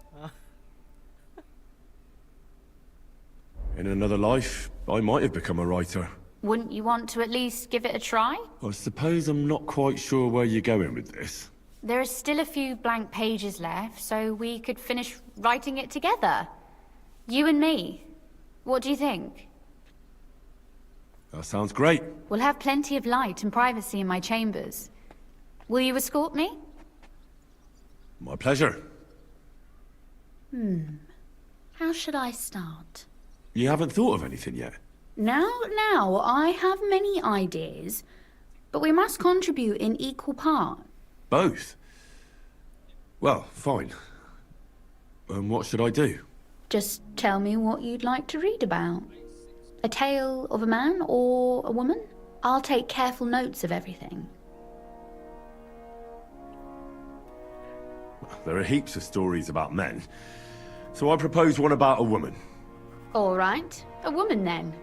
In another life, I might have become a writer. Wouldn't you want to at least give it a try? I suppose I'm not quite sure where you're going with this. There are still a few blank pages left, so we could finish writing it together. You and me. What do you think? That sounds great. We'll have plenty of light and privacy in my chambers. Will you escort me? My pleasure. How should I start? You haven't thought of anything yet? Now, I have many ideas, but we must contribute in equal part. Both? Well, fine. And what should I do? Just tell me what you'd like to read about. A tale of a man or a woman? I'll take careful notes of everything. There are heaps of stories about men, so I propose one about a woman. All right, a woman then.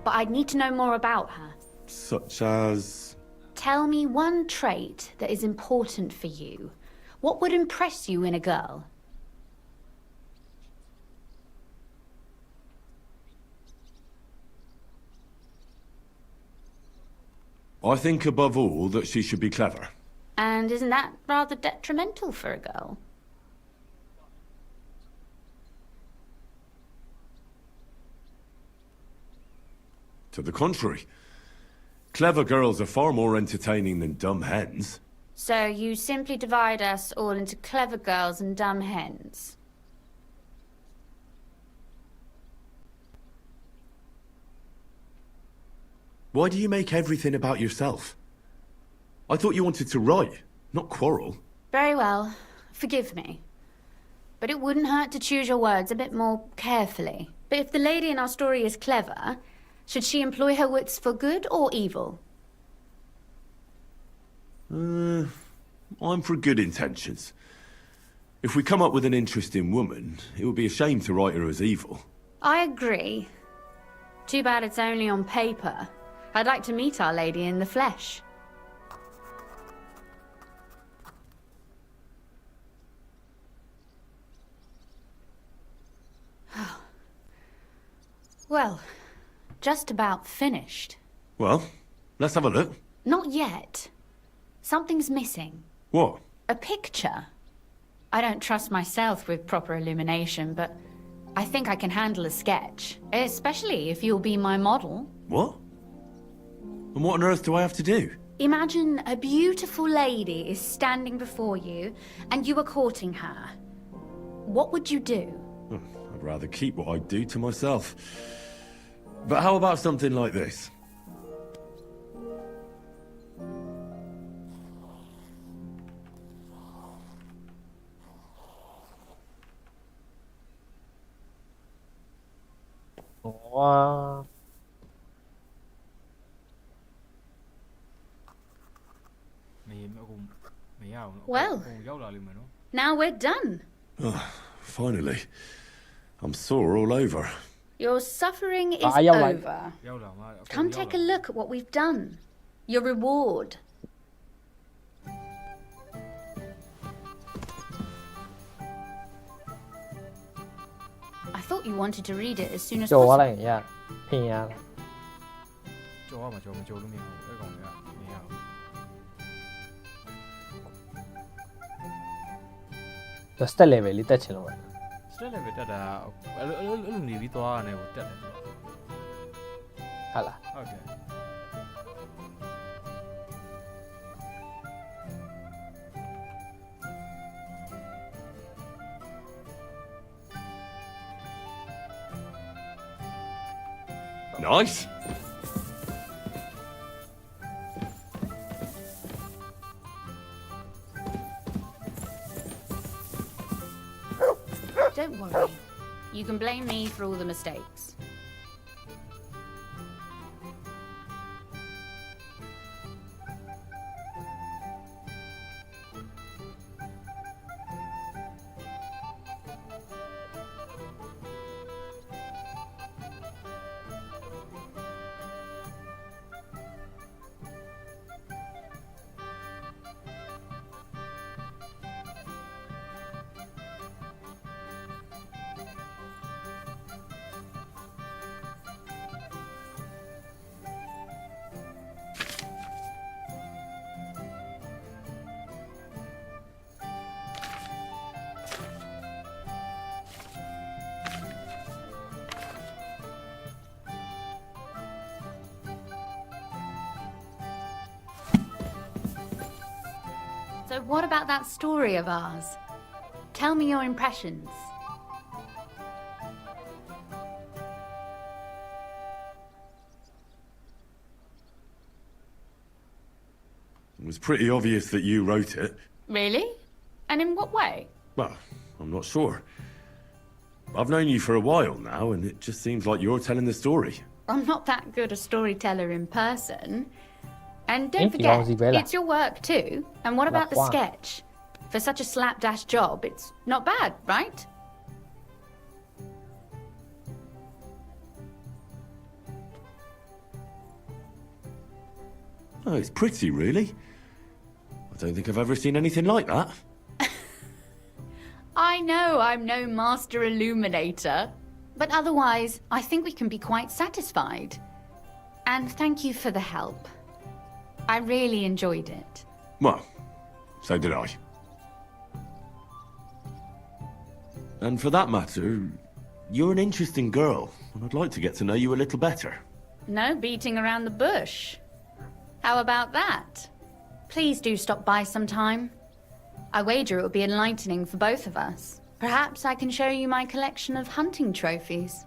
But I'd need to know more about her. Such as... Tell me one trait that is important for you. What would impress you in a girl? I think above all that she should be clever. And isn't that rather detrimental for a girl? To the contrary. Clever girls are far more entertaining than dumb hens. So you simply divide us all into clever girls and dumb hens. Why do you make everything about yourself? I thought you wanted to write, not quarrel. Very well. Forgive me. But it wouldn't hurt to choose your words a bit more carefully. But if the lady in our story is clever, should she employ her wits for good or evil? I'm for good intentions. If we come up with an interesting woman, it would be a shame to write her as evil. I agree. Too bad it's only on paper. I'd like to meet our lady in the flesh. Well, just about finished. Well, let's have a look. Not yet. Something's missing. What? A picture. I don't trust myself with proper illumination, but I think I can handle a sketch. Especially if you'll be my model. What? And what on earth do I have to do? Imagine a beautiful lady is standing before you, and you are courting her. What would you do? I'd rather keep what I do to myself. But how about something like this? Wow. Well, now we're done. Finally. I'm sore all over. Your suffering is I am like- over. Come take a look at what we've done. Your reward. I thought you wanted to read it as soon as ကြော်သွား possible. လိုက်ရင်ရဖင်ရ ကြော်ရမှာကြော်မကြော်လို့မရဘူးအဲ့ကောင်ကမရဘူး စတက် level လေးတက်ချင်လို့ပဲ stat level တက်တာအဲ့လိုနေပြီးသွားရတယ်ကိုတက်တယ် ဟုတ်လား ဟုတ်တယ် Nice. Don't worry. You can blame me for all the mistakes. So what about that story of ours? Tell me your impressions. It was pretty obvious that you wrote it. Really? And in what way? Well, I'm not sure. I've known you for a while now, and it just seems like you're telling the story. I'm not that good a storyteller in person. And don't Thank you, forget, Isabella. it's your work too. And what about the Wow. sketch? For such a slapdash job, it's not bad, right? Oh, it's pretty, really. I don't think I've ever seen anything like that. I know I'm no master illuminator, but otherwise, I think we can be quite satisfied. And thank you for the help. I really enjoyed it. Well, so did I. And for that matter, you're an interesting girl, and I'd like to get to know you a little better. No beating around the bush. How about that? Please do stop by sometime. I wager it will be enlightening for both of us. Perhaps I can show you my collection of hunting trophies.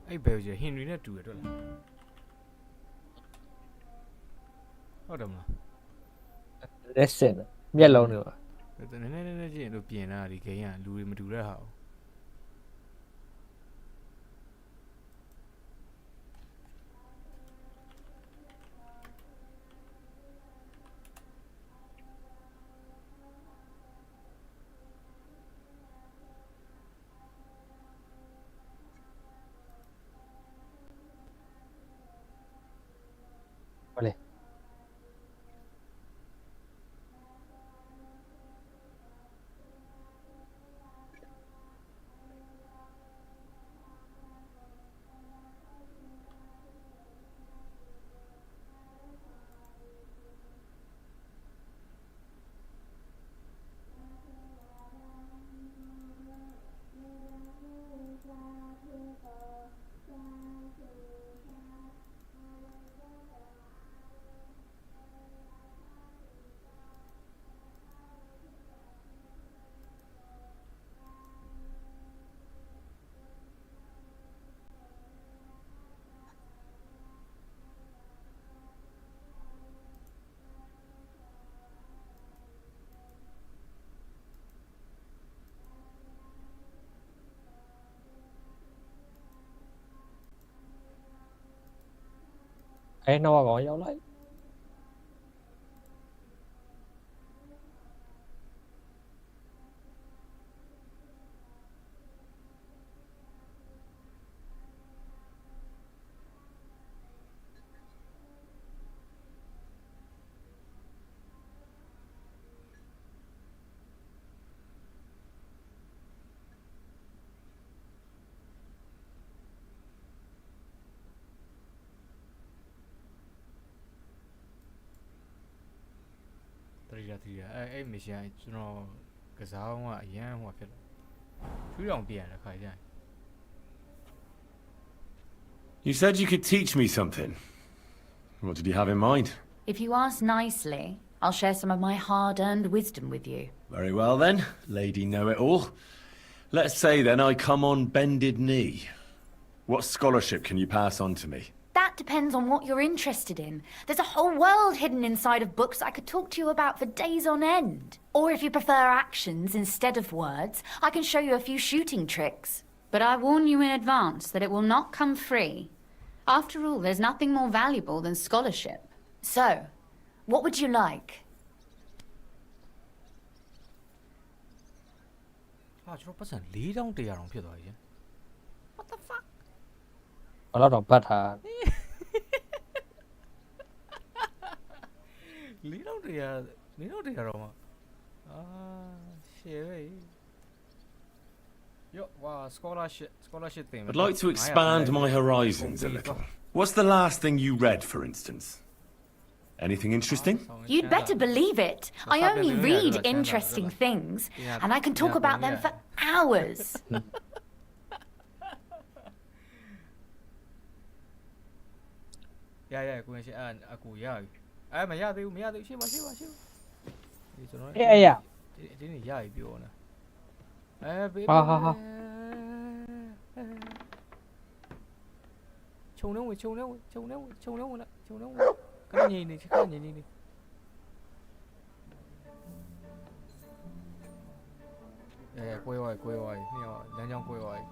Hey, Belgium, Henry နဲ့တူရတယ်လားဟုတ်တယ်မလား လက်စင်မျက်လုံးတွေပါ နည်းနည်းချင်းတို့ပြင်လာဒီ game ကလူတွေမတူတဲ့ဟာကို ဟုတ်လေ ဟ နှစ်ဝက်ကောင်ရောက်လိုက် တရီယာအဲ့ mission ကျွန်တော်ကစားအောင်ကအရန်ဟိုဖြစ်တယ်ချွေးတောင်ပြန်တယ်ခါကျရင် You said you could teach me something. What did you have in mind? If you ask nicely, I'll share some of my hard-earned wisdom with you. Very well then, Lady Know-It-All. Let's say then I come on bended knee. What scholarship can you pass on to me? That depends on what you're interested in. There's a whole world hidden inside of books I could talk to you about for days on end. Or if you prefer actions instead of words, I can show you a few shooting tricks. But I warn you in advance that it will not come free. After all, there's nothing more valuable than scholarship. So, what would you like? ဟာကျွန်တော်ပတ်စံ4100တောင်ဖြစ်သွားပြီရှင် What the fuck ဘာလို့တော့ပတ်ထား 4100တော့မှာအာ shit ပဲ Yo, wow, scholarship thing. I'd like to expand my horizons a little. What's the last thing you read, for instance? Anything interesting? You'd better believe it. I only read interesting things, and I can talk about them for hours. Yeah, ကိုရင်ရှင်းအကူရပြီမရသေးဘူးရှင်းပါဒီကျွန်တော်ဒီနေ့ရပြီပြောနေဘေးဟာခြုံနေဝင်ခဏငြိမ်နေကွဲဝိုင်းနှစ်ယောက်လမ်းကြောင်းကွဲဝိုင်း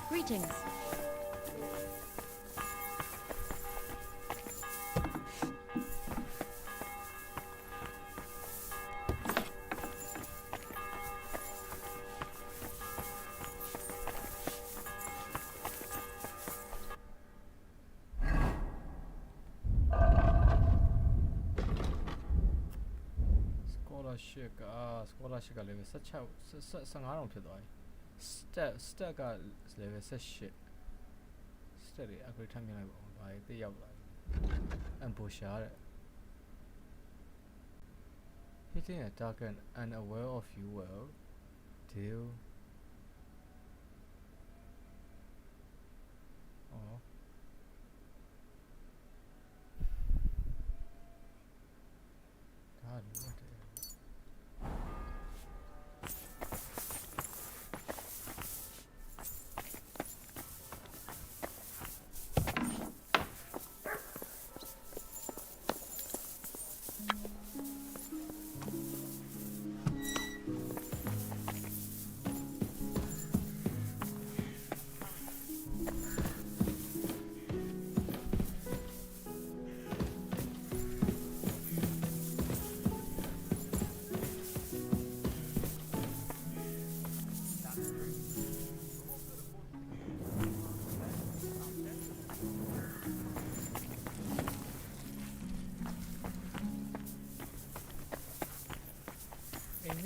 Greetings. Scholarship က level 16 15တောင်ဖြစ်သွားပြီ stat က level 18 stat တွေ upgrade ထပ်မြင်လိုက်ပါဦးဒါတွေသိရောက်လာပြီ ambusher တဲ့ hitting a target unaware of you will deal God, what the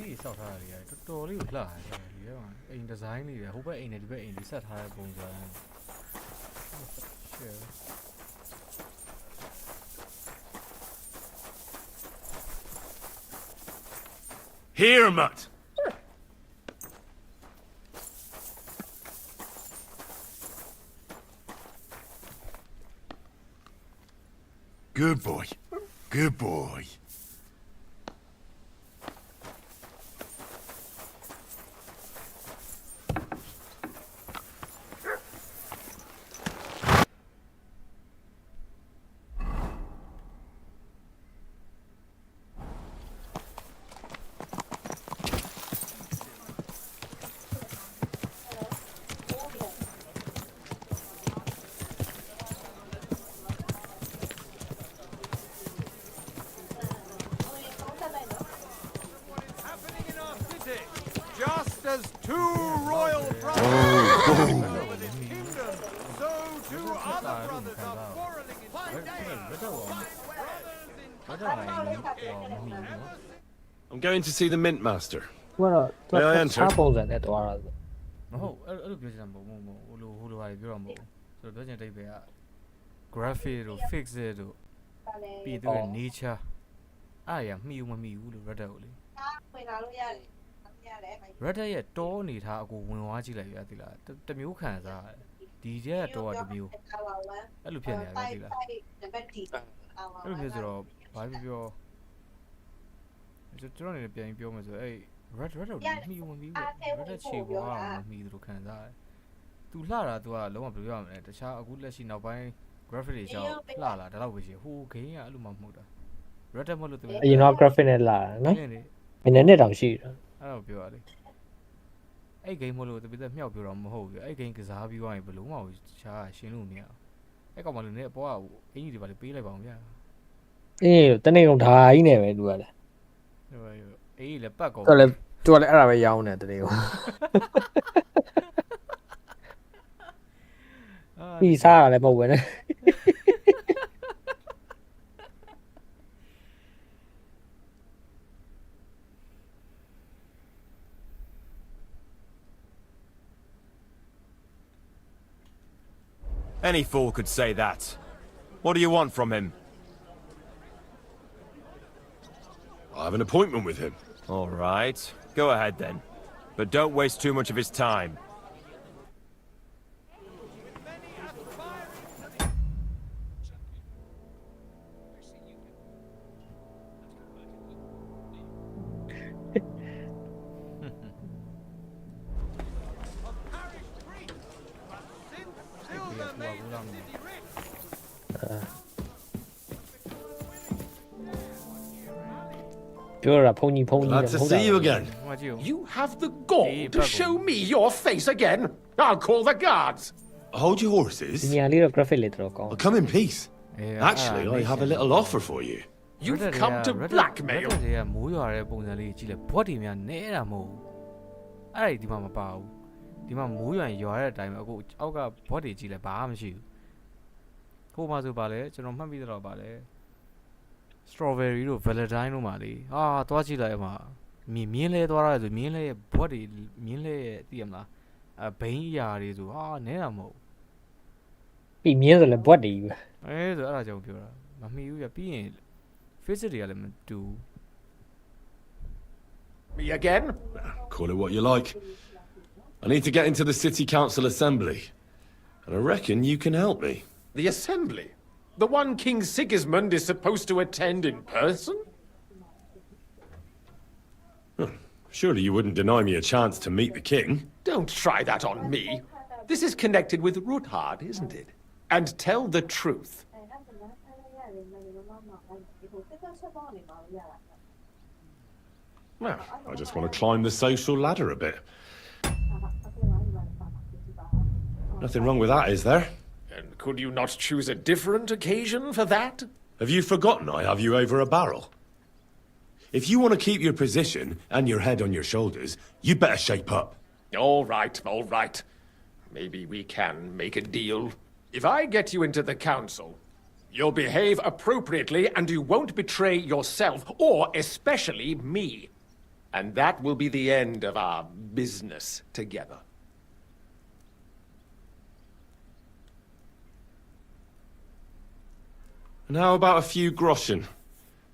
นี่ဆောက်ထားတာတွေတော်တော်လေးကိုလှရတယ်ဒီထဲမှာအိမ်ဒီဇိုင်းတွေဟိုဘက်အိမ်နဲ့ဒီဘက်အိမ်တွေဆက်ထားတဲ့ပုံစံ Here, mutt! Good boy. Good boy. As two royal brothers over this kingdom, so two other brothers are quarreling in I'm going to see the mint master. သူကတော့ May I တ enter? ခြားပုံစံနဲ့သွားတာ မဟုတ်အဲ့လိုပြောချင်တာမဟုတ်ဘူးဟိုလိုဟာပြောတာမဟုတ်ဘူးဆိုတော့ပြောချင်တဲ့အိဗယ်က graphic တို့ fix တို့ပြီးသူရဲ့ nature အားရမှီဦးမမှီဘူးလို့ Reddit ကိုလေ ဝင်လာလို့ရတယ်ရတယ် Reddit ရဲ့တောအနေထားအကိုဝင်သွားကြည့်လိုက်ရသီလားတမျိုးခံစားရတယ်ဒီကျက်တော့တမျိုးအဲ့လိုဖြစ်နေရတယ်သီလား နံပါတ် D အဲ့လိုမျိုးဆိုတော့ဘာပြောကျွန်တော်နေပြန်ပြောမယ်ဆိုအဲ့ Reddit ကိုမှီဦးမမှီဘူး Reddit ချေပွားမမှီလို့ခံစားရတယ်သူလှတာသူကလုံးဝဘယ်လိုပြောရမလဲတခြားအခုလက်ရှိနောက်ပိုင်း graphic တွေကြောင့်လှလာဒါတော့ပဲရှိဟို game ကအဲ့လိုမှမဟုတ်တာ Reddit မဟုတ်လို့တမင် အရင်တော့ graphic နဲ့လာတာနော်ဘယ်နဲ့တောင်ရှိတာ အဲ့တော့ပြောရလေအဲ့ game မဟုတ်လို့တပည့်သက်မြောက်ပြောတော့မဟုတ်ဘူးအဲ့ game ကစားပြီးသွားရင်ဘယ်လုံးမှချာရှင်းလို့မရအောင်အဲ့ကောင်မလို့ねအပေါ်ကအင်ကြီးတွေပါလေပေးလိုက်ပါအောင်ဗျာအေးတနေ့ကုန်ဓာကြီးနဲ့ပဲသူကလည်းအေးလေပတ်ကုန်သူကလည်းအဲ့ဒါပဲရောင်းတယ်တနေ့ကုန်ပြီးစားရလည်းမဟုတ်ပဲနဲ့ Any fool could say that. What do you want from him? I have an appointment with him. All right. Go ahead then. But don't waste too much of his time. Glad to see you again. You have the gall to show me your face again? I'll call the guards. Hold your horses. ဒီနေရာလေးတော့ graphic လေးတော်ကောင်း I'll come in peace. Actually, I have a little offer for you. You've come to blackmail. တွေကမိုးရွာတဲ့ပုံစံလေးကြည့်လဲဘွက်တွေများနဲတာမဟုတ်ဘူးအဲ့ဒီမှာမပါဘူးဒီမှာမိုးရွာရွာတဲ့အတိုင်းပဲအခုအောက်ကဘွက်တွေကြည့်လဲဘာမှမရှိဘူးဟိုမှာဆိုပါလဲကျွန်တော်မှတ်ပြီးတော့ပါလဲ strawberry တို့ valentine တို့မှာလေသွားကြည့်လိုက်အမှာမြင်းလဲသွားရတယ်ဆိုမြင်းလဲရဲ့ဘွက်တွေမြင်းလဲရဲ့သိရမလားဘိန်းအရာတွေဆိုနဲတာမဟုတ် ပြီးမြင်းဆိုလည်းဘွက်တွေကြီးပဲ ဆိုအဲ့ဒါကြောင့်ပြောတာမမှီဘူးပြပြီးရင် face တွေကလည်းမတူ Me again? Call it what you like. I need to get into the city council assembly. And I reckon you can help me. The assembly? The one King Sigismund is supposed to attend in person? Surely you wouldn't deny me a chance to meet the king. Don't try that on me. This is connected with Ruthard, isn't it? And tell the truth. Well, I just want to climb the social ladder a bit. Nothing wrong with that, is there? And could you not choose a different occasion for that? Have you forgotten I have you over a barrel? If you want to keep your position and your head on your shoulders, you'd better shape up. All right, all right. Maybe we can make a deal. If I get you into the council, you'll behave appropriately and you won't betray yourself, or especially me. And that will be the end of our business together. And how about a few groschen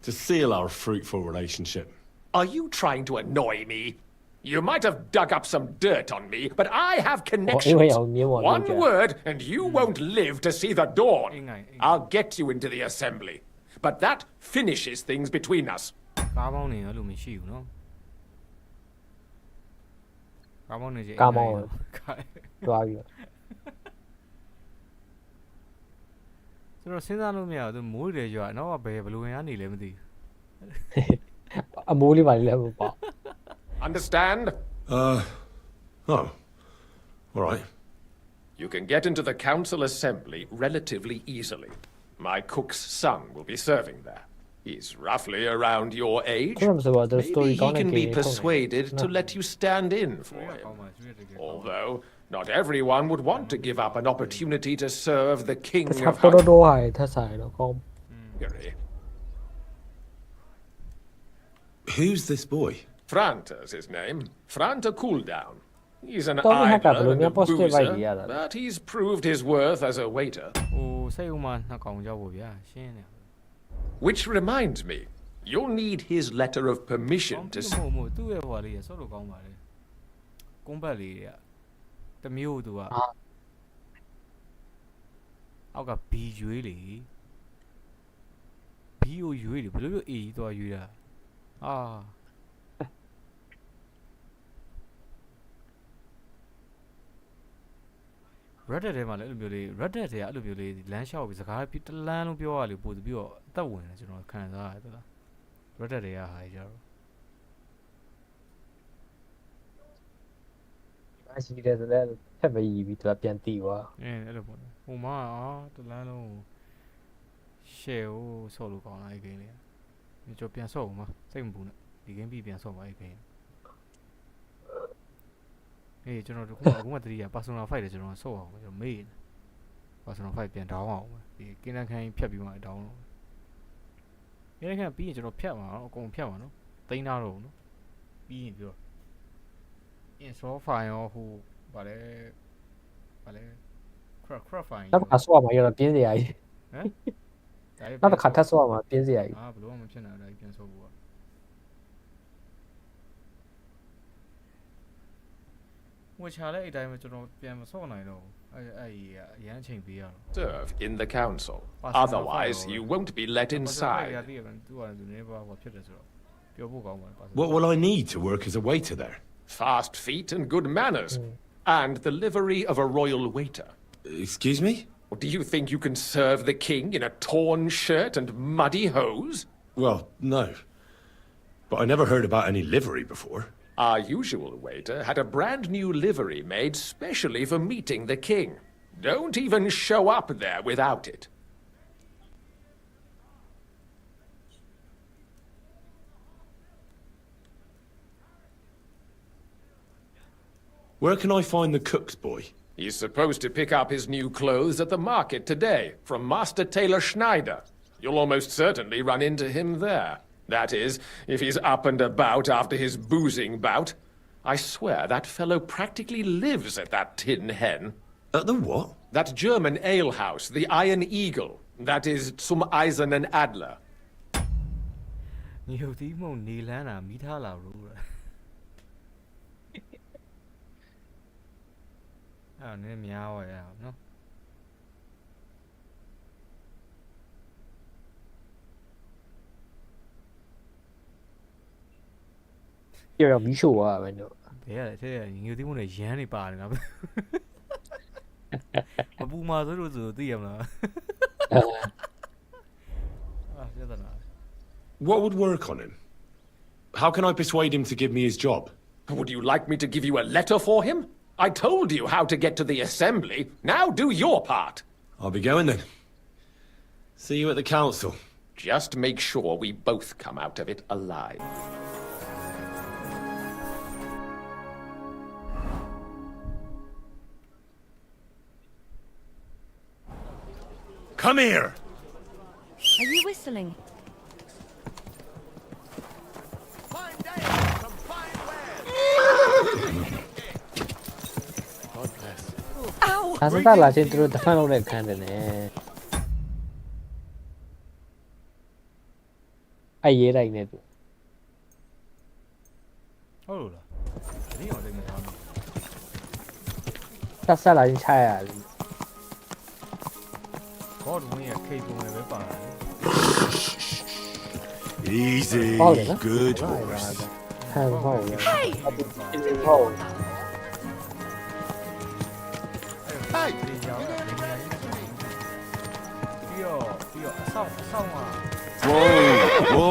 to seal our fruitful relationship? Are you trying to annoy me? You might have dug up some dirt on me, but I have connections. One word, and you won't live to see the dawn. I'll get you into the assembly. But that finishes things between us. ကားမောင်းနေရလို့မရှိဘူးနော်ကားမောင်းနေကြကားမောင်းသွားပြီဆိုတော့စဉ်းစားလို့မရဘူးမိုးတွေရွာနောက်ကဘယ်လိုဝင်ကနေလဲမသိဘူးအမိုးလေးပါလေလည်းပေါ့ Understand? Oh. All right. You can get into the council assembly relatively easily. My cook's son will be serving there. He's roughly around your age. the Maybe story he can be game persuaded to No. let you stand in for him. Although, not everyone would want to give up an opportunity to serve the king တစ်ခြား of တော် Hungary. တော်ဟိုင်ထက်ဆိုင်တော့ကောင်း Who's this boy? Franta's his name. Franta Cooldown. He's an Tommy Hacker idler and a positive boozer, idea that. but he's proved his worth as a waiter. ဟိုစိတ်ဥမာနှစ်ကောင်ကြောက်ဖို့ဗျာရှင်းနေ Which reminds me, you'll need his letter of permission to... မို့သူ့ရဲ့ဟိုလေးဆော့လို့ကောင်းပါလေကုန်းဘက်လေးတွေကတမျိုးသူကအောက်က B ရွေးလေ B ကိုရွေးလေဘယ်လိုမျိုး A သွားရွေးတာအာ Reddit ထဲမှာလည်းအဲ့လိုမျိုးလေး Reddit ထဲကအဲ့လိုမျိုးလေးလမ်းလျှောက်ပြီးစကားပြီးတလန်းလုံးပြောရလေပို့ပြီးတော့အသက်ဝင်တယ်ကျွန်တော်ခံစားရတယ်လား Reddit တွေကဟာကြတော့ ရှိတယ်ဆိုလည်းဖက်ပဲရီပြီးသူကပြန်တီးသွား အဲ့လိုပေါ့ဟိုမှာတလန်းလုံး share ကိုဆော့လို့ကောင်းလားအဲ့ game လေးဒီကျွန်တော်ပြန်ဆော့ဦးမှာစိတ်မပူနဲ့ဒီ game ပြီးပြန်ဆော့ပါအဲ့ game အေးကျွန်တော်တို့အခုမှတတိယ personal fight တွေကျွန်တော်ဆော့အောင်ကျွန်တော်မေးနေ personal fight ပြန် down အောင်ဒီကင်းတန်းခိုင်းဖြတ်ပြီးမှ down လို့ကင်းတန်းခိုင်းပြီးရင်ကျွန်တော်ဖြတ်မှာနော်အကုန်ဖြတ်မှာနော်တိန်းထားတော့နော်ပြီးရင်ပြော install file ရောဟိုဗာလဲ crap file နောက်တစ်ခါဆော့မှာရတော့ပြင်းစရာကြီးဟမ်နောက်တစ်ခါထပ်ဆော့မှာပြင်းစရာကြီးဘယ်လိုမှမဖြစ်နိုင်ဘူးဒါပြန်ဆော့ဖို့ဝချာလဲအဲ့တိုင်းမှာကျွန်တော်ပြန်မဆော့နိုင်တော့အဲ့အရန်ချိန်ပေးရတော့ serve in the council. Otherwise, you won't be let inside. What will I need to work as a waiter there? Fast feet and good manners. And the livery of a royal waiter. Excuse me? Do you think you can serve the king in a torn shirt and muddy hose? Well, no. But I never heard about any livery before. Our usual waiter had a brand new livery made specially for meeting the king. Don't even show up there without it. Where can I find the cook's boy? He's supposed to pick up his new clothes at the market today from Master Tailor Schneider. You'll almost certainly run into him there. That is, if he's up and about after his boozing bout. I swear that fellow practically lives at that Tin Hen. At the what? That German alehouse, the Iron Eagle. That is Zum Eisernen Adler. nhiều tí màu nì lá nào mỹ tha lào rồi à nên meow rồi à nó ပြောရမီးရှို့သွားပဲတော့ ဘယ်ရလဲတဲ့nhiều tí màu này ရမ်းနေပါတယ်နော်မပူမာဆိုလို့ဆိုသိရမလားအာပြဿနာ What would work on him? How can I persuade him to give me his job? Would you like me to give you a letter for him? I told you how to get to the assembly. Now do your part. I'll be going then. See you at the council. Just make sure we both come out of it alive. Come here! Are you whistling? Ow! ဒါစတာလာချင်းသူတို့တဖန်လုပ်တဲ့ခန်းတယ်နဲ့အဲ့ရေးလိုက်နေသူ ဟုတ်လို့လားဒီအောင်တိတ်မထားဘူး တက်ဆက်လာချင်းချရတယ် God ဝင်ရ K ပုံလည်းပဲပါတယ် Easy, good horse. ဟန်ဟုတ်ရ Hey! ဟုတ် Hey! ဒီရောက်တာနေရာကြီးပြီးတော့အဆောင်မှာ Whoa!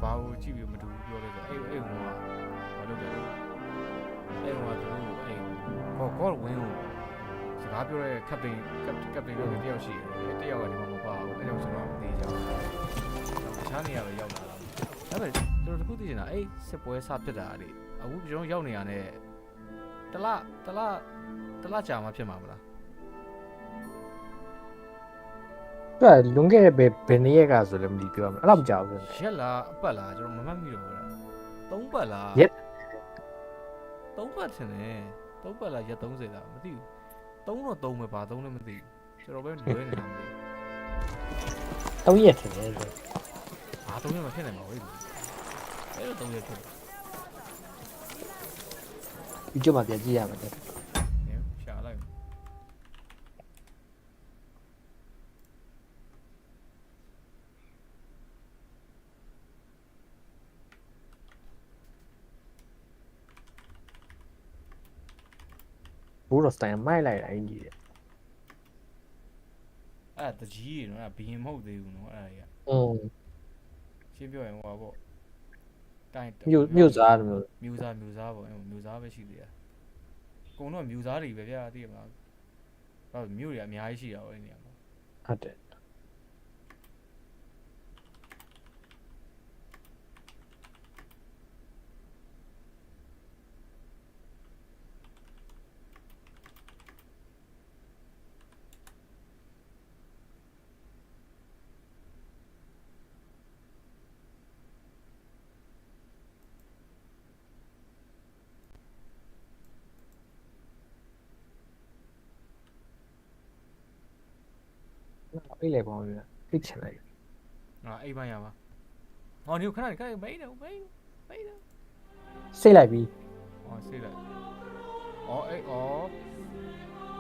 ဘာကိုကြည့်ပြီးမတူဘူးပြောလိုက်တော့အဲ့ဟိုကဘာလုပ်တယ်အဲ့ဟိုကသူအဲ့God ဝင်ကိုစကာ ငါပြောတဲ့ captain လို့တယောက်ရှိတယ်တယောက်ကဒီမှာမပါဘူးအဲ့တော့ကျွန်တော်မသိကြဘူးတခြားနေရာပဲရောက်လာတာဒါပေမဲ့ကျွန်တော်တခုသိချင်တာအဲ့စစ်ပွဲစဖြစ်တာလေအခုကျွန်တော်ရောက်နေရတဲ့တလကြာမှဖြစ်မှာမလား对，龙给别那个说的没地方，那不叫不是？ ရက်လားအပတ်လားကျွန်တော်မမှတ်မိတော့ဘူးလား3ပတ်လား ရက် 3ပတ်ထင်တယ်3ပတ်လားရက်30လားမသိဘူး3တော့3ပဲပါ3လည်းမသိဘူးကျွန်တော်ပဲလွဲနေတာမသိဘူး 都也挺的。 အာ3ရက်မဖြစ်နိုင်ပါဘူးအဲ့တော့3ရက်ဖြစ်တယ် 你就嘛别急啊，嘛的。 ရှာလိုက် 不是三买来的，你。 အဲ့ဒါတကြီးရေနော်အဲ့ဒါဘီရင်မဟုတ်သေးဘူးနော်အဲ့ဒါကြီး 嗯， ရှင်းပြောရင်ဟိုပါပေါ့တိုင်း မြို့စားတယ်မြို့ မျိုးစားပေါ့အဲ့မျိုးစားပဲရှိသေးတယ်အကုန်တော့မျိုးစားတွေပဲဗျာသိရမလားဘာလို့မျိုးတွေအများကြီးရှိတာပေါ့အဲ့နေရာမှာ ဟုတ်တယ် အိတ်လေပေါင်းရအိတ်ချင်လိုက် ငါအိမ်မရပါဟောဒီခဏခဏမိတ်တော့ စိတ်လိုက်ပြီ ဟောဆေးလိုက်အော်အေးအော်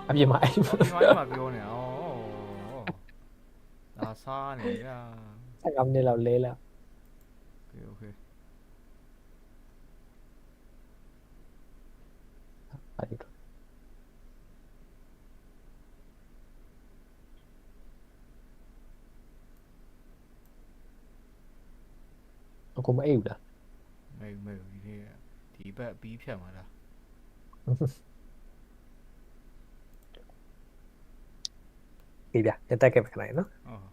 အပြင်မှာအိတ် ဒီမှာပြောနေတာဩဒါစားနေဗျာ 15မိနစ်လောက်လဲလာ โอเค အဲ့ဒီအခုမအိတ်ဘူးလား မေဒီနေ့ဒီဘက်အပြီးဖြတ်မှာလား အေးဗျညတက်ခဲ့မယ်ခဏလေးနော် ဟုတ်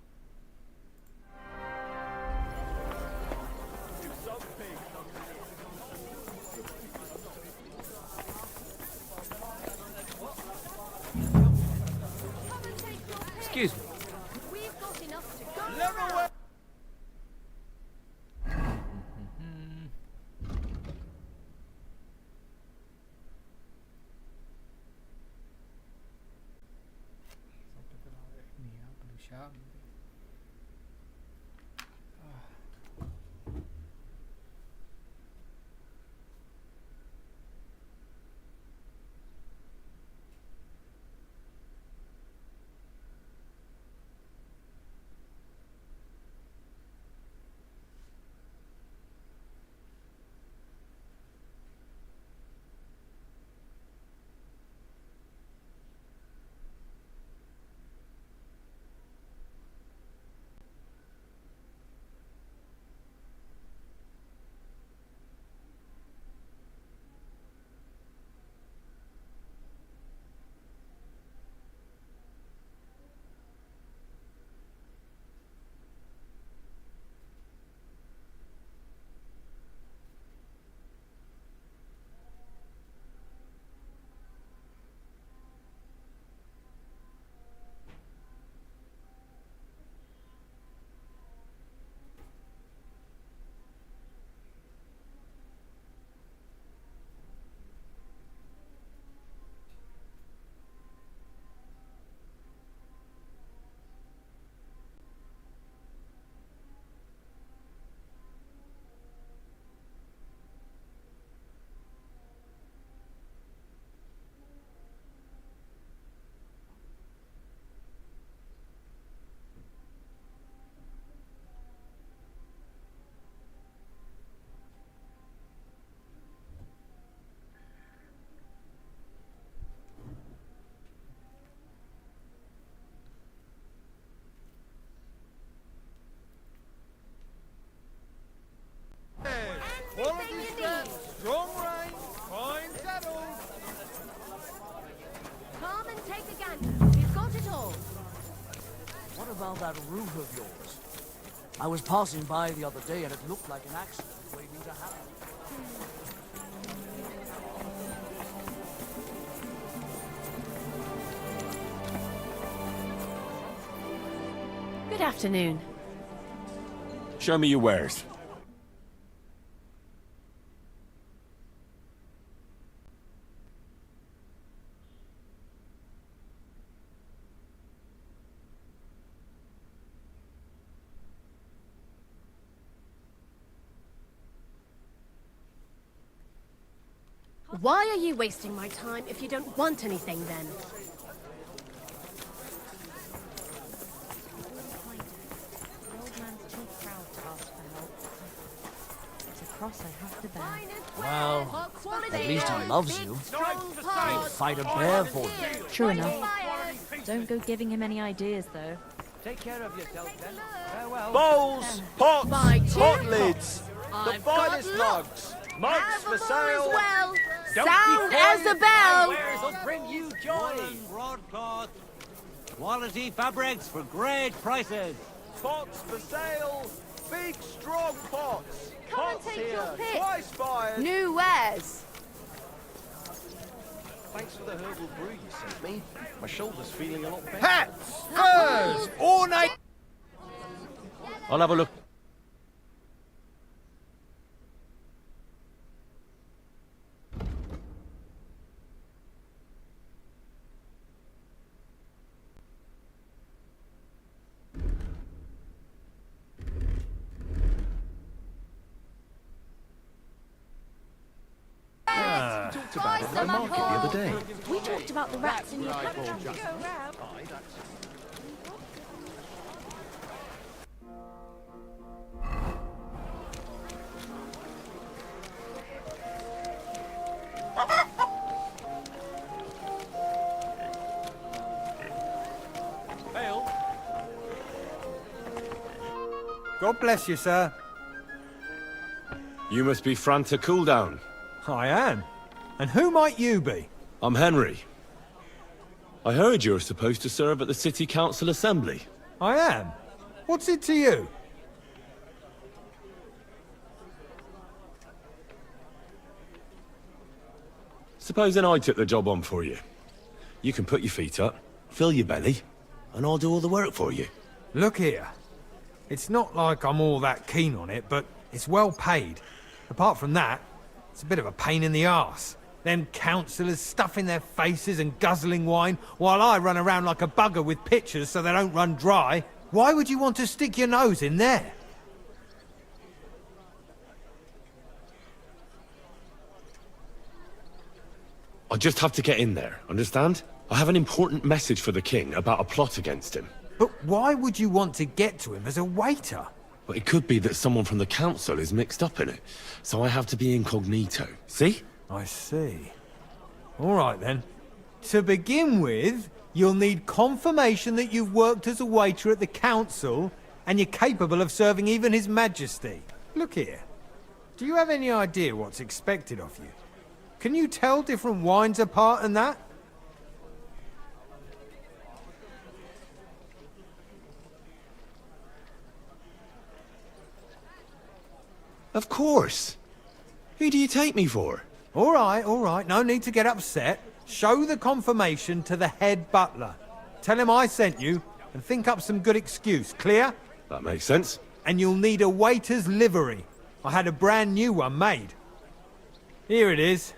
Excuse me. We've got enough to go. Take a gander. We've got it all. What about that roof of yours? I was passing by the other day and it looked like an accident waiting to happen. Good afternoon. Show me your wares. Why are you wasting my time if you don't want anything then? Well, at least he loves you. He'll fight a bear for you. True enough. Don't go giving him any ideas, though. Take care of yourself, then. Farewell. Bowls, pots, pot lids, the I've finest got mugs, mugs for sale. Well, Don't sound be as a bell. Wares will bring you joy. Broadcloth. Quality fabrics for great prices. Pots for sale, big strong pots. Come and Pots take here, your pick. twice fired. New wares. Thanks for the herbal brew you sent me. My shoulder's feeling a lot better. Hats, furs, ornate. I'll have a look. We talked about it at the market the other day. We talked about the rats in your country. God bless you, sir. You must be Franta Cooldown. I am. And who might you be? I'm Henry. I heard you're supposed to serve at the City Council Assembly. I am. What's it to you? Supposing I took the job on for you. You can put your feet up, fill your belly, and I'll do all the work for you. Look here. It's not like I'm all that keen on it, but it's well paid. Apart from that, it's a bit of a pain in the arse. Them councillors stuffing their faces and guzzling wine, while I run around like a bugger with pitchers so they don't run dry. Why would you want to stick your nose in there? I just have to get in there, understand? I have an important message for the king about a plot against him. But why would you want to get to him as a waiter? But it could be that someone from the council is mixed up in it, so I have to be incognito. See? I see. All right then. To begin with, you'll need confirmation that you've worked as a waiter at the council and you're capable of serving even His Majesty. Look here. Do you have any idea what's expected of you? Can you tell different wines apart and that? Of course. Who do you take me for? All right. No need to get upset. Show the confirmation to the head butler. Tell him I sent you and think up some good excuse. Clear? That makes sense. And you'll need a waiter's livery. I had a brand new one made. Here it is.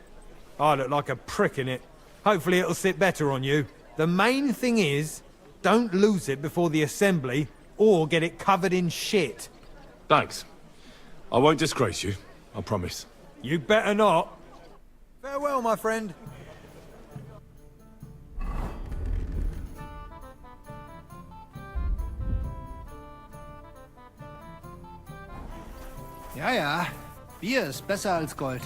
I look like a prick in it. Hopefully it'll sit better on you. The main thing is, don't lose it before the assembly or get it covered in shit. Thanks. I won't disgrace you, I promise. You better not. Farewell, my friend. Ja, ja. Bier ist besser als Gold.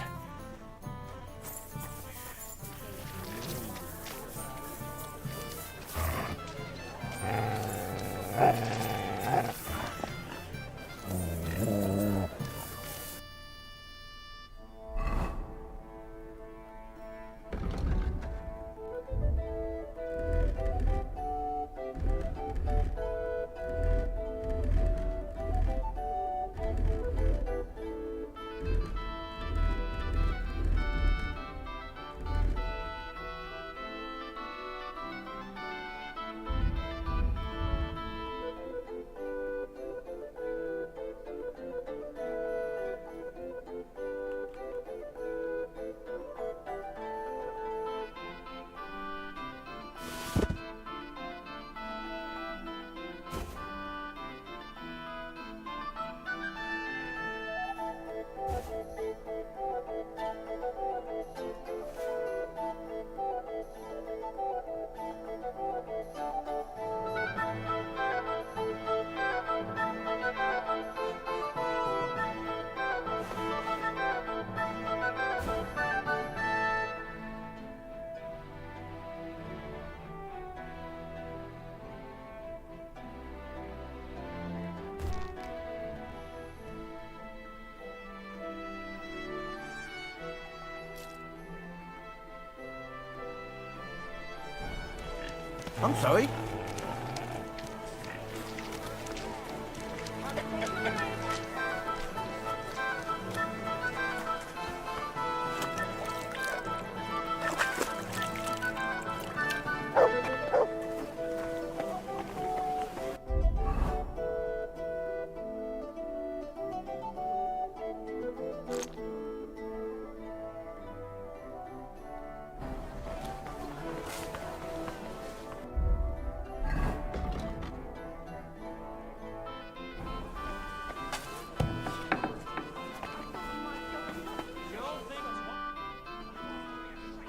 I'm sorry.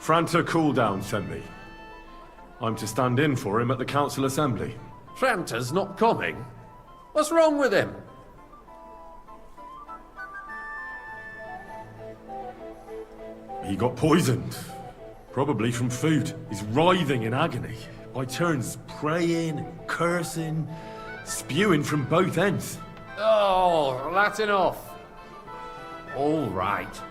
Franta Cooldown sent me. I'm to stand in for him at the council assembly. Franta's not coming? What's wrong with him? He got poisoned. Probably from food. He's writhing in agony. By turns praying, cursing, spewing from both ends. Oh, that's enough. All right.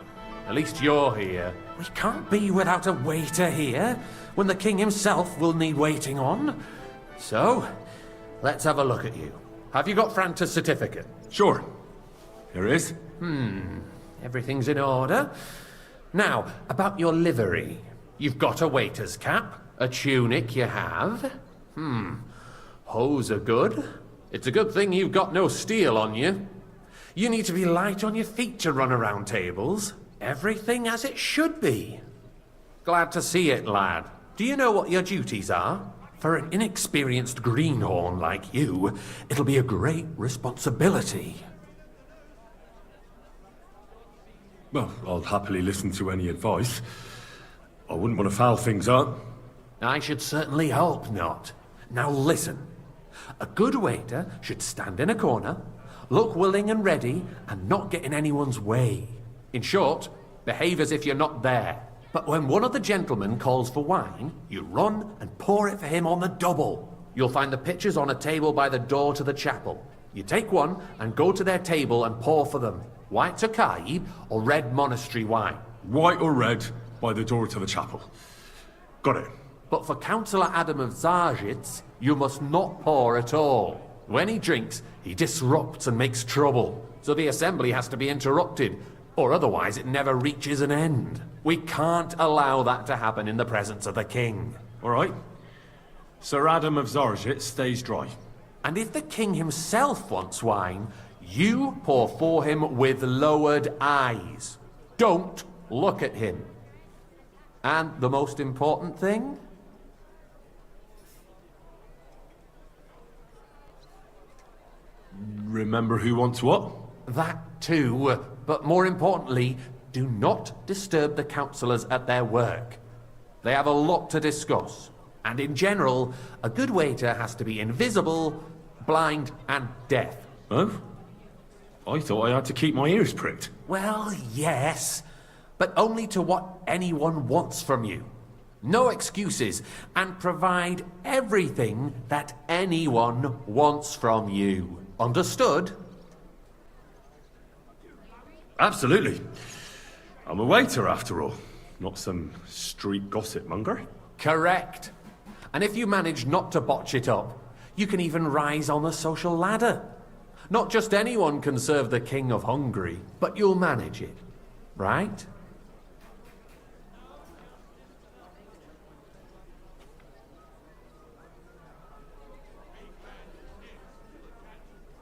At least you're here. We can't be without a waiter here, when the king himself will need waiting on. So, let's have a look at you. Have you got Franta's certificate? Sure. Here it is. Everything's in order. Now, about your livery. You've got a waiter's cap, a tunic you have. Hose are good. It's a good thing you've got no steel on you. You need to be light on your feet to run around tables. Everything as it should be. Glad to see it, lad. Do you know what your duties are? For an inexperienced greenhorn like you, it'll be a great responsibility. Well, I'll happily listen to any advice. I wouldn't want to foul things up. I should certainly hope not. Now listen. A good waiter should stand in a corner, look willing and ready, and not get in anyone's way. In short, behave as if you're not there. But when one of the gentlemen calls for wine, you run and pour it for him on the double. You'll find the pitchers on a table by the door to the chapel. You take one and go to their table and pour for them. White Tokai or red monastery wine. White or red by the door to the chapel. Got it. But for Councillor Adam of Zarzhitz, you must not pour at all. When he drinks, he disrupts and makes trouble. So the assembly has to be interrupted, or otherwise it never reaches an end. We can't allow that to happen in the presence of the king. All right. Sir Adam of Zarzhitz stays dry. And if the king himself wants wine, you pour for him with lowered eyes. Don't look at him. And the most important thing? Remember who wants what? That too, but more importantly, do not disturb the councillors at their work. They have a lot to discuss. And in general, a good waiter has to be invisible, blind, and deaf. Oh? I thought I had to keep my ears pricked. Well, yes, but only to what anyone wants from you. No excuses, and provide everything that anyone wants from you. Understood? Absolutely. I'm a waiter, after all. Not some street gossip monger. Correct. And if you manage not to botch it up, you can even rise on the social ladder. Not just anyone can serve the King of Hungary, but you'll manage it. Right?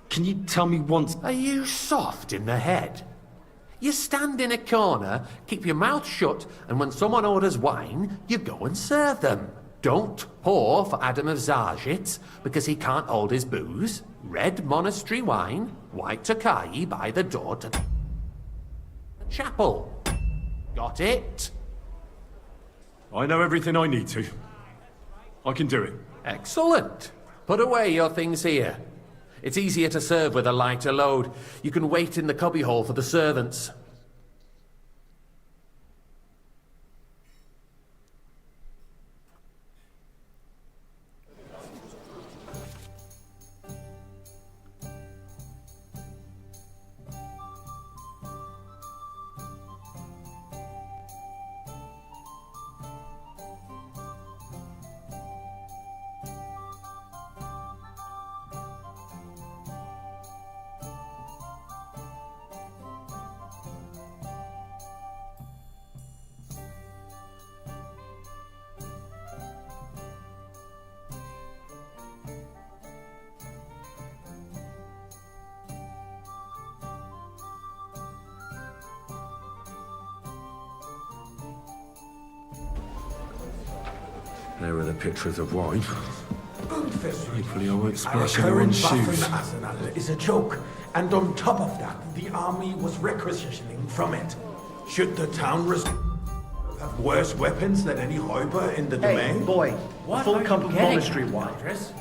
Can you tell me once... Are you soft in the head? You stand in a corner, keep your mouth shut, and when someone orders wine, you go and serve them. Don't pour for Adam of Zarzhitz, because he can't hold his booze. Red monastery wine, white Tokai by the door to the chapel. Got it? I know everything I need to. I can do it. Excellent. Put away your things here. It's easier to serve with a lighter load. You can wait in the cubbyhole for the servants. There are the pictures of wine. Hopefully I won't Our splash anyone's current shoes. Waffenarsenal is a joke, and on top of that, the army was requisitioning from it. Should the town have worse weapons than any Räuber in the domain? boy, What full are cup you of getting monastery at, wine. Andres?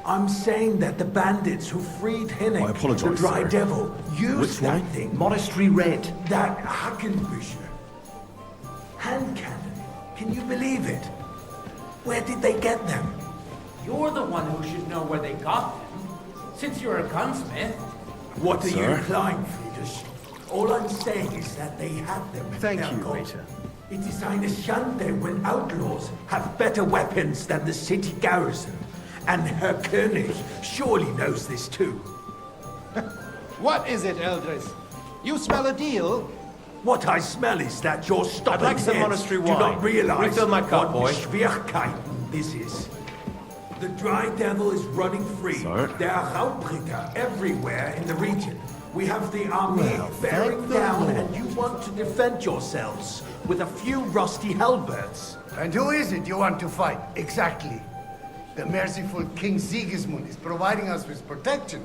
I'm saying that the bandits who freed Henning, I apologize, the Dry sir. Devil, used Which that wine? thing. Monastery red. That Hackenbücher. Hand cannon. Can you believe it? Where did they get them? You're the one who should know where they got them, since you're a gunsmith. What are you Sir? implying, Friedrich? All I'm saying is that they had them. Thank They're you, gone. Rita. It is eine Schande when outlaws have better weapons than the city garrison. And Herr König surely knows this too. What is it, Eldris? You smell a deal? What I smell is that your stubborn I'd like some heads monastery do wine. not realize Refill my cup, boy. what Schwierigkeiten this is. The Dry Devil is running free. Sir? There are Raubritter everywhere in the region. We have the army Well, bearing thank the down, Lord. and you want to defend yourselves with a few rusty halberds. And who is it you want to fight, exactly? The merciful King Sigismund is providing us with protection.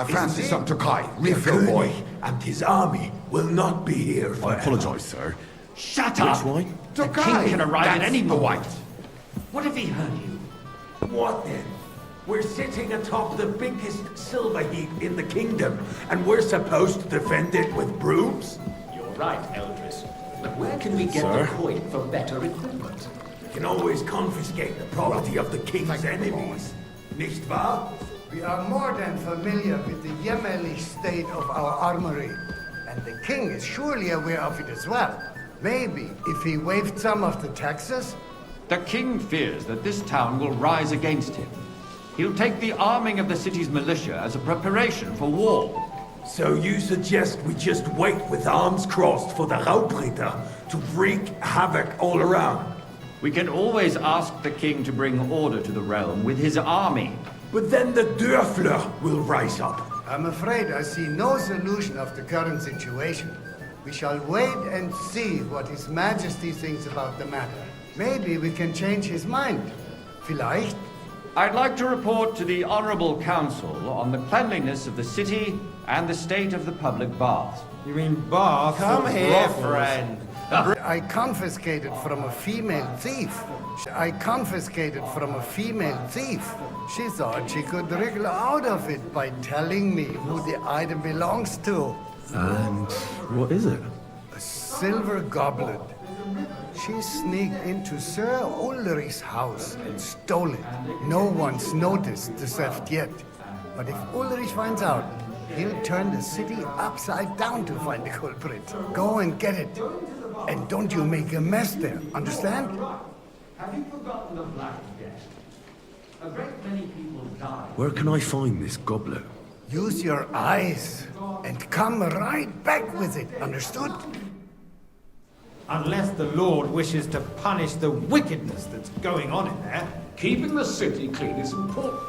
Francis Dr. Kai, refill boy, and his army will not be here I forever. apologize, sir. Shut Which up! wine? The king can arrive at any moment. What if he heard you? What then? We're sitting atop the biggest silver heap in the kingdom, and we're supposed to defend it with brooms? You're right, Eldris. But where can we get Sir? the coin for better equipment? We can always confiscate the property of the king's enemies. Nicht wahr? We are more than familiar with the jämmerlich state of our armory, and the king is surely aware of it as well. Maybe if he waived some of the taxes. The king fears that this town will rise against him. He'll take the arming of the city's militia as a preparation for war. So you suggest we just wait with arms crossed for the Raubritter to wreak havoc all around? We can always ask the king to bring order to the realm with his army. But then the Dörfler will rise up. I'm afraid I see no solution of the current situation. We shall wait and see what His Majesty thinks about the matter. Maybe we can change his mind. Vielleicht? I'd like to report to the Honorable Council on the cleanliness of the city and the state of the public baths. You mean baths? Come or here, brothels? friend. I confiscated from a female thief. I confiscated from a female thief. She thought she could wriggle out of it by telling me who the item belongs to. And what is it? A silver goblet. She sneaked into Sir Ulrich's house and stole it. No one's noticed the theft yet. But if Ulrich finds out, he'll turn the city upside down to find the culprit. Go and get it. And don't you make a mess there, understand? Have you forgotten the Black Death? A great many people died. Where can I find this goblet? Use your eyes and come right back with it, understood? Unless the Lord wishes to punish the wickedness that's going on in there. Keeping the city clean is important,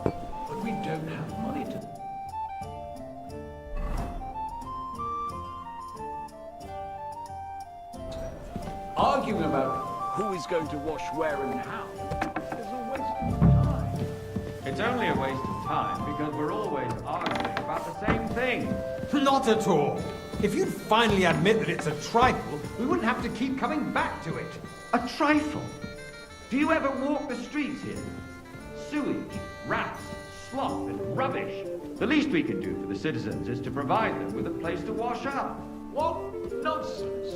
but we don't have money to... Arguing about who is going to wash where and how is a waste of time. It's only a waste of time because we're always arguing about the same thing. Not at all. If you'd finally admit that it's a trifle, we wouldn't have to keep coming back to it. A trifle? Do you ever walk the streets here? Sewage, rats, slop, and rubbish. The least we can do for the citizens is to provide them with a place to wash up. What nonsense!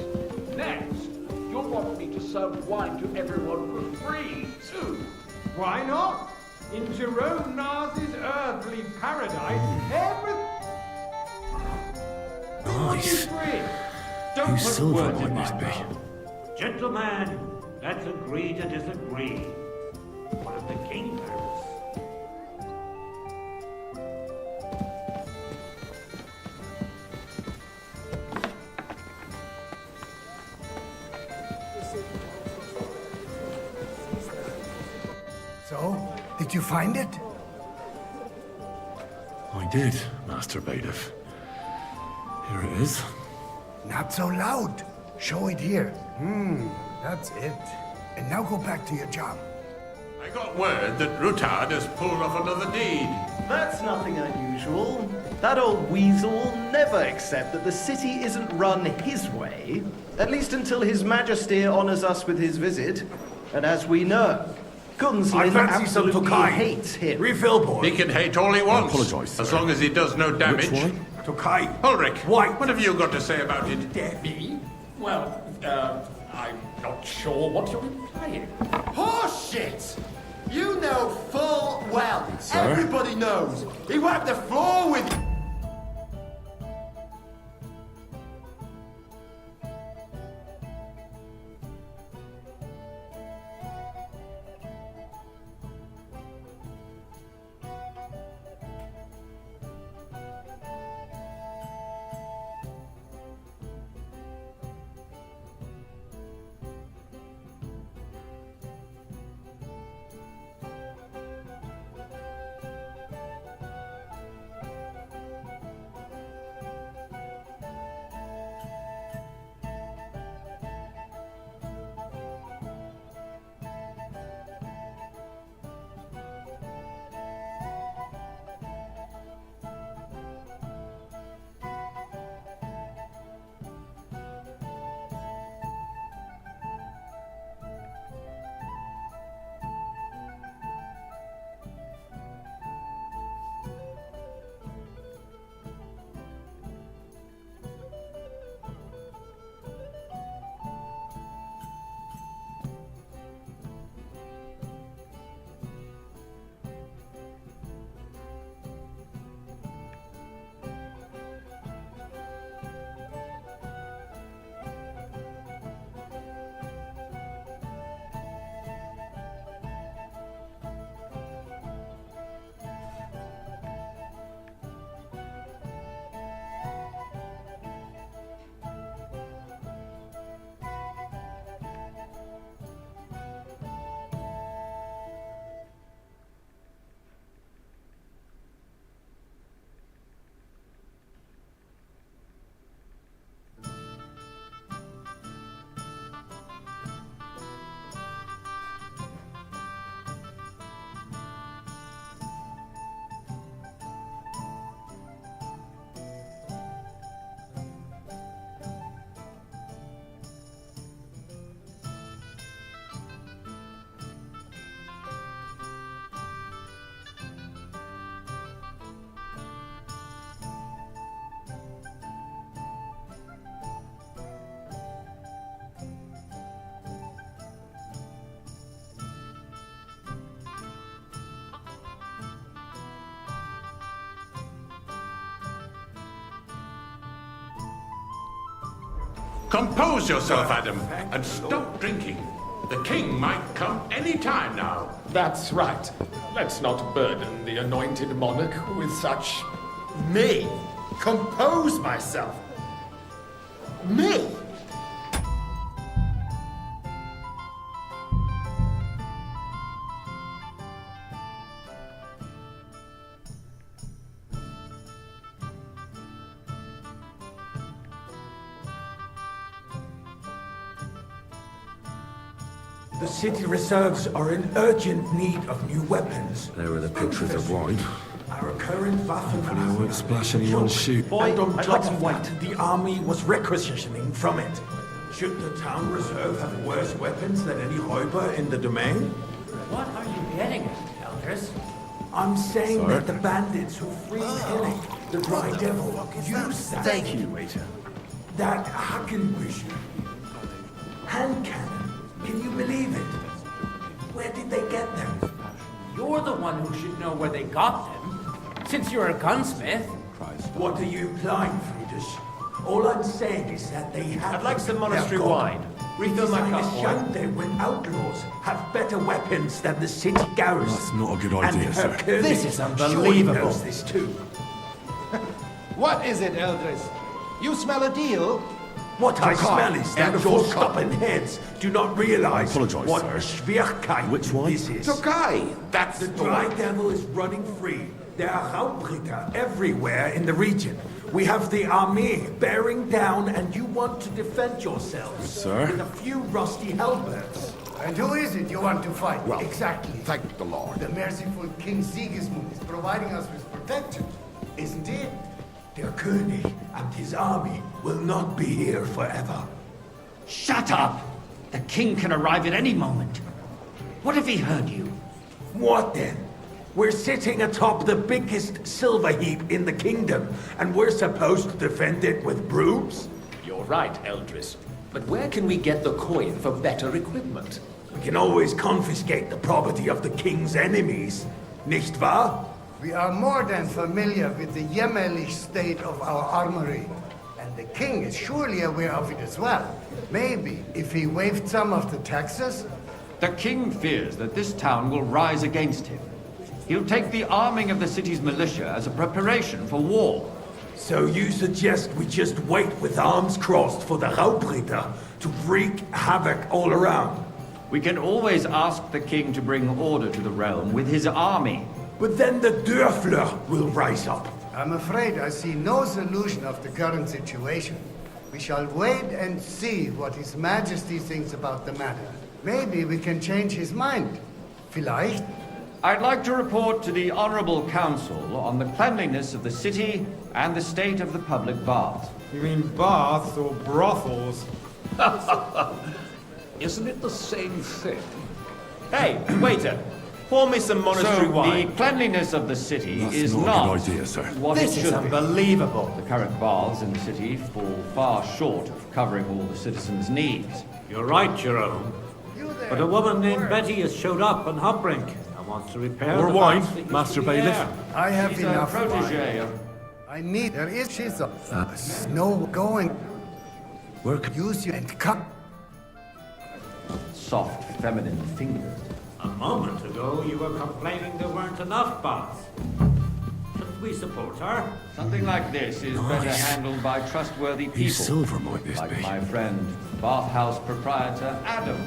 Next, you'll want me to serve wine to everyone for free, too. Why not? In Jerome Nars's earthly paradise, everything... Nice. Don't Whose put silver words in might this my be? mouth. Gentlemen, let's agree to disagree. What if the king knows? So, did you find it? I did, Master Bailiff. Here it is. Not so loud. Show it here. That's it. And now go back to your job. I got word that Rutard has pulled off another deed. That's nothing unusual. That old weasel will never accept that the city isn't run his way, at least until His Majesty honors us with his visit. And as we know, Gunslin absolutely hates him. Refill, boy. He can hate all he wants. apologise, as sir. long as he does no damage. Which one? Tokai. Ulrich, White. what have you got to say about it? Me? Well, I'm not sure what you're implying. Horseshit! You know full well. Sir? Everybody knows. He wiped the floor with you. Compose yourself, Adam, and stop drinking. The king might come any time now. That's right. Let's not burden the anointed monarch with such... Me? Compose myself? Me? The city reserves are in urgent need of new weapons. There are the pictures of wine. Our current Hopefully I won't splash anyone's shoe. And on top of that, the army was requisitioning from it. Should the town reserve have worse weapons than any Räuber in the domain? What are you getting at, Eldris? I'm saying Sir? that the bandits who freed Hillick, the Dry Devil, used that. Thank you, waiter. That Hackenbücher. Hand cannon. Can you believe it? Where did they get them? You're the one who should know where they got them, since you're a gunsmith. What are you implying, Friedrich? All I'm saying is that they have... I'd like some monastery They're wine. gone. Refill my cup, boy. Shande when outlaws have better weapons than the city garrison. That's not a good idea, and sir. Herr König This is surely unbelievable. knows this too. What is it, Eldris? You smell a deal? What I Tokai, smell is that and your vodka. stubborn heads do not realize apologise, what sir. a Schwierigkeit Which one? this is. Tokai, that's The Dry Devil is running free. There are Raubritter everywhere in the region. We have the army bearing down, and you want to defend yourselves Sir? with a few rusty halberds. And who is it you want to fight? Well, exactly. thank the Lord. The merciful King Sigismund is providing us with protection, isn't he? Der König and his army will not be here forever. Shut up! The king can arrive at any moment. What if he heard you? What then? We're sitting atop the biggest silver heap in the kingdom, and we're supposed to defend it with brooms? You're right, Eldris. But where can we get the coin for better equipment? We can always confiscate the property of the king's enemies, nicht wahr? We are more than familiar with the jämmerlich state of our armory. And the king is surely aware of it as well. Maybe if he waived some of the taxes? The king fears that this town will rise against him. He'll take the arming of the city's militia as a preparation for war. So you suggest we just wait with arms crossed for the Raubritter to wreak havoc all around? We can always ask the king to bring order to the realm with his army. But then the Dörfler will rise up. I'm afraid I see no solution of the current situation. We shall wait and see what His Majesty thinks about the matter. Maybe we can change his mind. Vielleicht? I'd like to report to the Honorable Council on the cleanliness of the city and the state of the public baths. You mean baths or brothels? Isn't it the same thing? Hey, waiter! Pour me some monastery wine. The cleanliness of the city That's is not a not good idea, sir. what This it is should be. unbelievable. The current baths in the city fall far short of covering all the citizens' needs. You're right, Jerome. But a woman named Betty has showed up on Hubbrink and wants to repair More the wine, baths that used Master to be Bailiff? there. I have She's enough a protege wine. of... I need... There is chisel. Snow going. Where can... Use you and cut. soft, feminine fingers. A moment ago, you were complaining there weren't enough baths. Shouldn't we support her? Something like this is better handled by trustworthy people. Whose silver might this like be? my friend, bathhouse proprietor Adam.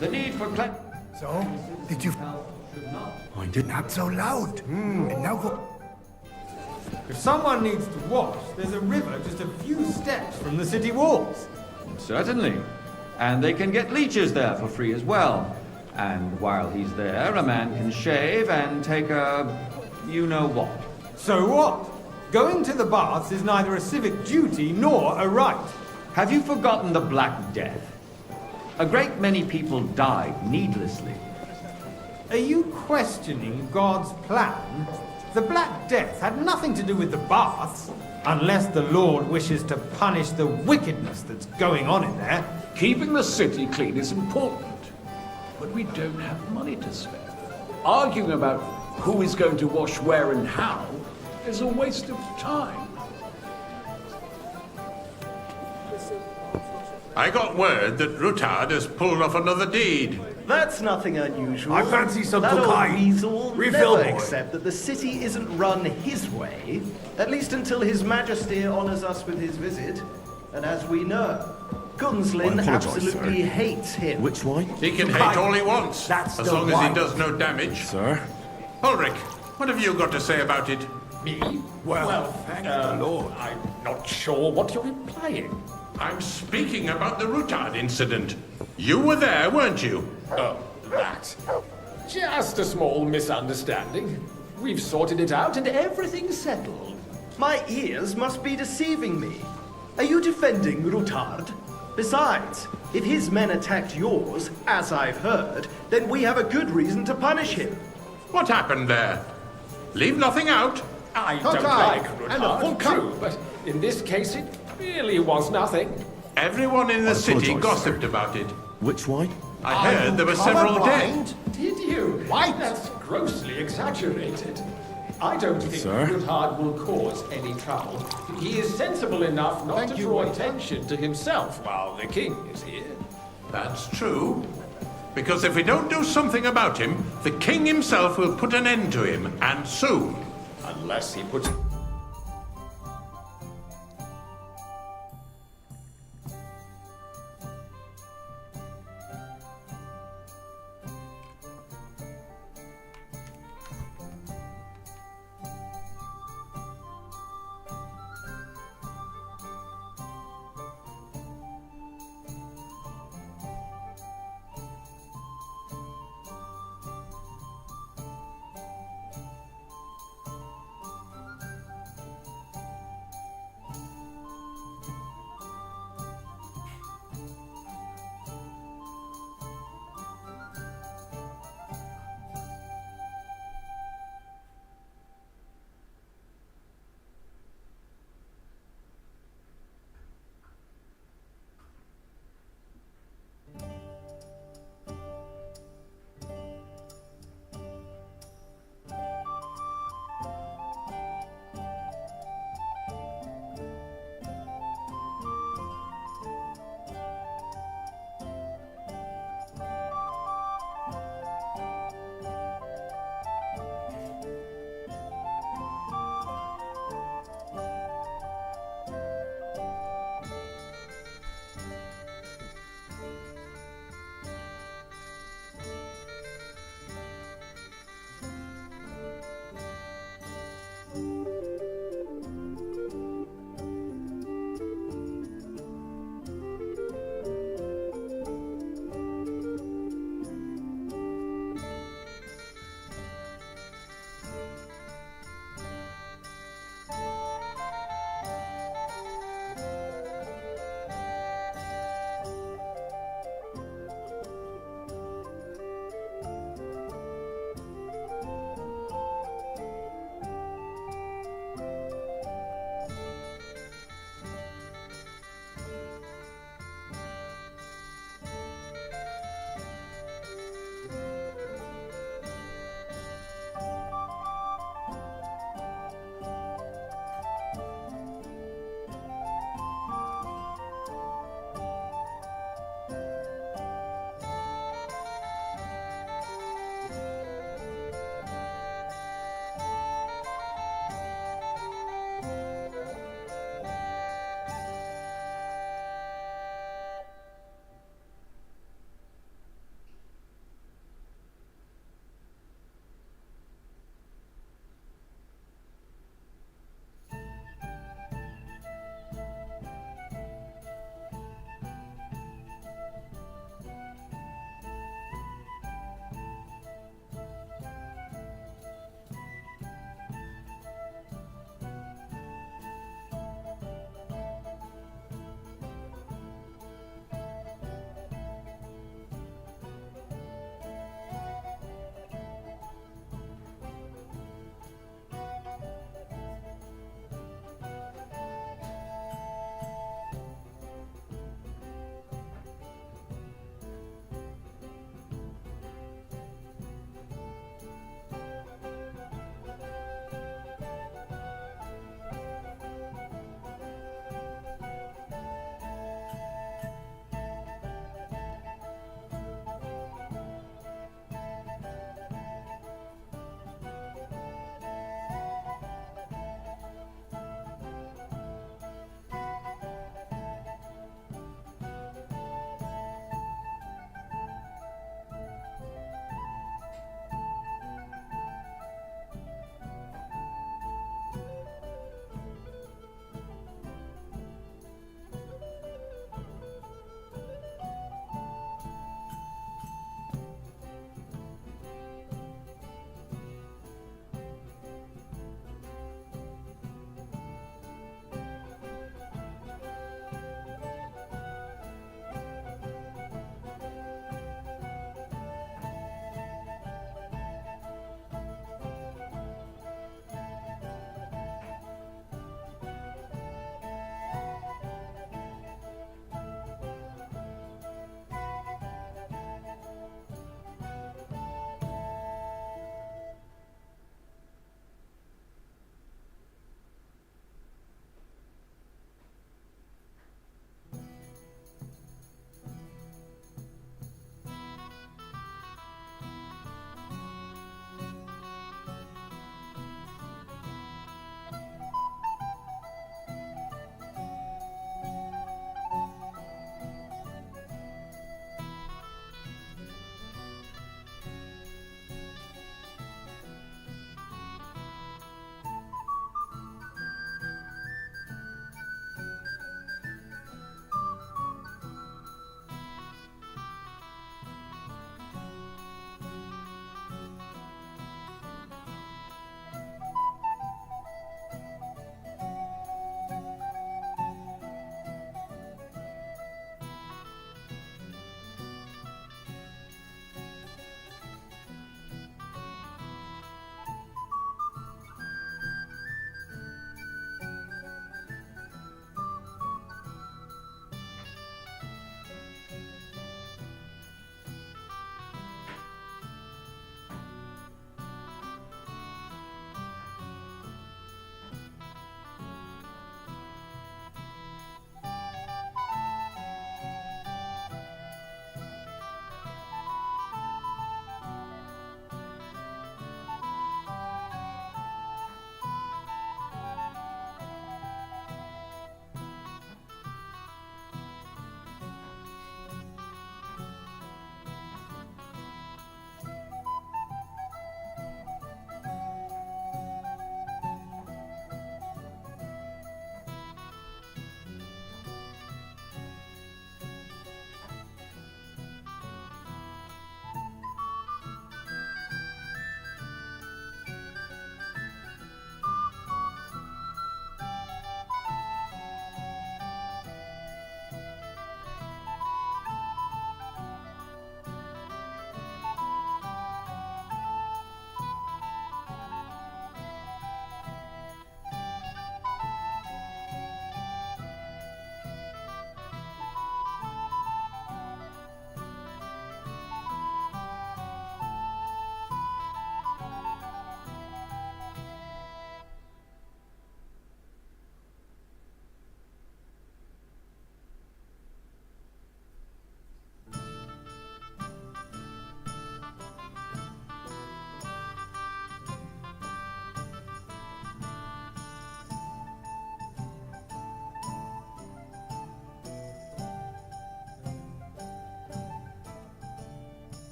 The need for So, did you... I didn't... Not so loud. And now go... If someone needs to wash, there's a river just a few steps from the city walls. Certainly. And they can get leeches there for free as well. And while he's there, a man can shave and take a... you-know-what. So what? Going to the baths is neither a civic duty nor a right. Have you forgotten the Black Death? A great many people died needlessly. Are you questioning God's plan? The Black Death had nothing to do with the baths, unless the Lord wishes to punish the wickedness that's going on in there. Keeping the city clean is important, but we don't have money to spare. Arguing about who is going to wash where and how is a waste of time. I got word that Rutard has pulled off another deed. That's nothing unusual. I fancy some That old Tokai. weasel will Refill, never boy. accept that the city isn't run his way, at least until His Majesty honors us with his visit. And as we know, Gunslin I apologize, absolutely sir. hates him. Which wine? He can hate all he wants, That's as the long as wine. he does no damage. Sir? Ulrich, what have you got to say about it? Me? Well, thank the Lord. I'm not sure what you're implying. I'm speaking about the Rutard incident. You were there, weren't you? Oh, that. Just a small misunderstanding. We've sorted it out and everything's settled. My ears must be deceiving me. Are you defending Rutard? Besides, if his men attacked yours, as I've heard, then we have a good reason to punish him. What happened there? Leave nothing out. I don't like Rutard, true, but in this case it really was nothing. Everyone in the I city apologise, gossiped about it. Which wine? I heard there were several dead. Did you? Why? That's grossly exaggerated. I don't think Sir? Rutard will cause any trouble. He is sensible enough not to draw attention to himself while the king is here. That's true. Because if we don't do something about him, the king himself will put an end to him, and soon. Unless he puts...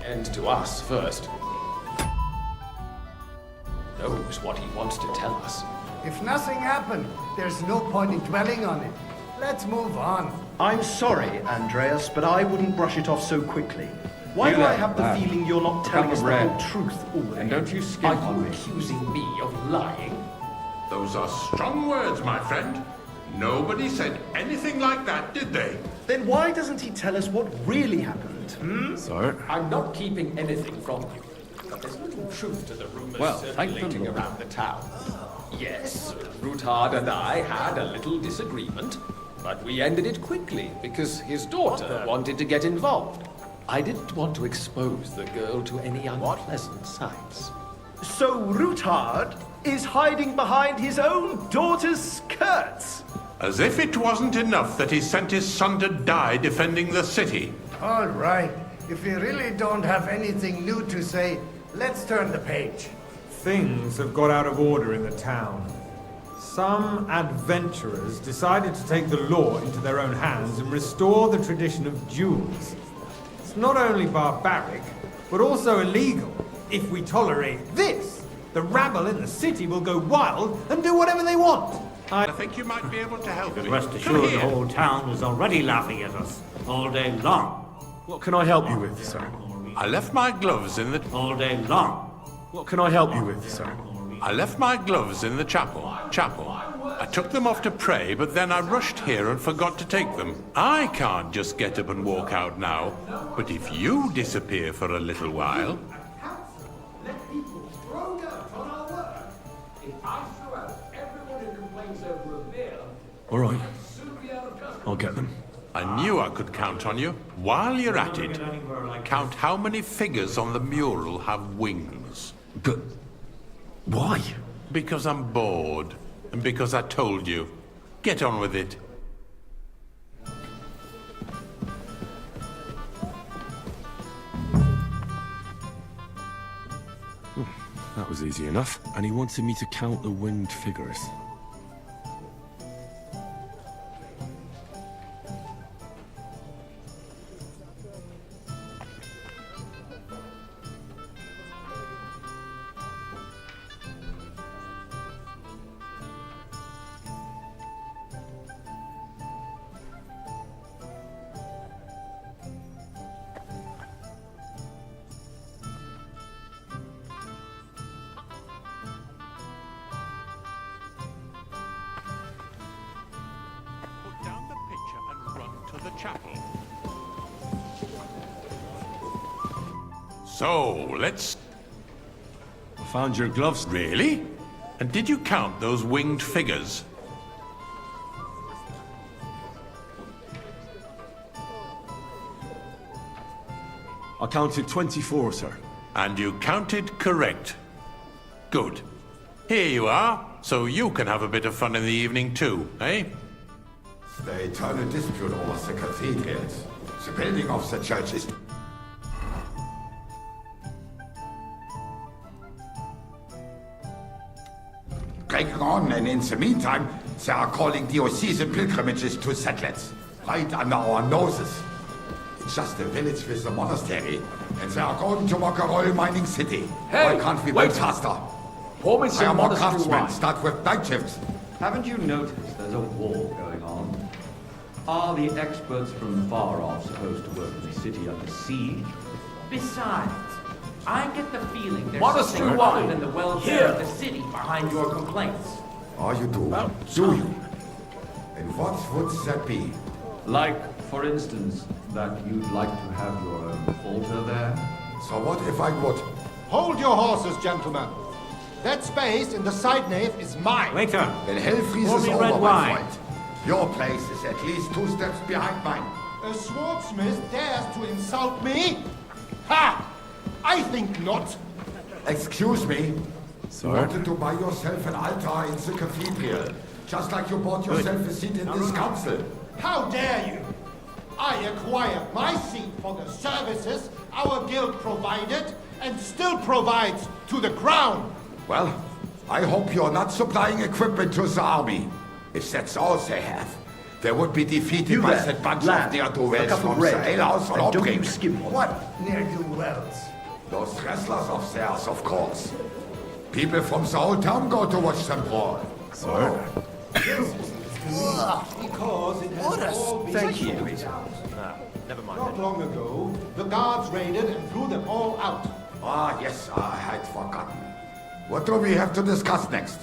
And to us first. Knows what he wants to tell us. If nothing happened, there's no point in dwelling on it. Let's move on. I'm sorry, Andreas, but I wouldn't brush it off so quickly. Why do I have the feeling you're not telling us the whole truth, Ulrich? And don't you skip Are on you me. accusing me of lying? Those are strong words, my friend. Nobody said anything like that, did they? Then why doesn't he tell us what really happened? Sir? I'm not keeping anything from you. But there's little truth to the rumors Well, thank the circulating Lord. around the town. Yes, Ruthard and I had a little disagreement, but we ended it quickly because his daughter wanted to get involved. I didn't want to expose the girl to any unpleasant sights. So Ruthard is hiding behind his own daughter's skirts? As if it wasn't enough that he sent his son to die defending the city. All right. If we really don't have anything new to say, let's turn the page. Things have got out of order in the town. Some adventurers decided to take the law into their own hands and restore the tradition of duels. It's not only barbaric, but also illegal. If we tolerate this, the rabble in the city will go wild and do whatever they want. I think you might be able to help me. Rest Come assured, the here. whole town is already laughing at us all day long. What can I help you with, sir? I left my gloves in the... All day long. What can I help you with, sir? I left my gloves in the chapel. I took them off to pray, but then I rushed here and forgot to take them. I can't just get up and walk out now. But if you disappear for a little while... Let people throw dirt on our work. If I throw out everyone who complains over a beer, All right. soon be out of customers. I'll get them. I knew I could count on you. While you're at it, count how many figures on the mural have wings. But why? Because I'm bored. And because I told you. Get on with it. That was easy enough. And he wanted me to count the winged figures. Put down the pitcher and run to the chapel. So, let's... I found your gloves. Really? And did you count those winged figures? I counted 24, sir. And you counted correct. Good. Here you are, so you can have a bit of fun in the evening too, eh? The eternal dispute over the cathedrals. The building of the church is... dragging on, and in the meantime, they are calling diocesan pilgrimages to settlers. Right under our noses. It's just a village with a monastery, and they are going to mock a royal mining city. Hey, Why can't we wait. work faster? Pour me Hire some more monastery craftsmen, wine. start with night shifts. Haven't you noticed there's a war going on? Are the experts from far off supposed to work in the city under siege? Besides, I get the feeling there's Monastery something wine. other than the welfare Here. of the city behind your complaints. Oh, you do? Do you? And what would that be? Like, for instance, that you'd like to have your own altar there? So what if I would? Hold your horses, gentlemen. That space in the side nave is mine. Waiter, When hell pour freezes me over, red my wine. friend, your place is at least 2 steps behind mine. A swordsmith dares to insult me? Ha! I think not. Excuse me? Sir? You wanted to buy yourself an altar in the cathedral, just like you bought yourself a seat in this council. How dare you? I acquired my seat for the services our guild provided and still provides to the crown. Well, I hope you're not supplying equipment to the army. If that's all they have, They would be defeated You by there, that bunch lad, of ne'er-do-wells a cup of from bread, the alehouse or and don't Obrig. you skim one. What ne'er-do-wells? Those wrestlers of theirs, of course. People from the whole town go to watch them brawl. Sir? Because it has all been Thank you. Never mind. Not long ago, the guards raided and threw them all out. Ah, yes, I had forgotten. What do we have to discuss next?